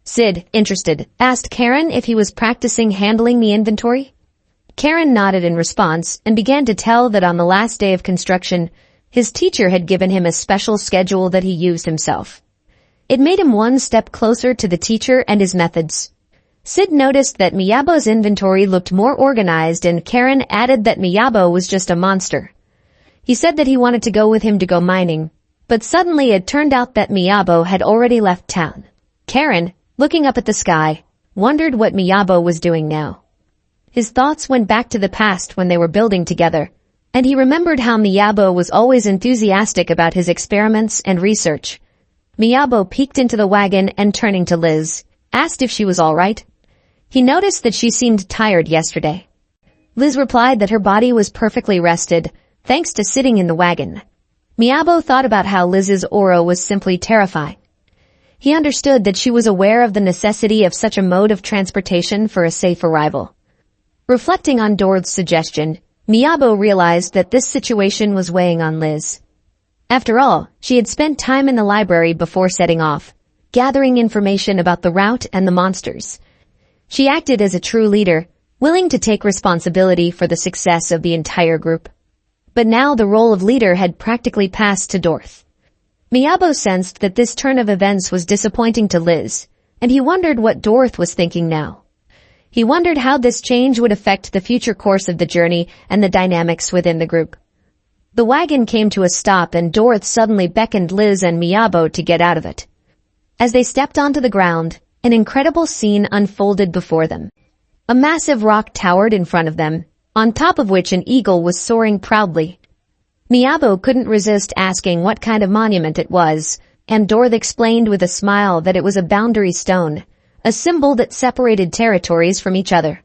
S1: Sid, interested, asked Karen if he was practicing handling the inventory. Karen nodded in response and began to tell that on the last day of construction, his teacher had given him a special schedule that he used himself. It made him one step closer to the teacher and his methods. Sid noticed that Miyabo's inventory looked more organized, and Karen added that Miyabo was just a monster. He said that he wanted to go with him to go mining, but suddenly it turned out that Miyabo had already left town. Karen, looking up at the sky, wondered what Miyabo was doing now. His thoughts went back to the past when they were building together, and he remembered how Miyabo was always enthusiastic about his experiments and research. Miyabo peeked into the wagon and turning to Liz, asked if she was all right. He noticed that she seemed tired yesterday. Liz replied that her body was perfectly rested, thanks to sitting in the wagon. Miyabo thought about how Liz's aura was simply terrifying. He understood that she was aware of the necessity of such a mode of transportation for a safe arrival. Reflecting on Dorth's suggestion, Miyabo realized that this situation was weighing on Liz. After all, she had spent time in the library before setting off, gathering information about the route and the monsters. She acted as a true leader, willing to take responsibility for the success of the entire group. But now the role of leader had practically passed to Dorth. Miyabo sensed that this turn of events was disappointing to Liz, and he wondered what Dorth was thinking now. He wondered how this change would affect the future course of the journey and the dynamics within the group. The wagon came to a stop and Dorth suddenly beckoned Liz and Miyabo to get out of it. As they stepped onto the ground, an incredible scene unfolded before them. A massive rock towered in front of them, on top of which an eagle was soaring proudly. Miyabo couldn't resist asking what kind of monument it was, and Dorth explained with a smile that it was a boundary stone, a symbol that separated territories from each other.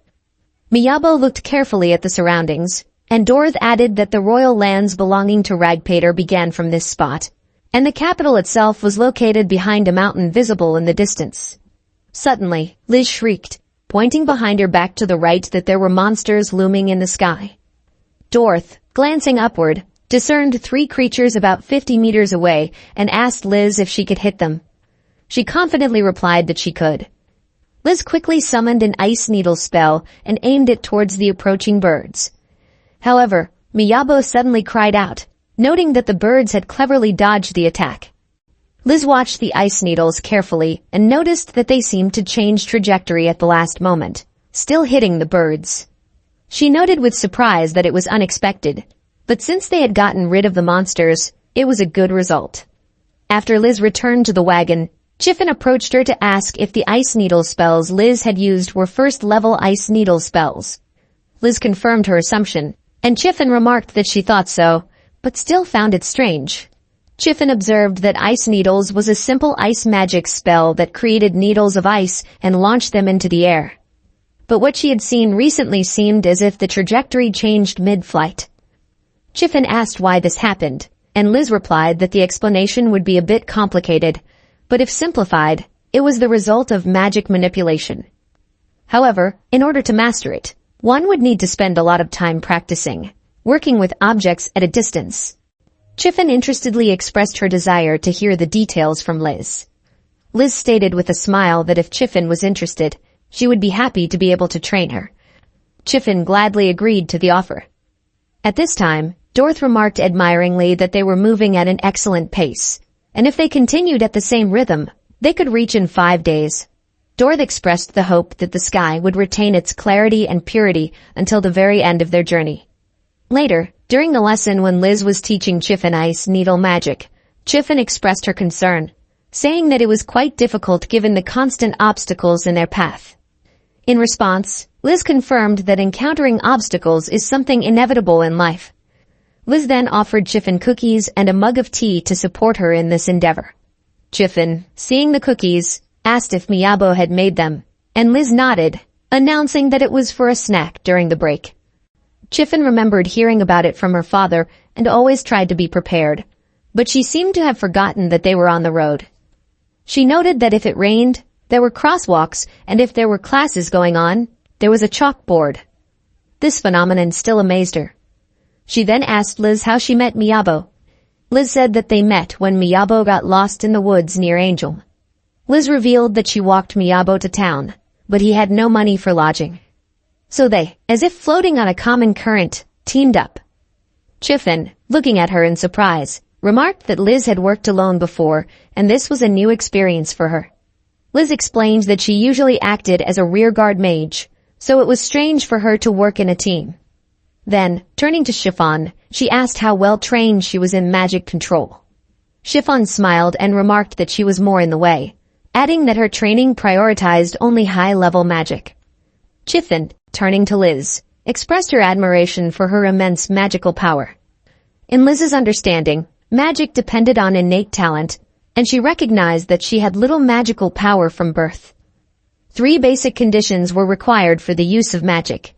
S1: Miyabo looked carefully at the surroundings, and Dorth added that the royal lands belonging to Ragpater began from this spot, and the capital itself was located behind a mountain visible in the distance. Suddenly, Liz shrieked, pointing behind her back to the right that there were monsters looming in the sky. Dorth, glancing upward, discerned 3 creatures about 50 meters away and asked Liz if she could hit them. She confidently replied that she could. Liz quickly summoned an ice needle spell and aimed it towards the approaching birds. However, Miyabo suddenly cried out, noting that the birds had cleverly dodged the attack. Liz watched the ice needles carefully and noticed that they seemed to change trajectory at the last moment, still hitting the birds. She noted with surprise that it was unexpected, but since they had gotten rid of the monsters, it was a good result. After Liz returned to the wagon, Chiffin approached her to ask if the ice needle spells Liz had used were first-level ice needle spells. Liz confirmed her assumption, and Chiffin remarked that she thought so, but still found it strange. Chiffin observed that ice needles was a simple ice magic spell that created needles of ice and launched them into the air. But what she had seen recently seemed as if the trajectory changed mid-flight. Chiffin asked why this happened, and Liz replied that the explanation would be a bit complicated, but if simplified, it was the result of magic manipulation. However, in order to master it, one would need to spend a lot of time practicing, working with objects at a distance. Chiffin interestedly expressed her desire to hear the details from Liz. Liz stated with a smile that if Chiffin was interested, she would be happy to be able to train her. Chiffin gladly agreed to the offer. At this time, Dorth remarked admiringly that they were moving at an excellent pace, and if they continued at the same rhythm, they could reach in 5 days. Dorth expressed the hope that the sky would retain its clarity and purity until the very end of their journey. Later, during the lesson when Liz was teaching Chiffin ice needle magic, Chiffin expressed her concern, saying that it was quite difficult given the constant obstacles in their path. In response, Liz confirmed that encountering obstacles is something inevitable in life. Liz then offered Chiffin cookies and a mug of tea to support her in this endeavor. Chiffin, seeing the cookies, asked if Miyabo had made them, and Liz nodded, announcing that it was for a snack during the break. Chiffin remembered hearing about it from her father and always tried to be prepared, but she seemed to have forgotten that they were on the road. She noted that if it rained, there were crosswalks, and if there were classes going on, there was a chalkboard. This phenomenon still amazed her. She then asked Liz how she met Miyabo. Liz said that they met when Miyabo got lost in the woods near Angel. Liz revealed that she walked Miyabo to town, but he had no money for lodging. So they, as if floating on a common current, teamed up. Chiffin, looking at her in surprise, remarked that Liz had worked alone before, and this was a new experience for her. Liz explained that she usually acted as a rearguard mage, so it was strange for her to work in a team. Then, turning to Chiffon, she asked how well trained she was in magic control. Chiffon smiled and remarked that she was more in the way, adding that her training prioritized only high-level magic. Chiffon, turning to Liz, expressed her admiration for her immense magical power. In Liz's understanding, magic depended on innate talent, and she recognized that she had little magical power from birth. 3 basic conditions were required for the use of magic.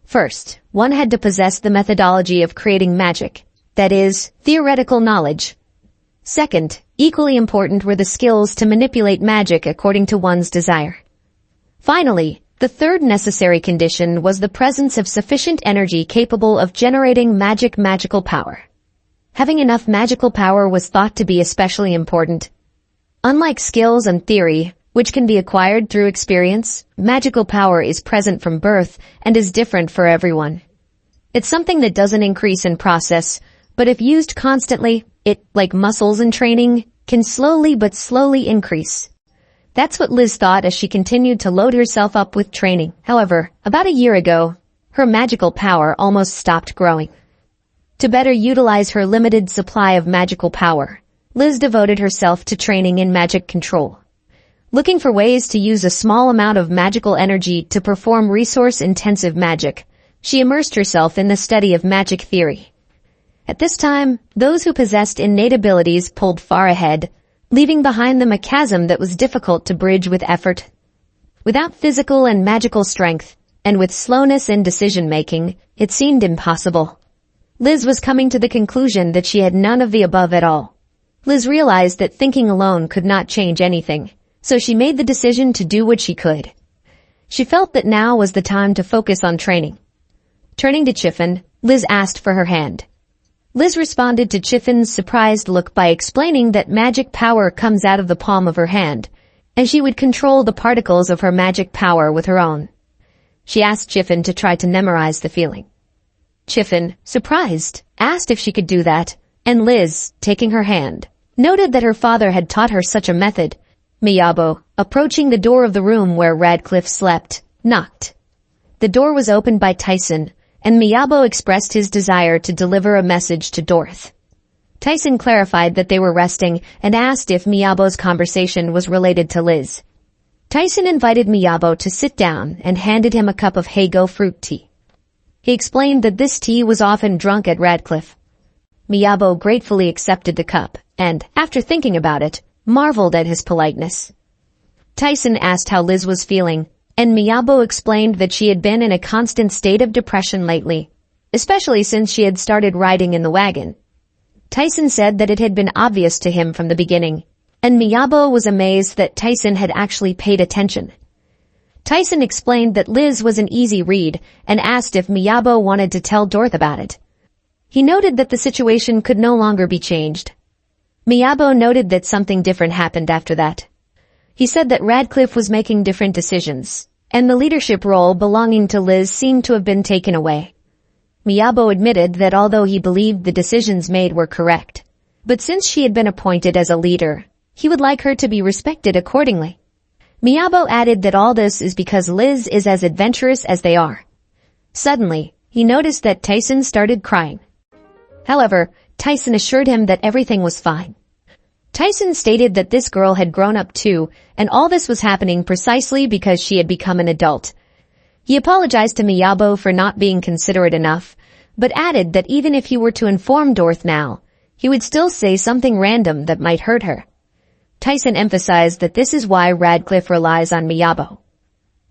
S1: First, one had to possess the methodology of creating magic, that is, theoretical knowledge. Second, equally important were the skills to manipulate magic according to one's desire. Finally, the third necessary condition was the presence of sufficient energy capable of generating magical power. Having enough magical power was thought to be especially important. Unlike skills and theory, which can be acquired through experience, magical power is present from birth and is different for everyone. It's something that doesn't increase in process, but if used constantly, it, like muscles in training, can slowly but slowly increase. That's what Liz thought as she continued to load herself up with training. However, about a year ago, her magical power almost stopped growing. To better utilize her limited supply of magical power, Liz devoted herself to training in magic control. Looking for ways to use a small amount of magical energy to perform resource-intensive magic, she immersed herself in the study of magic theory. At this time, those who possessed innate abilities pulled far ahead, leaving behind them a chasm that was difficult to bridge with effort. Without physical and magical strength, and with slowness in decision-making, it seemed impossible. Liz was coming to the conclusion that she had none of the above at all. Liz realized that thinking alone could not change anything, so she made the decision to do what she could. She felt that now was the time to focus on training. Turning to Chiffon, Liz asked for her hand. Liz responded to Chiffon's surprised look by explaining that magic power comes out of the palm of her hand, and she would control the particles of her magic power with her own. She asked Chiffon to try to memorize the feeling. Chiffon, surprised, asked if she could do that, and Liz, taking her hand, noted that her father had taught her such a method. Miyabo, approaching the door of the room where Radcliffe slept, knocked. The door was opened by Tyson, and Miyabo expressed his desire to deliver a message to Dorth. Tyson clarified that they were resting and asked if Miyabo's conversation was related to Liz. Tyson invited Miyabo to sit down and handed him a cup of Hago fruit tea. He explained that this tea was often drunk at Radcliffe. Miyabo gratefully accepted the cup and, after thinking about it, marveled at his politeness. Tyson asked how Liz was feeling, and Miyabo explained that she had been in a constant state of depression lately, especially since she had started riding in the wagon. Tyson said that it had been obvious to him from the beginning, and Miyabo was amazed that Tyson had actually paid attention. Tyson explained that Liz was an easy read and asked if Miyabo wanted to tell Dorth about it. He noted that the situation could no longer be changed. Miyabo noted that something different happened after that. He said that Radcliffe was making different decisions, and the leadership role belonging to Liz seemed to have been taken away. Miyabo admitted that although he believed the decisions made were correct, but since she had been appointed as a leader, he would like her to be respected accordingly. Miyabo added that all this is because Liz is as adventurous as they are. Suddenly, he noticed that Tyson started crying. However, Tyson assured him that everything was fine. Tyson stated that this girl had grown up too, and all this was happening precisely because she had become an adult. He apologized to Miyabo for not being considerate enough, but added that even if he were to inform Dorth now, he would still say something random that might hurt her. Tyson emphasized that this is why Radcliffe relies on Miyabo.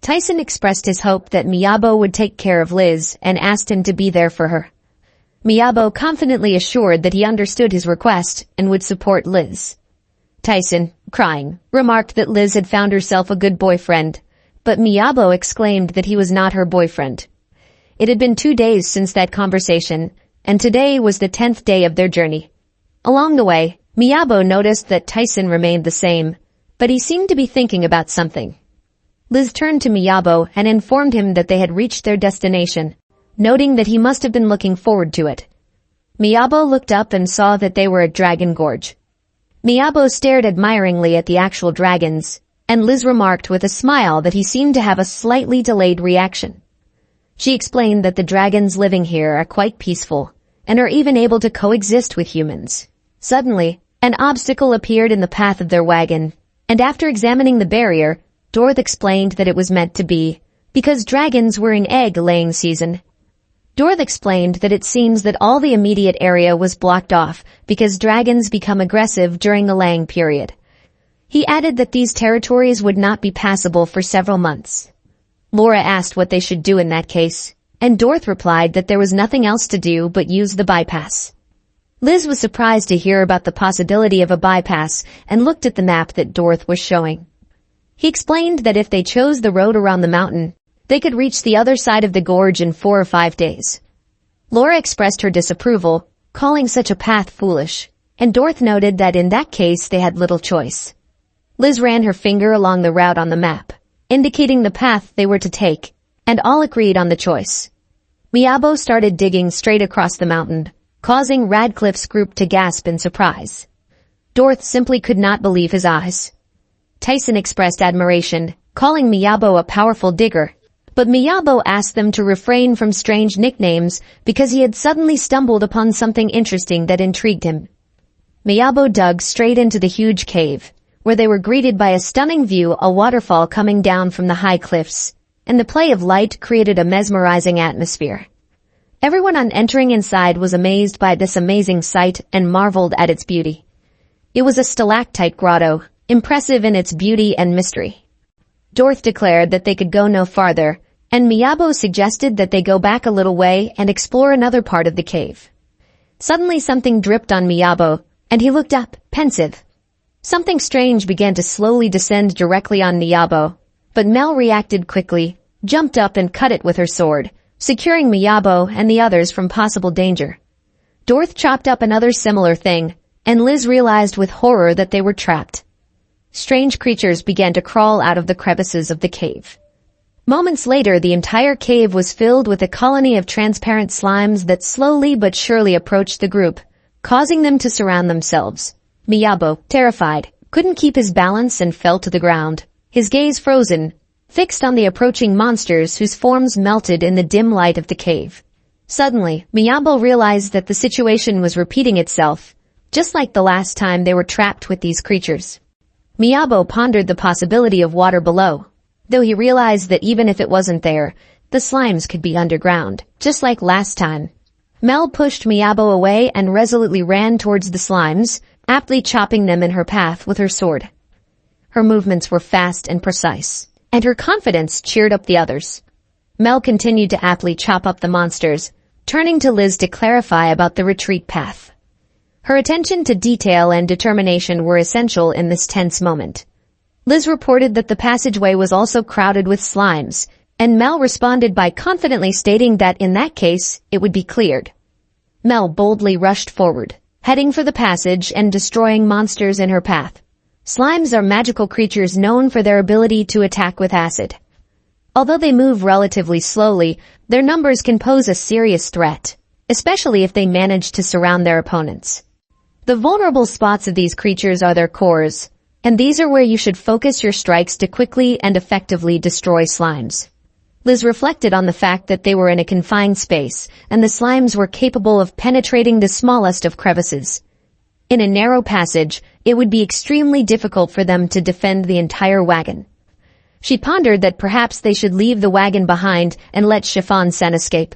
S1: Tyson expressed his hope that Miyabo would take care of Liz and asked him to be there for her. Miyabo confidently assured that he understood his request and would support Liz. Tyson, crying, remarked that Liz had found herself a good boyfriend, but Miyabo exclaimed that he was not her boyfriend. It had been 2 days since that conversation, and today was the 10th day of their journey. Along the way, Miyabo noticed that Tyson remained the same, but he seemed to be thinking about something. Liz turned to Miyabo and informed him that they had reached their destination, noting that he must have been looking forward to it. Miyabo looked up and saw that they were at Dragon Gorge. Miyabo stared admiringly at the actual dragons, and Liz remarked with a smile that he seemed to have a slightly delayed reaction. She explained that the dragons living here are quite peaceful, and are even able to coexist with humans. Suddenly, an obstacle appeared in the path of their wagon, and after examining the barrier, Dorth explained that it was meant to be, because dragons were in egg-laying season. Dorth explained that it seems that all the immediate area was blocked off because dragons become aggressive during the laying period. He added that these territories would not be passable for several months. Laura asked what they should do in that case, and Dorth replied that there was nothing else to do but use the bypass. Liz was surprised to hear about the possibility of a bypass and looked at the map that Dorth was showing. He explained that if they chose the road around the mountain, they could reach the other side of the gorge in 4 or 5 days. Laura expressed her disapproval, calling such a path foolish, and Dorth noted that in that case they had little choice. Liz ran her finger along the route on the map, indicating the path they were to take, and all agreed on the choice. Miyabo started digging straight across the mountain, causing Radcliffe's group to gasp in surprise. Dorth simply could not believe his eyes. Tyson expressed admiration, calling Miyabo a powerful digger, but Miyabo asked them to refrain from strange nicknames because he had suddenly stumbled upon something interesting that intrigued him. Miyabo dug straight into the huge cave, where they were greeted by a stunning view, a waterfall coming down from the high cliffs, and the play of light created a mesmerizing atmosphere. Everyone on entering inside was amazed by this amazing sight and marveled at its beauty. It was a stalactite grotto, impressive in its beauty and mystery. Dorth declared that they could go no farther, and Miyabo suggested that they go back a little way and explore another part of the cave. Suddenly something dripped on Miyabo, and he looked up, pensive. Something strange began to slowly descend directly on Miyabo, but Mel reacted quickly, jumped up and cut it with her sword, securing Miyabo and the others from possible danger. Dorth chopped up another similar thing, and Liz realized with horror that they were trapped. Strange creatures began to crawl out of the crevices of the cave. Moments later, the entire cave was filled with a colony of transparent slimes that slowly but surely approached the group, causing them to surround themselves. Miyabo, terrified, couldn't keep his balance and fell to the ground, his gaze frozen, fixed on the approaching monsters whose forms melted in the dim light of the cave. Suddenly, Miyabo realized that the situation was repeating itself, just like the last time they were trapped with these creatures. Miyabo pondered the possibility of water below, though he realized that even if it wasn't there, the slimes could be underground, just like last time. Mel pushed Miyabo away and resolutely ran towards the slimes, aptly chopping them in her path with her sword. Her movements were fast and precise, and her confidence cheered up the others. Mel continued to aptly chop up the monsters, turning to Liz to clarify about the retreat path. Her attention to detail and determination were essential in this tense moment. Liz reported that the passageway was also crowded with slimes, and Mel responded by confidently stating that in that case, it would be cleared. Mel boldly rushed forward, heading for the passage and destroying monsters in her path. Slimes are magical creatures known for their ability to attack with acid. Although they move relatively slowly, their numbers can pose a serious threat, especially if they manage to surround their opponents. The vulnerable spots of these creatures are their cores, and these are where you should focus your strikes to quickly and effectively destroy slimes. Liz reflected on the fact that they were in a confined space, and the slimes were capable of penetrating the smallest of crevices. In a narrow passage, it would be extremely difficult for them to defend the entire wagon. She pondered that perhaps they should leave the wagon behind and let Chiffon Sen escape.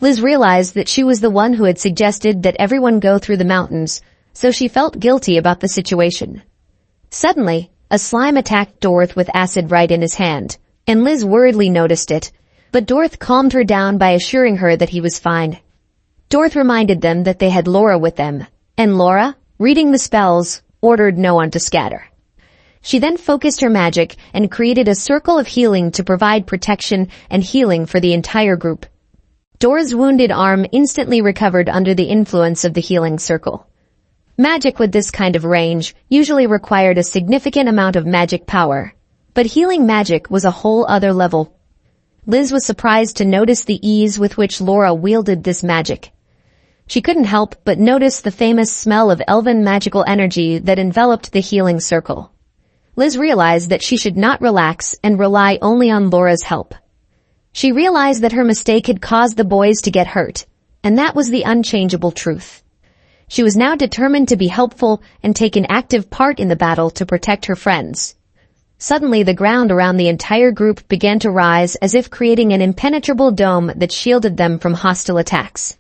S1: Liz realized that she was the one who had suggested that everyone go through the mountains, so she felt guilty about the situation. Suddenly, a slime attacked Dorth with acid right in his hand, and Liz worriedly noticed it, but Dorth calmed her down by assuring her that he was fine. Dorth reminded them that they had Laura with them, and Laura, reading the spells, ordered no one to scatter. She then focused her magic and created a circle of healing to provide protection and healing for the entire group. Dorth's wounded arm instantly recovered under the influence of the healing circle. Magic with this kind of range usually required a significant amount of magic power, but healing magic was a whole other level. Liz was surprised to notice the ease with which Laura wielded this magic. She couldn't help but notice the famous smell of elven magical energy that enveloped the healing circle. Liz realized that she should not relax and rely only on Laura's help. She realized that her mistake had caused the boys to get hurt, and that was the unchangeable truth. She was now determined to be helpful and take an active part in the battle to protect her friends. Suddenly the ground around the entire group began to rise as if creating an impenetrable dome that shielded them from hostile attacks.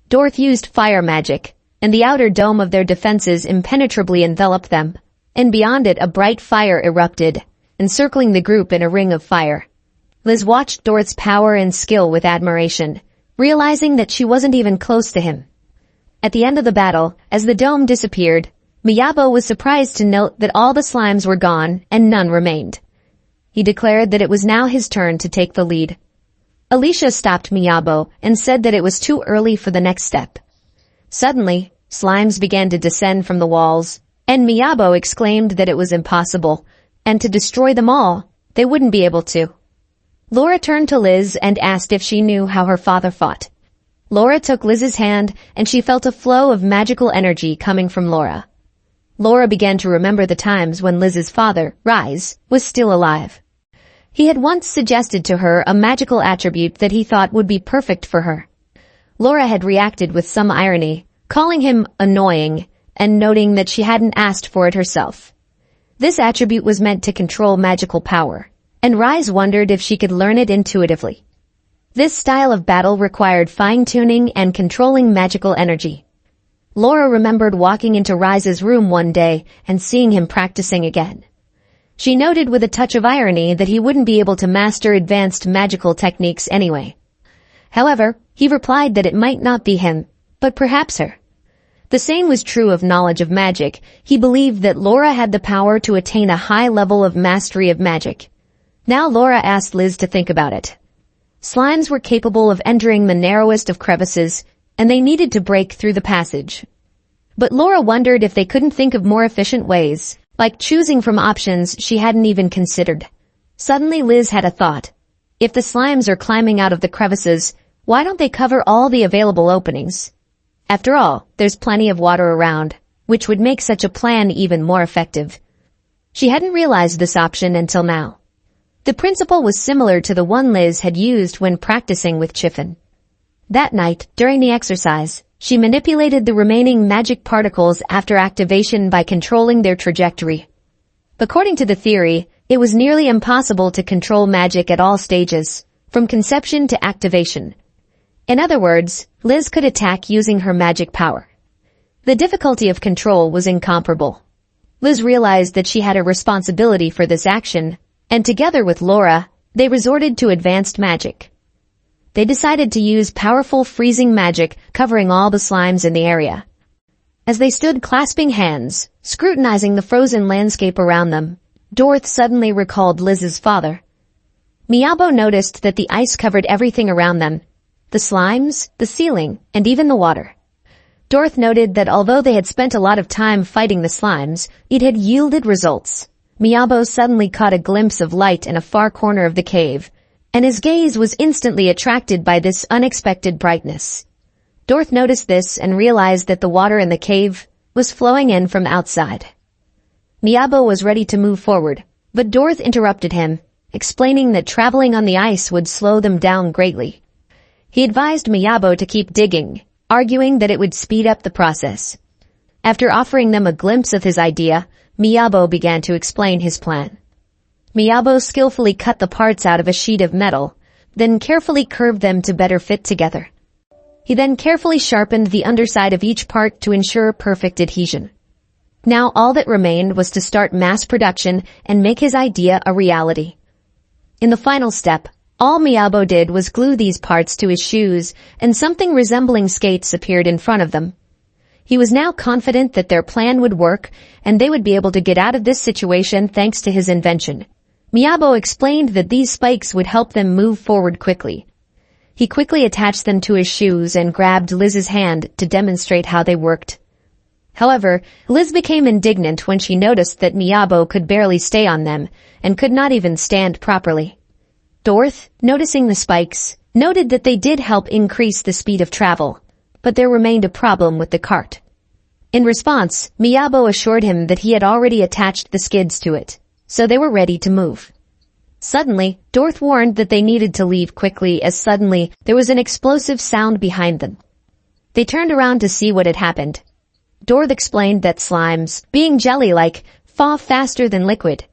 S1: Dorth used fire magic, and the outer dome of their defenses impenetrably enveloped them, and beyond it a bright fire erupted, encircling the group in a ring of fire. Liz watched Dorth's power and skill with admiration, realizing that she wasn't even close to him. At the end of the battle, as the dome disappeared, Miyabo was surprised to note that all the slimes were gone and none remained. He declared that it was now his turn to take the lead. Alicia stopped Miyabo and said that it was too early for the next step. Suddenly, slimes began to descend from the walls, and Miyabo exclaimed that it was impossible, and to destroy them all, they wouldn't be able to. Laura turned to Liz and asked if she knew how her father fought. Laura took Liz's hand, and she felt a flow of magical energy coming from Laura. Laura began to remember the times when Liz's father, Rise, was still alive. He had once suggested to her a magical attribute that he thought would be perfect for her. Laura had reacted with some irony, calling him annoying, and noting that she hadn't asked for it herself. This attribute was meant to control magical power, and Rise wondered if she could learn it intuitively. This style of battle required fine-tuning and controlling magical energy. Laura remembered walking into Rise's room one day and seeing him practicing again. She noted with a touch of irony that he wouldn't be able to master advanced magical techniques anyway. However, he replied that it might not be him, but perhaps her. The same was true of knowledge of magic. He believed that Laura had the power to attain a high level of mastery of magic. Now Laura asked Liz to think about it. Slimes were capable of entering the narrowest of crevices, and they needed to break through the passage. But Laura wondered if they couldn't think of more efficient ways, like choosing from options she hadn't even considered. Suddenly Liz had a thought. If the slimes are climbing out of the crevices, why don't they cover all the available openings? After all, there's plenty of water around, which would make such a plan even more effective. She hadn't realized this option until now. The principle was similar to the one Liz had used when practicing with Chiffon. That night, during the exercise, she manipulated the remaining magic particles after activation by controlling their trajectory. According to the theory, it was nearly impossible to control magic at all stages, from conception to activation. In other words, Liz could attack using her magic power. The difficulty of control was incomparable. Liz realized that she had a responsibility for this action, and together with Laura, they resorted to advanced magic. They decided to use powerful freezing magic covering all the slimes in the area. As they stood clasping hands, scrutinizing the frozen landscape around them, Dorth suddenly recalled Liz's father. Miyabo noticed that the ice covered everything around them, the slimes, the ceiling, and even the water. Dorth noted that although they had spent a lot of time fighting the slimes, it had yielded results. Miyabo suddenly caught a glimpse of light in a far corner of the cave, and his gaze was instantly attracted by this unexpected brightness. Dorth noticed this and realized that the water in the cave was flowing in from outside. Miyabo was ready to move forward, but Dorth interrupted him, explaining that traveling on the ice would slow them down greatly. He advised Miyabo to keep digging, arguing that it would speed up the process. After offering them a glimpse of his idea, Miyabo began to explain his plan. Miyabo skillfully cut the parts out of a sheet of metal, then carefully curved them to better fit together. He then carefully sharpened the underside of each part to ensure perfect adhesion. Now all that remained was to start mass production and make his idea a reality. In the final step, all Miyabo did was glue these parts to his shoes, and something resembling skates appeared in front of them. He was now confident that their plan would work, and they would be able to get out of this situation thanks to his invention. Miyabo explained that these spikes would help them move forward quickly. He quickly attached them to his shoes and grabbed Liz's hand to demonstrate how they worked. However, Liz became indignant when she noticed that Miyabo could barely stay on them and could not even stand properly. Dorth, noticing the spikes, noted that they did help increase the speed of travel, but there remained a problem with the cart. In response, Miyabo assured him that he had already attached the skids to it, so they were ready to move. Suddenly, Dorth warned that they needed to leave quickly as suddenly there was an explosive sound behind them. They turned around to see what had happened. Dorth explained that slimes, being jelly-like, thaw faster than liquid.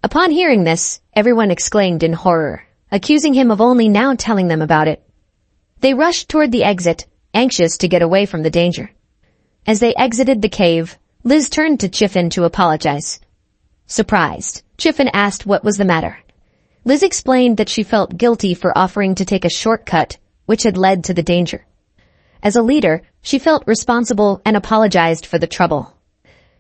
S1: Upon hearing this, everyone exclaimed in horror, accusing him of only now telling them about it. They rushed toward the exit, anxious to get away from the danger. As they exited the cave, Liz turned to Chiffin to apologize. Surprised, Chiffin asked what was the matter. Liz explained that she felt guilty for offering to take a shortcut, which had led to the danger. As a leader, she felt responsible and apologized for the trouble.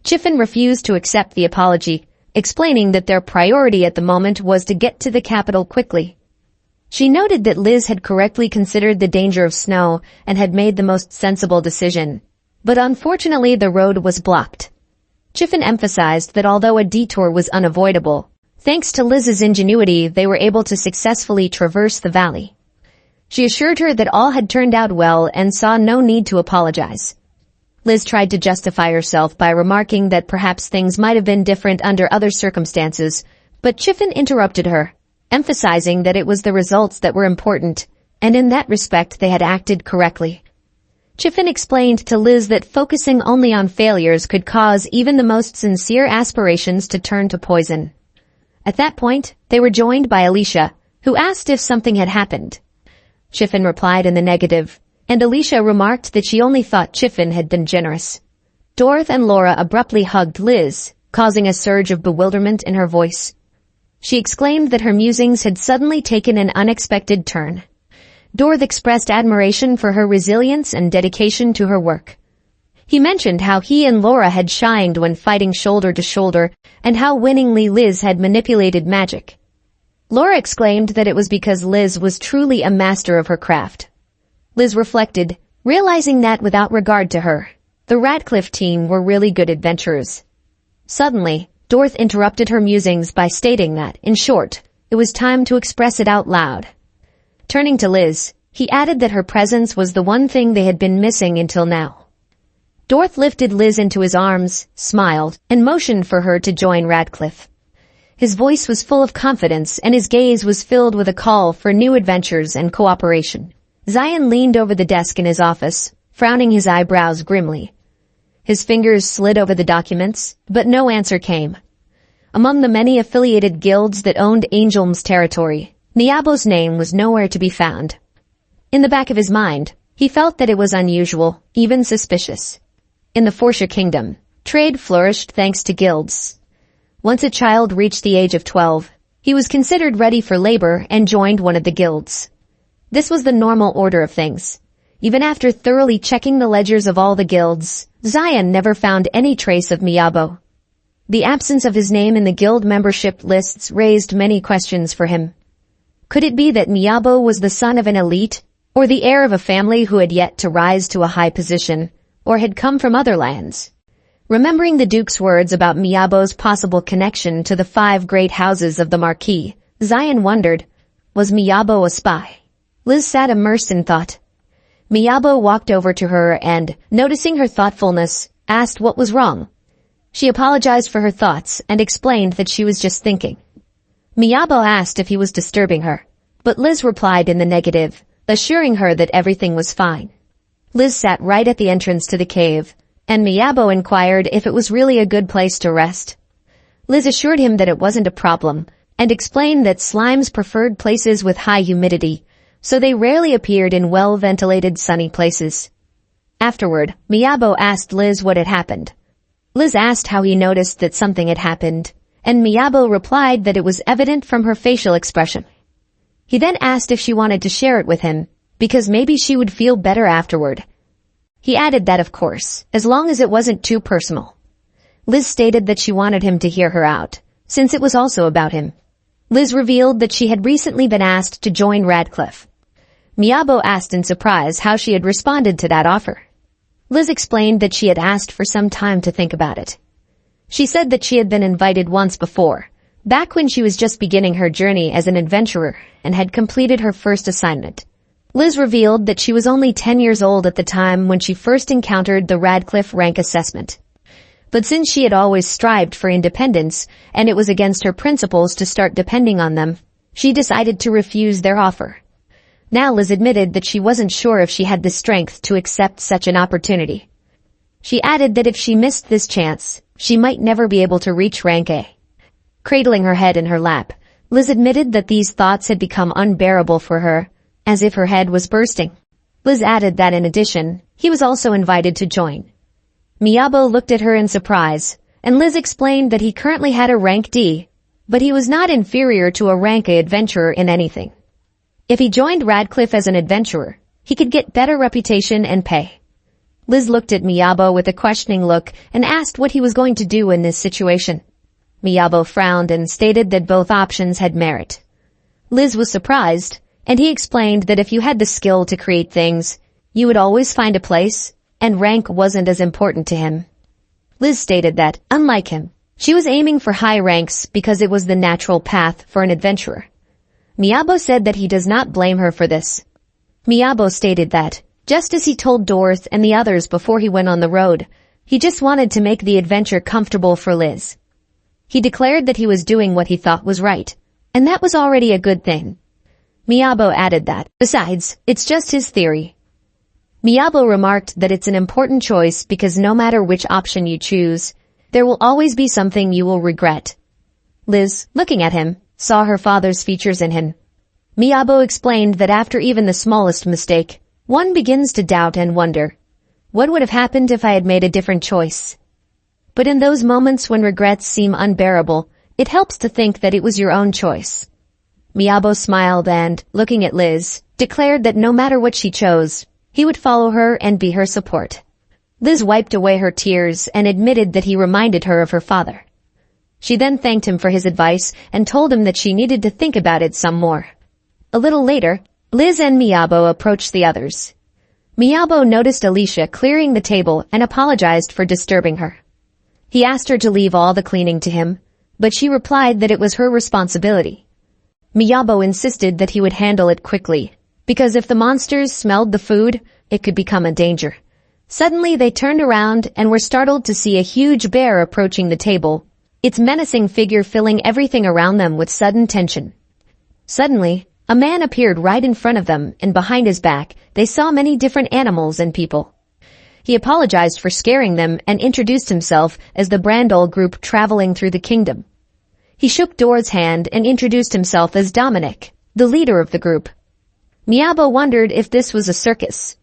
S1: Chiffin refused to accept the apology, explaining that their priority at the moment was to get to the capital quickly. She noted that Liz had correctly considered the danger of snow and had made the most sensible decision. But unfortunately the road was blocked. Chiffin emphasized that although a detour was unavoidable, thanks to Liz's ingenuity they were able to successfully traverse the valley. She assured her that all had turned out well and saw no need to apologize. Liz tried to justify herself by remarking that perhaps things might have been different under other circumstances, but Chiffin interrupted her, emphasizing that it was the results that were important, and in that respect they had acted correctly. Chiffin explained to Liz that focusing only on failures could cause even the most sincere aspirations to turn to poison. At that point, they were joined by Alicia, who asked if something had happened. Chiffin replied in the negative, and Alicia remarked that she only thought Chiffin had been generous. Dorothy and Laura abruptly hugged Liz, causing a surge of bewilderment in her voice. She exclaimed that her musings had suddenly taken an unexpected turn. Dorothy expressed admiration for her resilience and dedication to her work. He mentioned how he and Laura had shined when fighting shoulder to shoulder and how winningly Liz had manipulated magic. Laura exclaimed that it was because Liz was truly a master of her craft. Liz reflected, realizing that without regard to her, the Radcliffe team were really good adventurers. Suddenly, Dorothy interrupted her musings by stating that, in short, it was time to express it out loud. Turning to Liz, he added that her presence was the one thing they had been missing until now. Dorothy lifted Liz into his arms, smiled, and motioned for her to join Radcliffe. His voice was full of confidence and his gaze was filled with a call for new adventures and cooperation. Zion leaned over the desk in his office, frowning his eyebrows grimly. His fingers slid over the documents, but no answer came. Among the many affiliated guilds that owned Angelm's territory, Niabo's name was nowhere to be found. In the back of his mind, he felt that it was unusual, even suspicious. In the Forsha Kingdom, trade flourished thanks to guilds. Once a child reached the age of 12, he was considered ready for labor and joined one of the guilds. This was the normal order of things. Even after thoroughly checking the ledgers of all the guilds, Zion never found any trace of Niabo. The absence of his name in the guild membership lists raised many questions for him. Could it be that Niabo was the son of an elite, or the heir of a family who had yet to rise to a high position, or had come from other lands? Remembering the Duke's words about Miabo's possible connection to the 5 great houses of the Marquis, Zion wondered, was Miabo a spy? Liz sat immersed in thought. Miabo walked over to her and, noticing her thoughtfulness, asked what was wrong. She apologized for her thoughts and explained that she was just thinking. Miabo asked if he was disturbing her, but Liz replied in the negative, assuring her that everything was fine. Liz sat right at the entrance to the cave, and Miabo inquired if it was really a good place to rest. Liz assured him that it wasn't a problem, and explained that slimes preferred places with high humidity, so they rarely appeared in well-ventilated sunny places. Afterward, Miabo asked Liz what had happened. Liz asked how he noticed that something had happened, and Miabo replied that it was evident from her facial expression. He then asked if she wanted to share it with him, because maybe she would feel better afterward. He added that of course, as long as it wasn't too personal. Liz stated that she wanted him to hear her out, since it was also about him. Liz revealed that she had recently been asked to join Radcliffe. Miabo asked in surprise how she had responded to that offer. Liz explained that she had asked for some time to think about it. She said that she had been invited once before, back when she was just beginning her journey as an adventurer and had completed her first assignment. Liz revealed that she was only 10 years old at the time when she first encountered the Radcliffe rank assessment. But since she had always strived for independence, and it was against her principles to start depending on them, she decided to refuse their offer. Now Liz admitted that she wasn't sure if she had the strength to accept such an opportunity. She added that if she missed this chance, she might never be able to reach rank A. Cradling her head in her lap, Liz admitted that these thoughts had become unbearable for her, as if her head was bursting. Liz added that in addition, he was also invited to join. Miyabo looked at her in surprise, and Liz explained that he currently had a rank D, but he was not inferior to a rank A adventurer in anything. If he joined Radcliffe as an adventurer, he could get better reputation and pay. Liz looked at Miyabo with a questioning look and asked what he was going to do in this situation. Miyabo frowned and stated that both options had merit. Liz was surprised, and he explained that if you had the skill to create things, you would always find a place, and rank wasn't as important to him. Liz stated that, unlike him, she was aiming for high ranks because it was the natural path for an adventurer. Miyabo said that he does not blame her for this. Miyabo stated that, just as he told Dorth and the others before he went on the road, he just wanted to make the adventure comfortable for Liz. He declared that he was doing what he thought was right, and that was already a good thing. Miyabo added that, besides, it's just his theory. Miyabo remarked that it's an important choice because no matter which option you choose, there will always be something you will regret. Liz, looking at him, saw her father's features in him. Miyabo explained that after even the smallest mistake, one begins to doubt and wonder, what would have happened if I had made a different choice? But in those moments when regrets seem unbearable, it helps to think that it was your own choice. Miyabo smiled and, looking at Liz, declared that no matter what she chose, he would follow her and be her support. Liz wiped away her tears and admitted that he reminded her of her father. She then thanked him for his advice and told him that she needed to think about it some more. A little later, Liz and Miyabo approached the others. Miyabo noticed Alicia clearing the table and apologized for disturbing her. He asked her to leave all the cleaning to him, but she replied that it was her responsibility. Miyabo insisted that he would handle it quickly, because if the monsters smelled the food, it could become a danger. Suddenly they turned around and were startled to see a huge bear approaching the table, its menacing figure filling everything around them with sudden tension. Suddenly, a man appeared right in front of them, and behind his back, they saw many different animals and people. He apologized for scaring them and introduced himself as the Brandol group traveling through the kingdom. He shook Dor's hand and introduced himself as Dominic, the leader of the group. Miyabo wondered if this was a circus.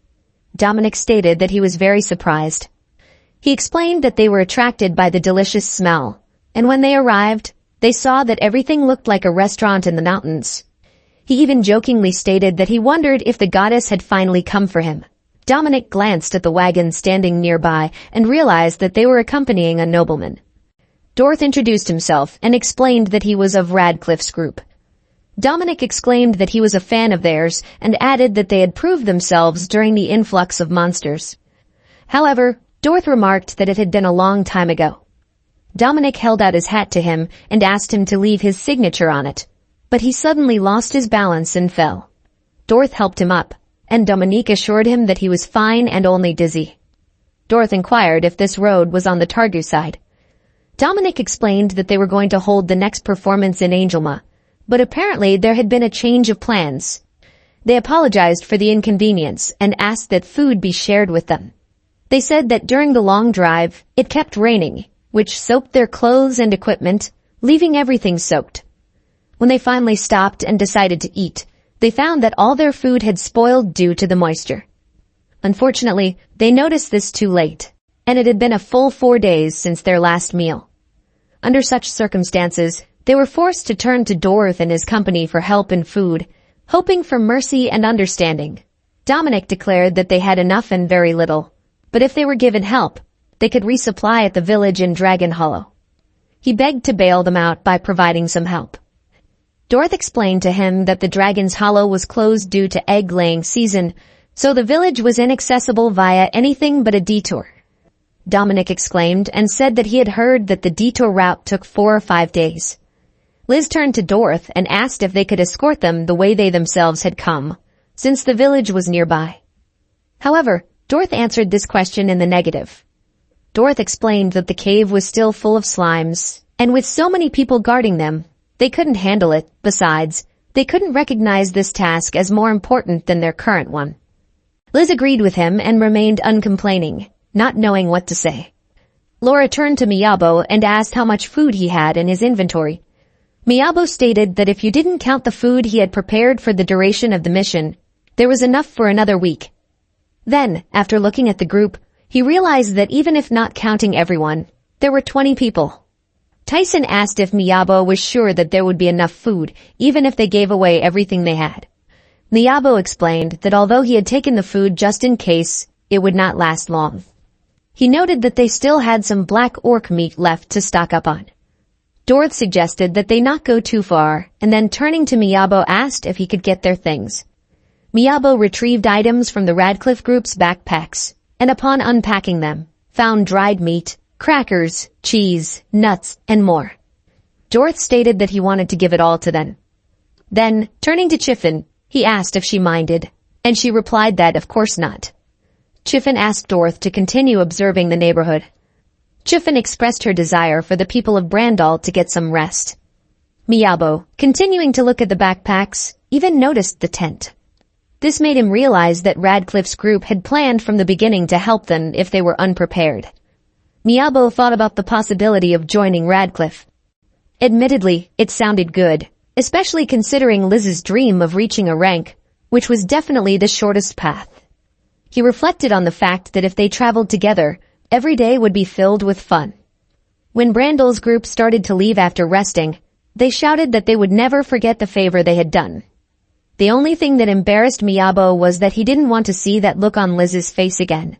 S1: Dominic stated that he was very surprised. He explained that they were attracted by the delicious smell, and when they arrived, they saw that everything looked like a restaurant in the mountains. He even jokingly stated that he wondered if the goddess had finally come for him. Dominic glanced at the wagon standing nearby and realized that they were accompanying a nobleman. Dorth introduced himself and explained that he was of Radcliffe's group. Dominic exclaimed that he was a fan of theirs and added that they had proved themselves during the influx of monsters. However, Dorth remarked that it had been a long time ago. Dominic held out his hat to him and asked him to leave his signature on it, but he suddenly lost his balance and fell. Dorth helped him up, and Dominique assured him that he was fine and only dizzy. Dorth inquired if this road was on the Targu side. Dominic explained that they were going to hold the next performance in Angelma, but apparently there had been a change of plans. They apologized for the inconvenience and asked that food be shared with them. They said that during the long drive, it kept raining, which soaked their clothes and equipment, leaving everything soaked. When they finally stopped and decided to eat, they found that all their food had spoiled due to the moisture. Unfortunately, they noticed this too late, and it had been a full 4 days since their last meal. Under such circumstances, they were forced to turn to Dorth and his company for help and food, hoping for mercy and understanding. Dominic declared that they had enough and very little, but if they were given help, they could resupply at the village in Dragon Hollow. He begged to bail them out by providing some help. Dorth explained to him that the Dragon's Hollow was closed due to egg-laying season, so the village was inaccessible via anything but a detour. Dominic exclaimed and said that he had heard that the detour route took 4 or 5 days. Liz turned to Dorth and asked if they could escort them the way they themselves had come, since the village was nearby. However, Dorth answered this question in the negative. Dorth explained that the cave was still full of slimes, and with so many people guarding them, they couldn't handle it. Besides, they couldn't recognize this task as more important than their current one. Liz agreed with him and remained uncomplaining, not knowing what to say. Laura turned to Miyabo and asked how much food he had in his inventory, Miyabo stated that if you didn't count the food he had prepared for the duration of the mission, there was enough for another week. Then, after looking at the group, he realized that even if not counting everyone, there were 20 people. Tyson asked if Miyabo was sure that there would be enough food, even if they gave away everything they had. Miyabo explained that although he had taken the food just in case, it would not last long. He noted that they still had some black orc meat left to stock up on. Dorth suggested that they not go too far, and then turning to Miyabo asked if he could get their things. Miyabo retrieved items from the Radcliffe group's backpacks, and upon unpacking them, found dried meat, crackers, cheese, nuts, and more. Dorth stated that he wanted to give it all to them. Then, turning to Chiffin, he asked if she minded, and she replied that of course not. Chiffin asked Dorth to continue observing the neighborhood. Chiffin expressed her desire for the people of Brandal to get some rest. Miyabo, continuing to look at the backpacks, even noticed the tent. This made him realize that Radcliffe's group had planned from the beginning to help them if they were unprepared. Miyabo thought about the possibility of joining Radcliffe. Admittedly, it sounded good, especially considering Liz's dream of reaching a rank, which was definitely the shortest path. He reflected on the fact that if they traveled together, every day would be filled with fun. When Brandal's group started to leave after resting, they shouted that they would never forget the favor they had done. The only thing that embarrassed Miyabo was that he didn't want to see that look on Liz's face again.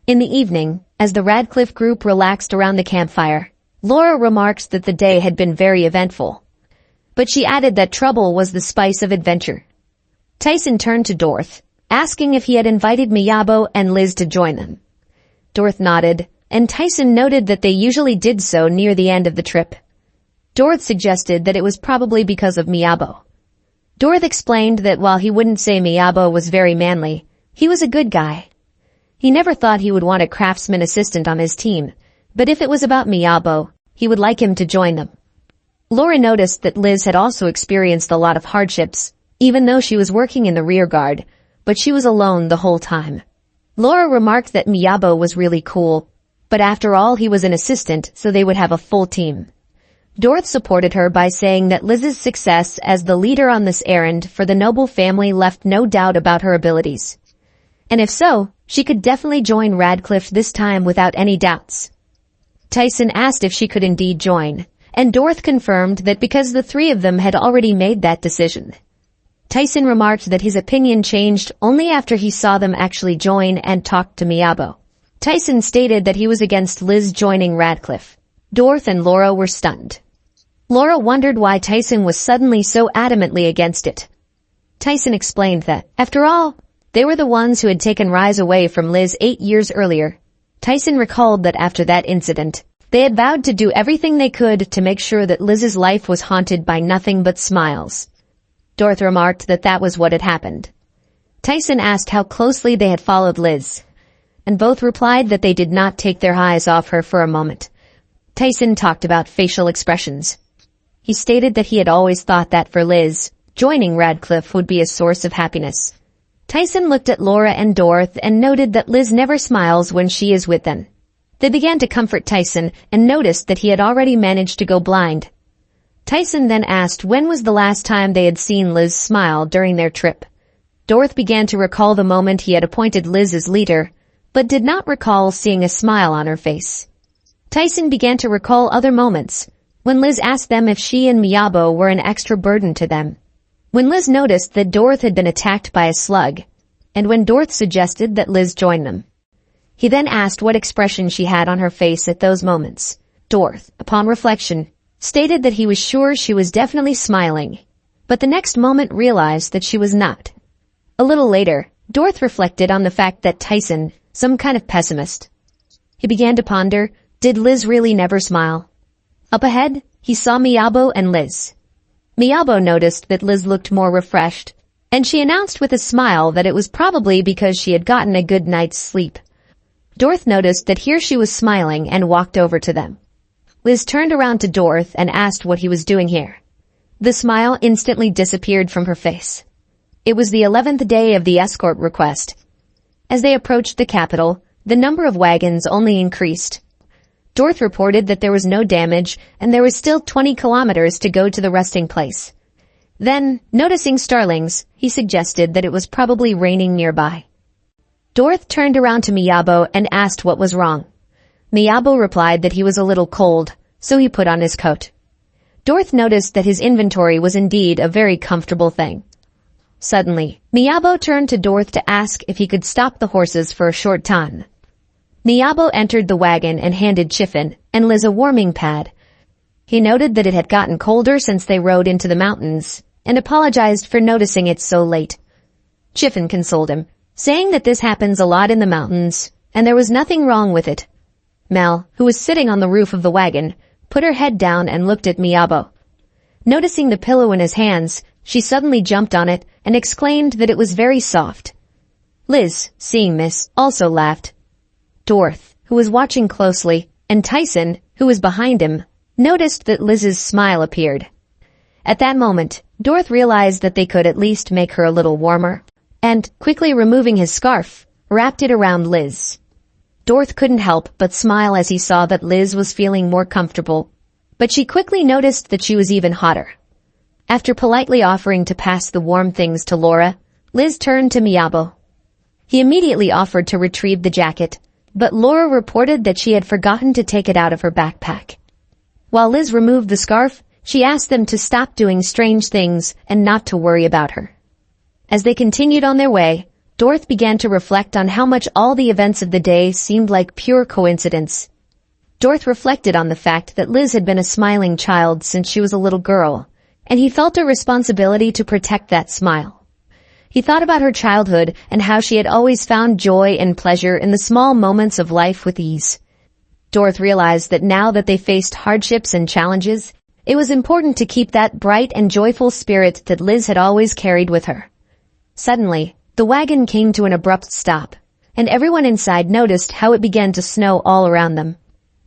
S1: In the evening, as the Radcliffe group relaxed around the campfire, Laura remarked that the day had been very eventful. But she added that trouble was the spice of adventure. Tyson turned to Dorth, asking if he had invited Miyabo and Liz to join them. Dorth nodded, and Tyson noted that they usually did so near the end of the trip. Dorth suggested that it was probably because of Miyabo. Dorth explained that while he wouldn't say Miyabo was very manly, he was a good guy. He never thought he would want a craftsman assistant on his team, but if it was about Miyabo, he would like him to join them. Laura noticed that Liz had also experienced a lot of hardships, even though she was working in the rear guard, but she was alone the whole time. Laura remarked that Miyabo was really cool, but after all he was an assistant, so they would have a full team. Dorth supported her by saying that Liz's success as the leader on this errand for the noble family left no doubt about her abilities. And if so, she could definitely join Radcliffe this time without any doubts. Tyson asked if she could indeed join, and Dorth confirmed that because the three of them had already made that decision. Tyson remarked that his opinion changed only after he saw them actually join and talk to Miyabo. Tyson stated that he was against Liz joining Radcliffe. Dorth and Laura were stunned. Laura wondered why Tyson was suddenly so adamantly against it. Tyson explained that, after all, they were the ones who had taken Rise away from Liz 8 years earlier. Tyson recalled that after that incident, they had vowed to do everything they could to make sure that Liz's life was haunted by nothing but smiles. Dorth remarked that that was what had happened. Tyson asked how closely they had followed Liz, and both replied that they did not take their eyes off her for a moment. Tyson talked about facial expressions. He stated that he had always thought that for Liz, joining Radcliffe would be a source of happiness. Tyson looked at Laura and Dorth and noted that Liz never smiles when she is with them. They began to comfort Tyson and noticed that he had already managed to go blind. Tyson then asked when was the last time they had seen Liz smile during their trip. Dorth began to recall the moment he had appointed Liz as leader, but did not recall seeing a smile on her face. Tyson began to recall other moments, when Liz asked them if she and Miyabo were an extra burden to them. When Liz noticed that Dorth had been attacked by a slug, and when Dorth suggested that Liz join them. He then asked what expression she had on her face at those moments. Dorth, upon reflection, stated that he was sure she was definitely smiling, but the next moment realized that she was not. A little later, Dorth reflected on the fact that Tyson, some kind of pessimist. He began to ponder, did Liz really never smile? Up ahead, he saw Miyabo and Liz. Miyabo noticed that Liz looked more refreshed, and she announced with a smile that it was probably because she had gotten a good night's sleep. Dorth noticed that here she was smiling and walked over to them. Liz turned around to Dorth and asked what he was doing here. The smile instantly disappeared from her face. It was the 11th day of the escort request. As they approached the capital, the number of wagons only increased. Dorth reported that there was no damage and there was still 20 kilometers to go to the resting place. Then, noticing starlings, he suggested that it was probably raining nearby. Dorth turned around to Miyabo and asked what was wrong. Miyabo replied that he was a little cold, so he put on his coat. Dorth noticed that his inventory was indeed a very comfortable thing. Suddenly, Miyabo turned to Dorth to ask if he could stop the horses for a short time. Miyabo entered the wagon and handed Chiffin and Liz a warming pad. He noted that it had gotten colder since they rode into the mountains and apologized for noticing it so late. Chiffin consoled him, saying that this happens a lot in the mountains and there was nothing wrong with it. Mel, who was sitting on the roof of the wagon, put her head down and looked at Miyabo. Noticing the pillow in his hands, she suddenly jumped on it and exclaimed that it was very soft. Liz, seeing this, also laughed. Dorth, who was watching closely, and Tyson, who was behind him, noticed that Liz's smile appeared. At that moment, Dorth realized that they could at least make her a little warmer, and, quickly removing his scarf, wrapped it around Liz. Dorth couldn't help but smile as he saw that Liz was feeling more comfortable, but she quickly noticed that she was even hotter. After politely offering to pass the warm things to Laura, Liz turned to Miyabo. He immediately offered to retrieve the jacket, but Laura reported that she had forgotten to take it out of her backpack. While Liz removed the scarf, she asked them to stop doing strange things and not to worry about her. As they continued on their way, Dorth began to reflect on how much all the events of the day seemed like pure coincidence. Dorth reflected on the fact that Liz had been a smiling child since she was a little girl, and he felt a responsibility to protect that smile. He thought about her childhood and how she had always found joy and pleasure in the small moments of life with ease. Dorth realized that now that they faced hardships and challenges, it was important to keep that bright and joyful spirit that Liz had always carried with her. Suddenly, the wagon came to an abrupt stop, and everyone inside noticed how it began to snow all around them.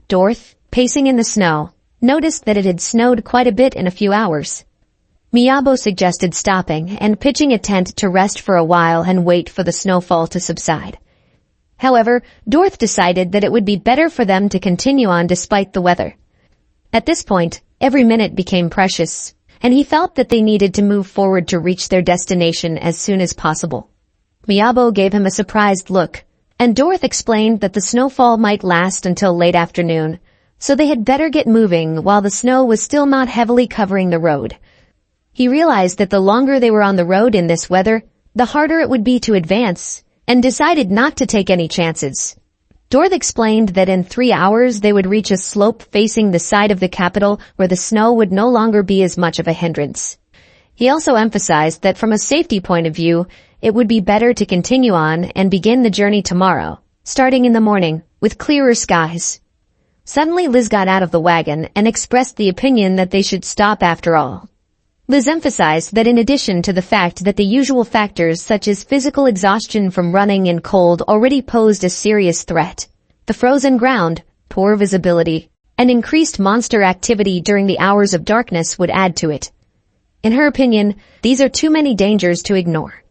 S1: Dorth, pacing in the snow, noticed that it had snowed quite a bit in a few hours. Miyabo suggested stopping and pitching a tent to rest for a while and wait for the snowfall to subside. However, Dorth decided that it would be better for them to continue on despite the weather. At this point, every minute became precious, and he felt that they needed to move forward to reach their destination as soon as possible. Miyabo gave him a surprised look, and Dorth explained that the snowfall might last until late afternoon, so they had better get moving while the snow was still not heavily covering the road. He realized that the longer they were on the road in this weather, the harder it would be to advance, and decided not to take any chances. Dorth explained that in 3 hours they would reach a slope facing the side of the capital where the snow would no longer be as much of a hindrance. He also emphasized that from a safety point of view, it would be better to continue on and begin the journey tomorrow, starting in the morning, with clearer skies. Suddenly Liz got out of the wagon and expressed the opinion that they should stop after all. Liz emphasized that in addition to the fact that the usual factors such as physical exhaustion from running and cold already posed a serious threat, the frozen ground, poor visibility, and increased monster activity during the hours of darkness would add to it. In her opinion, these are too many dangers to ignore.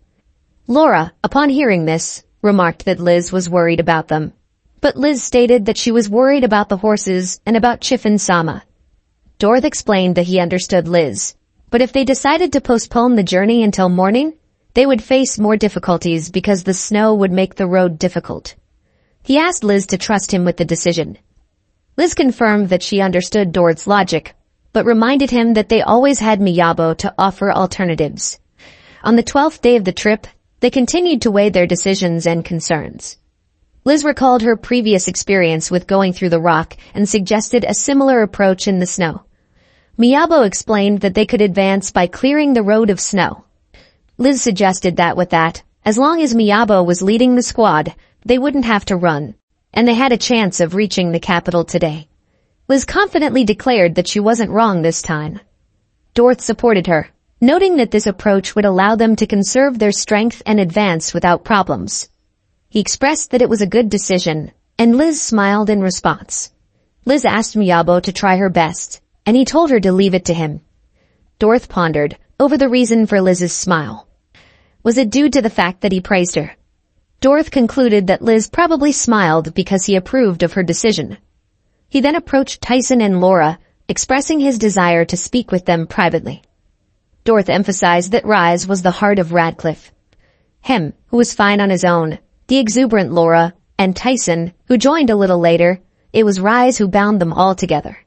S1: Laura, upon hearing this, remarked that Liz was worried about them. But Liz stated that she was worried about the horses and about Chiffin-sama. Dorth explained that he understood Liz, but if they decided to postpone the journey until morning, they would face more difficulties because the snow would make the road difficult. He asked Liz to trust him with the decision. Liz confirmed that she understood Dorth's logic, but reminded him that they always had Miyabo to offer alternatives. On the 12th day of the trip, they continued to weigh their decisions and concerns. Liz recalled her previous experience with going through the rock and suggested a similar approach in the snow. Miyabo explained that they could advance by clearing the road of snow. Liz suggested that with that, as long as Miyabo was leading the squad, they wouldn't have to run, and they had a chance of reaching the capital today. Liz confidently declared that she wasn't wrong this time. Dorth supported her, noting that this approach would allow them to conserve their strength and advance without problems. He expressed that it was a good decision, and Liz smiled in response. Liz asked Miyabo to try her best, and he told her to leave it to him. Dorth pondered over the reason for Liz's smile. Was it due to the fact that he praised her? Dorth concluded that Liz probably smiled because he approved of her decision. He then approached Tyson and Laura, expressing his desire to speak with them privately. Dorth emphasized that Rise was the heart of Radcliffe. Him, who was fine on his own, the exuberant Laura, and Tyson, who joined a little later, it was Rise who bound them all together.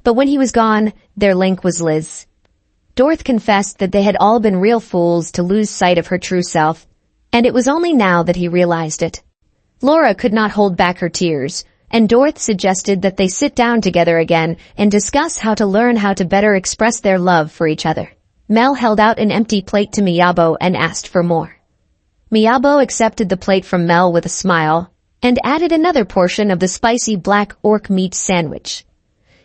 S1: But when he was gone, their link was Liz. Dorth confessed that they had all been real fools to lose sight of her true self, and it was only now that he realized it. Laura could not hold back her tears, and Dorth suggested that they sit down together again and discuss how to learn how to better express their love for each other. Mel held out an empty plate to Miyabo and asked for more. Miyabo accepted the plate from Mel with a smile and added another portion of the spicy black orc meat sandwich.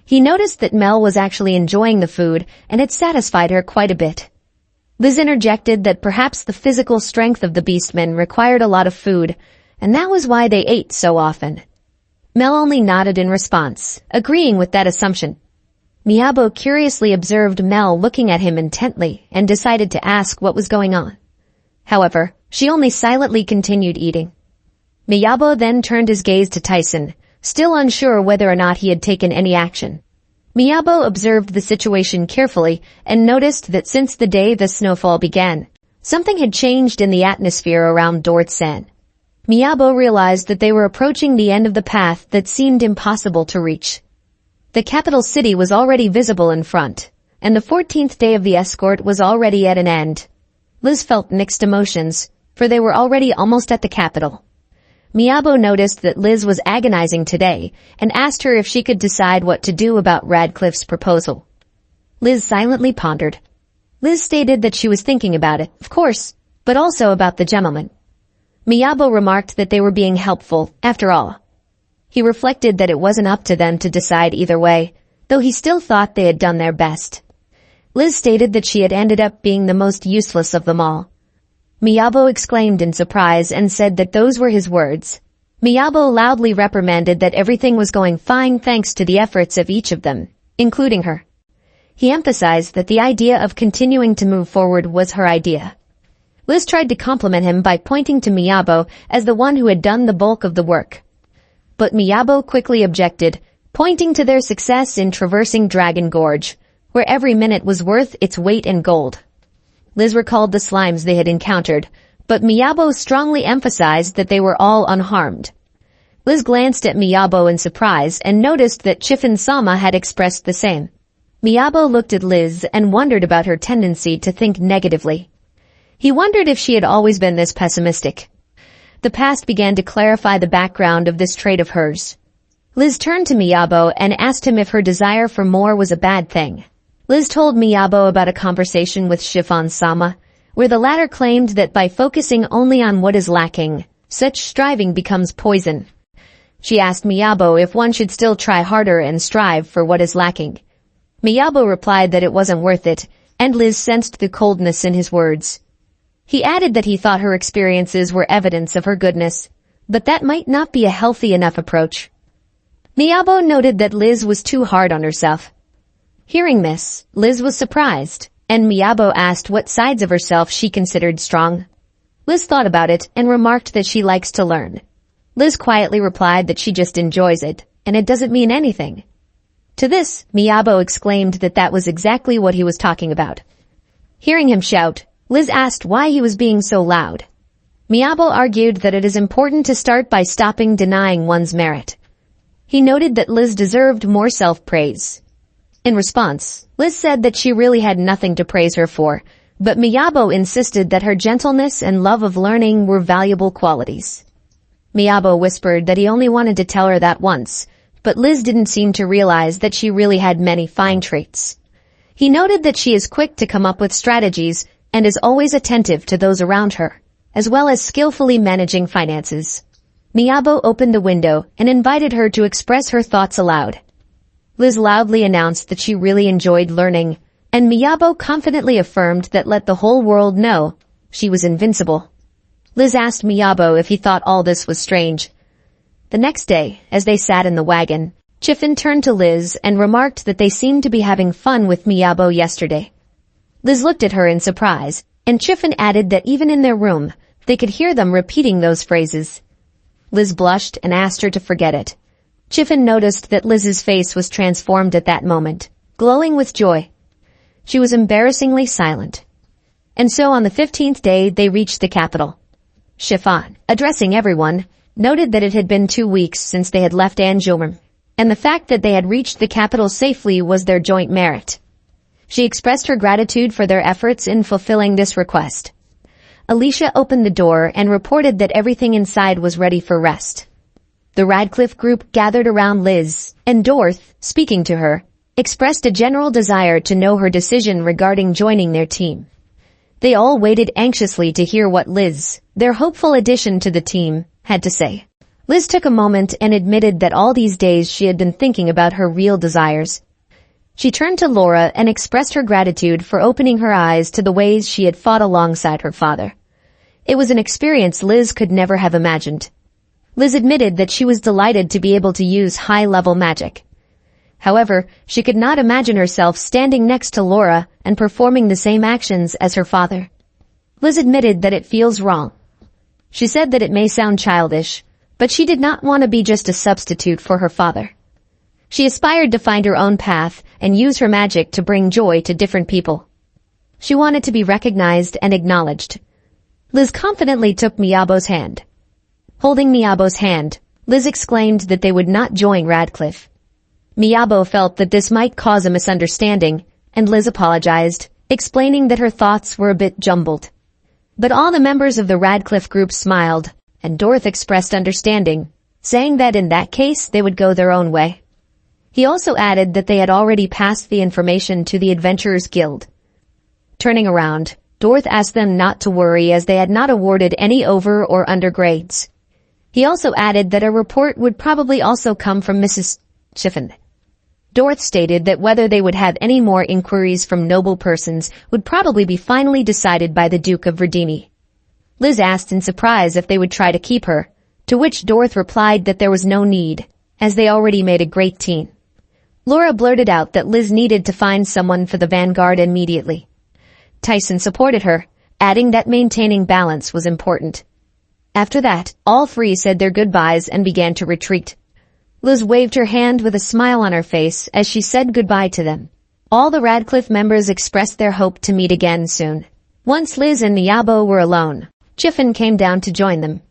S1: He noticed that Mel was actually enjoying the food, and it satisfied her quite a bit. Liz interjected that perhaps the physical strength of the beastmen required a lot of food, and that was why they ate so often. Mel only nodded in response, agreeing with that assumption. Miyabo curiously observed Mel looking at him intently and decided to ask what was going on. However, she only silently continued eating. Miyabo then turned his gaze to Tyson, still unsure whether or not he had taken any action. Miyabo observed the situation carefully and noticed that since the day the snowfall began, something had changed in the atmosphere around Dortsan. Miyabo realized that they were approaching the end of the path that seemed impossible to reach. The capital city was already visible in front, and the 14th day of the escort was already at an end. Liz felt mixed emotions, for they were already almost at the capital. Miyabo noticed that Liz was agonizing today and asked her if she could decide what to do about Radcliffe's proposal. Liz silently pondered. Liz stated that she was thinking about it, of course, but also about the gentleman. Miyabo remarked that they were being helpful, after all. He reflected that it wasn't up to them to decide either way, though he still thought they had done their best. Liz stated that she had ended up being the most useless of them all. Miyabo exclaimed in surprise and said that those were his words. Miyabo loudly reprimanded that everything was going fine thanks to the efforts of each of them, including her. He emphasized that the idea of continuing to move forward was her idea. Liz tried to compliment him by pointing to Miyabo as the one who had done the bulk of the work. But Miyabo quickly objected, pointing to their success in traversing Dragon Gorge, where every minute was worth its weight in gold. Liz recalled the slimes they had encountered, but Miyabo strongly emphasized that they were all unharmed. Liz glanced at Miyabo in surprise and noticed that Chiffin-sama had expressed the same. Miyabo looked at Liz and wondered about her tendency to think negatively. He wondered if she had always been this pessimistic. The past began to clarify the background of this trait of hers. Liz turned to Miyabo and asked him if her desire for more was a bad thing. Liz told Miyabo about a conversation with Chiffon-sama, where the latter claimed that by focusing only on what is lacking, such striving becomes poison. She asked Miyabo if one should still try harder and strive for what is lacking. Miyabo replied that it wasn't worth it, and Liz sensed the coldness in his words. He added that he thought her experiences were evidence of her goodness, but that might not be a healthy enough approach. Miyabo noted that Liz was too hard on herself. Hearing this, Liz was surprised, and Miyabo asked what sides of herself she considered strong. Liz thought about it and remarked that she likes to learn. Liz quietly replied that she just enjoys it, and it doesn't mean anything. To this, Miyabo exclaimed that that was exactly what he was talking about. Hearing him shout, Liz asked why he was being so loud. Miyabo argued that it is important to start by stopping denying one's merit. He noted that Liz deserved more self-praise. In response, Liz said that she really had nothing to praise her for, but Miyabo insisted that her gentleness and love of learning were valuable qualities. Miyabo whispered that he only wanted to tell her that once, but Liz didn't seem to realize that she really had many fine traits. He noted that she is quick to come up with strategies and is always attentive to those around her, as well as skillfully managing finances. Miyabo opened the window and invited her to express her thoughts aloud. Liz loudly announced that she really enjoyed learning, and Miyabo confidently affirmed that let the whole world know she was invincible. Liz asked Miyabo if he thought all this was strange. The next day, as they sat in the wagon, Chiffin turned to Liz and remarked that they seemed to be having fun with Miyabo yesterday. Liz looked at her in surprise, and Chiffin added that even in their room, they could hear them repeating those phrases. Liz blushed and asked her to forget it. Chiffin noticed that Liz's face was transformed at that moment, glowing with joy. She was embarrassingly silent. And so on the 15th day they reached the capital. Chiffon, addressing everyone, noted that it had been 2 weeks since they had left Anjouan, and the fact that they had reached the capital safely was their joint merit. She expressed her gratitude for their efforts in fulfilling this request. Alicia opened the door and reported that everything inside was ready for rest. The Radcliffe group gathered around Liz, and Dorth, speaking to her, expressed a general desire to know her decision regarding joining their team. They all waited anxiously to hear what Liz, their hopeful addition to the team, had to say. Liz took a moment and admitted that all these days she had been thinking about her real desires. She turned to Laura and expressed her gratitude for opening her eyes to the ways she had fought alongside her father. It was an experience Liz could never have imagined. Liz admitted that she was delighted to be able to use high-level magic. However, she could not imagine herself standing next to Laura and performing the same actions as her father. Liz admitted that it feels wrong. She said that it may sound childish, but she did not want to be just a substitute for her father. She aspired to find her own path and use her magic to bring joy to different people. She wanted to be recognized and acknowledged. Liz confidently took Miyabo's hand. Holding Miyabo's hand, Liz exclaimed that they would not join Radcliffe. Miyabo felt that this might cause a misunderstanding, and Liz apologized, explaining that her thoughts were a bit jumbled. But all the members of the Radcliffe group smiled, and Dorth expressed understanding, saying that in that case they would go their own way. He also added that they had already passed the information to the Adventurers Guild. Turning around, Dorth asked them not to worry as they had not awarded any over or under grades. He also added that a report would probably also come from Mrs. Chiffin. Dorth stated that whether they would have any more inquiries from noble persons would probably be finally decided by the Duke of Verdini. Liz asked in surprise if they would try to keep her, to which Dorth replied that there was no need, as they already made a great team. Laura blurted out that Liz needed to find someone for the vanguard immediately. Tyson supported her, adding that maintaining balance was important. After that, all three said their goodbyes and began to retreat. Liz waved her hand with a smile on her face as she said goodbye to them. All the Radcliffe members expressed their hope to meet again soon. Once Liz and Miyabo were alone, Chiffin came down to join them.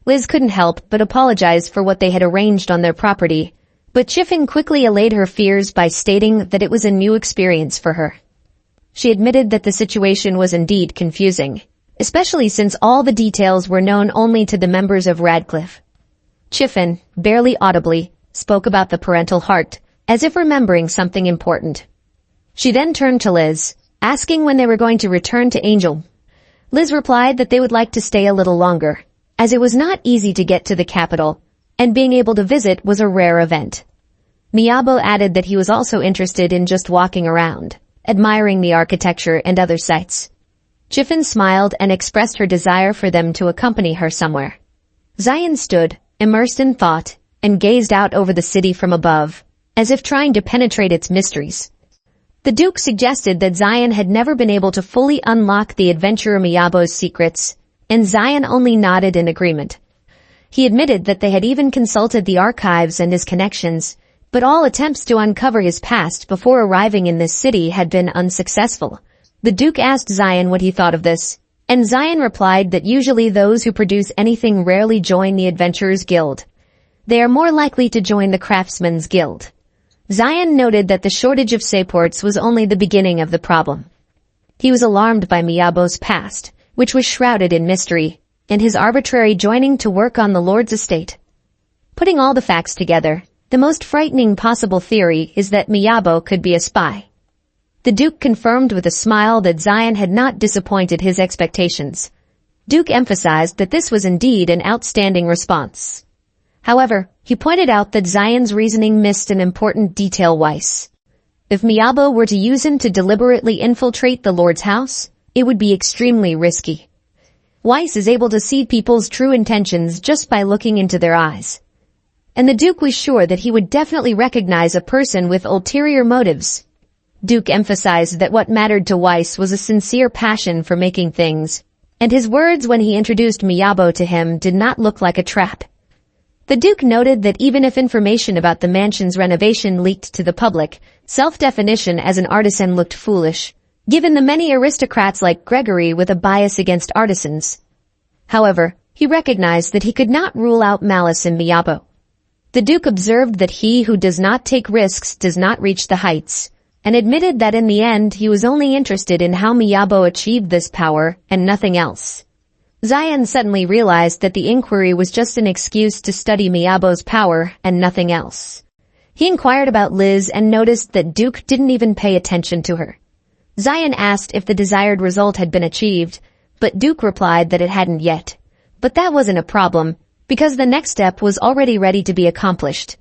S1: Liz couldn't help but apologize for what they had arranged on their property, but Chiffin quickly allayed her fears by stating that it was a new experience for her. She admitted that the situation was indeed confusing, especially since all the details were known only to the members of Radcliffe. Chiffin, barely audibly, spoke about the parental heart, as if remembering something important. She then turned to Liz, asking when they were going to return to Angel. Liz replied that they would like to stay a little longer, as it was not easy to get to the capital, and being able to visit was a rare event. Miyabo added that he was also interested in just walking around, admiring the architecture and other sights. Chiffin smiled and expressed her desire for them to accompany her somewhere. Zion stood, immersed in thought, and gazed out over the city from above, as if trying to penetrate its mysteries. The Duke suggested that Zion had never been able to fully unlock the adventurer Miyabo's secrets, and Zion only nodded in agreement. He admitted that they had even consulted the archives and his connections, but all attempts to uncover his past before arriving in this city had been unsuccessful. The Duke asked Zion what he thought of this, and Zion replied that usually those who produce anything rarely join the Adventurers Guild. They are more likely to join the Craftsmen's Guild. Zion noted that the shortage of seaports was only the beginning of the problem. He was alarmed by Miyabo's past, which was shrouded in mystery, and his arbitrary joining to work on the Lord's estate. Putting all the facts together, the most frightening possible theory is that Miyabo could be a spy. The Duke confirmed with a smile that Zion had not disappointed his expectations. Duke emphasized that this was indeed an outstanding response. However, he pointed out that Zion's reasoning missed an important detail. Weiss. If Miyabo were to use him to deliberately infiltrate the Lord's house, it would be extremely risky. Weiss is able to see people's true intentions just by looking into their eyes. And the Duke was sure that he would definitely recognize a person with ulterior motives. Duke emphasized that what mattered to Weiss was a sincere passion for making things, and his words when he introduced Miyabo to him did not look like a trap. The Duke noted that even if information about the mansion's renovation leaked to the public, self-definition as an artisan looked foolish, given the many aristocrats like Gregory with a bias against artisans. However, he recognized that he could not rule out malice in Miyabo. The Duke observed that he who does not take risks does not reach the heights, and admitted that in the end he was only interested in how Miyabo achieved this power and nothing else. Zion suddenly realized that the inquiry was just an excuse to study Miyabo's power and nothing else. He inquired about Liz and noticed that Duke didn't even pay attention to her. Zion asked if the desired result had been achieved, but Duke replied that it hadn't yet. But that wasn't a problem, because the next step was already ready to be accomplished.